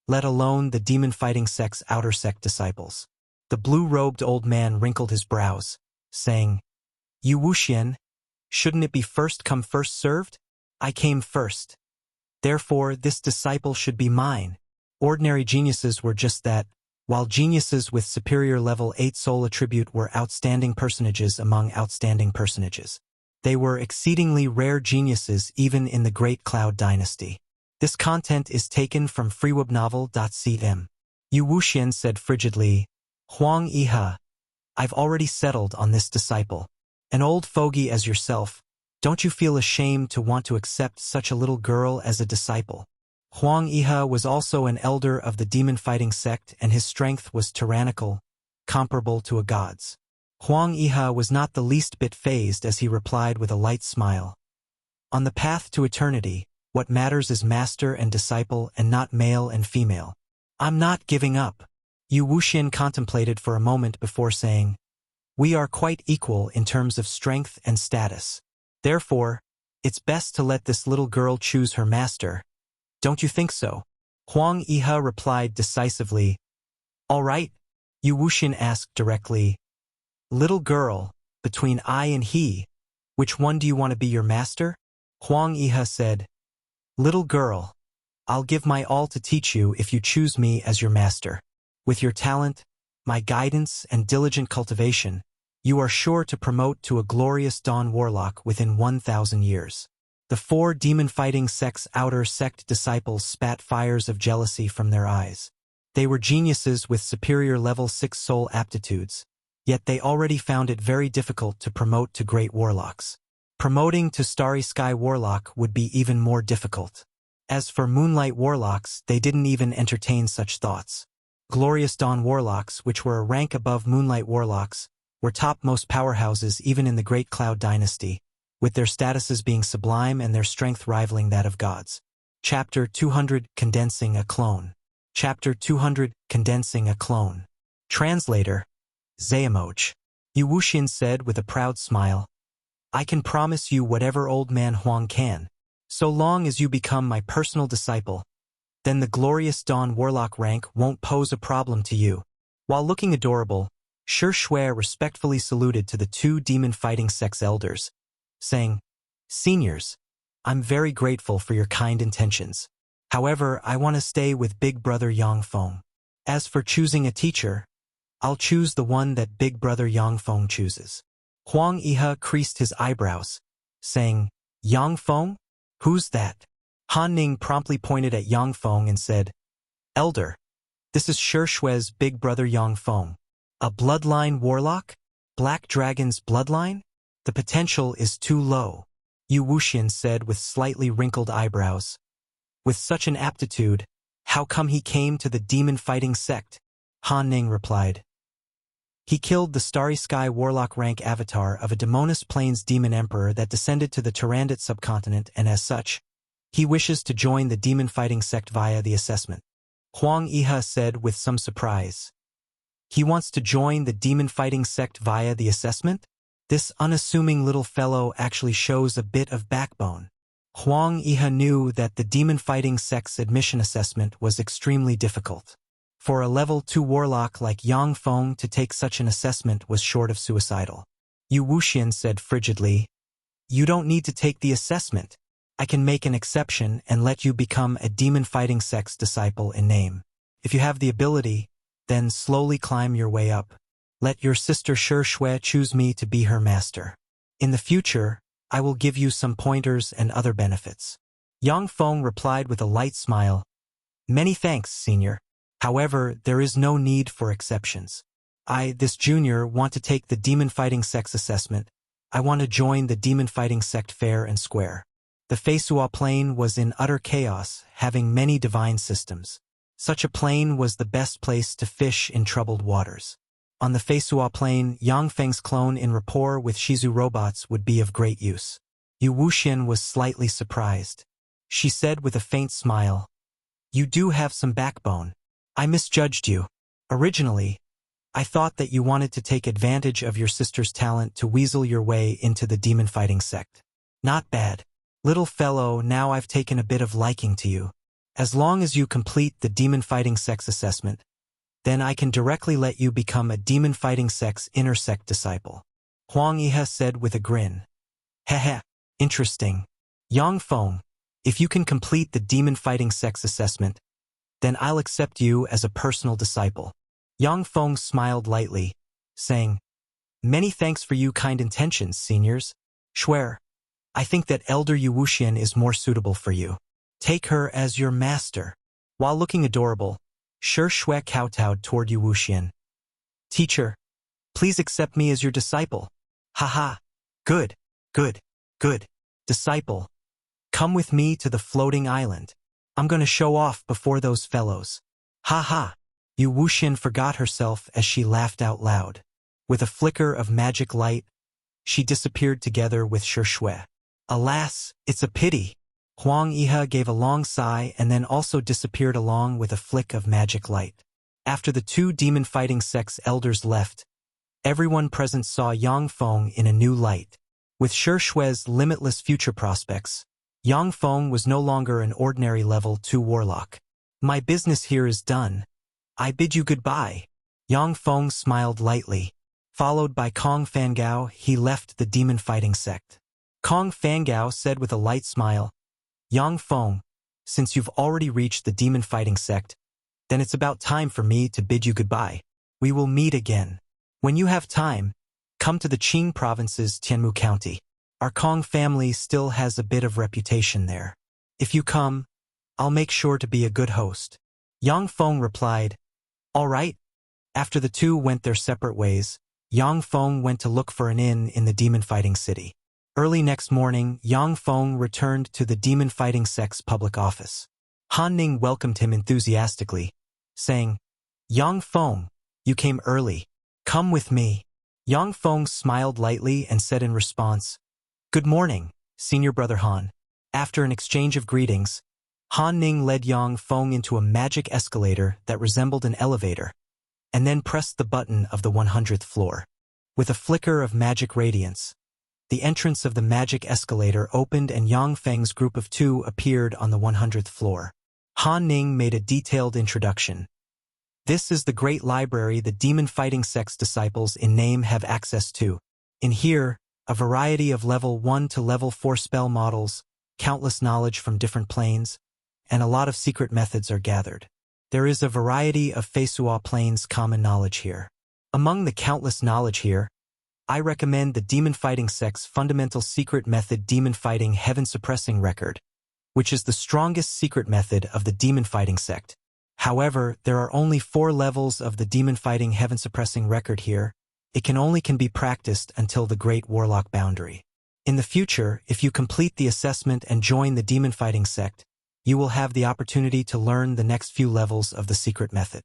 let alone the demon-fighting sect's outer sect disciples. The blue-robed old man wrinkled his brows, saying, "Yu Wuxian, shouldn't it be first come first served? I came first. Therefore, this disciple should be mine." Ordinary geniuses were just that, while geniuses with superior level 8 soul attribute were outstanding personages among outstanding personages. They were exceedingly rare geniuses even in the Great Cloud Dynasty. This content is taken from freewebnovel.cm. Yu Wuxian said frigidly, "Huang Iha, I've already settled on this disciple. An old fogey as yourself, don't you feel ashamed to want to accept such a little girl as a disciple?" Huang Iha was also an elder of the demon-fighting sect and his strength was tyrannical, comparable to a god's. Huang Iha was not the least bit fazed as he replied with a light smile. "On the path to eternity, what matters is master and disciple and not male and female. I'm not giving up." Yu Wuxian contemplated for a moment before saying, "We are quite equal in terms of strength and status. Therefore, it's best to let this little girl choose her master. Don't you think so?" Huang Iha replied decisively. "All right." Yu Wuxian asked directly, "Little girl, between I and he, which one do you want to be your master?" Huang Iha said, "Little girl, I'll give my all to teach you if you choose me as your master. With your talent, my guidance, and diligent cultivation, you are sure to promote to a glorious dawn warlock within 1,000 years." The 4 demon-fighting sect's outer sect disciples spat fires of jealousy from their eyes. They were geniuses with superior level 6 soul aptitudes, yet they already found it very difficult to promote to great warlocks. Promoting to Starry Sky Warlock would be even more difficult. As for Moonlight Warlocks, they didn't even entertain such thoughts. Glorious Dawn Warlocks, which were a rank above Moonlight Warlocks, were topmost powerhouses even in the Great Cloud Dynasty, with their statuses being sublime and their strength rivaling that of gods. Chapter 200 Condensing a Clone. Chapter 200 Condensing a Clone. Translator, Zayamoch. Yu Wuxian said with a proud smile, "I can promise you whatever Old Man Huang can. So long as you become my personal disciple, then the glorious Dawn Warlock rank won't pose a problem to you." While looking adorable, Xuanhuan respectfully saluted to the 2 demon-fighting sect's elders, saying, "Seniors, I'm very grateful for your kind intentions. However, I want to stay with Big Brother Yang Feng. As for choosing a teacher, I'll choose the one that Big Brother Yang Feng chooses." Huang Iha creased his eyebrows, saying, "Yang Feng? Who's that?" Han Ning promptly pointed at Yang Feng and said, "Elder, this is Xuanhuan's Big Brother Yang Feng. A bloodline warlock? Black Dragon's bloodline? The potential is too low," Yu Wuxian said with slightly wrinkled eyebrows. "With such an aptitude, how come he came to the demon-fighting sect?" Han Ning replied, He killed the Starry Sky Warlock rank avatar of a Demonus Plains demon emperor that descended to the Tyrandot subcontinent, and as such, he wishes to join the demon-fighting sect via the assessment. Huang Iha said with some surprise. He wants to join the demon-fighting sect via the assessment? This unassuming little fellow actually shows a bit of backbone. Huang Iha knew that the demon-fighting sect's admission assessment was extremely difficult. For a level 2 warlock like Yang Feng to take such an assessment was short of suicidal. Yu Wuxian said frigidly, "You don't need to take the assessment. I can make an exception and let you become a demon-fighting sect's disciple in name. If you have the ability, then slowly climb your way up. Let your sister Shi Shui choose me to be her master. In the future, I will give you some pointers and other benefits." Yang Feng replied with a light smile, "Many thanks, senior. However, there is no need for exceptions. I, this junior, want to take the demon-fighting sect's assessment. I want to join the demon-fighting sect fair and square." The Feisuo Plane was in utter chaos, having many divine systems. Such a plane was the best place to fish in troubled waters. On the Feisuo Plane, Yang Feng's clone in rapport with Shizu robots would be of great use. Yu Wuxian was slightly surprised. She said with a faint smile, "You do have some backbone. I misjudged you. Originally, I thought that you wanted to take advantage of your sister's talent to weasel your way into the demon-fighting sect. Not bad. Little fellow, now I've taken a bit of liking to you. As long as you complete the demon-fighting sect's assessment, then I can directly let you become a demon-fighting sect's inner sect disciple." Huang Iha said with a grin. "Heh, interesting. Yang Feng, if you can complete the demon-fighting sect's assessment, then I'll accept you as a personal disciple." Yang Feng smiled lightly, saying, "Many thanks for your kind intentions, seniors. Shui, I think that Elder Yu Wuxian is more suitable for you. Take her as your master." While looking adorable, Shi Shui kowtowed toward Yu Wuxian. "Teacher, please accept me as your disciple." "Haha. Good, good, good. Disciple, come with me to the floating island. I'm gonna show off before those fellows." "Ha." Yu Wuxian forgot herself as she laughed out loud. With a flicker of magic light, she disappeared together with Shi Shui. "Alas, it's a pity." Huang Iha gave a long sigh and then also disappeared along with a flick of magic light. After the two demon-fighting sect's elders left, everyone present saw Yang Feng in a new light. With Shi Shui's limitless future prospects, Yang Feng was no longer an ordinary level 2 warlock. "My business here is done. I bid you goodbye." Yang Feng smiled lightly. Followed by Kong Fangao, he left the demon-fighting sect. Kong Fangao said with a light smile, "Yang Feng, since you've already reached the demon-fighting sect, then it's about time for me to bid you goodbye. We will meet again. When you have time, come to the Qing province's Tianmu County. Our Kong family still has a bit of reputation there. If you come, I'll make sure to be a good host." Yang Feng replied, "All right." After the two went their separate ways, Yang Feng went to look for an inn in the demon-fighting city. Early next morning, Yang Feng returned to the demon-fighting sect's public office. Han Ning welcomed him enthusiastically, saying, "Yang Feng, you came early. Come with me." Yang Feng smiled lightly and said in response, "Good morning, Senior Brother Han." After an exchange of greetings, Han Ning led Yang Feng into a magic escalator that resembled an elevator, and then pressed the button of the 100th floor. With a flicker of magic radiance, the entrance of the magic escalator opened and Yang Feng's group of two appeared on the 100th floor. Han Ning made a detailed introduction. "This is the great library the demon-fighting sect's disciples in name have access to. In here, a variety of level 1 to level 4 spell models, countless knowledge from different planes, and a lot of secret methods are gathered. There is a variety of Feisuo Plane's common knowledge here. Among the countless knowledge here, I recommend the demon-fighting sect's fundamental secret method demon-fighting heaven-suppressing record, which is the strongest secret method of the demon-fighting sect. However, there are only 4 levels of the demon-fighting heaven-suppressing record here. It can be practiced until the Great Warlock boundary. In the future, if you complete the assessment and join the demon-fighting sect, you will have the opportunity to learn the next few levels of the secret method."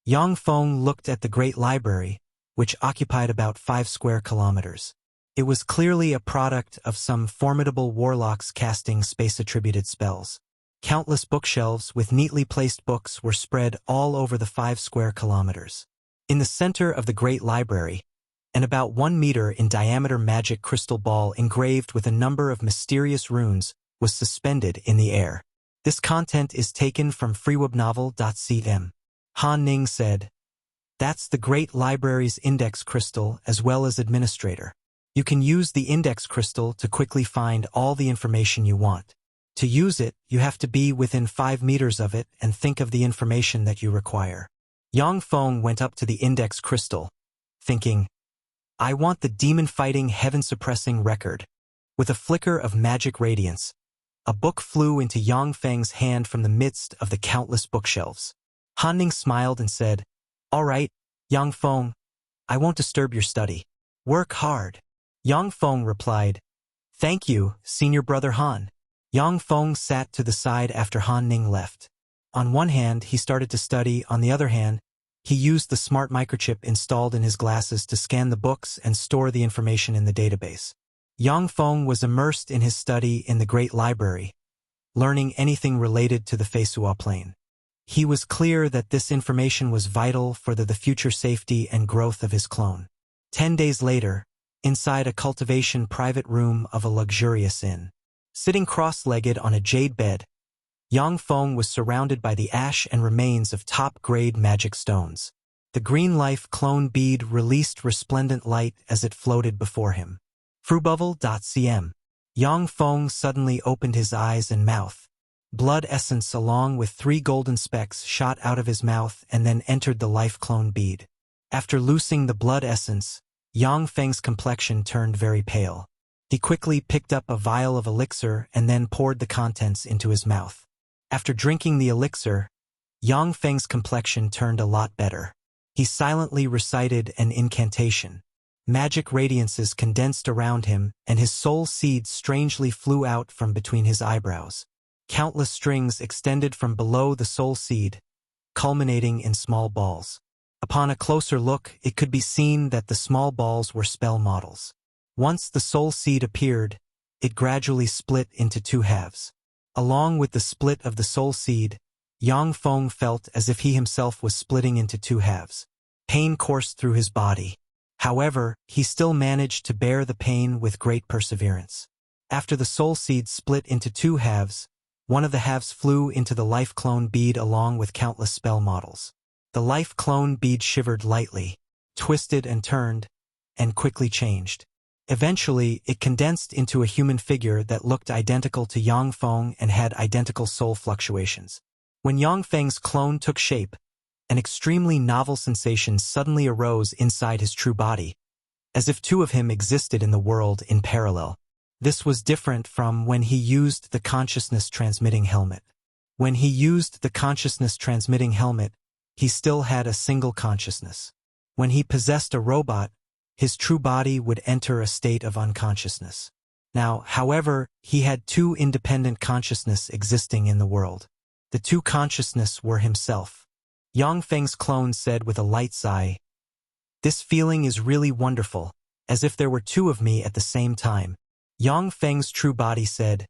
Yang Feng looked at the great library, which occupied about 5 square kilometers. It was clearly a product of some formidable warlocks casting space-attributed spells. Countless bookshelves with neatly placed books were spread all over the 5 square kilometers. In the center of the great library, an about 1 meter in diameter magic crystal ball engraved with a number of mysterious runes was suspended in the air. This content is taken from freewebnovel.cm. Han Ning said, "That's the great library's index crystal as well as administrator. You can use the index crystal to quickly find all the information you want. To use it, you have to be within 5 meters of it and think of the information that you require." Yang Feng went up to the index crystal, thinking, "I want the demon-fighting, heaven-suppressing record." With a flicker of magic radiance, a book flew into Yang Feng's hand from the midst of the countless bookshelves. Han Ning smiled and said, "All right, Yang Feng, I won't disturb your study. Work hard." Yang Feng replied, "Thank you, senior brother Han." Yang Feng sat to the side after Han Ning left. On one hand, he started to study. On the other hand, he used the smart microchip installed in his glasses to scan the books and store the information in the database. Yang Feng was immersed in his study in the Great Library, learning anything related to the Feisuo Plane. He was clear that this information was vital for the future safety and growth of his clone. 10 days later, inside a cultivation private room of a luxurious inn, sitting cross-legged on a jade bed, Yang Feng was surrounded by the ash and remains of top-grade magic stones. The green life clone bead released resplendent light as it floated before him. Fruebubble.cm. Yang Feng suddenly opened his eyes and mouth. Blood essence along with 3 golden specks shot out of his mouth and then entered the life clone bead. After loosing the blood essence, Yang Feng's complexion turned very pale. He quickly picked up a vial of elixir and then poured the contents into his mouth. After drinking the elixir, Yang Feng's complexion turned a lot better. He silently recited an incantation. Magic radiances condensed around him, and his soul seed strangely flew out from between his eyebrows. Countless strings extended from below the soul seed, culminating in small balls. Upon a closer look, it could be seen that the small balls were spell models. Once the soul seed appeared, it gradually split into 2 halves. Along with the split of the soul seed, Yang Feng felt as if he himself was splitting into 2 halves. Pain coursed through his body. However, he still managed to bear the pain with great perseverance. After the soul seed split into 2 halves, one of the halves flew into the life clone bead along with countless spell models. The life clone bead shivered lightly, twisted and turned, and quickly changed. Eventually, it condensed into a human figure that looked identical to Yang Feng and had identical soul fluctuations. When Yang Feng's clone took shape, an extremely novel sensation suddenly arose inside his true body, as if 2 of him existed in the world in parallel. This was different from when he used the consciousness-transmitting helmet. When he used the consciousness-transmitting helmet, he still had a single consciousness. When he possessed a robot, his true body would enter a state of unconsciousness. Now, however, he had 2 independent consciousness existing in the world. The 2 consciousness were himself. Yang Feng's clone said with a light sigh, "This feeling is really wonderful, as if there were 2 of me at the same time." Yang Feng's true body said,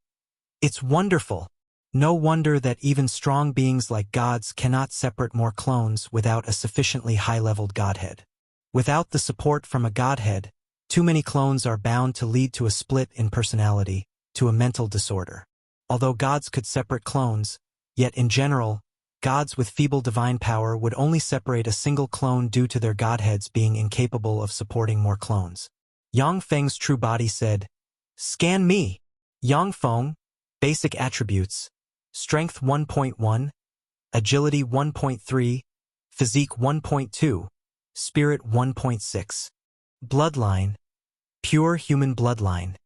"It's wonderful. No wonder that even strong beings like gods cannot separate more clones without a sufficiently high-leveled godhead. Without the support from a godhead, too many clones are bound to lead to a split in personality, to a mental disorder. Although gods could separate clones, yet in general, gods with feeble divine power would only separate a single clone due to their godheads being incapable of supporting more clones." Yang Feng's true body said, "Scan me." Yang Feng, basic attributes, strength 1.1, agility 1.3, physique 1.2, spirit 1.6. Bloodline, pure human bloodline.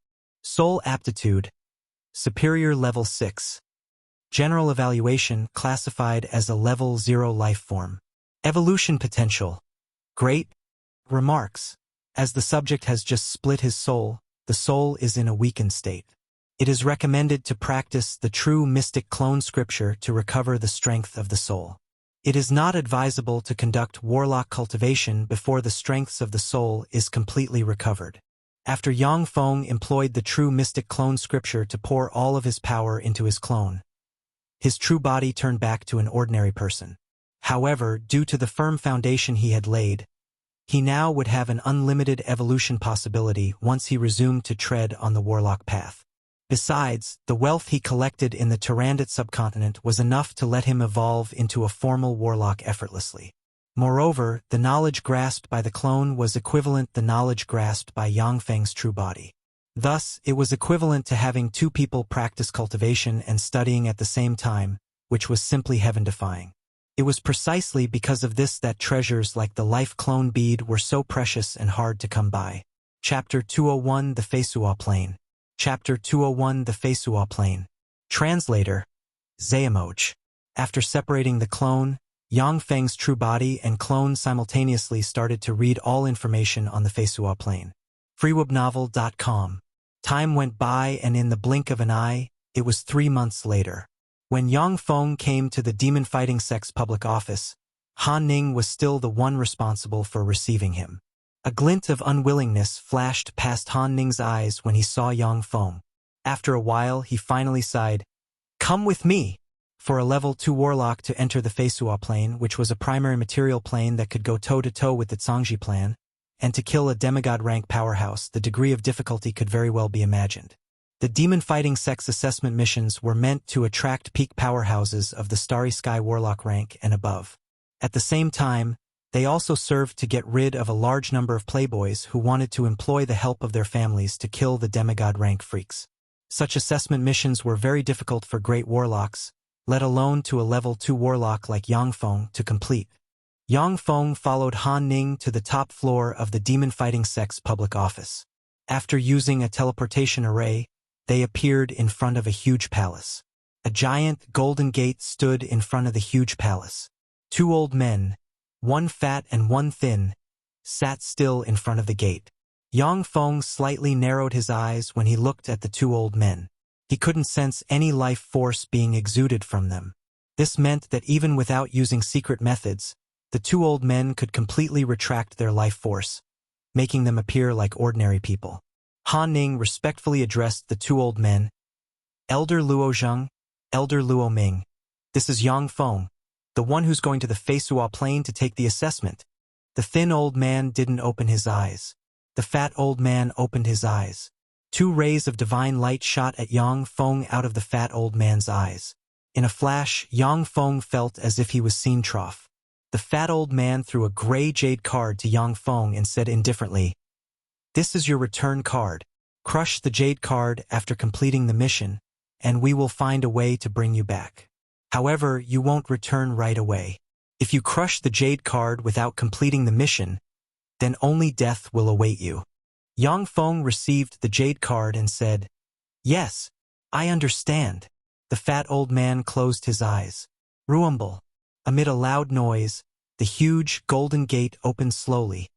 Soul aptitude, superior level 6. General evaluation classified as a level 0 life form. Evolution potential, great. Remarks, as the subject has just split his soul, the soul is in a weakened state. It is recommended to practice the true mystic clone scripture to recover the strength of the soul. It is not advisable to conduct warlock cultivation before the strengths of the soul is completely recovered. After Yang Feng employed the true mystic clone scripture to pour all of his power into his clone, his true body turned back to an ordinary person. However, due to the firm foundation he had laid, he now would have an unlimited evolution possibility once he resumed to tread on the warlock path. Besides, the wealth he collected in the Tyrannid subcontinent was enough to let him evolve into a formal warlock effortlessly. Moreover, the knowledge grasped by the clone was equivalent to the knowledge grasped by Yang Feng's true body. Thus, it was equivalent to having two people practice cultivation and studying at the same time, which was simply heaven-defying. It was precisely because of this that treasures like the life clone bead were so precious and hard to come by. Chapter 201 The Feisuo Plane. Chapter 201 The Feisuo Plane. Translator, Xuanhuan. After separating the clone, Yang Feng's true body and clone simultaneously started to read all information on the Feisuo Plane. freewebnovel.com. Time went by and in the blink of an eye, it was 3 months later. When Yang Feng came to the demon fighting sect's public office, Han Ning was still the one responsible for receiving him. A glint of unwillingness flashed past Han Ning's eyes when he saw Yang Feng. After a while, he finally sighed, "Come with me!" For a level 2 warlock to enter the Feisuo Plane, which was a primary material plane that could go toe-to-toe with the Zhangji plan, and to kill a demigod rank powerhouse, the degree of difficulty could very well be imagined. The demon fighting sect's assessment missions were meant to attract peak powerhouses of the Starry Sky warlock rank and above. At the same time, they also served to get rid of a large number of playboys who wanted to employ the help of their families to kill the demigod rank freaks. Such assessment missions were very difficult for great warlocks, let alone to a level 2 warlock like Yang Feng to complete. Yang Feng followed Han Ning to the top floor of the demon fighting sect's public office. After using a teleportation array, they appeared in front of a huge palace. A giant golden gate stood in front of the huge palace. 2 old men, one fat and one thin, sat still in front of the gate. Yang Feng slightly narrowed his eyes when he looked at the 2 old men. He couldn't sense any life force being exuded from them. This meant that even without using secret methods, the 2 old men could completely retract their life force, making them appear like ordinary people. Han Ning respectfully addressed the 2 old men. "Elder Luo Zheng, Elder Luo Ming. This is Yang Feng, the one who's going to the Feisuo Plane to take the assessment." The thin old man didn't open his eyes. The fat old man opened his eyes. 2 rays of divine light shot at Yang Feng out of the fat old man's eyes. In a flash, Yang Feng felt as if he was seen trough. The fat old man threw a gray jade card to Yang Feng and said indifferently, "This is your return card. Crush the jade card after completing the mission, and we will find a way to bring you back. However, you won't return right away. If you crush the jade card without completing the mission, then only death will await you." Yang Feng received the jade card and said, "Yes, I understand." The fat old man closed his eyes. Rumble. Amid a loud noise, the huge golden gate opened slowly,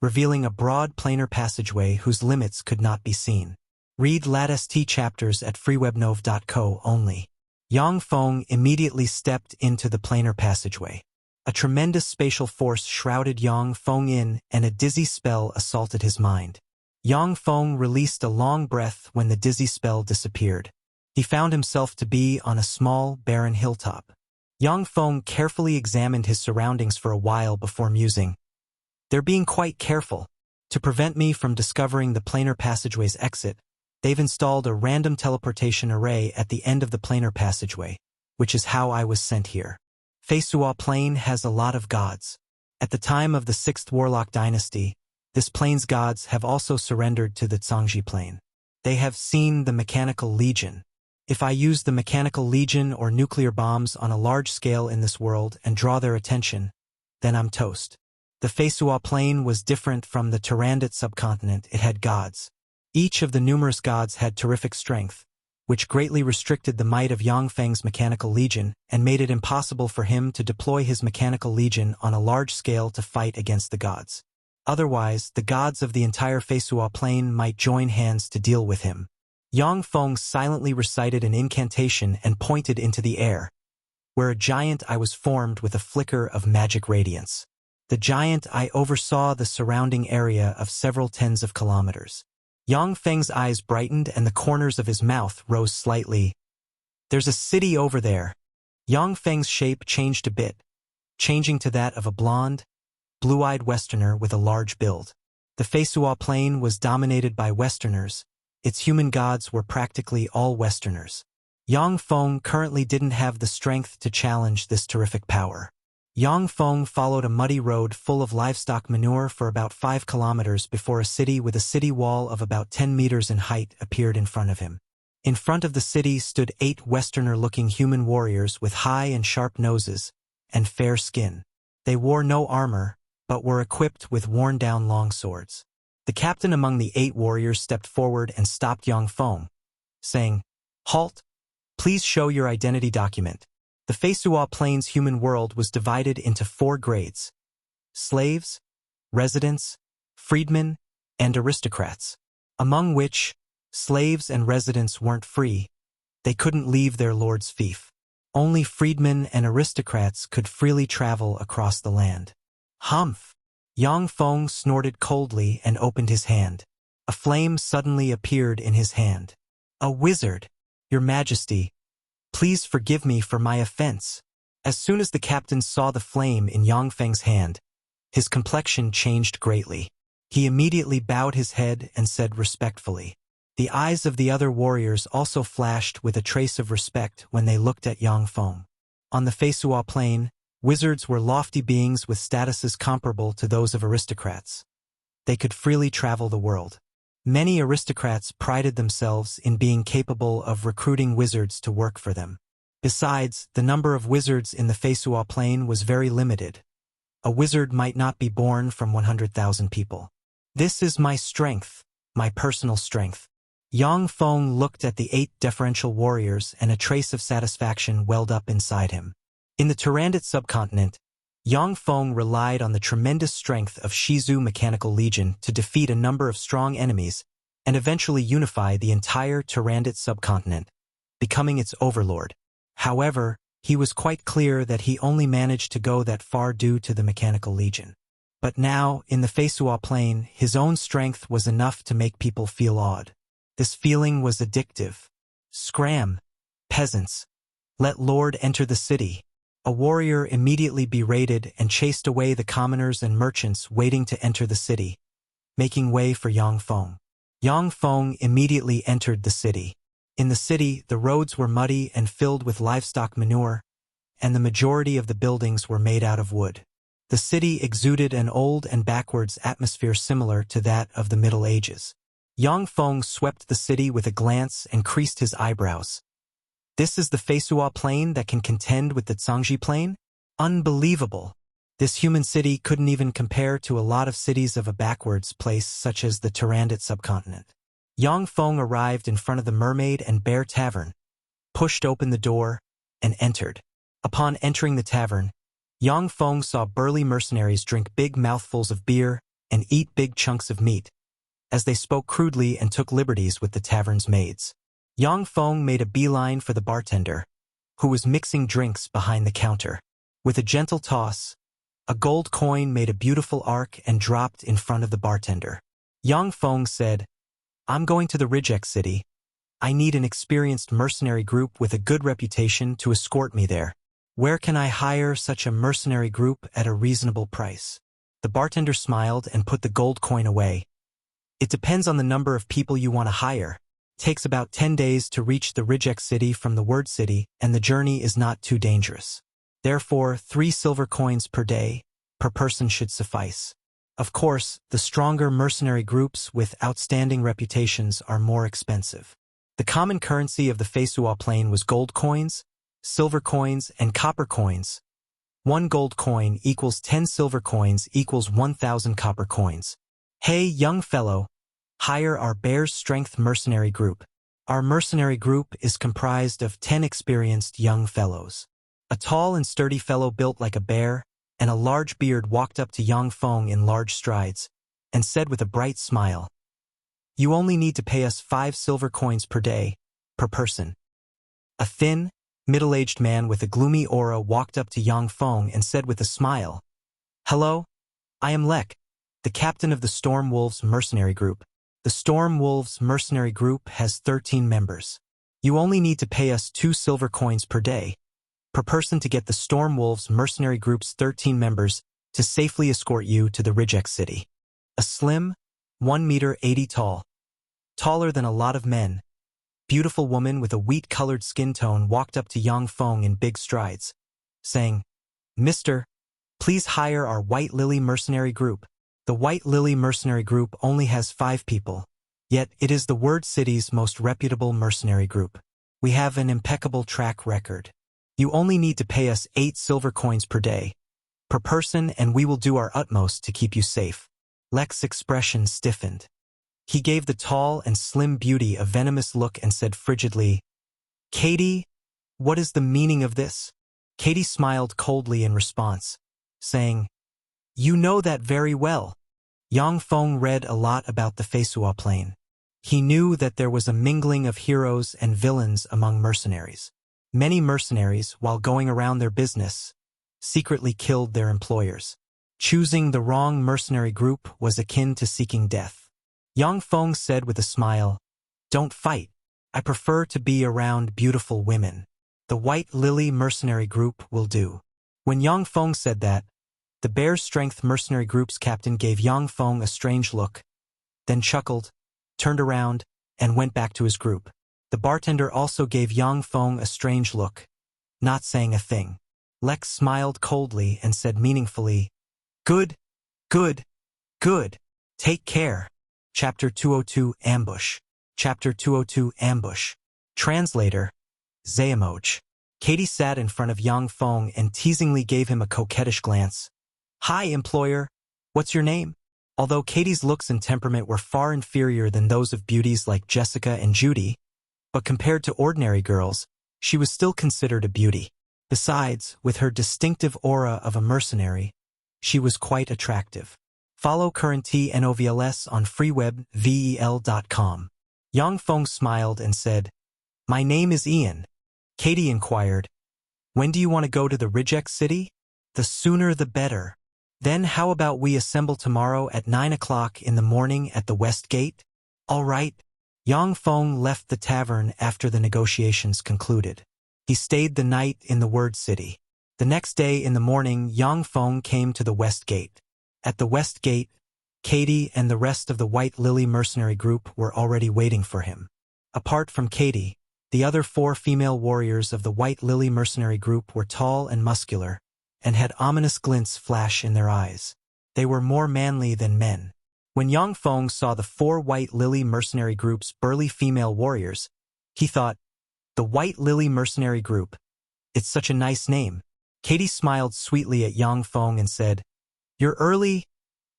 revealing a broad planar passageway whose limits could not be seen. Read latest chapters at freewebnov.co only. Yang Feng immediately stepped into the planar passageway. A tremendous spatial force shrouded Yang Feng in, and a dizzy spell assaulted his mind. Yang Feng released a long breath when the dizzy spell disappeared. He found himself to be on a small, barren hilltop. Yang Feng carefully examined his surroundings for a while before musing, "They're being quite careful. To prevent me from discovering the planar passageway's exit, they've installed a random teleportation array at the end of the planar passageway, which is how I was sent here. Feisuo Plane has a lot of gods. At the time of the 6th Warlock Dynasty, this plane's gods have also surrendered to the Zhangji Plane. They have seen the Mechanical Legion. If I use the Mechanical Legion or nuclear bombs on a large scale in this world and draw their attention, then I'm toast." The Feisuo Plane was different from the Tyrannid subcontinent. It had gods. Each of the numerous gods had terrific strength, which greatly restricted the might of Yang Feng's Mechanical Legion and made it impossible for him to deploy his Mechanical Legion on a large scale to fight against the gods. Otherwise, the gods of the entire Feisuo Plane might join hands to deal with him. Yang Feng silently recited an incantation and pointed into the air. where a giant eye was formed with a flicker of magic radiance. The giant eye oversaw the surrounding area of several tens of kilometers. Yang Feng's eyes brightened and the corners of his mouth rose slightly. "There's a city over there." Yang Feng's shape changed a bit, changing to that of a blonde, blue-eyed Westerner with a large build. The Feisuo Plane was dominated by Westerners. Its human gods were practically all Westerners. Yang Feng currently didn't have the strength to challenge this terrific power. Yang Feng followed a muddy road full of livestock manure for about 5 kilometers before a city with a city wall of about 10 meters in height appeared in front of him. In front of the city stood 8 Westerner-looking human warriors with high and sharp noses and fair skin. They wore no armor, but were equipped with worn-down longswords. The captain among the 8 warriors stepped forward and stopped Yang Feng, saying, "Halt! Please show your identity document." The Feisuo Plane's human world was divided into 4 grades: slaves, residents, freedmen, and aristocrats, among which slaves and residents weren't free. They couldn't leave their lord's fief. Only freedmen and aristocrats could freely travel across the land. Humph! Yang Feng snorted coldly and opened his hand. A flame suddenly appeared in his hand. "A wizard, Your Majesty. Please forgive me for my offense." As soon as the captain saw the flame in Yang Feng's hand, his complexion changed greatly. He immediately bowed his head and said respectfully. The eyes of the other warriors also flashed with a trace of respect when they looked at Yang Feng. On the Feisuo Plane, wizards were lofty beings with statuses comparable to those of aristocrats. They could freely travel the world. Many aristocrats prided themselves in being capable of recruiting wizards to work for them. Besides, the number of wizards in the Feisuo Plane was very limited. A wizard might not be born from 100,000 people. "This is my strength, my personal strength." Yang Feng looked at the 8 deferential warriors and a trace of satisfaction welled up inside him. In the Tyrannid subcontinent, Yang Feng relied on the tremendous strength of Shizu Mechanical Legion to defeat a number of strong enemies and eventually unify the entire Tyrannid subcontinent, becoming its overlord. However, he was quite clear that he only managed to go that far due to the Mechanical Legion. But now, in the Feisuo Plane, his own strength was enough to make people feel awed. This feeling was addictive. "Scram, peasants. Let Lord enter the city." A warrior immediately berated and chased away the commoners and merchants waiting to enter the city, making way for Yang Feng. Yang Feng immediately entered the city. In the city, the roads were muddy and filled with livestock manure, and the majority of the buildings were made out of wood. The city exuded an old and backwards atmosphere similar to that of the Middle Ages. Yang Feng swept the city with a glance and creased his eyebrows. "This is the Feisuo Plane that can contend with the Zhangji Plane? Unbelievable! This human city couldn't even compare to a lot of cities of a backwards place such as the Tyrannid subcontinent." Yang Feng arrived in front of the Mermaid and Bear Tavern, pushed open the door, and entered. Upon entering the tavern, Yang Feng saw burly mercenaries drink big mouthfuls of beer and eat big chunks of meat, as they spoke crudely and took liberties with the tavern's maids. Yang Feng made a beeline for the bartender, who was mixing drinks behind the counter. With a gentle toss, a gold coin made a beautiful arc and dropped in front of the bartender. Yang Feng said, "I'm going to the Rijek city. I need an experienced mercenary group with a good reputation to escort me there. Where can I hire such a mercenary group at a reasonable price?" The bartender smiled and put the gold coin away. "It depends on the number of people you want to hire. It takes about 10 days to reach the Rijek city from the Word City, and the journey is not too dangerous. Therefore, 3 silver coins per day, per person should suffice. Of course, the stronger mercenary groups with outstanding reputations are more expensive." The common currency of the Feisuo Plane was gold coins, silver coins, and copper coins. 1 gold coin equals 10 silver coins equals 1,000 copper coins. "Hey, young fellow, hire our Bear's Strength mercenary group. Our mercenary group is comprised of 10 experienced young fellows." A tall and sturdy fellow built like a bear and a large beard walked up to Yang Feng in large strides and said with a bright smile, "You only need to pay us 5 silver coins per day, per person." A thin, middle-aged man with a gloomy aura walked up to Yang Feng and said with a smile, "Hello, I am Lek, the captain of the Storm Wolves mercenary group. The Storm Wolves mercenary group has 13 members. You only need to pay us 2 silver coins per day, per person to get the Storm Wolves mercenary group's 13 members to safely escort you to the Reject City." A slim, 1 meter 80 tall, taller than a lot of men, beautiful woman with a wheat-colored skin tone walked up to Yang Feng in big strides, saying, "Mister, please hire our White Lily mercenary group. The White Lily mercenary group only has 5 people, yet it is the Word City's most reputable mercenary group. We have an impeccable track record. You only need to pay us 8 silver coins per day, per person, and we will do our utmost to keep you safe." Lek's expression stiffened. He gave the tall and slim beauty a venomous look and said frigidly, "Katie, what is the meaning of this?" Katie smiled coldly in response, saying, "You know that very well." Yang Feng read a lot about the Feisuo Plane. He knew that there was a mingling of heroes and villains among mercenaries. Many mercenaries, while going around their business, secretly killed their employers. Choosing the wrong mercenary group was akin to seeking death. Yang Feng said with a smile, "Don't fight. I prefer to be around beautiful women. The White Lily mercenary group will do." When Yang Feng said that, the Bear Strength mercenary group's captain gave Yang Feng a strange look, then chuckled, turned around, and went back to his group. The bartender also gave Yang Feng a strange look, not saying a thing. Lek smiled coldly and said meaningfully, "Good, good, good. Take care." Chapter 202 Ambush. Chapter 202 Ambush. Translator, Zayamoj. Katie sat in front of Yang Feng and teasingly gave him a coquettish glance. "Hi, employer. What's your name?" Although Katie's looks and temperament were far inferior than those of beauties like Jessica and Judy, but compared to ordinary girls, she was still considered a beauty. Besides, with her distinctive aura of a mercenary, she was quite attractive. Follow Current TNOVLS on freewebvel.com. Yang Feng smiled and said, "My name is Ian." Katie inquired, "When do you want to go to the Reject City?" "The sooner the better." "Then how about we assemble tomorrow at 9 o'clock in the morning at the West Gate?" "All right." Yang Feng left the tavern after the negotiations concluded. He stayed the night in the Word City. The next day in the morning, Yang Feng came to the West Gate. At the West Gate, Katie and the rest of the White Lily mercenary group were already waiting for him. Apart from Katie, the other 4 female warriors of the White Lily mercenary group were tall and muscular, and had ominous glints flash in their eyes. They were more manly than men. When Yang Feng saw the 4 White Lily mercenary group's burly female warriors, he thought, "The White Lily mercenary group. It's such a nice name." Katie smiled sweetly at Yang Feng and said, "You're early.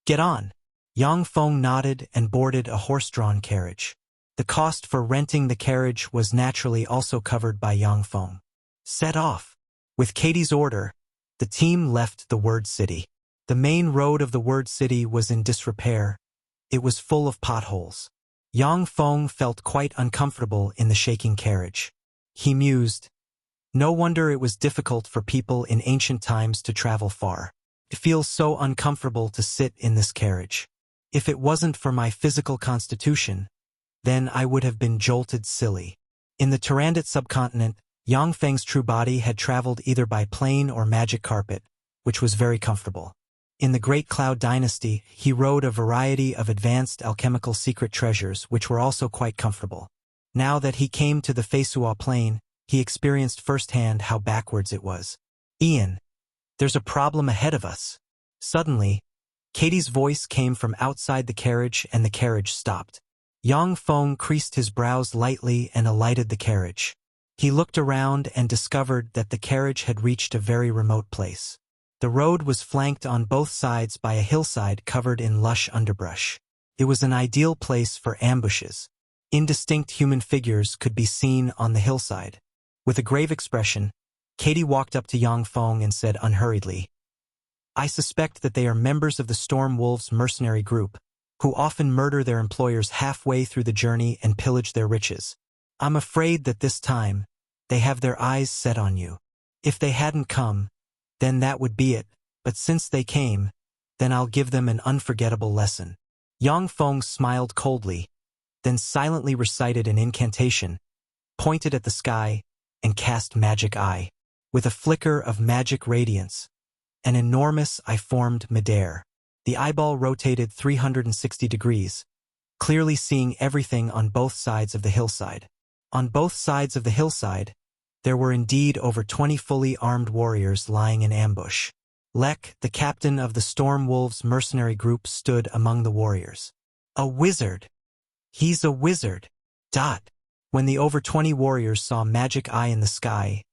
Get on." Yang Feng nodded and boarded a horse-drawn carriage. The cost for renting the carriage was naturally also covered by Yang Feng. Set off. With Katie's order, the team left the Word City. The main road of the Word City was in disrepair. It was full of potholes. Yang Feng felt quite uncomfortable in the shaking carriage. He mused, "No wonder it was difficult for people in ancient times to travel far. It feels so uncomfortable to sit in this carriage. If it wasn't for my physical constitution, then I would have been jolted silly." In the Tyrannid subcontinent, Yang Feng's true body had traveled either by plane or magic carpet, which was very comfortable. In the Great Cloud Dynasty, he rode a variety of advanced alchemical secret treasures which were also quite comfortable. Now that he came to the Feisuo Plane, he experienced firsthand how backwards it was. "Ian, there's a problem ahead of us." Suddenly, Katie's voice came from outside the carriage and the carriage stopped. Yang Feng creased his brows lightly and alighted the carriage. He looked around and discovered that the carriage had reached a very remote place. The road was flanked on both sides by a hillside covered in lush underbrush. It was an ideal place for ambushes. Indistinct human figures could be seen on the hillside. With a grave expression, Katie walked up to Yang Feng and said unhurriedly, "I suspect that they are members of the Storm Wolves mercenary group, who often murder their employers halfway through the journey and pillage their riches. I'm afraid that this time, They have their eyes set on you. If they hadn't come, then that would be it, but since they came, then I'll give them an unforgettable lesson." Yang Feng smiled coldly, then silently recited an incantation, pointed at the sky, and cast Magic Eye. With a flicker of magic radiance, an enormous eye formed midair. The eyeball rotated 360 degrees, clearly seeing everything on both sides of the hillside. On both sides of the hillside, there were indeed over 20 fully armed warriors lying in ambush. Lek, the captain of the Storm Wolves mercenary group, stood among the warriors. "A wizard! He's a wizard!" When the over 20 warriors saw Magic Eye in the sky,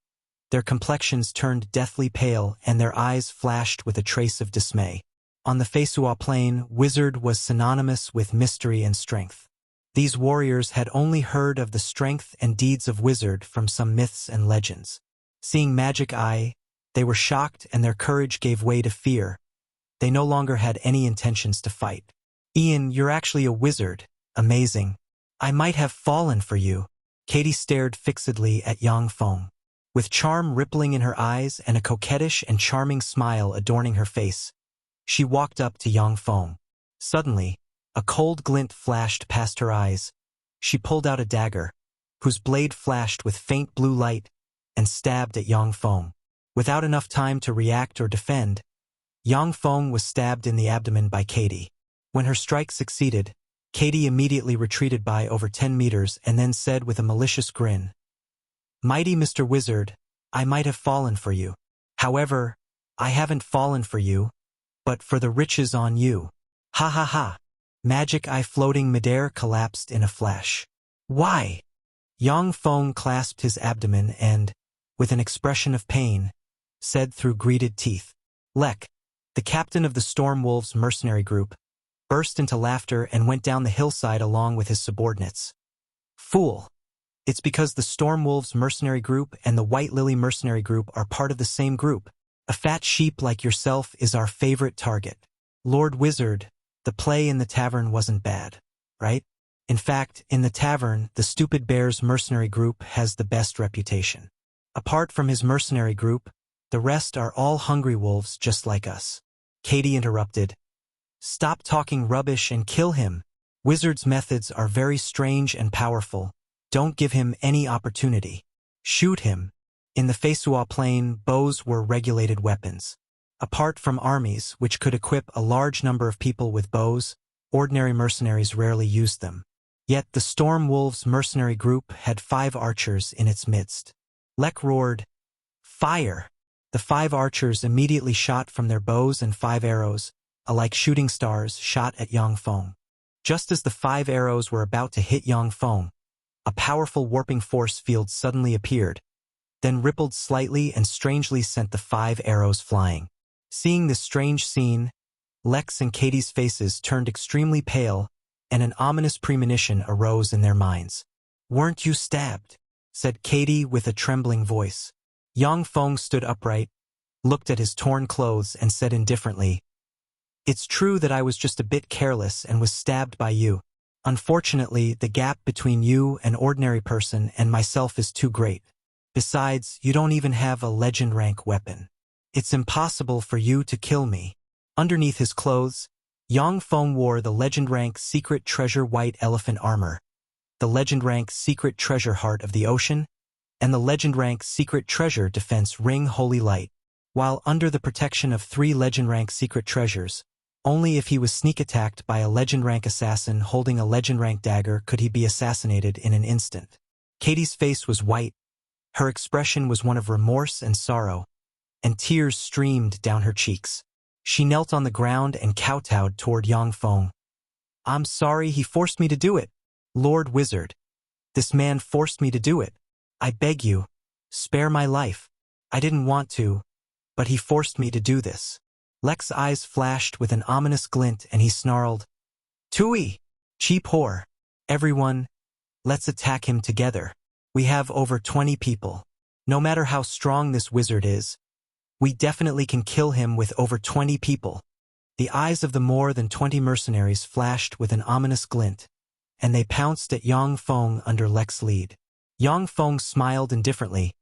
their complexions turned deathly pale and their eyes flashed with a trace of dismay. On the Feisuo Plane, wizard was synonymous with mystery and strength. These warriors had only heard of the strength and deeds of wizard from some myths and legends. Seeing Magic Eye, they were shocked and their courage gave way to fear. They no longer had any intentions to fight. "Ian, you're actually a wizard. Amazing. I might have fallen for you." Katie stared fixedly at Yang Feng. With charm rippling in her eyes and a coquettish and charming smile adorning her face, she walked up to Yang Feng. Suddenly, a cold glint flashed past her eyes. She pulled out a dagger, whose blade flashed with faint blue light, and stabbed at Yang Feng. Without enough time to react or defend, Yang Feng was stabbed in the abdomen by Katie. When her strike succeeded, Katie immediately retreated by over 10 meters and then said with a malicious grin, "Mighty Mr. Wizard, I might have fallen for you. However, I haven't fallen for you, but for the riches on you. Ha ha ha." Magic Eye floating midair collapsed in a flash. "Why?" Yang Feng clasped his abdomen and, with an expression of pain, said through gritted teeth. Lek, the captain of the Storm Wolves mercenary group, burst into laughter and went down the hillside along with his subordinates. "Fool! It's because the Storm Wolves mercenary group and the White Lily mercenary group are part of the same group. A fat sheep like yourself is our favorite target. Lord Wizard, the play in the tavern wasn't bad, right? In fact, in the tavern, the Stupid Bears mercenary group has the best reputation. Apart from his mercenary group, the rest are all hungry wolves just like us." Katie interrupted. "Stop talking rubbish and kill him. Wizard's methods are very strange and powerful. Don't give him any opportunity. Shoot him." In the Feisuo Plane, bows were regulated weapons. Apart from armies, which could equip a large number of people with bows, ordinary mercenaries rarely used them. Yet the Storm Wolves mercenary group had 5 archers in its midst. Lek roared, "Fire!" The 5 archers immediately shot from their bows and 5 arrows, alike shooting stars, shot at Yang Feng. Just as the 5 arrows were about to hit Yang Feng, a powerful warping force field suddenly appeared, then rippled slightly and strangely sent the 5 arrows flying. Seeing this strange scene, Lex and Katie's faces turned extremely pale, and an ominous premonition arose in their minds. "Weren't you stabbed?" said Katie with a trembling voice. Yang Feng stood upright, looked at his torn clothes, and said indifferently, "It's true that I was just a bit careless and was stabbed by you. Unfortunately, the gap between you, an ordinary person, and myself is too great. Besides, you don't even have a legend rank weapon. It's impossible for you to kill me." Underneath his clothes, Yang Feng wore the legend rank secret treasure white elephant armor, the legend rank secret treasure heart of the ocean, and the legend rank secret treasure defense ring holy light. While under the protection of 3 legend rank secret treasures, only if he was sneak attacked by a legend rank assassin holding a legend rank dagger could he be assassinated in an instant. Katie's face was white. Her expression was one of remorse and sorrow, and tears streamed down her cheeks. She knelt on the ground and kowtowed toward Yang Feng. "I'm sorry, he forced me to do it. Lord Wizard. This man forced me to do it. I beg you, spare my life. I didn't want to, but he forced me to do this." Lek's eyes flashed with an ominous glint and he snarled, "Tui! Cheap whore! Everyone, let's attack him together. We have over 20 people. No matter how strong this wizard is, we definitely can kill him with over 20 people." The eyes of the more than 20 mercenaries flashed with an ominous glint, and they pounced at Yang Feng under Lek's lead. Yang Feng smiled indifferently,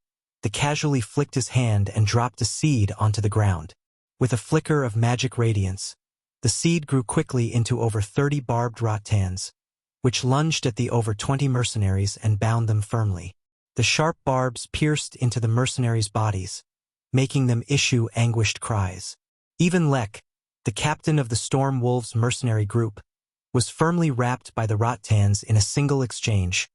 then casually flicked his hand and dropped a seed onto the ground. With a flicker of magic radiance, the seed grew quickly into over 30 barbed rattans, which lunged at the over 20 mercenaries and bound them firmly. The sharp barbs pierced into the mercenaries' bodies, making them issue anguished cries. Even Lek, the captain of the Storm Wolves mercenary group, was firmly wrapped by the rattans in a single exchange,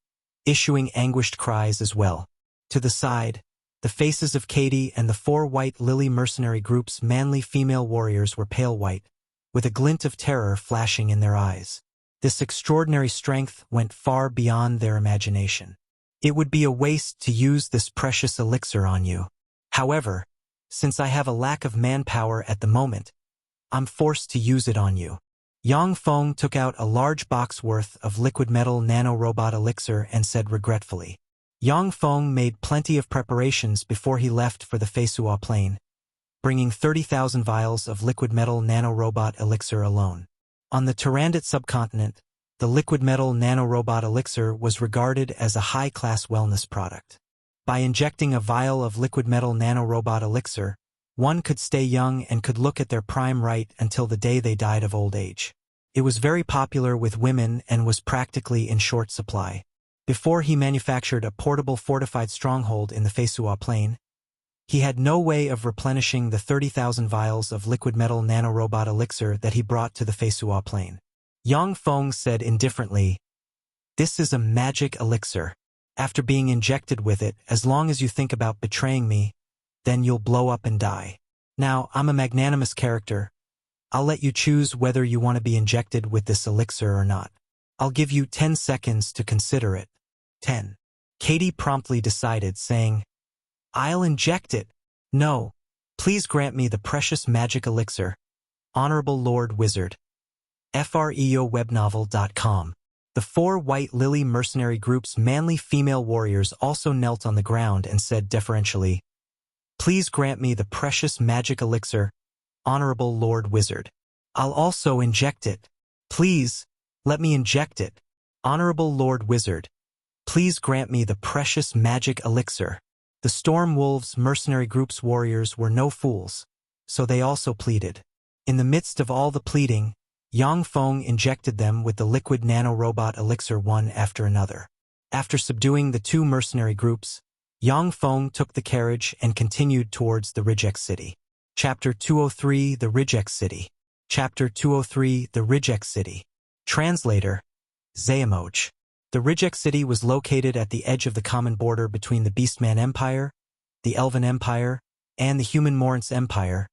issuing anguished cries as well. To the side, the faces of Katie and the 4 White Lily mercenary group's manly female warriors were pale white, with a glint of terror flashing in their eyes. This extraordinary strength went far beyond their imagination. It would be a waste to use this precious elixir on you. However, since I have a lack of manpower at the moment, I'm forced to use it on you. Yang Feng took out a large box worth of liquid metal nanorobot elixir and said regretfully. Yang Feng made plenty of preparations before he left for the Feisuo Plane, bringing 30,000 vials of liquid metal nanorobot elixir alone. On the Tyrannid subcontinent, the liquid metal nanorobot elixir was regarded as a high-class wellness product. By injecting a vial of liquid metal nanorobot elixir, one could stay young and could look at their prime right until the day they died of old age. It was very popular with women and was practically in short supply. Before he manufactured a portable fortified stronghold in the Feisuo Plane, he had no way of replenishing the 30,000 vials of liquid metal nanorobot elixir that he brought to the Feisuo Plane. Yang Feng said indifferently, "This is a magic elixir. After being injected with it, as long as you think about betraying me, then you'll blow up and die. Now, I'm a magnanimous character. I'll let you choose whether you want to be injected with this elixir or not. I'll give you 10 seconds to consider it." 10. Katie promptly decided, saying, "I'll inject it. No. Please grant me the precious magic elixir. Honorable Lord Wizard." FREOWebnovel.com. The 4 White Lily mercenary group's manly female warriors also knelt on the ground and said deferentially, "Please grant me the precious magic elixir, Honorable Lord Wizard. I'll also inject it. Please, let me inject it. Honorable Lord Wizard. Please grant me the precious magic elixir." The Storm Wolves mercenary group's warriors were no fools, so they also pleaded. In the midst of all the pleading, Yang Feng injected them with the liquid nanorobot elixir one after another. After subduing the 2 mercenary groups, Yang Feng took the carriage and continued towards the Reject City. Chapter 203 The Reject City. Chapter 203 The Reject City. Translator, Xuanhuan. The Reject City was located at the edge of the common border between the Beastman Empire, the Elven Empire, and the Human Morance Empire.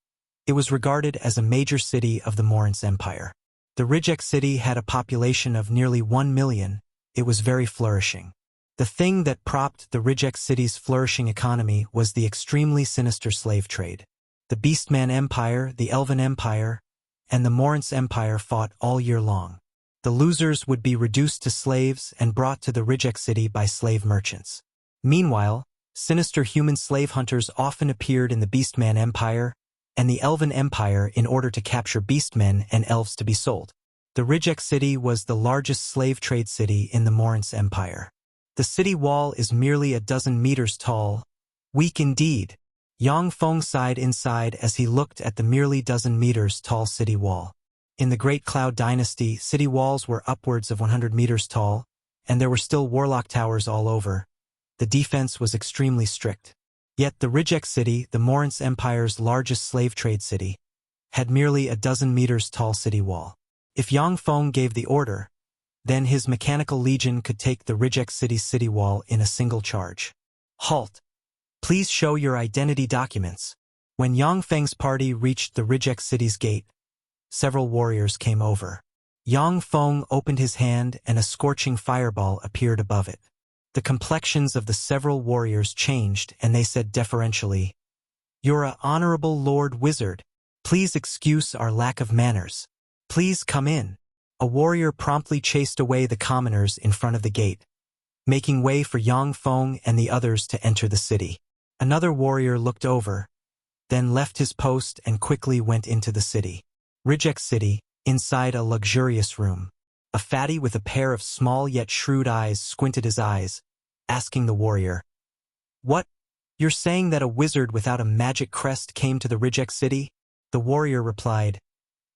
It was regarded as a major city of the Morance Empire. The Reject City had a population of nearly 1 million. It was very flourishing. The thing that propped the Reject City's flourishing economy was the extremely sinister slave trade. The Beastman Empire, the Elven Empire, and the Morance Empire fought all year long. The losers would be reduced to slaves and brought to the Reject City by slave merchants. Meanwhile, sinister human slave hunters often appeared in the Beastman Empire and the Elven Empire in order to capture beastmen and elves to be sold. The Reject City was the largest slave trade city in the Morance Empire. The city wall is merely a dozen meters tall. Weak indeed. Yang Feng sighed inside as he looked at the merely dozen meters tall city wall. In the Great Cloud Dynasty, city walls were upwards of 100 meters tall, and there were still warlock towers all over. The defense was extremely strict. Yet the Reject City, the Morance Empire's largest slave trade city, had merely a dozen meters tall city wall. If Yang Feng gave the order, then his mechanical legion could take the Reject City's city wall in a single charge. "Halt! Please show your identity documents." When Yang Feng's party reached the Reject City's gate, several warriors came over. Yang Feng opened his hand and a scorching fireball appeared above it. The complexions of the several warriors changed and they said deferentially, "You're a honorable Lord Wizard. Please excuse our lack of manners. Please come in." A warrior promptly chased away the commoners in front of the gate, making way for Yang Feng and the others to enter the city. Another warrior looked over, then left his post and quickly went into the city. Reject City, inside a luxurious room. A fatty with a pair of small yet shrewd eyes squinted his eyes, asking the warrior, "What? You're saying that a wizard without a magic crest came to the Reject City?" The warrior replied,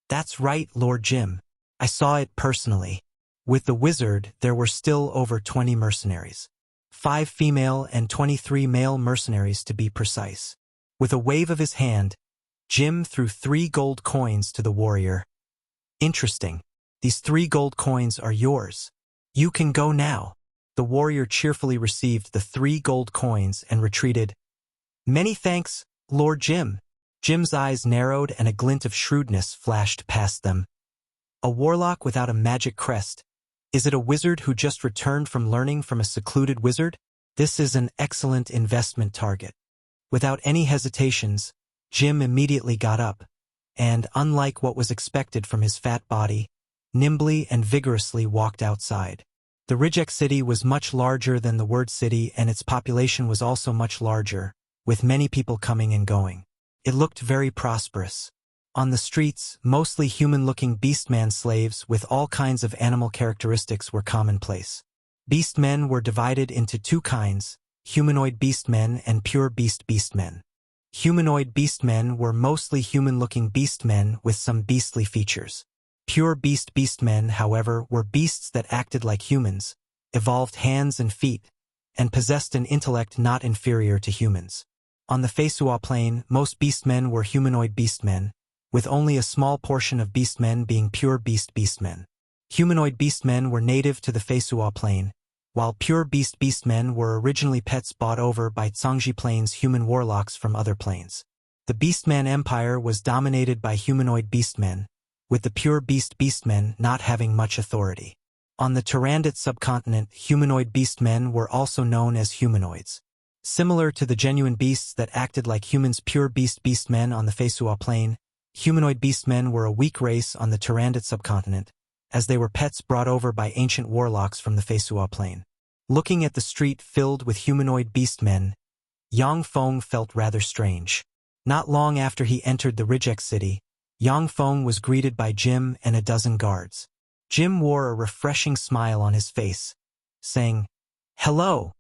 "That's right, Lord Jim. I saw it personally. With the wizard, there were still over 20 mercenaries. 5 female and 23 male mercenaries to be precise." With a wave of his hand, Jim threw 3 gold coins to the warrior. "Interesting. These 3 gold coins are yours. You can go now." The warrior cheerfully received the 3 gold coins and retreated. "Many thanks, Lord Jim." Jim's eyes narrowed and a glint of shrewdness flashed past them. "A warlock without a magic crest. Is it a wizard who just returned from learning from a secluded wizard? This is an excellent investment target." Without any hesitations, Jim immediately got up, and, unlike what was expected from his fat body, nimbly and vigorously walked outside. The Reject City was much larger than the Word City, and its population was also much larger, with many people coming and going. It looked very prosperous. On the streets, mostly human-looking beastman slaves with all kinds of animal characteristics were commonplace. Beastmen were divided into 2 kinds, humanoid beastmen and pure beastmen. Humanoid beastmen were mostly human-looking beastmen with some beastly features. Pure beastmen, however, were beasts that acted like humans, evolved hands and feet, and possessed an intellect not inferior to humans. On the Feisuo Plane, most beastmen were humanoid beastmen, with only a small portion of beastmen being pure beastmen. Humanoid beastmen were native to the Feisuo Plane, while pure beastmen were originally pets bought over by Zhangji Plane's human warlocks from other planes. The Beastman Empire was dominated by humanoid beastmen, with the pure beastmen not having much authority. On the Tyrannid subcontinent, humanoid beastmen were also known as humanoids. Similar to the genuine beasts that acted like humans, pure beastmen on the Feisuo Plane, humanoid beastmen were a weak race on the Tyrannid subcontinent, as they were pets brought over by ancient warlocks from the Feisuo Plane. Looking at the street filled with humanoid beastmen, Yang Feng felt rather strange. Not long after he entered the Reject City, Yang Feng was greeted by Jim and a dozen guards. Jim wore a refreshing smile on his face, saying, "Hello,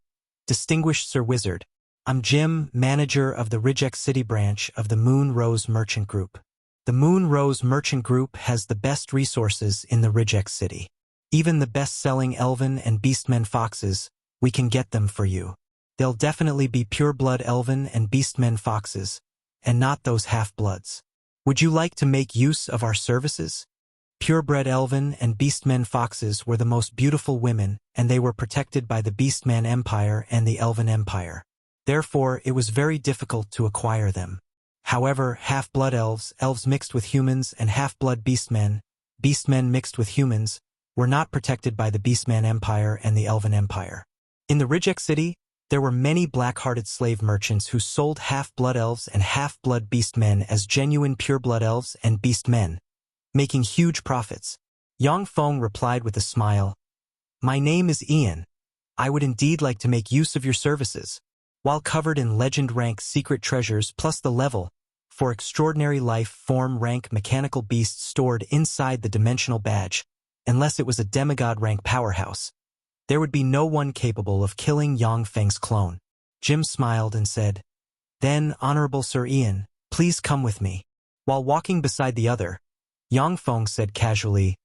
distinguished Sir Wizard. I'm Jim, manager of the Reject City branch of the Moon Rose Merchant Group. The Moon Rose Merchant Group has the best resources in the Reject City. Even the best-selling elven and beastmen foxes, we can get them for you. They'll definitely be pure-blood elven and beastmen foxes, and not those half-bloods. Would you like to make use of our services?" Purebred elven and beastmen foxes were the most beautiful women, and they were protected by the Beastman Empire and the Elven Empire. Therefore, it was very difficult to acquire them. However, half-blood elves mixed with humans, and half-blood beastmen mixed with humans, were not protected by the Beastman Empire and the Elven Empire. In the Reject City, there were many black-hearted slave merchants who sold half-blood elves and half-blood beastmen as genuine pure-blood elves and beastmen, making huge profits. Yang Feng replied with a smile, "My name is Ian. I would indeed like to make use of your services. While covered in legend-rank secret treasures plus the level for extraordinary life form rank mechanical beasts stored inside the dimensional badge, unless it was a demigod-rank powerhouse, there would be no one capable of killing Yang Feng's clone." Jim smiled and said, "Then, Honorable Sir Ian, please come with me." While walking beside the other, Yang Feng said casually,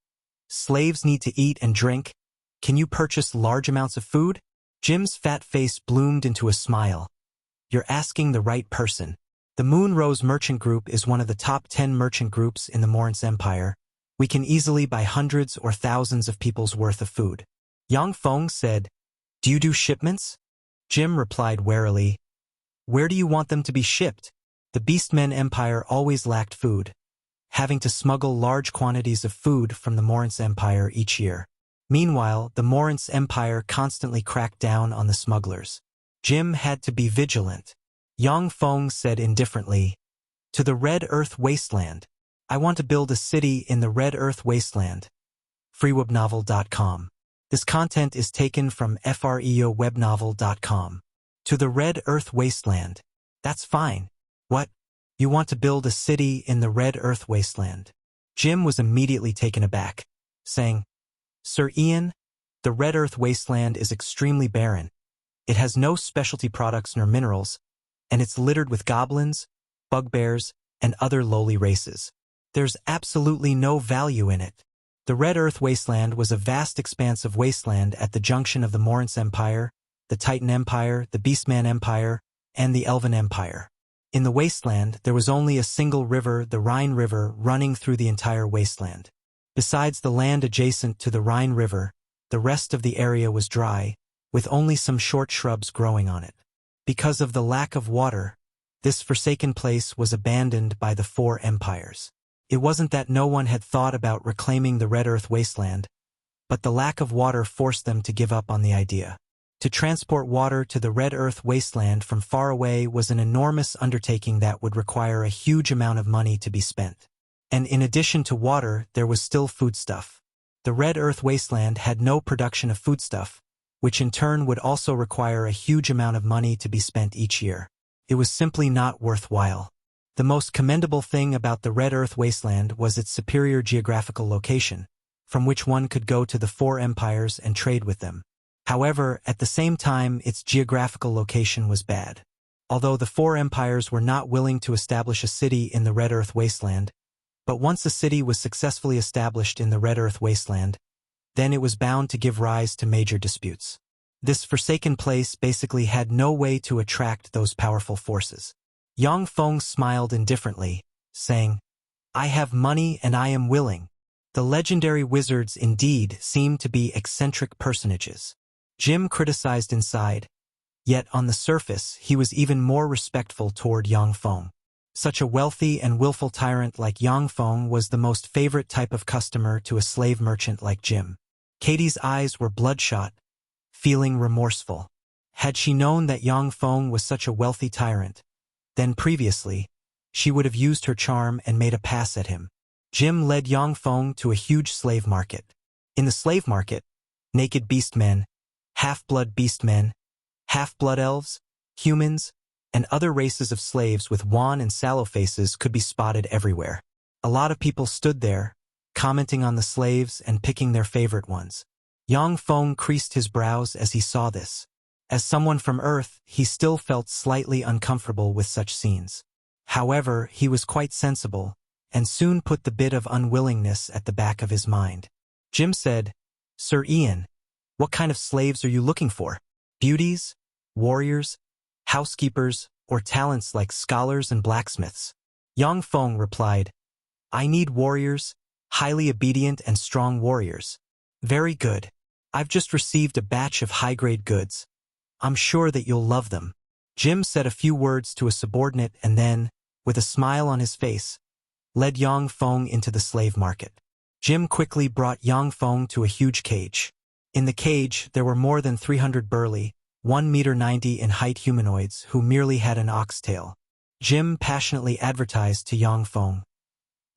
"Slaves need to eat and drink. Can you purchase large amounts of food?" Jim's fat face bloomed into a smile. "You're asking the right person. The Moon Rose Merchant Group is one of the top 10 merchant groups in the Morin's Empire. We can easily buy hundreds or thousands of people's worth of food." Yang Feng said, "Do you do shipments?" Jim replied warily, "Where do you want them to be shipped?" The Beastmen Empire always lacked food, having to smuggle large quantities of food from the Morin's Empire each year. Meanwhile, the Morin's Empire constantly cracked down on the smugglers. Jim had to be vigilant. Yang Feng said indifferently, "To the Red Earth Wasteland. I want to build a city in the Red Earth Wasteland." freewebnovel.com. This content is taken from freewebnovel.com. To the Red Earth Wasteland. That's fine. What? You want to build a city in the Red Earth Wasteland? Jim was immediately taken aback, saying, "Sir Ian, the Red Earth Wasteland is extremely barren. It has no specialty products nor minerals, and it's littered with goblins, bugbears, and other lowly races. There's absolutely no value in it. The Red Earth Wasteland was a vast expanse of wasteland at the junction of the Morance Empire, the Titan Empire, the Beastman Empire, and the Elven Empire. In the wasteland, there was only a single river, the Rhine River, running through the entire wasteland. Besides the land adjacent to the Rhine River, the rest of the area was dry, with only some short shrubs growing on it. Because of the lack of water, this forsaken place was abandoned by the four empires. It wasn't that no one had thought about reclaiming the Red Earth Wasteland, but the lack of water forced them to give up on the idea. To transport water to the Red Earth Wasteland from far away was an enormous undertaking that would require a huge amount of money to be spent. And in addition to water, there was still foodstuff. The Red Earth Wasteland had no production of foodstuff, which in turn would also require a huge amount of money to be spent each year. It was simply not worthwhile. The most commendable thing about the Red Earth Wasteland was its superior geographical location, from which one could go to the four empires and trade with them. However, at the same time, its geographical location was bad. Although the four empires were not willing to establish a city in the Red Earth Wasteland, but once a city was successfully established in the Red Earth Wasteland, then it was bound to give rise to major disputes. This forsaken place basically had no way to attract those powerful forces. Yang Feng smiled indifferently, saying, "I have money and I am willing." The legendary wizards indeed seemed to be eccentric personages. Jim criticized inside, yet on the surface he was even more respectful toward Yang Feng. Such a wealthy and willful tyrant like Yang Feng was the most favorite type of customer to a slave merchant like Jim. Katie's eyes were bloodshot, feeling remorseful. Had she known that Yang Feng was such a wealthy tyrant, then previously, she would have used her charm and made a pass at him. Jim led Yang Feng to a huge slave market. In the slave market, naked beastmen, half-blood beastmen, half-blood elves, humans, and other races of slaves with wan and sallow faces could be spotted everywhere. A lot of people stood there, commenting on the slaves and picking their favorite ones. Yang Feng creased his brows as he saw this. As someone from Earth, he still felt slightly uncomfortable with such scenes. However, he was quite sensible, and soon put the bit of unwillingness at the back of his mind. Jim said, "Sir Ian, what kind of slaves are you looking for? Beauties, warriors, housekeepers, or talents like scholars and blacksmiths?" Yang Feng replied, "I need warriors, highly obedient and strong warriors." "Very good. I've just received a batch of high-grade goods. I'm sure that you'll love them." Jim said a few words to a subordinate and then, with a smile on his face, led Yang Feng into the slave market. Jim quickly brought Yang Feng to a huge cage. In the cage, there were more than 300 burly, 1.90 m in height humanoids who merely had an oxtail. Jim passionately advertised to Yang Feng,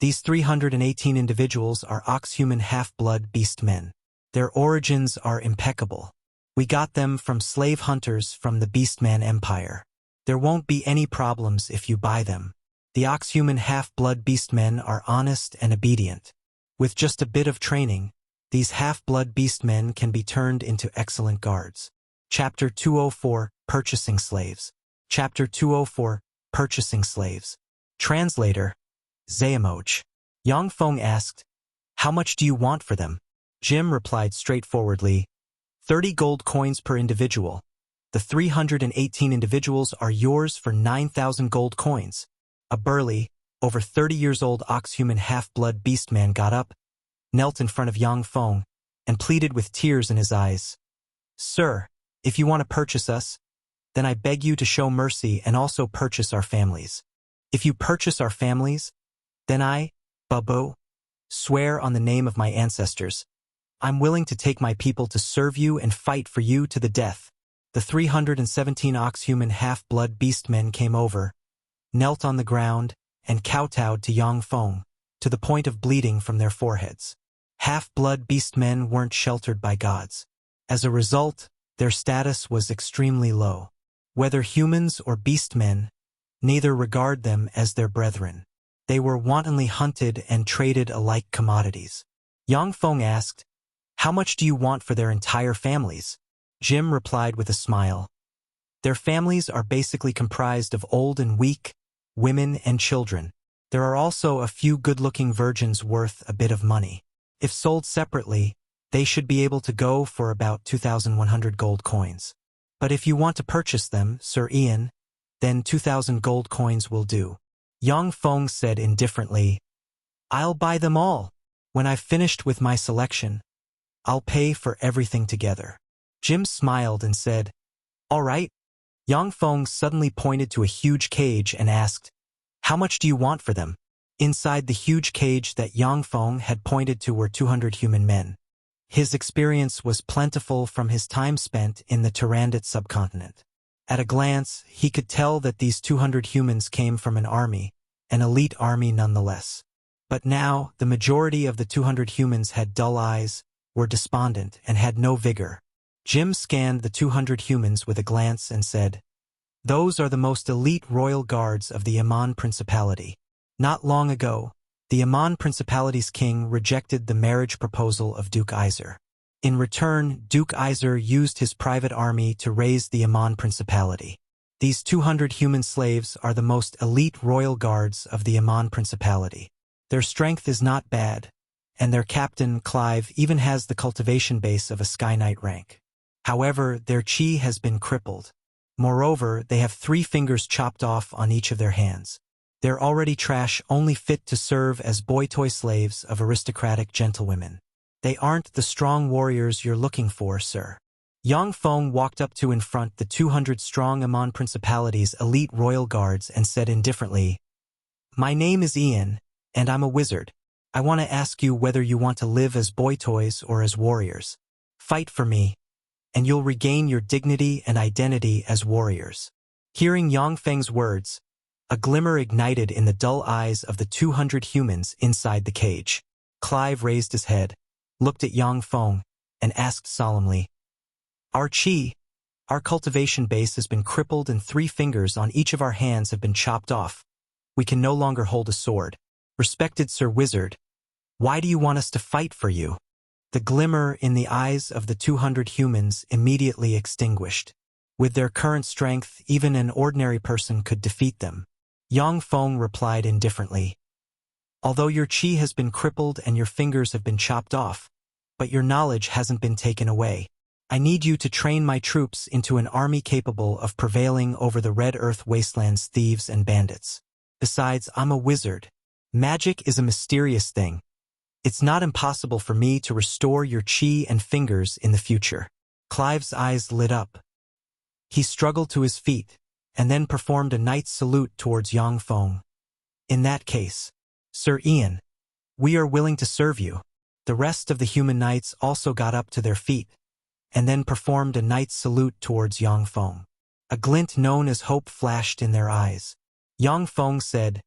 "These 318 individuals are ox-human half-blood beast men. Their origins are impeccable. We got them from slave hunters from the Beastman Empire. There won't be any problems if you buy them. The ox-human half-blood beastmen are honest and obedient. With just a bit of training, these half-blood beastmen can be turned into excellent guards." Chapter 204, Purchasing Slaves. Chapter 204, Purchasing Slaves. Translator, Zayamoj. Yang Feng asked, "How much do you want for them?" Jim replied straightforwardly, 30 gold coins per individual. The 318 individuals are yours for 9,000 gold coins. A burly, over 30 years old ox-human half-blood beastman got up, knelt in front of Yang Feng, and pleaded with tears in his eyes. "Sir, if you want to purchase us, then I beg you to show mercy and also purchase our families. If you purchase our families, then I, Babu, swear on the name of my ancestors, I'm willing to take my people to serve you and fight for you to the death." The 317 ox-human half-blood beastmen came over, knelt on the ground, and kowtowed to Yang Feng, to the point of bleeding from their foreheads. Half-blood beastmen weren't sheltered by gods. As a result, their status was extremely low. Whether humans or beastmen, neither regard them as their brethren. They were wantonly hunted and traded alike commodities. Yang Feng asked, "How much do you want for their entire families?" Jim replied with a smile, Their families are basically comprised of old and weak, women and children. There are also a few good-looking virgins worth a bit of money. If sold separately, they should be able to go for about 2,100 gold coins. But if you want to purchase them, Sir Ian, then 2,000 gold coins will do. Yang Feng said indifferently, I'll buy them all. When I've finished with my selection, I'll pay for everything together. Jim smiled and said, All right. Yang Feng suddenly pointed to a huge cage and asked, How much do you want for them? Inside the huge cage that Yang Feng had pointed to were 200 human men. His experience was plentiful from his time spent in the Tyrannid subcontinent. At a glance, he could tell that these 200 humans came from an elite army nonetheless. But now, the majority of the 200 humans had dull eyes, were despondent, and had no vigor. Jim scanned the 200 humans with a glance and said, Those are the most elite royal guards of the Abman Principality. Not long ago, the Abman Principality's king rejected the marriage proposal of Duke Iser. In return, Duke Iser used his private army to raise the Abman Principality. These 200 human slaves are the most elite royal guards of the Abman Principality. Their strength is not bad, and their captain, Clive, even has the cultivation base of a Sky Knight rank. However, their chi has been crippled. Moreover, they have 3 fingers chopped off on each of their hands. They're already trash, only fit to serve as boy-toy slaves of aristocratic gentlewomen. They aren't the strong warriors you're looking for, sir. Yang Feng walked up to in front the 200-strong Abman Principality's elite royal guards and said indifferently, My name is Ian, and I'm a wizard. I want to ask you whether you want to live as boy toys or as warriors. Fight for me, and you'll regain your dignity and identity as warriors. Hearing Yang Feng's words, a glimmer ignited in the dull eyes of the 200 humans inside the cage. Clive raised his head, looked at Yang Feng, and asked solemnly, Our chi, our cultivation base has been crippled and 3 fingers on each of our hands have been chopped off. We can no longer hold a sword. Respected Sir Wizard, why do you want us to fight for you? The glimmer in the eyes of the 200 humans immediately extinguished. With their current strength, even an ordinary person could defeat them. Yang Feng replied indifferently, Although your chi has been crippled and your fingers have been chopped off, but your knowledge hasn't been taken away. I need you to train my troops into an army capable of prevailing over the Red Earth Wasteland's thieves and bandits. Besides, I'm a wizard. Magic is a mysterious thing. It's not impossible for me to restore your chi and fingers in the future. Clive's eyes lit up. He struggled to his feet, and then performed a knight's salute towards Yang Feng. In that case, Sir Ian, we are willing to serve you. The rest of the human knights also got up to their feet, and then performed a knight's salute towards Yang Feng. A glint known as hope flashed in their eyes. Yang Feng said,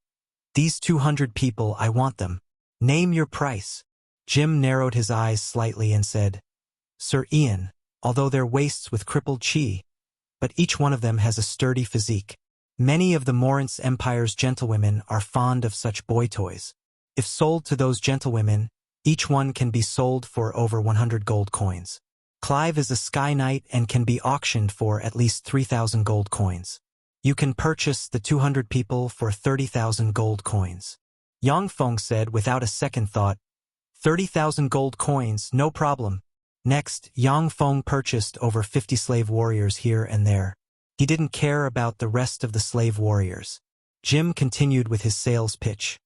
These 200 people, I want them. Name your price. Jim narrowed his eyes slightly and said, Sir Ian, although they're wastes with crippled chi, but each one of them has a sturdy physique. Many of the Morant's Empire's gentlewomen are fond of such boy toys. If sold to those gentlewomen, each one can be sold for over 100 gold coins. Clive is a Sky Knight and can be auctioned for at least 3,000 gold coins. You can purchase the 200 people for 30,000 gold coins. Yang Feng said without a second thought, 30,000 gold coins, no problem. Next, Yang Feng purchased over 50 slave warriors here and there. He didn't care about the rest of the slave warriors. Jim continued with his sales pitch.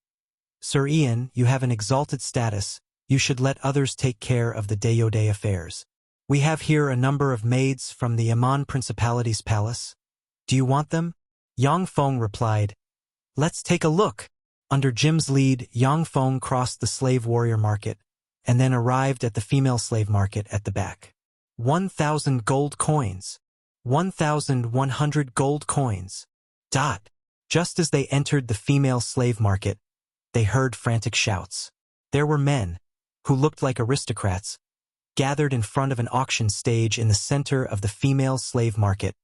Sir Ian, you have an exalted status. You should let others take care of the day-to-day affairs. We have here a number of maids from the Abman Principality's palace. Do you want them? Yang Feng replied, Let's take a look. Under Jim's lead, Yang Feng crossed the slave warrior market, and then arrived at the female slave market at the back. 1,000 gold coins. 1,100 gold coins. Just as they entered the female slave market, they heard frantic shouts. There were men, who looked like aristocrats, gathered in front of an auction stage in the center of the female slave market,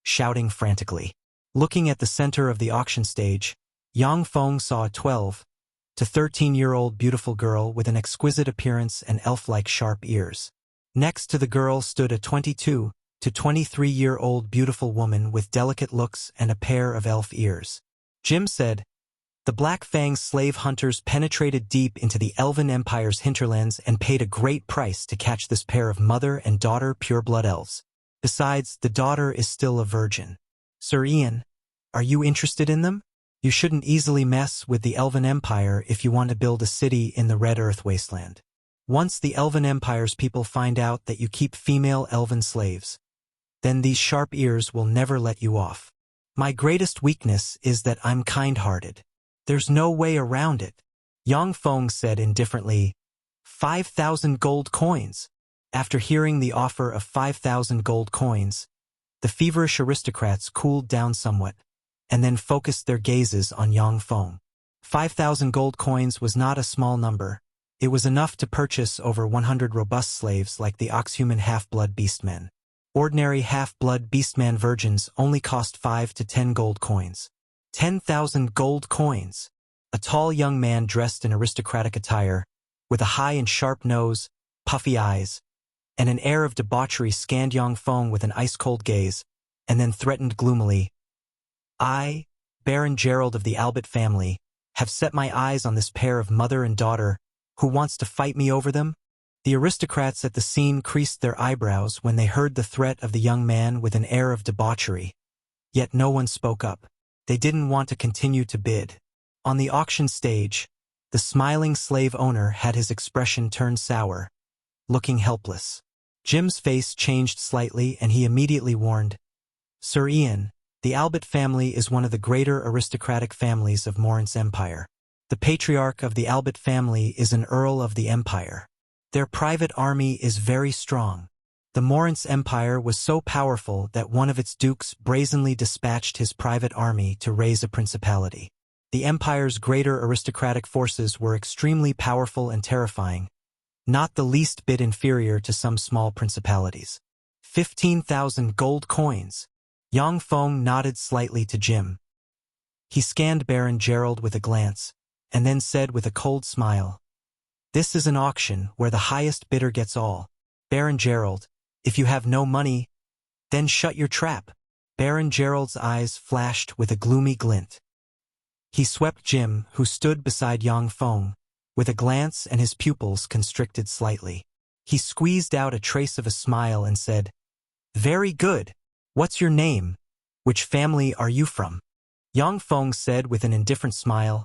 shouting frantically. Looking at the center of the auction stage, Yang Feng saw a 12 to 13-year-old beautiful girl with an exquisite appearance and elf-like sharp ears. Next to the girl stood a 22 to 23-year-old beautiful woman with delicate looks and a pair of elf ears. Jim said, "The Black Fang slave hunters penetrated deep into the Elven Empire's hinterlands and paid a great price to catch this pair of mother and daughter pureblood elves. Besides, the daughter is still a virgin. Sir Ian, are you interested in them? You shouldn't easily mess with the Elven Empire if you want to build a city in the Red Earth Wasteland. Once the Elven Empire's people find out that you keep female elven slaves, then these sharp ears will never let you off. My greatest weakness is that I'm kind-hearted. There's no way around it." Yang Feng said indifferently, 5,000 gold coins. After hearing the offer of 5,000 gold coins, the feverish aristocrats cooled down somewhat, and then focused their gazes on Yang Feng. 5,000 gold coins was not a small number. It was enough to purchase over 100 robust slaves like the Oxhuman half-blood beastmen. Ordinary half-blood beastman virgins only cost 5 to 10 gold coins. 10,000 gold coins! A tall young man dressed in aristocratic attire, with a high and sharp nose, puffy eyes, and an air of debauchery scanned Yang Feng with an ice-cold gaze, and then threatened gloomily, "I, Baron Gerald of the Albert family, have set my eyes on this pair of mother and daughter, who wants to fight me over them?" The aristocrats at the scene creased their eyebrows when they heard the threat of the young man with an air of debauchery. Yet no one spoke up. They didn't want to continue to bid. On the auction stage, the smiling slave owner had his expression turned sour, looking helpless. Jim's face changed slightly and he immediately warned, "Sir Ian, the Albert family is one of the greater aristocratic families of Morin's Empire. The patriarch of the Albert family is an Earl of the Empire. Their private army is very strong. The Morin's Empire was so powerful that one of its dukes brazenly dispatched his private army to raise a principality. The Empire's greater aristocratic forces were extremely powerful and terrifying, not the least bit inferior to some small principalities. 15,000 gold coins." Yang Feng nodded slightly to Jim. He scanned Baron Gerald with a glance, and then said with a cold smile, "This is an auction where the highest bidder gets all. Baron Gerald, if you have no money, then shut your trap." Baron Gerald's eyes flashed with a gloomy glint. He swept Jim, who stood beside Yang Feng, with a glance and his pupils constricted slightly. He squeezed out a trace of a smile and said, "Very good. What's your name? Which family are you from?" Yang Feng said with an indifferent smile,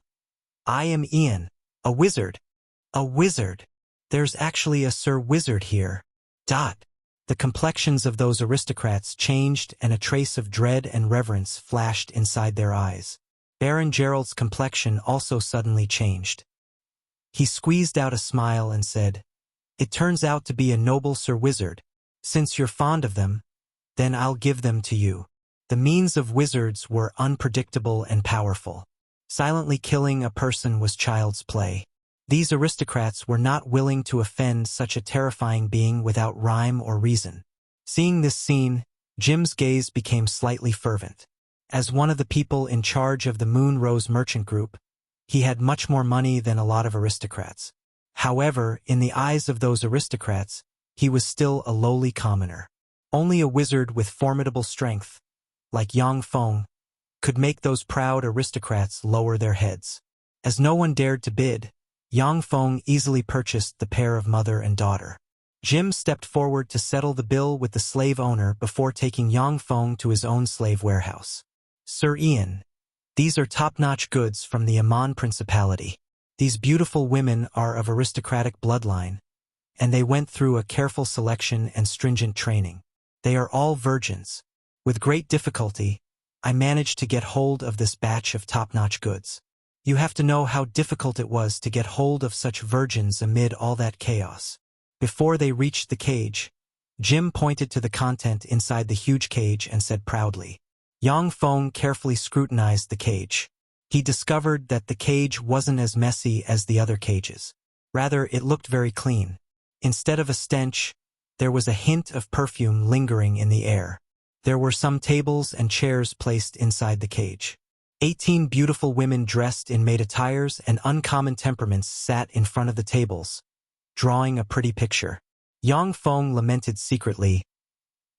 "I am Ian, a wizard." "A wizard? There's actually a Sir Wizard here." The complexions of those aristocrats changed and a trace of dread and reverence flashed inside their eyes. Baron Gerald's complexion also suddenly changed. He squeezed out a smile and said, "It turns out to be a noble Sir Wizard. Since you're fond of them, then I'll give them to you." The means of wizards were unpredictable and powerful. Silently killing a person was child's play. These aristocrats were not willing to offend such a terrifying being without rhyme or reason. Seeing this scene, Jim's gaze became slightly fervent. As one of the people in charge of the Moon Rose Merchant Group, he had much more money than a lot of aristocrats. However, in the eyes of those aristocrats, he was still a lowly commoner. Only a wizard with formidable strength, like Yang Feng, could make those proud aristocrats lower their heads. As no one dared to bid, Yang Feng easily purchased the pair of mother and daughter. Jim stepped forward to settle the bill with the slave owner before taking Yang Feng to his own slave warehouse. "Sir Ian, these are top-notch goods from the Amman Principality. These beautiful women are of aristocratic bloodline, and they went through a careful selection and stringent training. They are all virgins. With great difficulty, I managed to get hold of this batch of top-notch goods. You have to know how difficult it was to get hold of such virgins amid all that chaos." Before they reached the cage, Jim pointed to the content inside the huge cage and said proudly. Yang Feng carefully scrutinized the cage. He discovered that the cage wasn't as messy as the other cages. Rather, it looked very clean. Instead of a stench, there was a hint of perfume lingering in the air. There were some tables and chairs placed inside the cage. 18 beautiful women dressed in maid attires and uncommon temperaments sat in front of the tables, drawing a pretty picture. Yang Feng lamented secretly,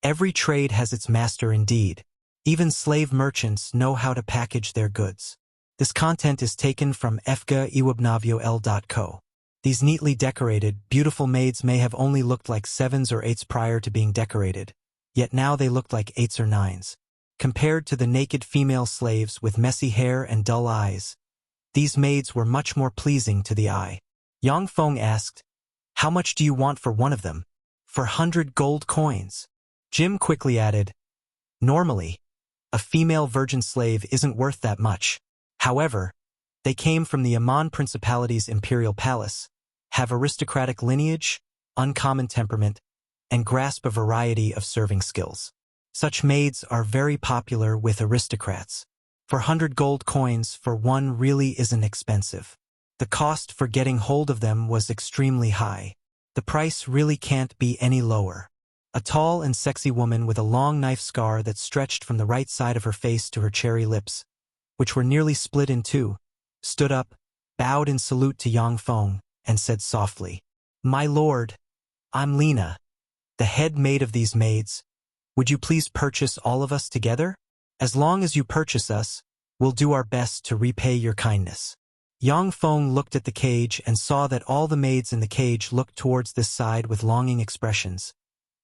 Every trade has its master indeed. Even slave merchants know how to package their goods. This content is taken from fga-iwabnavio.l.co. These neatly decorated, beautiful maids may have only looked like 7s or 8s prior to being decorated, yet now they looked like 8s or 9s. Compared to the naked female slaves with messy hair and dull eyes, these maids were much more pleasing to the eye. Yang Feng asked, "How much do you want for one of them?" "For 100 gold coins." Jim quickly added, "Normally, a female virgin slave isn't worth that much. However, they came from the Amman Principality's imperial palace, have aristocratic lineage, uncommon temperament, and grasp a variety of serving skills. Such maids are very popular with aristocrats. For 100 gold coins for one really isn't expensive. The cost for getting hold of them was extremely high. The price really can't be any lower." A tall and sexy woman with a long knife scar that stretched from the right side of her face to her cherry lips, which were nearly split in two, stood up, bowed in salute to Yang Feng, and said softly, "My lord, I'm Lena, the head maid of these maids. Would you please purchase all of us together? As long as you purchase us, we'll do our best to repay your kindness." Yang Feng looked at the cage and saw that all the maids in the cage looked towards this side with longing expressions,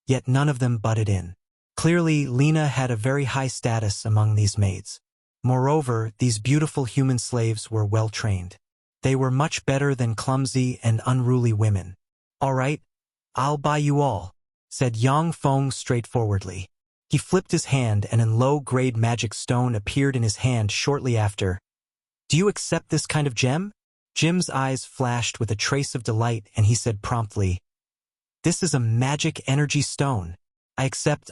yet none of them butted in. Clearly, Lena had a very high status among these maids. Moreover, these beautiful human slaves were well trained. They were much better than clumsy and unruly women. "All right, I'll buy you all," said Yang Feng straightforwardly. He flipped his hand and a low-grade magic stone appeared in his hand shortly after. "Do you accept this kind of gem?" Jim's eyes flashed with a trace of delight and he said promptly, "This is a magic energy stone. I accept.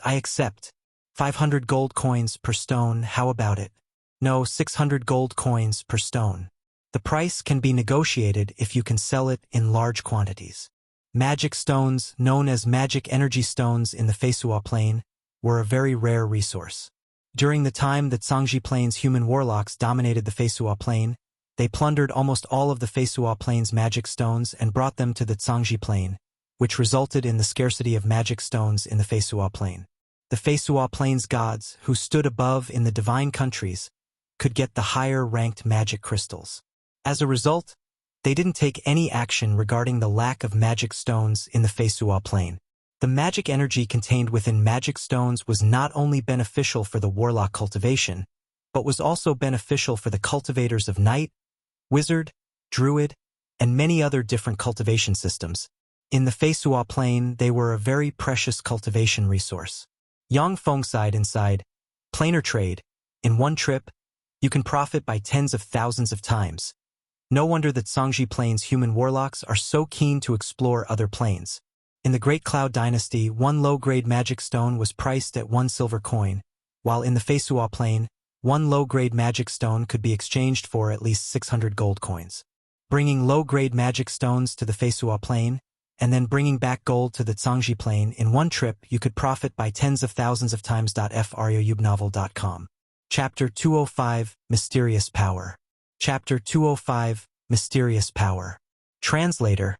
500 gold coins per stone, how about it? No, 600 gold coins per stone. The price can be negotiated if you can sell it in large quantities." Magic stones, known as magic energy stones in the Feisuo Plane, were a very rare resource. During the time that Zhangji Plane's human warlocks dominated the Feisuo Plane, they plundered almost all of the Feisuo Plane's magic stones and brought them to the Zhangji Plane, which resulted in the scarcity of magic stones in the Feisuo Plane. The Feisuo Plane's gods, who stood above in the divine countries, could get the higher-ranked magic crystals. As a result, they didn't take any action regarding the lack of magic stones in the Feisuo Plane. The magic energy contained within magic stones was not only beneficial for the warlock cultivation, but was also beneficial for the cultivators of knight, wizard, druid, and many other different cultivation systems. In the Feisuo Plane, they were a very precious cultivation resource. Yang Feng sighed inside. "Planar trade. In one trip, you can profit by tens of thousands of times. No wonder that Zhangji Plane's human warlocks are so keen to explore other planes. In the Great Cloud Dynasty, one low-grade magic stone was priced at 1 silver coin, while in the Feisuo Plane, one low-grade magic stone could be exchanged for at least 600 gold coins. Bringing low-grade magic stones to the Feisuo Plane, and then bringing back gold to the Zhangji Plane in one trip, you could profit by tens of thousands of times. FRIOUBnovel.com. Chapter 205, Mysterious Power. Chapter 205, Mysterious Power. Translator,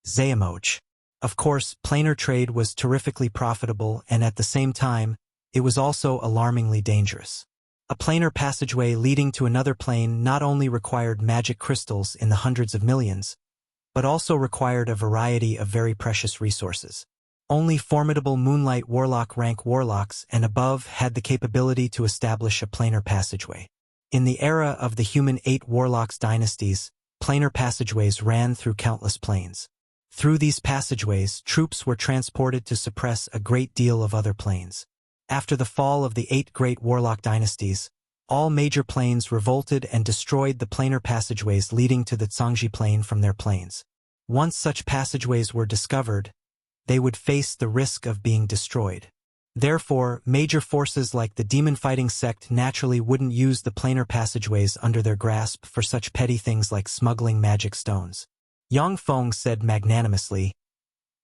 Xuanhuan. Of course, planar trade was terrifically profitable and at the same time, it was also alarmingly dangerous. A planar passageway leading to another plane not only required magic crystals in the hundreds of millions, but also required a variety of very precious resources. Only formidable Moonlight Warlock rank warlocks and above had the capability to establish a planar passageway. In the era of the human 8 warlocks dynasties, planar passageways ran through countless planes. Through these passageways, troops were transported to suppress a great deal of other planes. After the fall of the 8 great warlock dynasties, all major planes revolted and destroyed the planar passageways leading to the Zhangji Plane from their planes. Once such passageways were discovered, they would face the risk of being destroyed. Therefore, major forces like the demon-fighting sect naturally wouldn't use the planar passageways under their grasp for such petty things like smuggling magic stones. Yang Feng said magnanimously,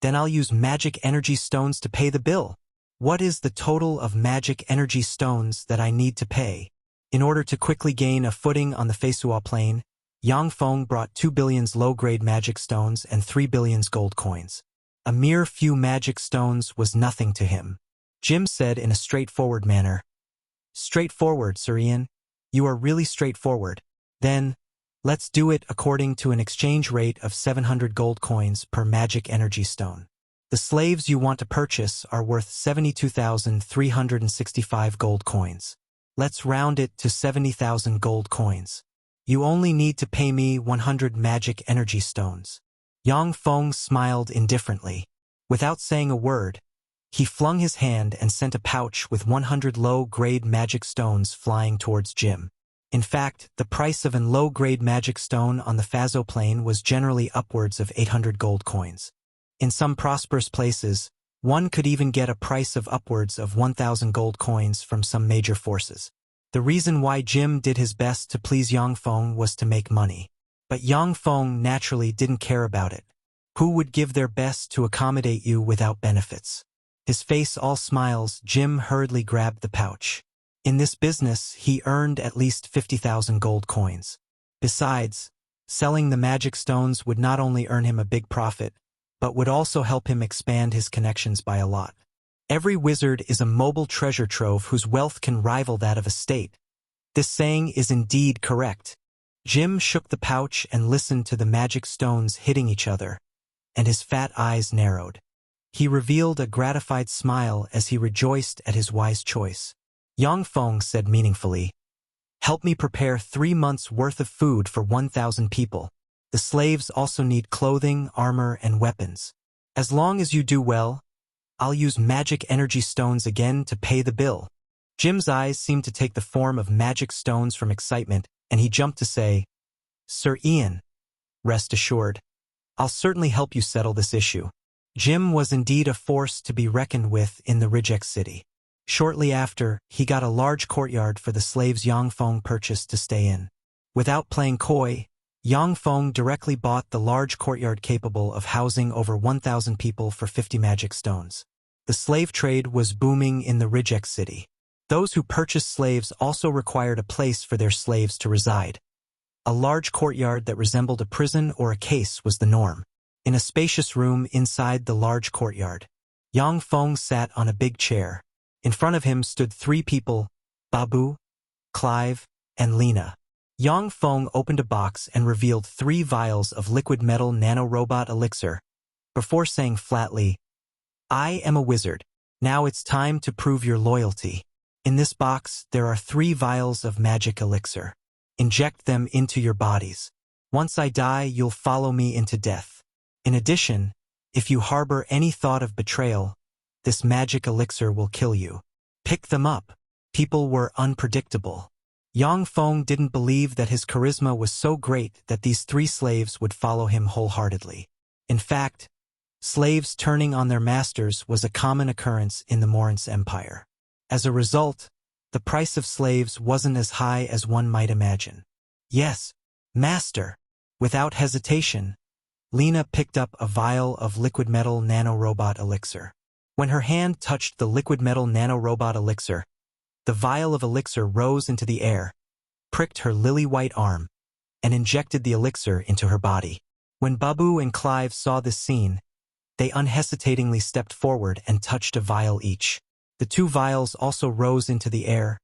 "Then I'll use magic energy stones to pay the bill. What is the total of magic energy stones that I need to pay?" In order to quickly gain a footing on the Feisuo Plane, Yang Feng brought 2 billions low-grade magic stones and 3 billions gold coins. A mere few magic stones was nothing to him. Jim said in a straightforward manner. Straightforward, Sir Ian. You are really straightforward. Then, let's do it according to an exchange rate of 700 gold coins per magic energy stone. The slaves you want to purchase are worth 72,365 gold coins. Let's round it to 70,000 gold coins. You only need to pay me 100 magic energy stones. Yang Feng smiled indifferently. Without saying a word, he flung his hand and sent a pouch with 100 low-grade magic stones flying towards Jim. In fact, the price of an low-grade magic stone on the Feisuo Plane was generally upwards of 800 gold coins. In some prosperous places, one could even get a price of upwards of 1,000 gold coins from some major forces. The reason why Jim did his best to please Yang Feng was to make money. But Yang Feng naturally didn't care about it. Who would give their best to accommodate you without benefits? His face all smiles, Jim hurriedly grabbed the pouch. In this business, he earned at least 50,000 gold coins. Besides, selling the magic stones would not only earn him a big profit, but would also help him expand his connections by a lot. Every wizard is a mobile treasure trove whose wealth can rival that of a state. This saying is indeed correct. Jim shook the pouch and listened to the magic stones hitting each other, and his fat eyes narrowed. He revealed a gratified smile as he rejoiced at his wise choice. Yang Feng said meaningfully, "Help me prepare 3 months' worth of food for 1,000 people. The slaves also need clothing, armor, and weapons. As long as you do well, I'll use magic energy stones again to pay the bill." Jim's eyes seemed to take the form of magic stones from excitement, and he jumped to say, "Sir Ian, rest assured, I'll certainly help you settle this issue." Jim was indeed a force to be reckoned with in the Reject City. Shortly after, he got a large courtyard for the slaves Yang Feng purchased to stay in. Without playing coy, Yang Feng directly bought the large courtyard capable of housing over 1,000 people for 50 magic stones. The slave trade was booming in the Reject City. Those who purchased slaves also required a place for their slaves to reside. A large courtyard that resembled a prison or a case was the norm. In a spacious room inside the large courtyard, Yang Feng sat on a big chair. In front of him stood 3 people, Babu, Clive, and Lena. Yang Feng opened a box and revealed 3 vials of liquid metal nanorobot elixir, before saying flatly, "I am a wizard. Now it's time to prove your loyalty. In this box, there are 3 vials of magic elixir. Inject them into your bodies. Once I die, you'll follow me into death. In addition, if you harbor any thought of betrayal, this magic elixir will kill you. Pick them up." People were unpredictable. Yang Feng didn't believe that his charisma was so great that these 3 slaves would follow him wholeheartedly. In fact, slaves turning on their masters was a common occurrence in the Morin's Empire. As a result, the price of slaves wasn't as high as one might imagine. "Yes, master." Without hesitation, Lena picked up a vial of liquid metal nanorobot elixir. When her hand touched the liquid metal nanorobot elixir, the vial of elixir rose into the air, pricked her lily-white arm, and injected the elixir into her body. When Babu and Clive saw this scene, they unhesitatingly stepped forward and touched a vial each. The 2 vials also rose into the air,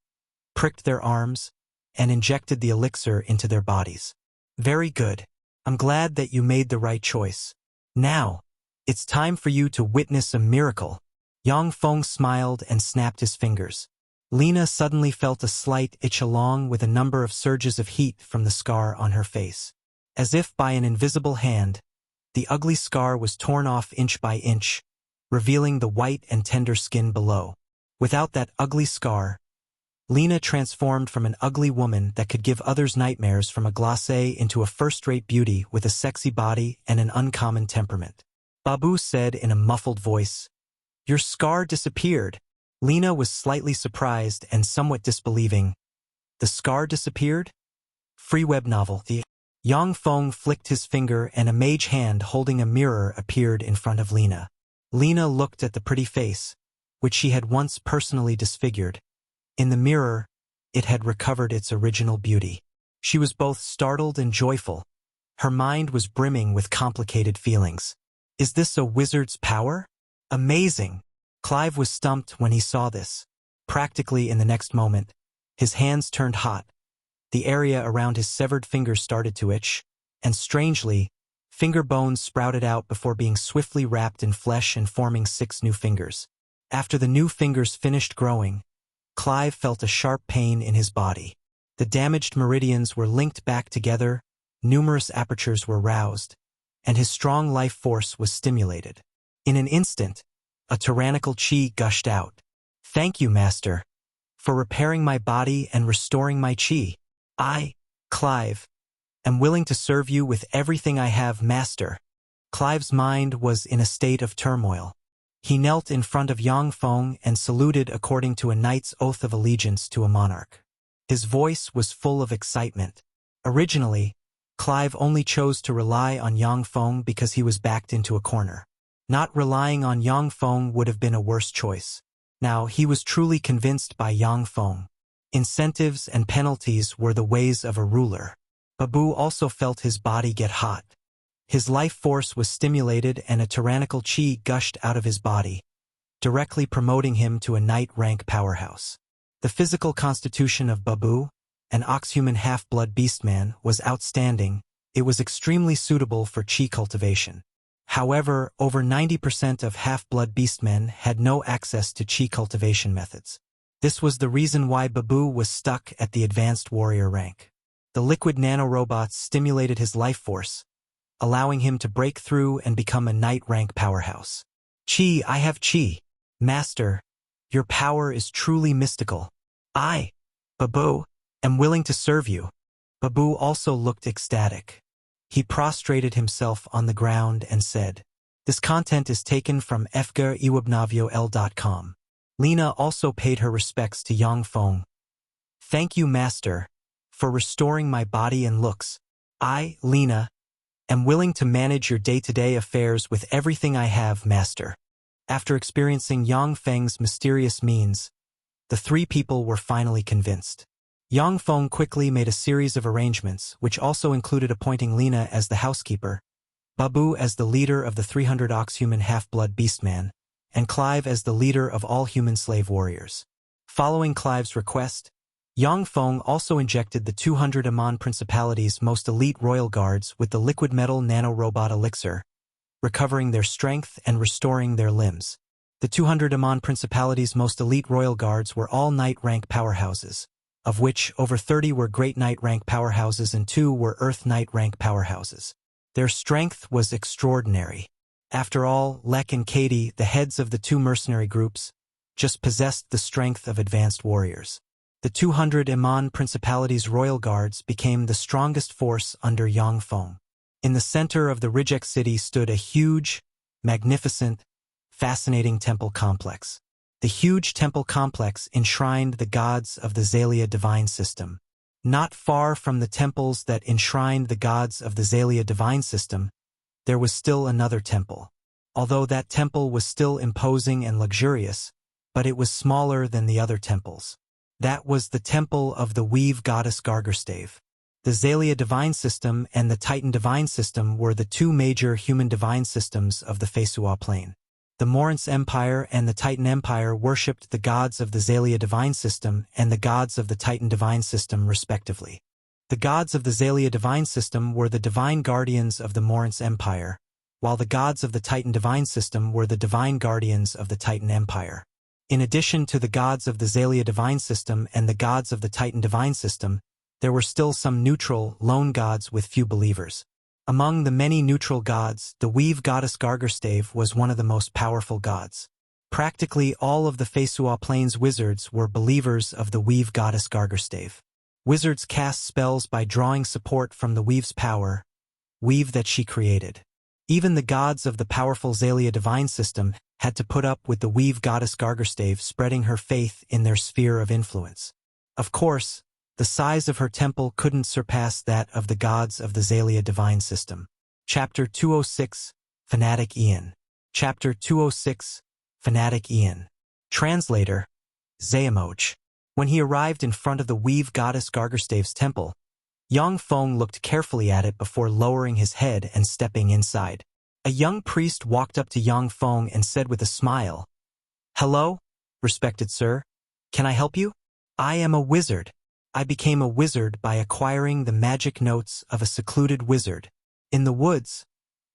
pricked their arms, and injected the elixir into their bodies. "Very good. I'm glad that you made the right choice. Now, it's time for you to witness a miracle." Yang Feng smiled and snapped his fingers. Lena suddenly felt a slight itch along with a number of surges of heat from the scar on her face. As if by an invisible hand, the ugly scar was torn off inch by inch, revealing the white and tender skin below. Without that ugly scar, Lena transformed from an ugly woman that could give others nightmares from a glacé into a first-rate beauty with a sexy body and an uncommon temperament. Babu said in a muffled voice, "Your scar disappeared." Lena was slightly surprised and somewhat disbelieving. "The scar disappeared?" Free web novel. Yang Feng flicked his finger and a mage hand holding a mirror appeared in front of Lena. Lena looked at the pretty face, which she had once personally disfigured. In the mirror, it had recovered its original beauty. She was both startled and joyful. Her mind was brimming with complicated feelings. Is this a wizard's power? Amazing! Clive was stumped when he saw this. Practically in the next moment, his hands turned hot. The area around his severed fingers started to itch, and strangely, finger bones sprouted out before being swiftly wrapped in flesh and forming 6 new fingers. After the new fingers finished growing, Clive felt a sharp pain in his body. The damaged meridians were linked back together, numerous apertures were roused, and his strong life force was stimulated. In an instant, a tyrannical chi gushed out. "Thank you, Master, for repairing my body and restoring my chi. I, Clive, am willing to serve you with everything I have, Master." Clive's mind was in a state of turmoil. He knelt in front of Yang Feng and saluted according to a knight's oath of allegiance to a monarch. His voice was full of excitement. Originally, Clive only chose to rely on Yang Feng because he was backed into a corner. Not relying on Yang Feng would have been a worse choice. Now he was truly convinced by Yang Feng. Incentives and penalties were the ways of a ruler. Babu also felt his body get hot. His life force was stimulated and a tyrannical chi gushed out of his body, directly promoting him to a knight rank powerhouse. The physical constitution of Babu, an oxhuman half-blood beastman, was outstanding. It was extremely suitable for chi cultivation. However, over 90% of half-blood beastmen had no access to chi cultivation methods. This was the reason why Babu was stuck at the advanced warrior rank. The liquid nanorobots stimulated his life force, allowing him to break through and become a knight rank powerhouse. "Chi, I have chi. Master, your power is truly mystical. I, Babu, am willing to serve you." Babu also looked ecstatic. He prostrated himself on the ground and said, "This content is taken from fgariwebnavio.com. Lena also paid her respects to Yang Feng. "Thank you, Master, for restoring my body and looks. I, Lena, am willing to manage your day-to-day affairs with everything I have, Master." After experiencing Yang Feng's mysterious means, the 3 people were finally convinced. Yang Feng quickly made a series of arrangements, which also included appointing Lena as the housekeeper, Babu as the leader of the 300 oxhuman half-blood beastman, and Clive as the leader of all human slave warriors. Following Clive's request, Yang Feng also injected the 200 Amman Principality's most elite royal guards with the liquid metal nanorobot elixir, recovering their strength and restoring their limbs. The 200 Amman Principality's most elite royal guards were all knight rank powerhouses, of which over 30 were great knight rank powerhouses and 2 were earth knight rank powerhouses. Their strength was extraordinary. After all, Lek and Katie, the heads of the 2 mercenary groups, just possessed the strength of advanced warriors. The 200 Amman Principality's royal guards became the strongest force under Yang Feng. In the center of the Rijek city stood a huge, magnificent, fascinating temple complex. The huge temple complex enshrined the gods of the Xalia divine system. Not far from the temples that enshrined the gods of the Xalia divine system, there was still another temple. Although that temple was still imposing and luxurious, but it was smaller than the other temples. That was the temple of the weave goddess Gargerstave. The Xalia divine system and the Titan divine system were the 2 major human divine systems of the Feisuo Plane. The Morans Empire and the Titan Empire worshipped the gods of the Xalia divine system and the gods of the Titan divine system respectively. The gods of the Xalia divine system were the divine guardians of the Morans Empire, while the gods of the Titan divine system were the divine guardians of the Titan Empire. In addition to the gods of the Xalia divine system and the gods of the Titan divine system, there were still some neutral, lone gods with few believers. Among the many neutral gods, the weave goddess Gargerstave was one of the most powerful gods. Practically all of the Feisuo Plane's wizards were believers of the weave goddess Gargerstave. Wizards cast spells by drawing support from the weave's power, weave that she created. Even the gods of the powerful Xalia divine system had to put up with the weave goddess Gargerstave spreading her faith in their sphere of influence. Of course, the size of her temple couldn't surpass that of the gods of the Xalia divine system. Chapter 206, Fanatic Ian. Chapter 206, Fanatic Ian. Translator, Xeamoch. When he arrived in front of the weave goddess Gargerstave's temple, Yang Feng looked carefully at it before lowering his head and stepping inside. A young priest walked up to Yang Feng and said with a smile, Hello, respected sir. Can I help you? I am a wizard. I became a wizard by acquiring the magic notes of a secluded wizard. In the woods,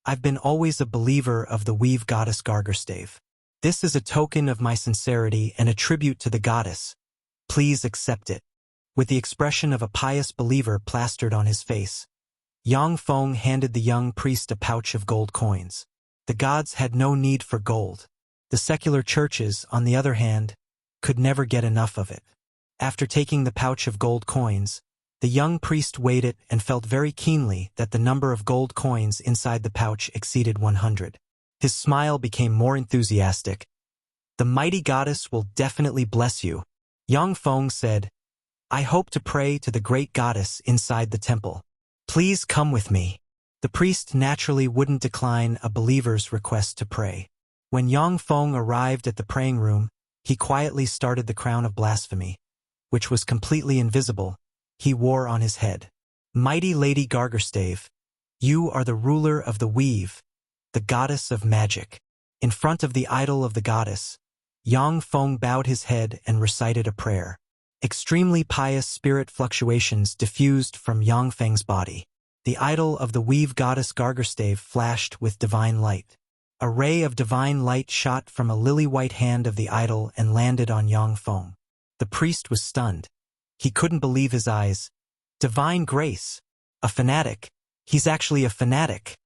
I've been always a believer of the weave goddess Gargerstave. This is a token of my sincerity and a tribute to the goddess. Please accept it. With the expression of a pious believer plastered on his face, Yang Feng handed the young priest a pouch of gold coins. The gods had no need for gold. The secular churches, on the other hand, could never get enough of it. After taking the pouch of gold coins, the young priest weighed it and felt very keenly that the number of gold coins inside the pouch exceeded 100. His smile became more enthusiastic. The mighty goddess will definitely bless you, Yang Feng said. I hope to pray to the great goddess inside the temple. Please come with me. The priest naturally wouldn't decline a believer's request to pray. When Yang Feng arrived at the praying room, he quietly started the crown of blasphemy, which was completely invisible, he wore on his head. Mighty Lady Gargerstave, you are the ruler of the weave, the goddess of magic. In front of the idol of the goddess, Yang Feng bowed his head and recited a prayer. Extremely pious spirit fluctuations diffused from Yang Feng's body. The idol of the weave goddess Gargerstave flashed with divine light. A ray of divine light shot from a lily-white hand of the idol and landed on Yang Feng. The priest was stunned. He couldn't believe his eyes. Divine grace. A fanatic. He's actually a fanatic.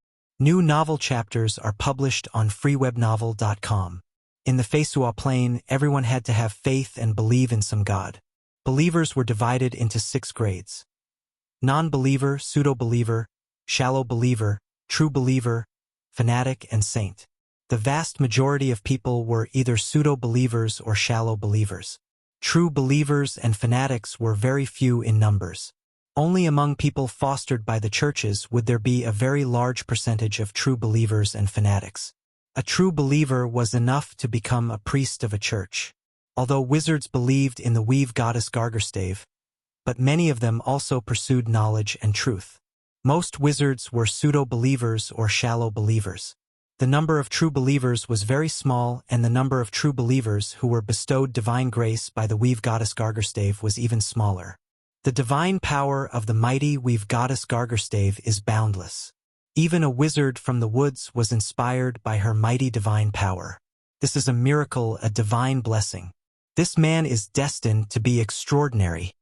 New novel chapters are published on freewebnovel.com. In the Feisuo Plane, everyone had to have faith and believe in some god. Believers were divided into 6 grades. Non-believer, pseudo-believer, shallow believer, true believer, fanatic, and saint. The vast majority of people were either pseudo-believers or shallow believers. True believers and fanatics were very few in numbers. Only among people fostered by the churches would there be a very large percentage of true believers and fanatics. A true believer was enough to become a priest of a church. Although wizards believed in the weave goddess Gargerstave, but many of them also pursued knowledge and truth. Most wizards were pseudo-believers or shallow believers. The number of true believers was very small, and the number of true believers who were bestowed divine grace by the weave goddess Gargerstave was even smaller. The divine power of the mighty weave goddess Gargerstave is boundless. Even a wizard from the woods was inspired by her mighty divine power. This is a miracle, a divine blessing. This man is destined to be extraordinary.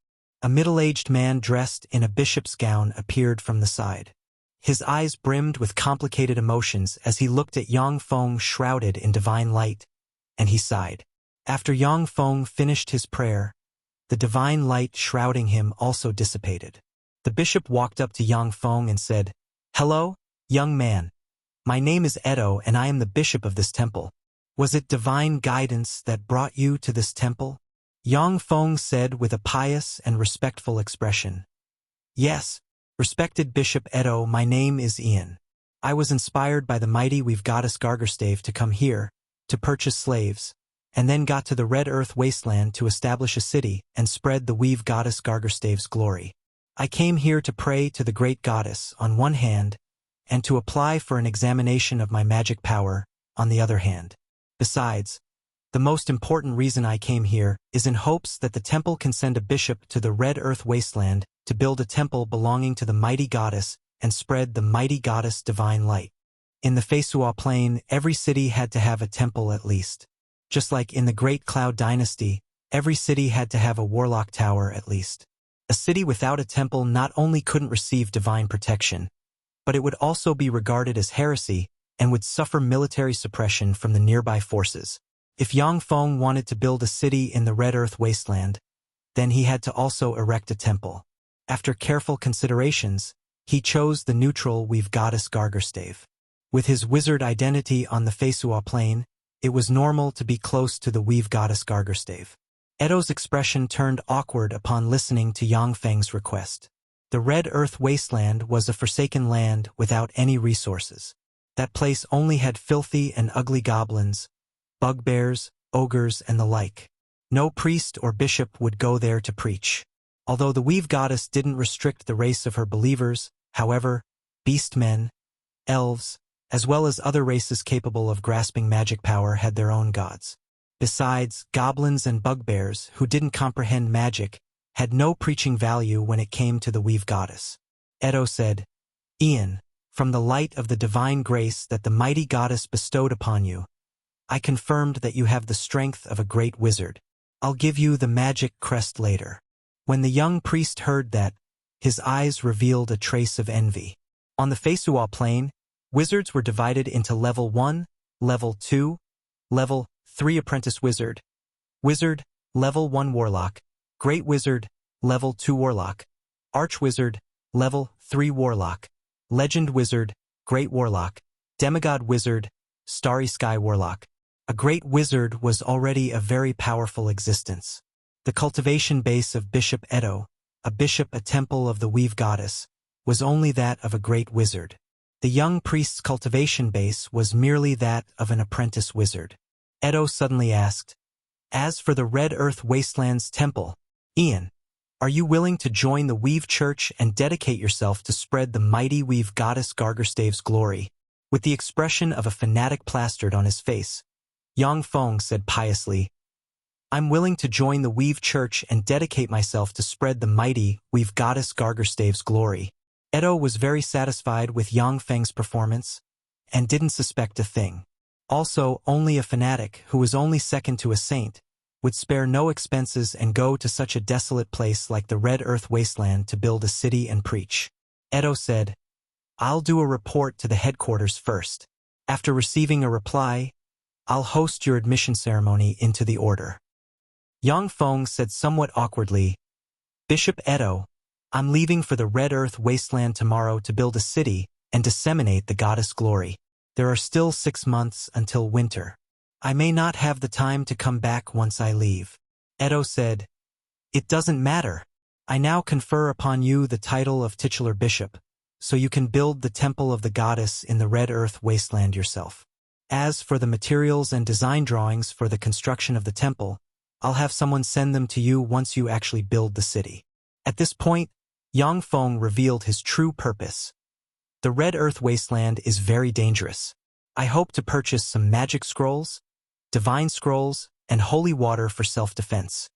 A middle-aged man dressed in a bishop's gown appeared from the side. His eyes brimmed with complicated emotions as he looked at Yang Feng shrouded in divine light, and he sighed. After Yang Feng finished his prayer, the divine light shrouding him also dissipated. The bishop walked up to Yang Feng and said, "Hello, young man. My name is Edo and I am the bishop of this temple. Was it divine guidance that brought you to this temple?" Yang Feng said with a pious and respectful expression. "Yes, respected Bishop Edo, my name is Ian. I was inspired by the mighty weave goddess Gargerstave to come here, to purchase slaves, and then got to the Red Earth wasteland to establish a city and spread the weave goddess Gargerstave's glory. I came here to pray to the great goddess on one hand, and to apply for an examination of my magic power on the other hand. Besides, the most important reason I came here is in hopes that the temple can send a bishop to the Red Earth wasteland to build a temple belonging to the mighty goddess and spread the mighty goddess divine light. In the Feisuo Plane, every city had to have a temple at least. Just like in the Great Cloud Dynasty, every city had to have a warlock tower at least. A city without a temple not only couldn't receive divine protection, but it would also be regarded as heresy and would suffer military suppression from the nearby forces. If Yang Feng wanted to build a city in the Red Earth wasteland, then he had to also erect a temple. After careful considerations, he chose the neutral weave goddess Gargerstave. With his wizard identity on the Feisuo Plane, it was normal to be close to the weave goddess Gargerstave. Edo's expression turned awkward upon listening to Yang Feng's request. The Red Earth wasteland was a forsaken land without any resources. That place only had filthy and ugly goblins, bugbears, ogres, and the like. No priest or bishop would go there to preach. Although the weave goddess didn't restrict the race of her believers, however, beastmen, elves, as well as other races capable of grasping magic power had their own gods. Besides, goblins and bugbears who didn't comprehend magic had no preaching value when it came to the weave goddess. Edo said, Ian, from the light of the divine grace that the mighty goddess bestowed upon you, I confirmed that you have the strength of a great wizard. I'll give you the magic crest later. When the young priest heard that, his eyes revealed a trace of envy. On the Feisuo Plane, wizards were divided into Level 1, Level 2, Level 3 Apprentice Wizard, Wizard, Level 1 Warlock, Great Wizard, Level 2 Warlock, Archwizard, Level 3 Warlock, Legend Wizard, Great Warlock, Demigod Wizard, Starry Sky Warlock. A great wizard was already a very powerful existence. The cultivation base of Bishop Edo, a temple of the weave goddess, was only that of a great wizard. The young priest's cultivation base was merely that of an apprentice wizard. Edo suddenly asked, As for the Red Earth Wastelands Temple, Ian, are you willing to join the Weave Church and dedicate yourself to spread the mighty weave goddess Gargerstave's glory? With the expression of a fanatic plastered on his face, Yang Feng said piously, I'm willing to join the Weave Church and dedicate myself to spread the mighty weave goddess Gargerstave's glory. Edo was very satisfied with Yang Feng's performance and didn't suspect a thing. Also, only a fanatic who was only second to a saint would spare no expenses and go to such a desolate place like the Red Earth Wasteland to build a city and preach. Edo said, I'll do a report to the headquarters first. After receiving a reply, I'll host your admission ceremony into the order. Yang Feng said somewhat awkwardly, Bishop Edo, I'm leaving for the Red Earth Wasteland tomorrow to build a city and disseminate the goddess glory. There are still 6 months until winter. I may not have the time to come back once I leave. Edo said, It doesn't matter. I now confer upon you the title of titular bishop, so you can build the temple of the goddess in the Red Earth Wasteland yourself. As for the materials and design drawings for the construction of the temple, I'll have someone send them to you once you actually build the city. At this point, Yang Feng revealed his true purpose. The Red Earth Wasteland is very dangerous. I hope to purchase some magic scrolls, divine scrolls, and holy water for self-defense.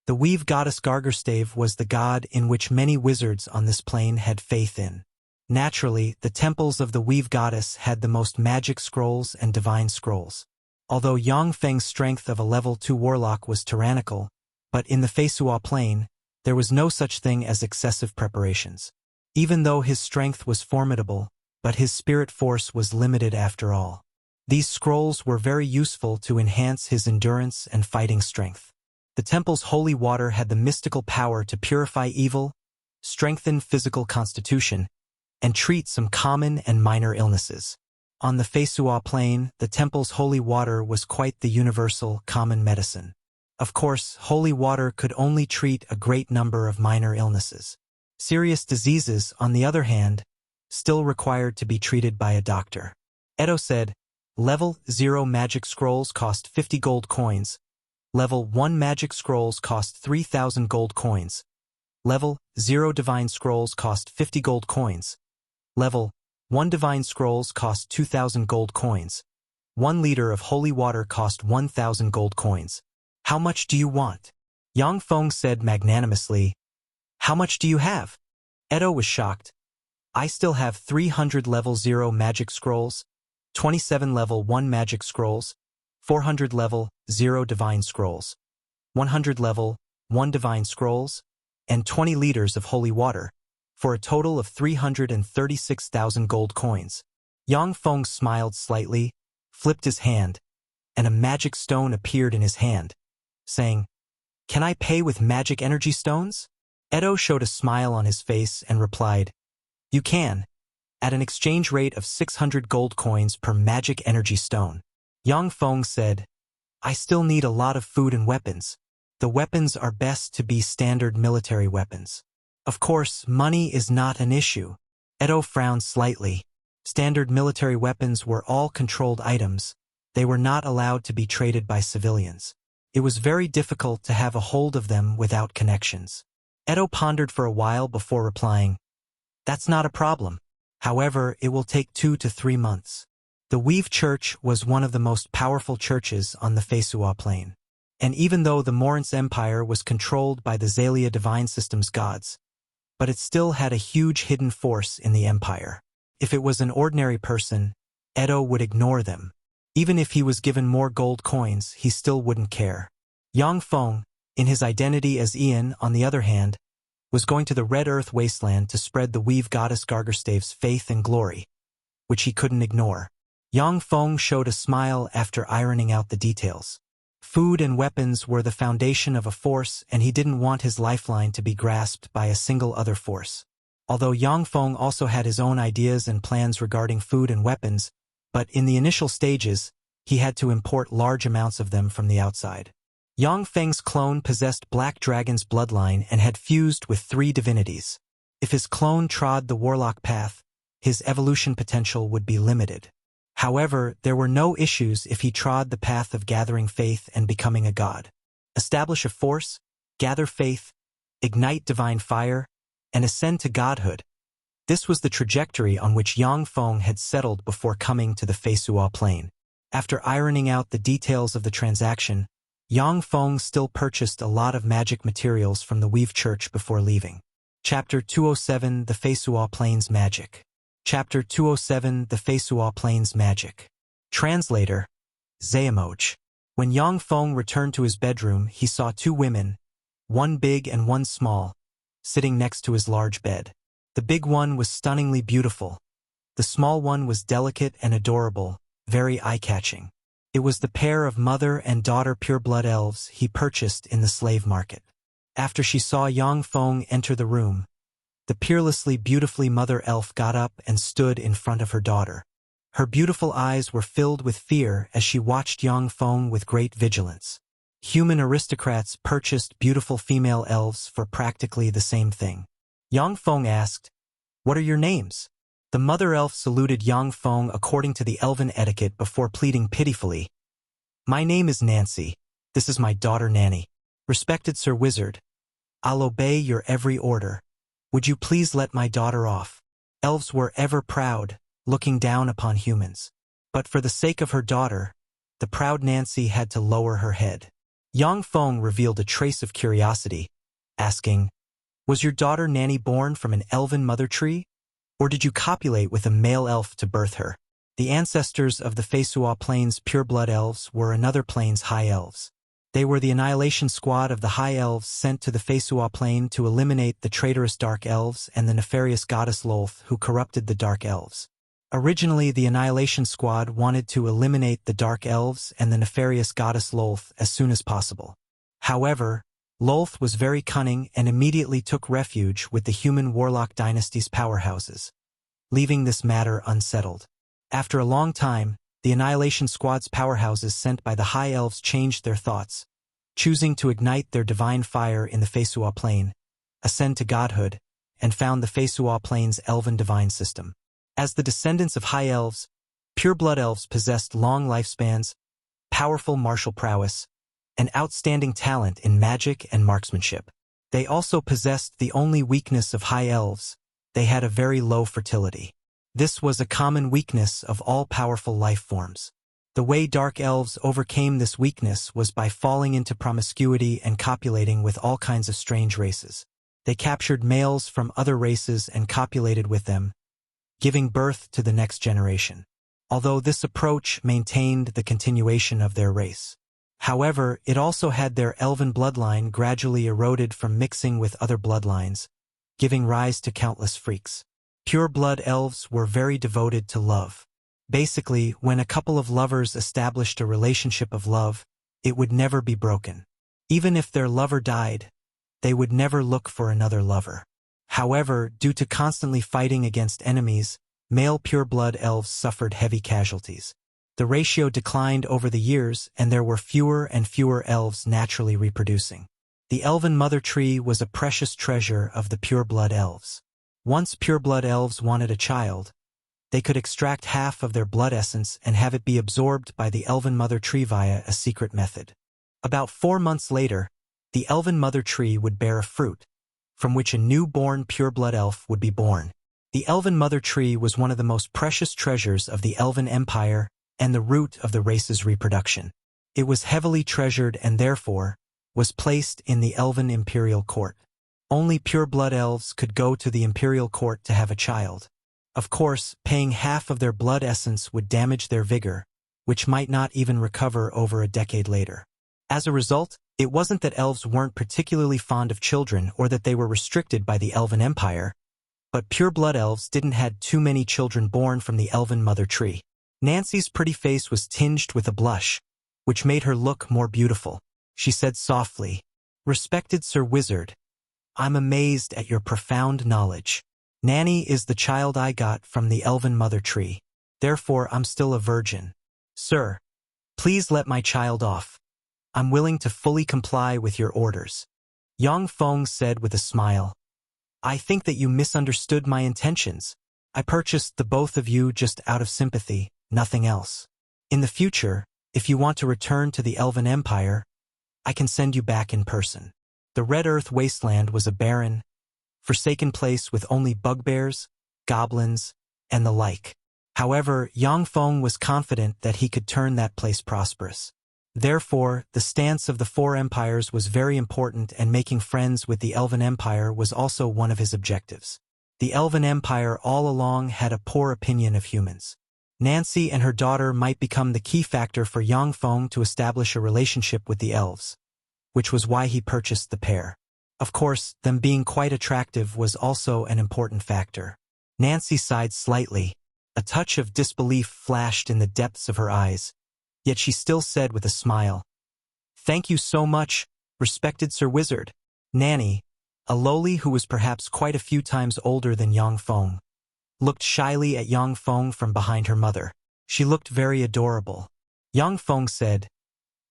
The weave goddess Gargerstave was the god in which many wizards on this plane had faith in. Naturally, the temples of the weave goddess had the most magic scrolls and divine scrolls. Although Yang Feng's strength of a level 2 warlock was tyrannical, but in the Feisuo Plane, there was no such thing as excessive preparations. Even though his strength was formidable, but his spirit force was limited after all. These scrolls were very useful to enhance his endurance and fighting strength. The temple's holy water had the mystical power to purify evil, strengthen physical constitution, and treat some common and minor illnesses. On the Feisuo Plane, the temple's holy water was quite the universal, common medicine. Of course, holy water could only treat a great number of minor illnesses. Serious diseases, on the other hand, still required to be treated by a doctor. Edo said, Level 0 magic scrolls cost 50 gold coins. Level 1 magic scrolls cost 3,000 gold coins. Level 0 divine scrolls cost 50 gold coins. Level 1 divine scrolls cost 2,000 gold coins. 1 liter of holy water cost 1,000 gold coins. How much do you want? Yang Feng said magnanimously, How much do you have? Edo was shocked. I still have 300 level 0 magic scrolls, 27 level 1 magic scrolls, 400 level 0 divine scrolls, 100 level 1 divine scrolls, and 20 liters of holy water, for a total of 336,000 gold coins. Yang Feng smiled slightly, flipped his hand, and a magic stone appeared in his hand, saying, Can I pay with magic energy stones? Edo showed a smile on his face and replied, You can, at an exchange rate of 600 gold coins per magic energy stone. Yang Feng said, I still need a lot of food and weapons. The weapons are best to be standard military weapons. Of course, money is not an issue. Edo frowned slightly. Standard military weapons were all controlled items. They were not allowed to be traded by civilians. It was very difficult to have a hold of them without connections. Edo pondered for a while before replying, That's not a problem. However, it will take 2 to 3 months. The Weave Church was one of the most powerful churches on the Feisuo Plane. And even though the Morant's empire was controlled by the Xalia divine system's gods, but it still had a huge hidden force in the empire. If it was an ordinary person, Edo would ignore them. Even if he was given more gold coins, he still wouldn't care. Yang Feng, in his identity as Ian, on the other hand, was going to the Red Earth wasteland to spread the Weave goddess Gargerstave's faith and glory, which he couldn't ignore. Yang Feng showed a smile after ironing out the details. Food and weapons were the foundation of a force, and he didn't want his lifeline to be grasped by a single other force. Although Yang Feng also had his own ideas and plans regarding food and weapons, but in the initial stages, he had to import large amounts of them from the outside. Yang Feng's clone possessed Black Dragon's bloodline and had fused with 3 divinities. If his clone trod the warlock path, his evolution potential would be limited. However, there were no issues if he trod the path of gathering faith and becoming a god. Establish a force, gather faith, ignite divine fire, and ascend to godhood. This was the trajectory on which Yang Feng had settled before coming to the Feisuo Plane. After ironing out the details of the transaction, Yang Feng still purchased a lot of magic materials from the Weave Church before leaving. Chapter 207 The Feisuo Plane's Magic. Chapter 207 The Feisuo Plane's Magic. Translator, Xayamoj. When Yang Feng returned to his bedroom, he saw 2 women, one big and one small, sitting next to his large bed. The big one was stunningly beautiful. The small one was delicate and adorable, very eye-catching. It was the pair of mother and daughter pureblood elves he purchased in the slave market. After she saw Yang Feng enter the room, the peerlessly beautifully mother elf got up and stood in front of her daughter. Her beautiful eyes were filled with fear as she watched Yang Feng with great vigilance. Human aristocrats purchased beautiful female elves for practically the same thing. Yang Feng asked, "What are your names?" The mother elf saluted Yang Feng according to the elven etiquette before pleading pitifully, "My name is Nancy. This is my daughter Nanny. Respected Sir Wizard, I'll obey your every order. Would you please let my daughter off?" Elves were ever proud, looking down upon humans. But for the sake of her daughter, the proud Nancy had to lower her head. Yang Feng revealed a trace of curiosity, asking, "Was your daughter Nanny born from an elven mother tree? Or did you copulate with a male elf to birth her?" The ancestors of the Feisuo Plane's pureblood elves were another plane's high elves. They were the annihilation squad of the high elves sent to the Feisuo Plane to eliminate the traitorous dark elves and the nefarious goddess Lolth who corrupted the dark elves. Originally, the annihilation squad wanted to eliminate the dark elves and the nefarious goddess Lolth as soon as possible. However, Lolth was very cunning and immediately took refuge with the human warlock dynasty's powerhouses, leaving this matter unsettled. After a long time, the Annihilation Squad's powerhouses sent by the High Elves changed their thoughts, choosing to ignite their divine fire in the Feisuo Plane, ascend to godhood, and found the Feisuo Plane's elven divine system. As the descendants of High Elves, pureblood elves possessed long lifespans, powerful martial prowess, and outstanding talent in magic and marksmanship. They also possessed the only weakness of High Elves: they had a very low fertility. This was a common weakness of all powerful life forms. The way Dark Elves overcame this weakness was by falling into promiscuity and copulating with all kinds of strange races. They captured males from other races and copulated with them, giving birth to the next generation. Although this approach maintained the continuation of their race. However, it also had their elven bloodline gradually eroded from mixing with other bloodlines, giving rise to countless freaks. Pure-blood elves were very devoted to love. Basically, when a couple of lovers established a relationship of love, it would never be broken. Even if their lover died, they would never look for another lover. However, due to constantly fighting against enemies, male pure-blood elves suffered heavy casualties. The ratio declined over the years, and there were fewer and fewer elves naturally reproducing. The elven mother tree was a precious treasure of the pure-blood elves. Once pure-blood elves wanted a child, they could extract half of their blood essence and have it be absorbed by the elven mother tree via a secret method. About 4 months later, the elven mother tree would bear a fruit, from which a new-born pure-blood elf would be born. The elven mother tree was one of the most precious treasures of the Elven Empire and the root of the race's reproduction. It was heavily treasured and therefore was placed in the Elven Imperial Court. Only pure-blood elves could go to the Imperial Court to have a child. Of course, paying half of their blood essence would damage their vigor, which might not even recover over a decade later. As a result, it wasn't that elves weren't particularly fond of children or that they were restricted by the Elven Empire, but pure-blood elves didn't had too many children born from the Elven mother tree. Nancy's pretty face was tinged with a blush, which made her look more beautiful. She said softly, "Respected Sir Wizard, I'm amazed at your profound knowledge. Nanny is the child I got from the Elven mother tree. Therefore, I'm still a virgin. Sir, please let my child off. I'm willing to fully comply with your orders." Yang Feng said with a smile, "I think that you misunderstood my intentions. I purchased the both of you just out of sympathy, nothing else. In the future, if you want to return to the Elven Empire, I can send you back in person." The Red Earth Wasteland was a barren, forsaken place with only bugbears, goblins, and the like. However, Yang Feng was confident that he could turn that place prosperous. Therefore, the stance of the Four Empires was very important, and making friends with the Elven Empire was also one of his objectives. The Elven Empire all along had a poor opinion of humans. Nancy and her daughter might become the key factor for Yang Feng to establish a relationship with the elves, which was why he purchased the pair. Of course, them being quite attractive was also an important factor. Nancy sighed slightly. A touch of disbelief flashed in the depths of her eyes, yet she still said with a smile, "Thank you so much, respected Sir Wizard." Nanny, a lowly who was perhaps quite a few times older than Yang Feng, looked shyly at Yang Feng from behind her mother. She looked very adorable. Yang Feng said,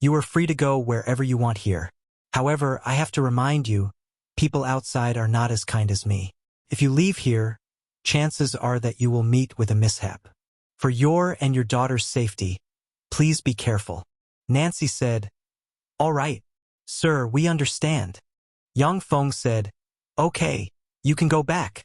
"You are free to go wherever you want here. However, I have to remind you, people outside are not as kind as me. If you leave here, chances are that you will meet with a mishap. For your and your daughter's safety, please be careful." Nancy said, "All right, sir, we understand." Yang Feng said, "Okay, you can go back."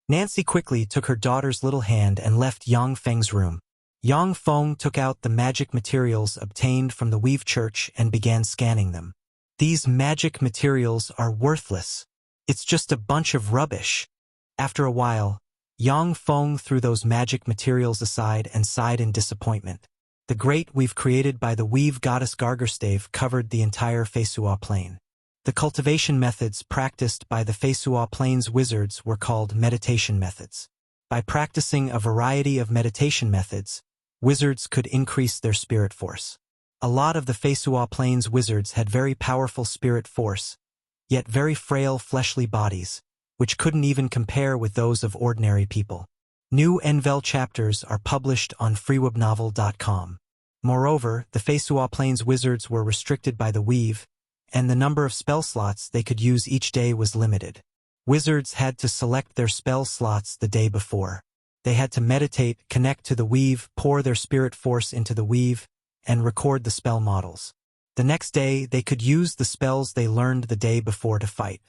Nancy quickly took her daughter's little hand and left Yang Feng's room. Yang Feng took out the magic materials obtained from the Weave Church and began scanning them. "These magic materials are worthless. It's just a bunch of rubbish." After a while, Yang Feng threw those magic materials aside and sighed in disappointment. The great weave created by the weave goddess Gargerstave covered the entire Feisuo Plane. The cultivation methods practiced by the Feisuo Plane's wizards were called meditation methods. By practicing a variety of meditation methods, wizards could increase their spirit force. A lot of the Feisuo Plane's wizards had very powerful spirit force, yet very frail fleshly bodies, which couldn't even compare with those of ordinary people. New Envel chapters are published on freewebnovel.com. Moreover, the Feisuo Plane's wizards were restricted by the weave, and the number of spell slots they could use each day was limited. Wizards had to select their spell slots the day before. They had to meditate, connect to the weave, pour their spirit force into the weave, and record the spell models. The next day, they could use the spells they learned the day before to fight.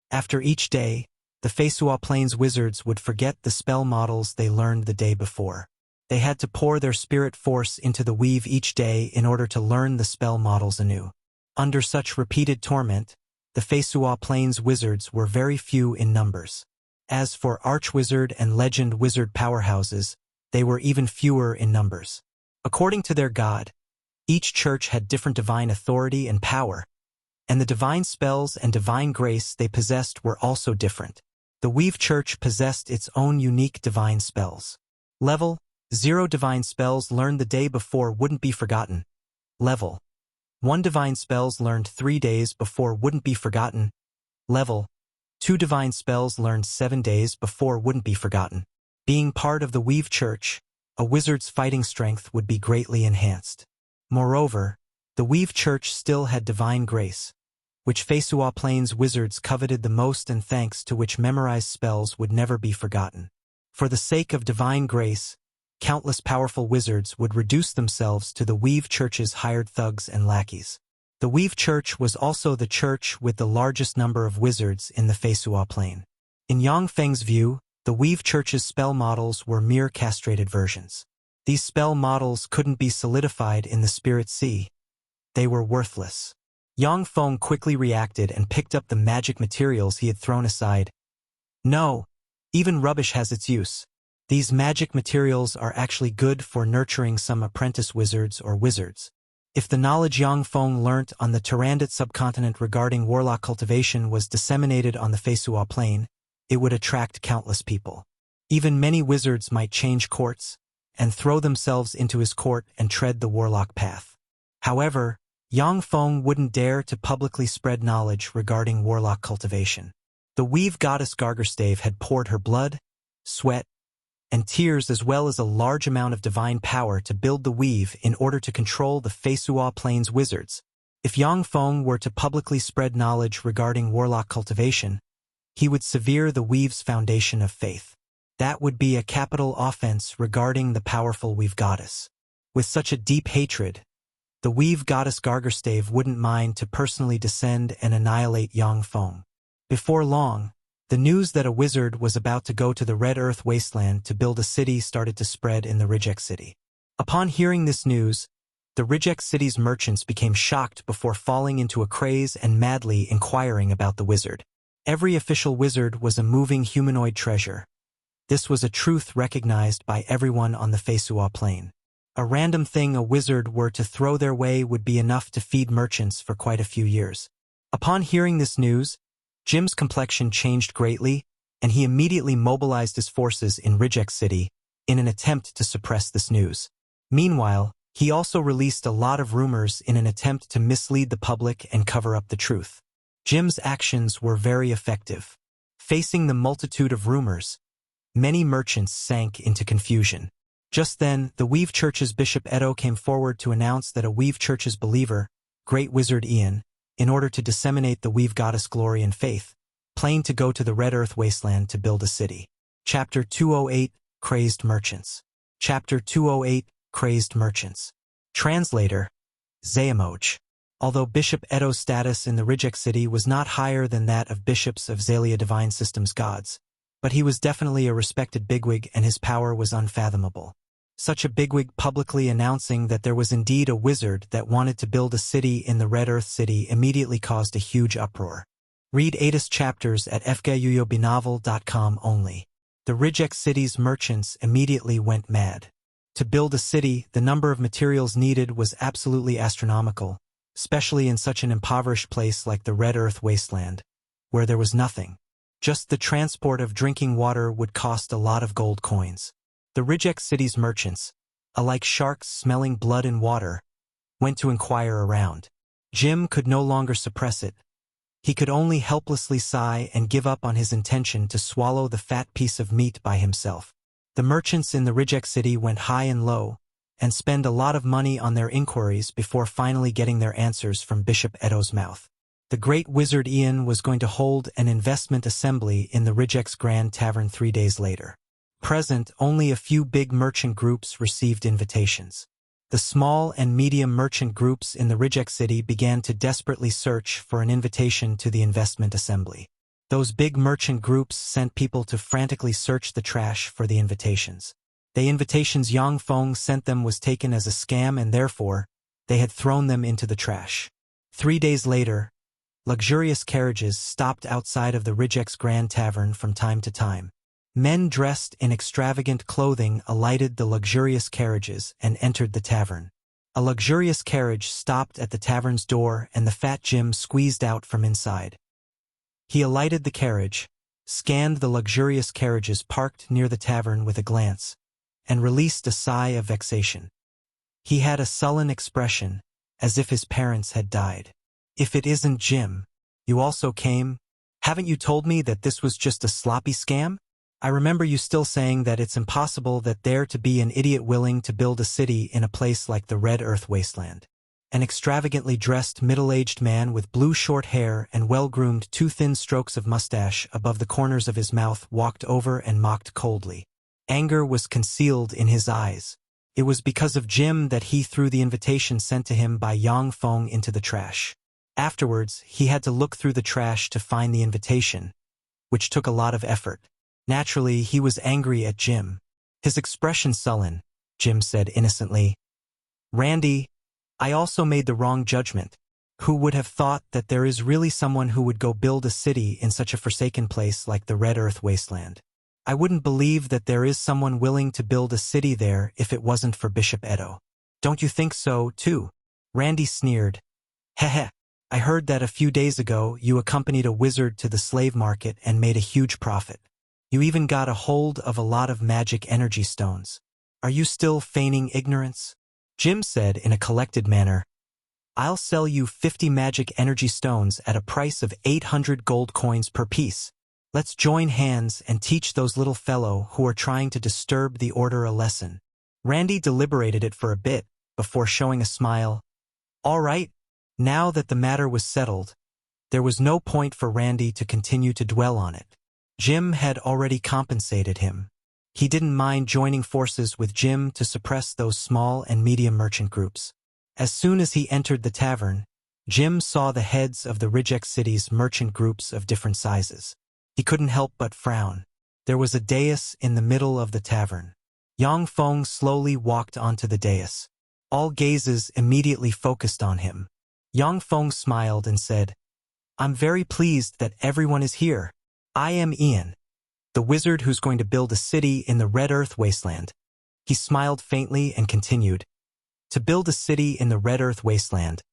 After each day, the Feisuo Plane's wizards would forget the spell models they learned the day before. They had to pour their spirit force into the weave each day in order to learn the spell models anew. Under such repeated torment, the Feisuo Plane's wizards were very few in numbers. As for Archwizard and Legend Wizard powerhouses, they were even fewer in numbers. According to their god, each church had different divine authority and power, and the divine spells and divine grace they possessed were also different. The Weave Church possessed its own unique divine spells. Level 0 divine spells learned the day before wouldn't be forgotten. Level 1 divine spells learned 3 days before wouldn't be forgotten. Level 2 divine spells learned 7 days before wouldn't be forgotten. Being part of the Weave Church, a wizard's fighting strength would be greatly enhanced. Moreover, the Weave Church still had divine grace, which Feisuo Plane's wizards coveted the most and thanks to which memorized spells would never be forgotten. For the sake of divine grace, countless powerful wizards would reduce themselves to the Weave Church's hired thugs and lackeys. The Weave Church was also the church with the largest number of wizards in the Feisuo Plane. In Yang Feng's view, the Weave Church's spell models were mere castrated versions. These spell models couldn't be solidified in the Spirit Sea, They were worthless. Yang Feng quickly reacted and picked up the magic materials he had thrown aside. No, even rubbish has its use. These magic materials are actually good for nurturing some apprentice wizards or wizards. If the knowledge Yang Feng learnt on the Tyrannid subcontinent regarding warlock cultivation was disseminated on the Feisuo Plane, it would attract countless people. Even many wizards might change courts and throw themselves into his court and tread the warlock path. However, Yang Feng wouldn't dare to publicly spread knowledge regarding warlock cultivation. The weave goddess Gargerstave had poured her blood, sweat, and tears as well as a large amount of divine power to build the weave in order to control the Feisuo Plane's wizards. If Yang Feng were to publicly spread knowledge regarding warlock cultivation, he would sever the weave's foundation of faith. That would be a capital offense regarding the powerful weave goddess. With such a deep hatred, the weave goddess Gargerstave wouldn't mind to personally descend and annihilate Yang Feng. Before long, the news that a wizard was about to go to the Red Earth Wasteland to build a city started to spread in the Rijek City. Upon hearing this news, the Rijek City's merchants became shocked before falling into a craze and madly inquiring about the wizard. Every official wizard was a moving humanoid treasure. This was a truth recognized by everyone on the Feisuo Plane. A random thing a wizard were to throw their way would be enough to feed merchants for quite a few years. Upon hearing this news, Jim's complexion changed greatly, and he immediately mobilized his forces in Rijek City in an attempt to suppress this news. Meanwhile, he also released a lot of rumors in an attempt to mislead the public and cover up the truth. Jim's actions were very effective. Facing the multitude of rumors, many merchants sank into confusion. Just then, the Weave Church's Bishop Edo came forward to announce that a Weave Church's believer, Great Wizard Ian, in order to disseminate the Weave Goddess glory and faith, planned to go to the Red Earth Wasteland to build a city. Chapter 208, Crazed Merchants. Chapter 208, Crazed Merchants. Translator, Xayamoj. Although Bishop Edo's status in the Rijek City was not higher than that of bishops of Xalia Divine Systems gods, but he was definitely a respected bigwig and his power was unfathomable. Such a bigwig publicly announcing that there was indeed a wizard that wanted to build a city in the Red Earth City immediately caused a huge uproar. Read 8 chapters at fguyuyobinovel.com only. The Rijek City's merchants immediately went mad. To build a city, the number of materials needed was absolutely astronomical, especially in such an impoverished place like the Red Earth Wasteland, where there was nothing. Just the transport of drinking water would cost a lot of gold coins. The Rijek City's merchants, alike sharks smelling blood and water, went to inquire around. Jim could no longer suppress it. He could only helplessly sigh and give up on his intention to swallow the fat piece of meat by himself. The merchants in the Rijek City went high and low, and spent a lot of money on their inquiries before finally getting their answers from Bishop Edo's mouth. The great wizard Ian was going to hold an investment assembly in the Rijek's Grand Tavern 3 days later. Present, only a few big merchant groups received invitations. The small and medium merchant groups in the Rijek City began to desperately search for an invitation to the investment assembly. Those big merchant groups sent people to frantically search the trash for the invitations. The invitations Yang Feng sent them was taken as a scam and therefore, they had thrown them into the trash. 3 days later, luxurious carriages stopped outside of the Rijek's Grand Tavern from time to time. Men dressed in extravagant clothing alighted the luxurious carriages and entered the tavern. A luxurious carriage stopped at the tavern's door and the fat Jim squeezed out from inside. He alighted the carriage, scanned the luxurious carriages parked near the tavern with a glance, and released a sigh of vexation. He had a sullen expression, as if his parents had died. If it isn't Jim, you also came? Haven't you told me that this was just a sloppy scam? I remember you still saying that it's impossible that there to be an idiot willing to build a city in a place like the Red Earth Wasteland. An extravagantly dressed middle-aged man with blue short hair and well-groomed 2 thin strokes of mustache above the corners of his mouth walked over and mocked coldly. Anger was concealed in his eyes. It was because of Jim that he threw the invitation sent to him by Yang Feng into the trash. Afterwards, he had to look through the trash to find the invitation, which took a lot of effort. Naturally, he was angry at Jim. His expression sullen, Jim said innocently. Randy, I also made the wrong judgment. Who would have thought that there is really someone who would go build a city in such a forsaken place like the Red Earth Wasteland? I wouldn't believe that there is someone willing to build a city there if it wasn't for Bishop Edo. Don't you think so, too? Randy sneered. Heh. I heard that a few days ago you accompanied a wizard to the slave market and made a huge profit. You even got a hold of a lot of magic energy stones. Are you still feigning ignorance? Jim said in a collected manner. I'll sell you 50 magic energy stones at a price of 800 gold coins per piece. Let's join hands and teach those little fellow who are trying to disturb the order a lesson. Randy deliberated it for a bit before showing a smile. All right. Now that the matter was settled, there was no point for Randy to continue to dwell on it. Jim had already compensated him. He didn't mind joining forces with Jim to suppress those small and medium merchant groups. As soon as he entered the tavern, Jim saw the heads of the Reject City's merchant groups of different sizes. He couldn't help but frown. There was a dais in the middle of the tavern. Yang Feng slowly walked onto the dais. All gazes immediately focused on him. Yang Feng smiled and said, I'm very pleased that everyone is here. I am Ian, the wizard who's going to build a city in the Red Earth Wasteland. He smiled faintly and continued, to build a city in the Red Earth Wasteland,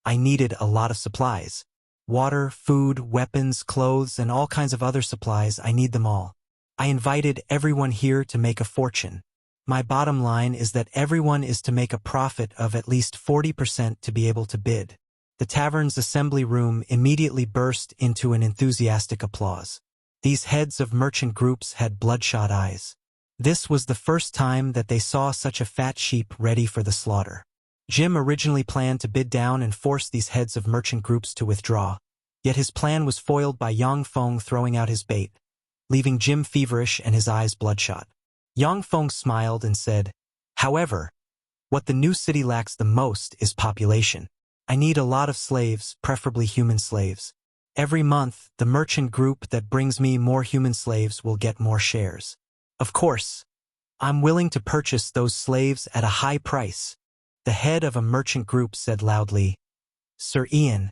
I needed a lot of supplies. Water, food, weapons, clothes, and all kinds of other supplies. I need them all. I invited everyone here to make a fortune. My bottom line is that everyone is to make a profit of at least 40% to be able to bid. The tavern's assembly room immediately burst into an enthusiastic applause. These heads of merchant groups had bloodshot eyes. This was the first time that they saw such a fat sheep ready for the slaughter. Jim originally planned to bid down and force these heads of merchant groups to withdraw, yet his plan was foiled by Yang Feng throwing out his bait, leaving Jim feverish and his eyes bloodshot. Yang Feng smiled and said, however, what the new city lacks the most is population. I need a lot of slaves, preferably human slaves. Every month, the merchant group that brings me more human slaves will get more shares. Of course, I'm willing to purchase those slaves at a high price. The head of a merchant group said loudly, Sir Ian,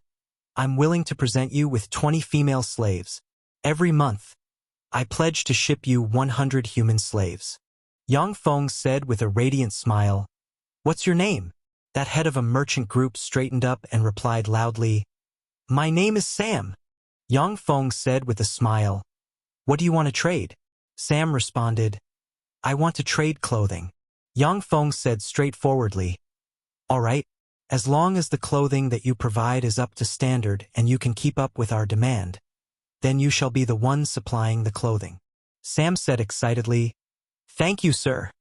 I'm willing to present you with 20 female slaves. Every month, I pledge to ship you 100 human slaves. Yang Feng said with a radiant smile, What's your name? That head of a merchant group straightened up and replied loudly, My name is Sam. Yang Feng said with a smile, What do you want to trade? Sam responded, I want to trade clothing. Yang Feng said straightforwardly, All right, as long as the clothing that you provide is up to standard and you can keep up with our demand, then you shall be the one supplying the clothing. Sam said excitedly, Thank you, sir.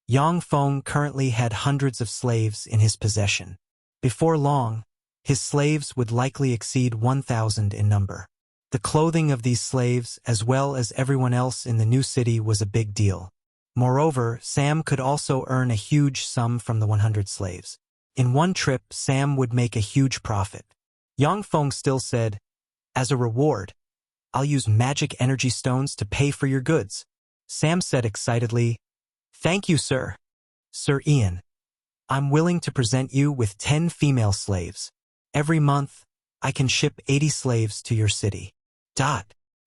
Yang Feng currently had hundreds of slaves in his possession. Before long, his slaves would likely exceed 1,000 in number. The clothing of these slaves, as well as everyone else in the new city, was a big deal. Moreover, Sam could also earn a huge sum from the 100 slaves. In one trip, Sam would make a huge profit. Yang Feng still said, As a reward, I'll use magic energy stones to pay for your goods. Sam said excitedly, Thank you, sir. Sir Ian, I'm willing to present you with 10 female slaves. Every month, I can ship 80 slaves to your city.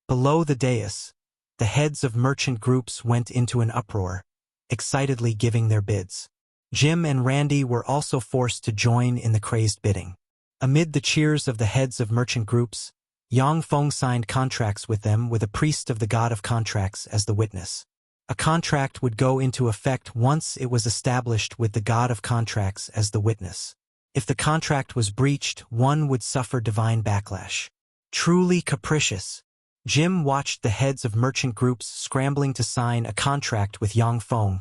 Below the dais, the heads of merchant groups went into an uproar, excitedly giving their bids. Jim and Randy were also forced to join in the crazed bidding. Amid the cheers of the heads of merchant groups, Yang Feng signed contracts with them with a priest of the god of contracts as the witness. A contract would go into effect once it was established with the god of contracts as the witness. If the contract was breached, one would suffer divine backlash. Truly capricious. Jim watched the heads of merchant groups scrambling to sign a contract with Yang Feng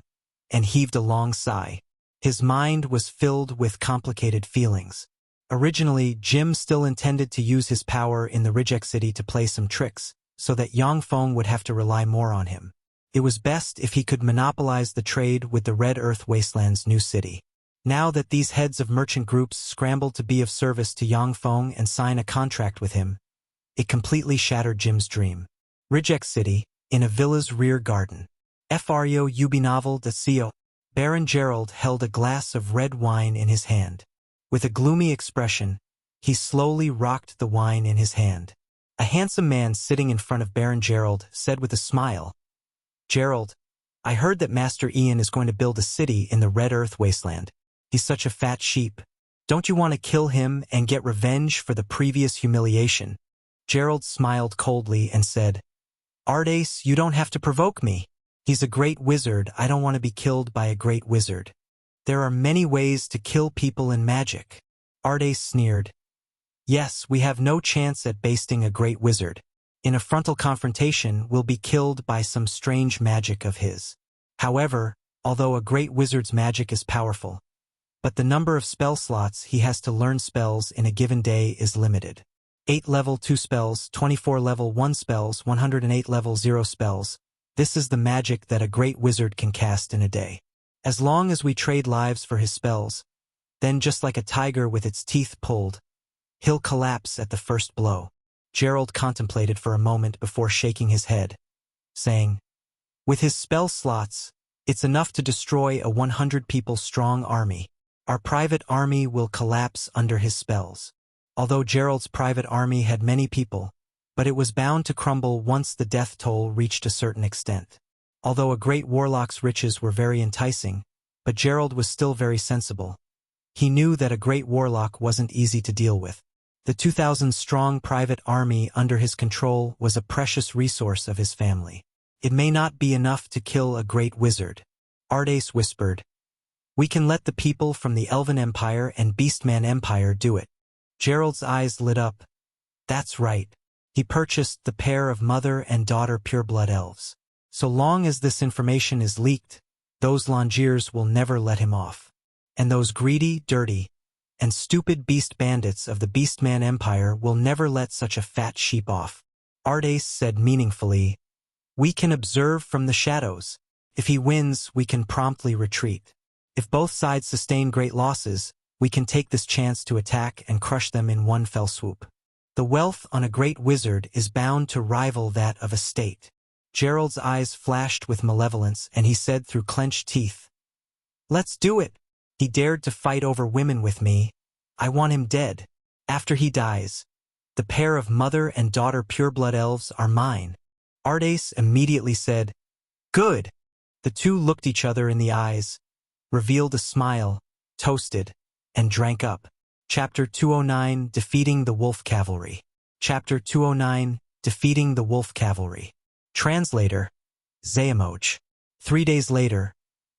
and heaved a long sigh. His mind was filled with complicated feelings. Originally, Jim still intended to use his power in the Reject City to play some tricks, so that Yang Feng would have to rely more on him. It was best if he could monopolize the trade with the Red Earth Wasteland's new city. Now that these heads of merchant groups scrambled to be of service to Yang Feng and sign a contract with him, it completely shattered Jim's dream. Reject City, in a villa's rear garden. Frio Ubinovel de Cio. Baron Gerald held a glass of red wine in his hand. With a gloomy expression, he slowly rocked the wine in his hand. A handsome man sitting in front of Baron Gerald said with a smile, "Gerald, I heard that Master Ian is going to build a city in the Red Earth Wasteland. He's such a fat sheep. Don't you want to kill him and get revenge for the previous humiliation?" Gerald smiled coldly and said, "Ardace, you don't have to provoke me. He's a great wizard. I don't want to be killed by a great wizard. There are many ways to kill people in magic." Ardace sneered. "Yes, we have no chance at basting a great wizard. In a frontal confrontation, we'll be killed by some strange magic of his. However, although a great wizard's magic is powerful, but the number of spell slots he has to learn spells in a given day is limited. 8 level 2 spells, 24 level 1 spells, 108 level 0 spells. This is the magic that a great wizard can cast in a day. As long as we trade lives for his spells, then just like a tiger with its teeth pulled, he'll collapse at the first blow." Gerald contemplated for a moment before shaking his head, saying, "With his spell slots, it's enough to destroy a 100 people strong army. Our private army will collapse under his spells." Although Gerald's private army had many people, but it was bound to crumble once the death toll reached a certain extent. Although a great warlock's riches were very enticing, but Gerald was still very sensible. He knew that a great warlock wasn't easy to deal with. The 2,000-strong private army under his control was a precious resource of his family. "It may not be enough to kill a great wizard," Ardace whispered. "We can let the people from the Elven Empire and Beastman Empire do it." Gerald's eyes lit up. That's right. He purchased the pair of mother and daughter pureblood elves. So long as this information is leaked, those Longiers will never let him off. And those greedy, dirty, and stupid beast bandits of the Beastman Empire will never let such a fat sheep off. Ardace said meaningfully, "We can observe from the shadows. If he wins, we can promptly retreat. If both sides sustain great losses, we can take this chance to attack and crush them in one fell swoop. The wealth on a great wizard is bound to rival that of a state." Gerald's eyes flashed with malevolence, and he said through clenched teeth, "Let's do it. He dared to fight over women with me. I want him dead. After he dies, the pair of mother and daughter pureblood elves are mine." Ardace immediately said, "Good." The two looked each other in the eyes, revealed a smile, toasted, and drank up. Chapter 209, Defeating the Wolf Cavalry. Chapter 209, Defeating the Wolf Cavalry. Translator, Xuanhuan. 3 days later,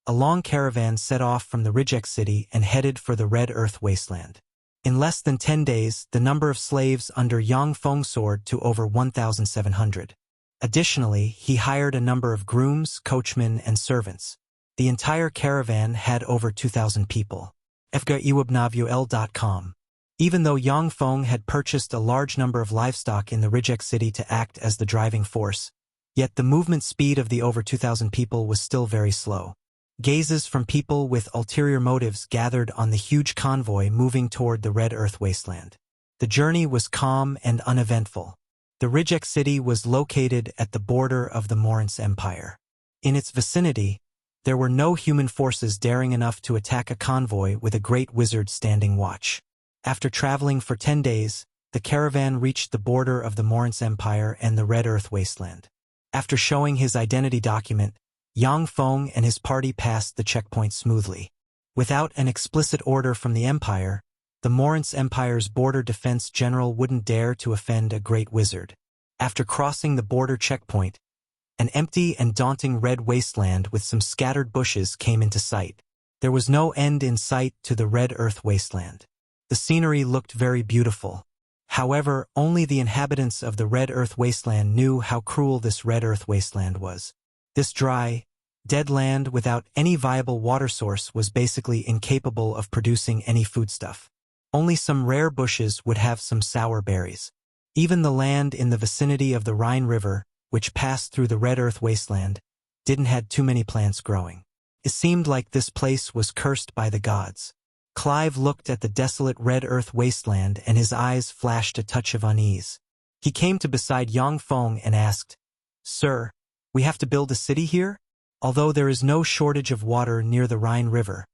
a long caravan set off from the Rijek city and headed for the Red Earth Wasteland. In less than 10 days, the number of slaves under Yang Feng soared to over 1,700. Additionally, he hired a number of grooms, coachmen, and servants. The entire caravan had over 2,000 people. fgaiwebnavuel.com. Even though Yang Feng had purchased a large number of livestock in the Rijek city to act as the driving force, yet the movement speed of the over 2,000 people was still very slow. Gazes from people with ulterior motives gathered on the huge convoy moving toward the Red Earth Wasteland. The journey was calm and uneventful. The Rijek city was located at the border of the Morance Empire. In its vicinity, there were no human forces daring enough to attack a convoy with a great wizard standing watch. After traveling for 10 days, the caravan reached the border of the Morance Empire and the Red Earth Wasteland. After showing his identity document, Yang Feng and his party passed the checkpoint smoothly. Without an explicit order from the Empire, the Morance Empire's border defense general wouldn't dare to offend a great wizard. After crossing the border checkpoint, an empty and daunting red wasteland with some scattered bushes came into sight. There was no end in sight to the Red Earth Wasteland. The scenery looked very beautiful. However, only the inhabitants of the Red Earth Wasteland knew how cruel this Red Earth Wasteland was. This dry, dead land without any viable water source was basically incapable of producing any foodstuff. Only some rare bushes would have some sour berries. Even the land in the vicinity of the Rhine River, which passed through the Red Earth Wasteland, didn't have too many plants growing. It seemed like this place was cursed by the gods. Clive looked at the desolate Red Earth Wasteland and his eyes flashed a touch of unease. He came to beside Yang Feng and asked, "Sir, we have to build a city here? Although there is no shortage of water near the Rhine River,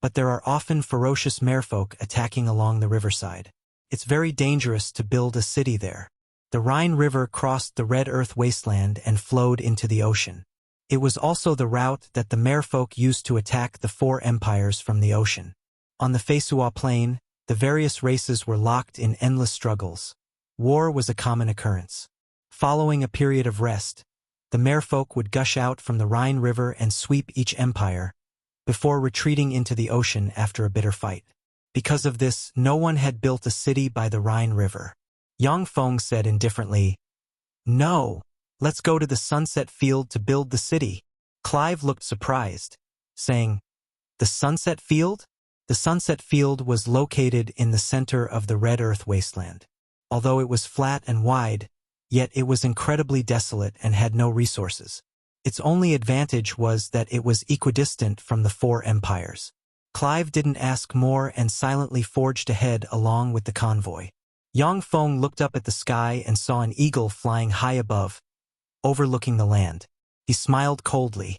but there are often ferocious merfolk attacking along the riverside. It's very dangerous to build a city there. The Rhine River crossed the Red Earth wasteland and flowed into the ocean. It was also the route that the merfolk used to attack the four empires from the ocean. On the Feisuo Plane, the various races were locked in endless struggles. War was a common occurrence. Following a period of rest, the merfolk would gush out from the Rhine River and sweep each empire, before retreating into the ocean after a bitter fight. Because of this, no one had built a city by the Rhine River. Yang Feng said indifferently, "No, let's go to the Sunset Field to build the city." Clive looked surprised, saying, "The Sunset Field?" The Sunset Field was located in the center of the Red Earth wasteland. Although it was flat and wide, yet it was incredibly desolate and had no resources. Its only advantage was that it was equidistant from the four empires. Clive didn't ask more and silently forged ahead along with the convoy. Yang Feng looked up at the sky and saw an eagle flying high above, overlooking the land. He smiled coldly.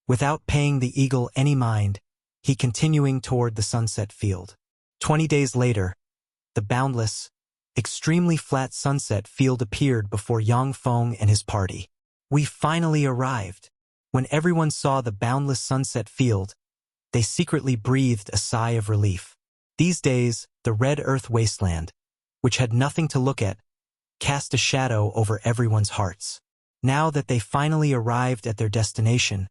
Without paying the eagle any mind, he continuing toward the Sunset Field. 20 days later, the boundless, extremely flat Sunset Field appeared before Yang Feng and his party. "We finally arrived." When everyone saw the boundless Sunset Field, they secretly breathed a sigh of relief. These days, the Red Earth wasteland, which had nothing to look at, cast a shadow over everyone's hearts. Now that they finally arrived at their destination,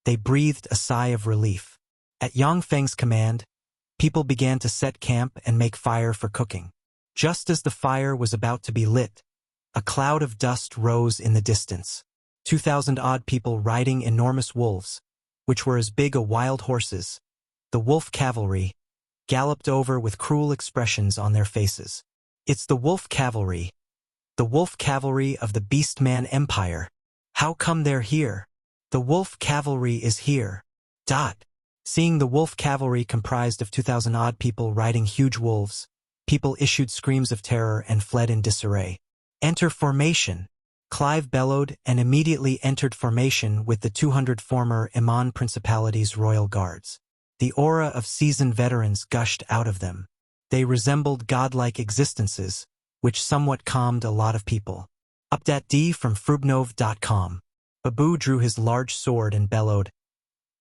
they breathed a sigh of relief. At Yang Feng's command, people began to set camp and make fire for cooking. Just as the fire was about to be lit, a cloud of dust rose in the distance. 2,000-odd people riding enormous wolves, which were as big as wild horses, the wolf cavalry, galloped over with cruel expressions on their faces. "It's the wolf cavalry of the Beastman Empire. How come they're here? The wolf cavalry is here." Seeing the wolf cavalry comprised of 2,000-odd people riding huge wolves, people issued screams of terror and fled in disarray. "Enter formation!" Clive bellowed and immediately entered formation with the 200 former Iman Principality's royal guards. The aura of seasoned veterans gushed out of them. They resembled godlike existences, which somewhat calmed a lot of people. Update D from Frubnov.com. Babu drew his large sword and bellowed,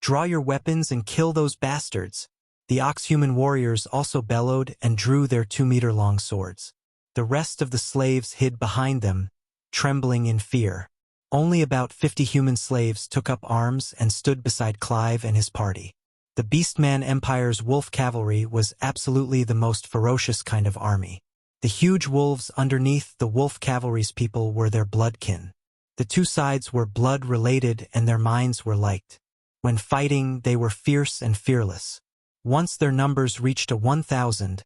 "Draw your weapons and kill those bastards." The Oxhuman warriors also bellowed and drew their 2-meter-long swords. The rest of the slaves hid behind them, trembling in fear. Only about 50 human slaves took up arms and stood beside Clive and his party. The Beastman Empire's wolf cavalry was absolutely the most ferocious kind of army. The huge wolves underneath the wolf cavalry's people were their bloodkin. The two sides were blood-related and their minds were liked. When fighting, they were fierce and fearless. Once their numbers reached 1,000,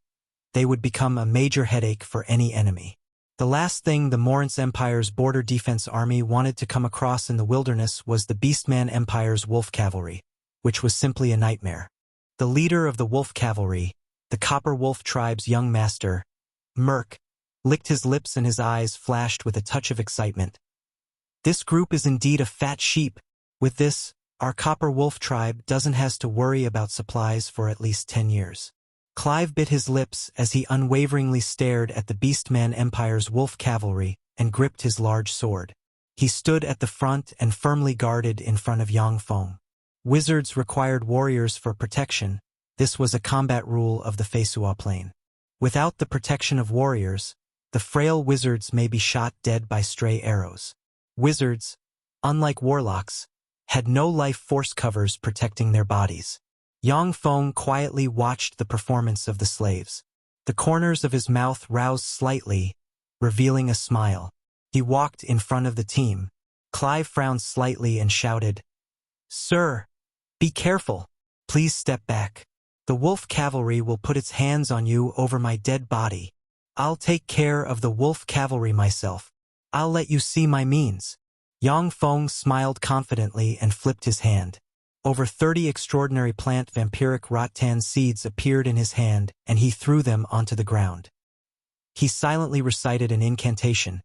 they would become a major headache for any enemy. The last thing the Morince Empire's border defense army wanted to come across in the wilderness was the Beastman Empire's wolf cavalry, which was simply a nightmare. The leader of the wolf cavalry, the Copper Wolf tribe's young master, Merc, licked his lips and his eyes flashed with a touch of excitement. "This group is indeed a fat sheep. With this, our Copper Wolf tribe doesn't has to worry about supplies for at least 10 years. Clive bit his lips as he unwaveringly stared at the Beastman Empire's wolf cavalry and gripped his large sword. He stood at the front and firmly guarded in front of Yang Feng. Wizards required warriors for protection. This was a combat rule of the Feisuo Plane. Without the protection of warriors, the frail wizards may be shot dead by stray arrows. Wizards, unlike warlocks, had no life force covers protecting their bodies. Yang Feng quietly watched the performance of the slaves. The corners of his mouth roused slightly, revealing a smile. He walked in front of the team. Clive frowned slightly and shouted, "Sir, be careful. Please step back. The wolf cavalry will put its hands on you over my dead body. I'll take care of the wolf cavalry myself. I'll let you see my means." Yang Feng smiled confidently and flipped his hand. Over 30 extraordinary plant vampiric rattan seeds appeared in his hand, and he threw them onto the ground. He silently recited an incantation,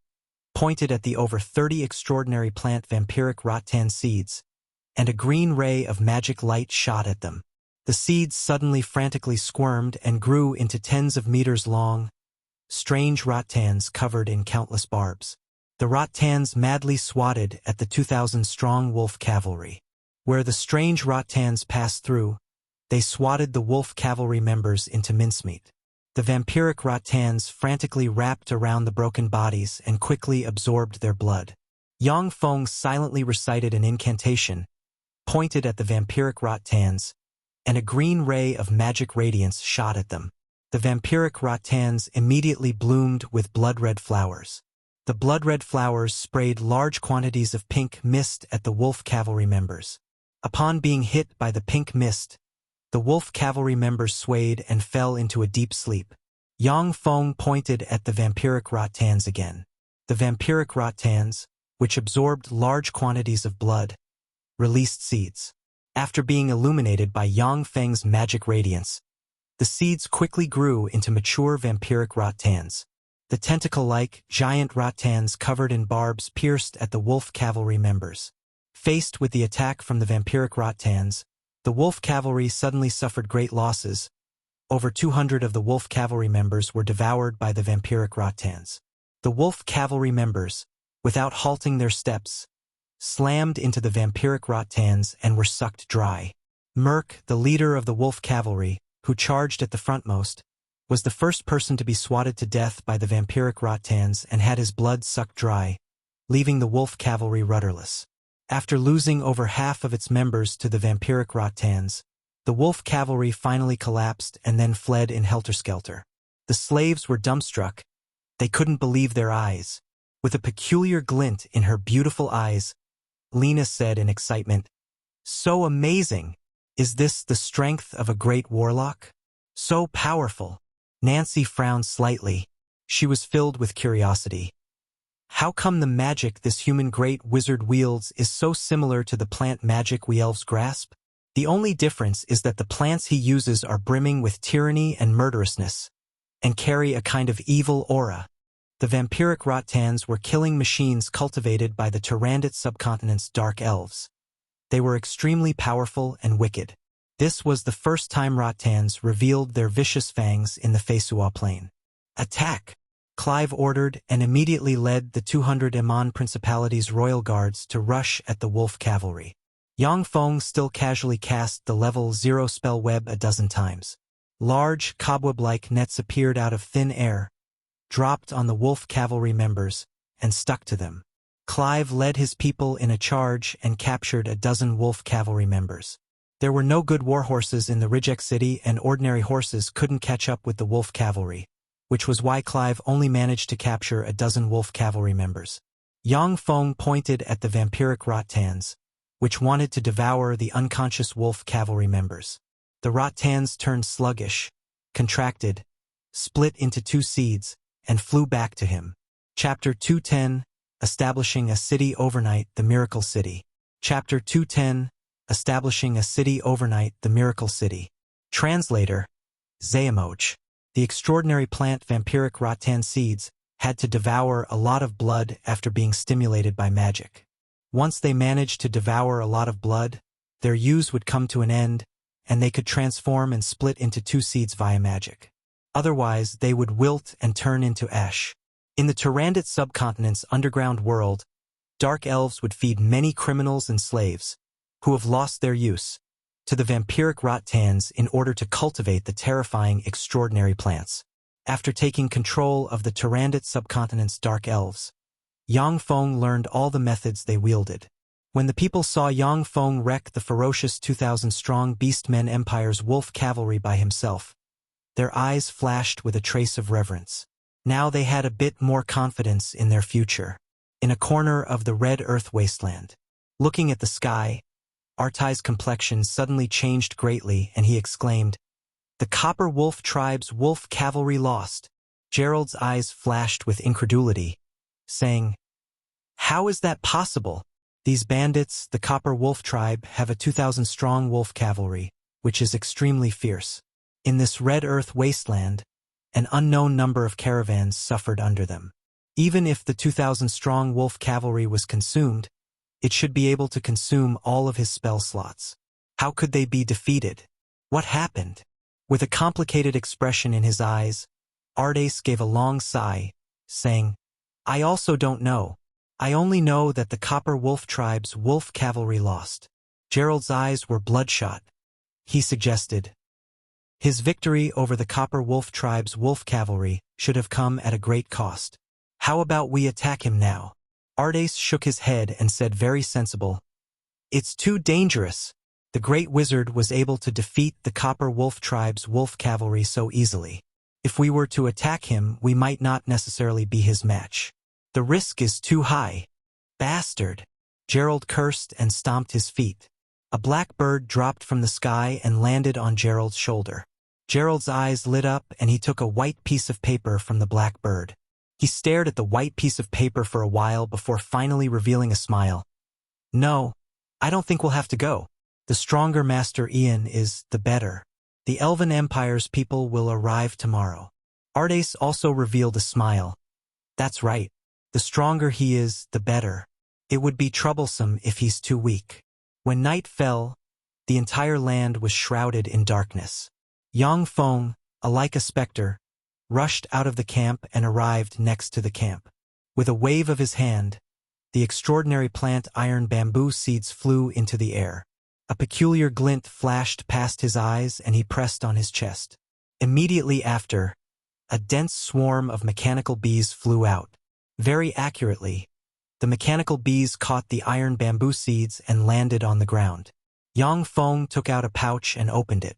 pointed at the over 30 extraordinary plant vampiric rattan seeds, and a green ray of magic light shot at them. The seeds suddenly frantically squirmed and grew into tens of meters long, strange rattans covered in countless barbs. The rattans madly swatted at the 2,000-strong wolf cavalry. Where the strange rattans passed through, they swatted the wolf cavalry members into mincemeat. The vampiric rattans frantically wrapped around the broken bodies and quickly absorbed their blood. Yang Feng silently recited an incantation, pointed at the vampiric rattans, and a green ray of magic radiance shot at them. The vampiric rattans immediately bloomed with blood-red flowers. The blood-red flowers sprayed large quantities of pink mist at the wolf cavalry members. Upon being hit by the pink mist, the wolf cavalry members swayed and fell into a deep sleep. Yang Feng pointed at the vampiric rattans again. The vampiric rattans, which absorbed large quantities of blood, released seeds. After being illuminated by Yang Feng's magic radiance, the seeds quickly grew into mature vampiric rattans. The tentacle-like, giant rattans covered in barbs pierced at the wolf cavalry members. Faced with the attack from the vampiric rattans, the wolf cavalry suddenly suffered great losses. Over 200 of the wolf cavalry members were devoured by the vampiric rattans. The wolf cavalry members, without halting their steps, slammed into the vampiric rattans and were sucked dry. Merc, the leader of the wolf cavalry, who charged at the frontmost, was the first person to be swatted to death by the vampiric rattans and had his blood sucked dry, leaving the wolf cavalry rudderless. After losing over half of its members to the vampiric rattans, the wolf cavalry finally collapsed and then fled in helter-skelter. The slaves were dumbstruck. They couldn't believe their eyes. With a peculiar glint in her beautiful eyes, Lena said in excitement, "So amazing! Is this the strength of a great warlock? So powerful." Nancy frowned slightly. She was filled with curiosity. How come the magic this human great wizard wields is so similar to the plant magic we elves grasp? The only difference is that the plants he uses are brimming with tyranny and murderousness, and carry a kind of evil aura. The vampiric rattans were killing machines cultivated by the Tyrannid subcontinent's dark elves. They were extremely powerful and wicked. This was the first time rattans revealed their vicious fangs in the Feisuo Plane. "Attack!" Clive ordered and immediately led the 200 Iman Principality's royal guards to rush at the wolf cavalry. Yang Feng still casually cast the level 0 spell web a dozen times. Large, cobweb-like nets appeared out of thin air, dropped on the wolf cavalry members, and stuck to them. Clive led his people in a charge and captured a dozen wolf cavalry members. There were no good warhorses in the Rijek city, and ordinary horses couldn't catch up with the wolf cavalry, which was why Clive only managed to capture a dozen wolf cavalry members. Yang Feng pointed at the vampiric rattans, which wanted to devour the unconscious wolf cavalry members. The rattans turned sluggish, contracted, split into two seeds, and flew back to him. Chapter 210, Establishing a City Overnight, the Miracle City. Chapter 210, Establishing a City Overnight, the Miracle City. Translator, Xuanhuan. The extraordinary plant vampiric rattan seeds had to devour a lot of blood after being stimulated by magic. Once they managed to devour a lot of blood, their use would come to an end, and they could transform and split into two seeds via magic. Otherwise, they would wilt and turn into ash. In the Tyrannid subcontinent's underground world, dark elves would feed many criminals and slaves, who have lost their use, to the vampiric rattans in order to cultivate the terrifying extraordinary plants. After taking control of the Tyrannid subcontinent's dark elves, Yang Feng learned all the methods they wielded. When the people saw Yang Feng wreck the ferocious 2,000-strong Beastmen Empire's wolf cavalry by himself, their eyes flashed with a trace of reverence. Now they had a bit more confidence in their future. In a corner of the red earth wasteland, looking at the sky, Artai's complexion suddenly changed greatly, and he exclaimed, "The Copper Wolf Tribe's wolf cavalry lost." Gerald's eyes flashed with incredulity, saying, "How is that possible? These bandits, the Copper Wolf Tribe, have a 2,000-strong wolf cavalry, which is extremely fierce. In this red earth wasteland, an unknown number of caravans suffered under them. Even if the 2,000-strong wolf cavalry was consumed, it should be able to consume all of his spell slots. How could they be defeated?" What happened? With a complicated expression in his eyes, Ardes gave a long sigh, saying, I also don't know. I only know that the Copper Wolf tribe's wolf cavalry lost. Gerald's eyes were bloodshot. He suggested, his victory over the Copper Wolf tribe's wolf cavalry should have come at a great cost. How about we attack him now? Ardes shook his head and said, very sensible. It's too dangerous. The great wizard was able to defeat the Copper Wolf tribe's wolf cavalry so easily. If we were to attack him, we might not necessarily be his match. The risk is too high. Bastard! Gerald cursed and stomped his feet. A black bird dropped from the sky and landed on Gerald's shoulder. Gerald's eyes lit up and he took a white piece of paper from the black bird. He stared at the white piece of paper for a while before finally revealing a smile. No, I don't think we'll have to go. The stronger Master Ian is, the better. The Elven Empire's people will arrive tomorrow. Ardes also revealed a smile. That's right. The stronger he is, the better. It would be troublesome if he's too weak. When night fell, the entire land was shrouded in darkness. Yang Feng, like a specter, rushed out of the camp and arrived next to the camp. With a wave of his hand, the extraordinary plant iron bamboo seeds flew into the air. A peculiar glint flashed past his eyes and he pressed on his chest. Immediately after, a dense swarm of mechanical bees flew out. Very accurately, the mechanical bees caught the iron bamboo seeds and landed on the ground. Yang Feng took out a pouch and opened it.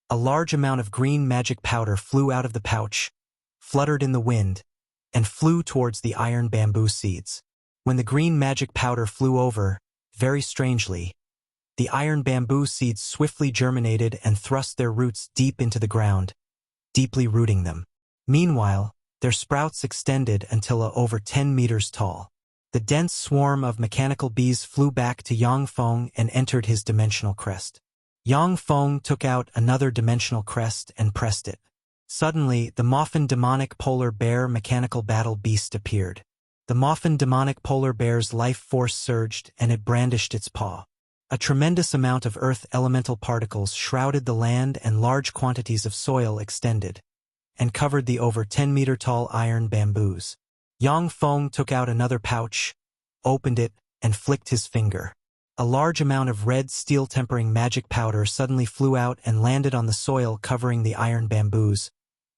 A large amount of green magic powder flew out of the pouch, fluttered in the wind, and flew towards the iron bamboo seeds. When the green magic powder flew over, very strangely, the iron bamboo seeds swiftly germinated and thrust their roots deep into the ground, deeply rooting them. Meanwhile, their sprouts extended until over 10 meters tall. The dense swarm of mechanical bees flew back to Yang Feng and entered his dimensional crest. Yang Feng took out another dimensional crest and pressed it. Suddenly, the Moffin demonic polar bear mechanical battle beast appeared. The Moffin demonic polar bear's life force surged and it brandished its paw. A tremendous amount of earth elemental particles shrouded the land and large quantities of soil extended and covered the over 10-meter-tall iron bamboos. Yang Feng took out another pouch, opened it, and flicked his finger. A large amount of red steel tempering magic powder suddenly flew out and landed on the soil covering the iron bamboos,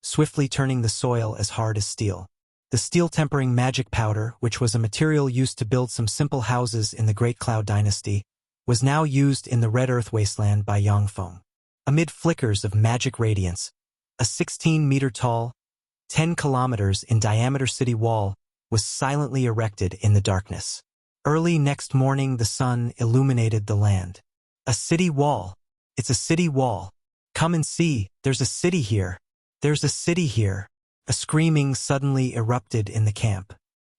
swiftly turning the soil as hard as steel. The steel tempering magic powder, which was a material used to build some simple houses in the Great Cloud Dynasty, was now used in the Red Earth Wasteland by Yang Feng. Amid flickers of magic radiance, a 16-meter-tall, 10 kilometers in diameter city wall was silently erected in the darkness. Early next morning the sun illuminated the land. A city wall. It's a city wall. Come and see, there's a city here. There's a city here. A screaming suddenly erupted in the camp.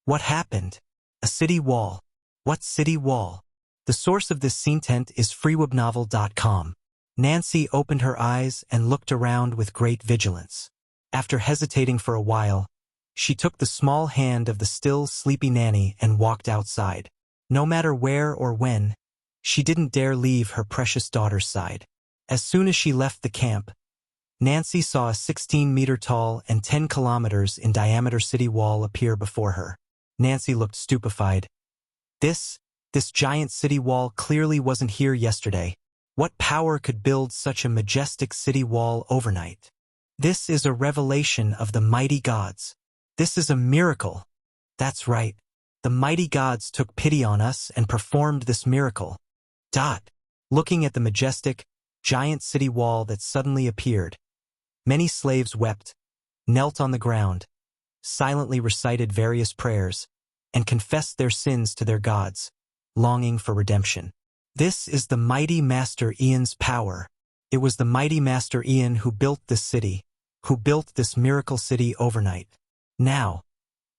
What happened? A city wall. What city wall? The source of this scentent is freewebnovel.com. Nancy opened her eyes and looked around with great vigilance. After hesitating for a while, she took the small hand of the still sleepy nanny and walked outside. No matter where or when, she didn't dare leave her precious daughter's side. As soon as she left the camp, Nancy saw a 16-meter-tall and 10 kilometers in diameter city wall appear before her. Nancy looked stupefied. This giant city wall clearly wasn't here yesterday. What power could build such a majestic city wall overnight? This is a revelation of the mighty gods. This is a miracle. That's right. The mighty gods took pity on us and performed this miracle. Looking at the majestic, giant city wall that suddenly appeared, many slaves wept, knelt on the ground, silently recited various prayers, and confessed their sins to their gods, longing for redemption. This is the mighty Master Ian's power. It was the mighty Master Ian who built this city, who built this miracle city overnight. Now,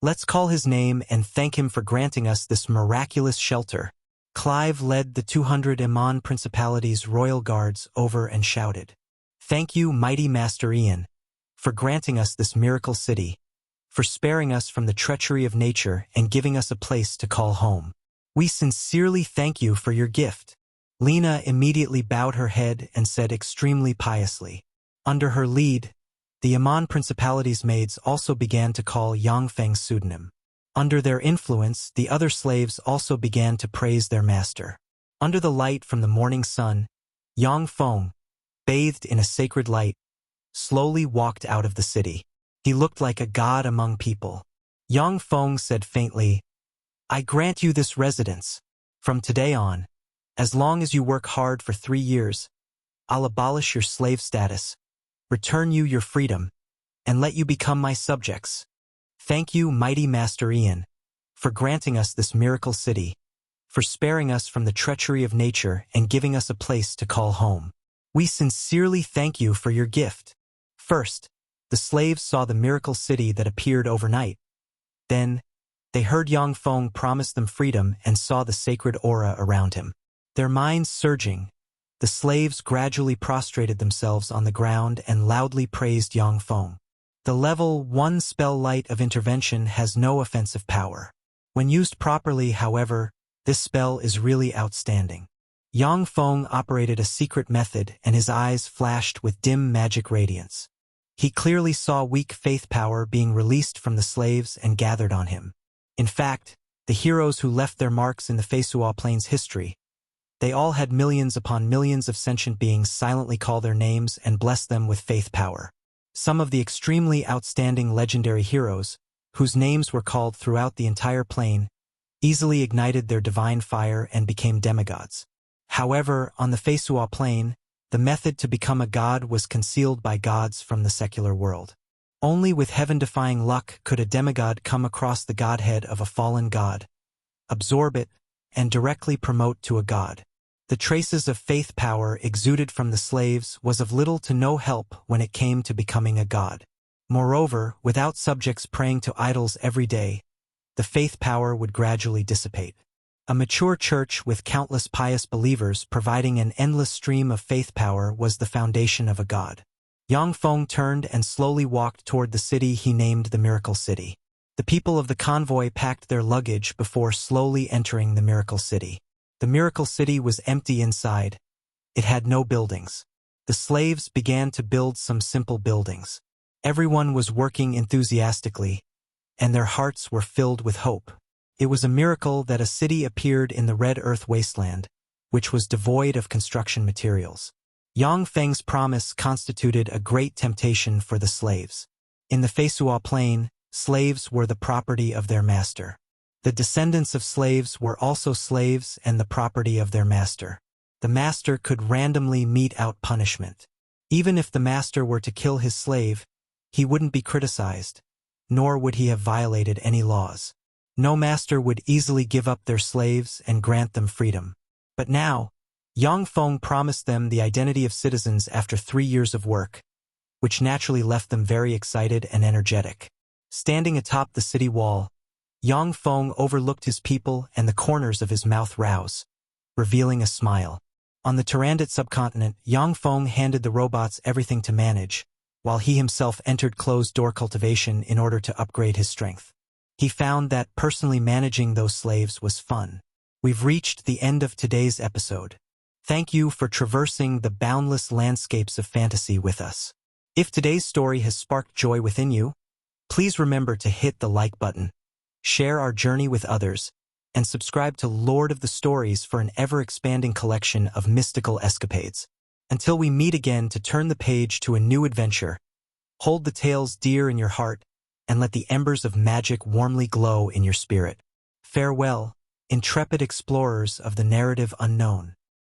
let's call his name and thank him for granting us this miraculous shelter. Clive led the 200 Iman Principality's royal guards over and shouted, "Thank you, mighty Master Ian, for granting us this miracle city, for sparing us from the treachery of nature and giving us a place to call home. We sincerely thank you for your gift." Lena immediately bowed her head and said extremely piously. Under her lead, the Amman Principality's maids also began to call Yang Feng's pseudonym. Under their influence, the other slaves also began to praise their master. Under the light from the morning sun, Yang Feng, bathed in a sacred light, slowly walked out of the city. He looked like a god among people. Yang Feng said faintly, "I grant you this residence. From today on, as long as you work hard for 3 years, I'll abolish your slave status, return you your freedom, and let you become my subjects. Thank you, mighty Master Ian, for granting us this miracle city, for sparing us from the treachery of nature and giving us a place to call home. We sincerely thank you for your gift." First, the slaves saw the miracle city that appeared overnight. Then, they heard Yang Feng promise them freedom and saw the sacred aura around him. Their minds surging, the slaves gradually prostrated themselves on the ground and loudly praised Yang Feng. The level 1 spell light of intervention has no offensive power. When used properly, however, this spell is really outstanding. Yang Feng operated a secret method and his eyes flashed with dim magic radiance. He clearly saw weak faith power being released from the slaves and gathered on him. In fact, the heroes who left their marks in the Feisuo Plane's history, they all had millions upon millions of sentient beings silently call their names and bless them with faith power. Some of the extremely outstanding legendary heroes, whose names were called throughout the entire plane, easily ignited their divine fire and became demigods. However, on the Feisuo Plane, the method to become a god was concealed by gods from the secular world. Only with heaven-defying luck could a demigod come across the godhead of a fallen god, absorb it, and directly promote to a god. The traces of faith power exuded from the slaves was of little to no help when it came to becoming a god. Moreover, without subjects praying to idols every day, the faith power would gradually dissipate. A mature church with countless pious believers providing an endless stream of faith power was the foundation of a god. Yang Feng turned and slowly walked toward the city he named the Miracle City. The people of the convoy packed their luggage before slowly entering the Miracle City. The Miracle City was empty inside. It had no buildings. The slaves began to build some simple buildings. Everyone was working enthusiastically, and their hearts were filled with hope. It was a miracle that a city appeared in the Red Earth wasteland, which was devoid of construction materials. Yang Feng's promise constituted a great temptation for the slaves. In the Feisuo Plane, slaves were the property of their master. The descendants of slaves were also slaves and the property of their master. The master could randomly mete out punishment. Even if the master were to kill his slave, he wouldn't be criticized, nor would he have violated any laws. No master would easily give up their slaves and grant them freedom. But now, Yang Feng promised them the identity of citizens after 3 years of work, which naturally left them very excited and energetic. Standing atop the city wall, Yang Feng overlooked his people and the corners of his mouth rose, revealing a smile. On the Tyrannid subcontinent, Yang Feng handed the robots everything to manage, while he himself entered closed-door cultivation in order to upgrade his strength. He found that personally managing those slaves was fun. We've reached the end of today's episode. Thank you for traversing the boundless landscapes of fantasy with us. If today's story has sparked joy within you, please remember to hit the like button, share our journey with others, and subscribe to Lord of the Stories for an ever-expanding collection of mystical escapades. Until we meet again to turn the page to a new adventure, hold the tales dear in your heart, and let the embers of magic warmly glow in your spirit. Farewell, intrepid explorers of the narrative unknown.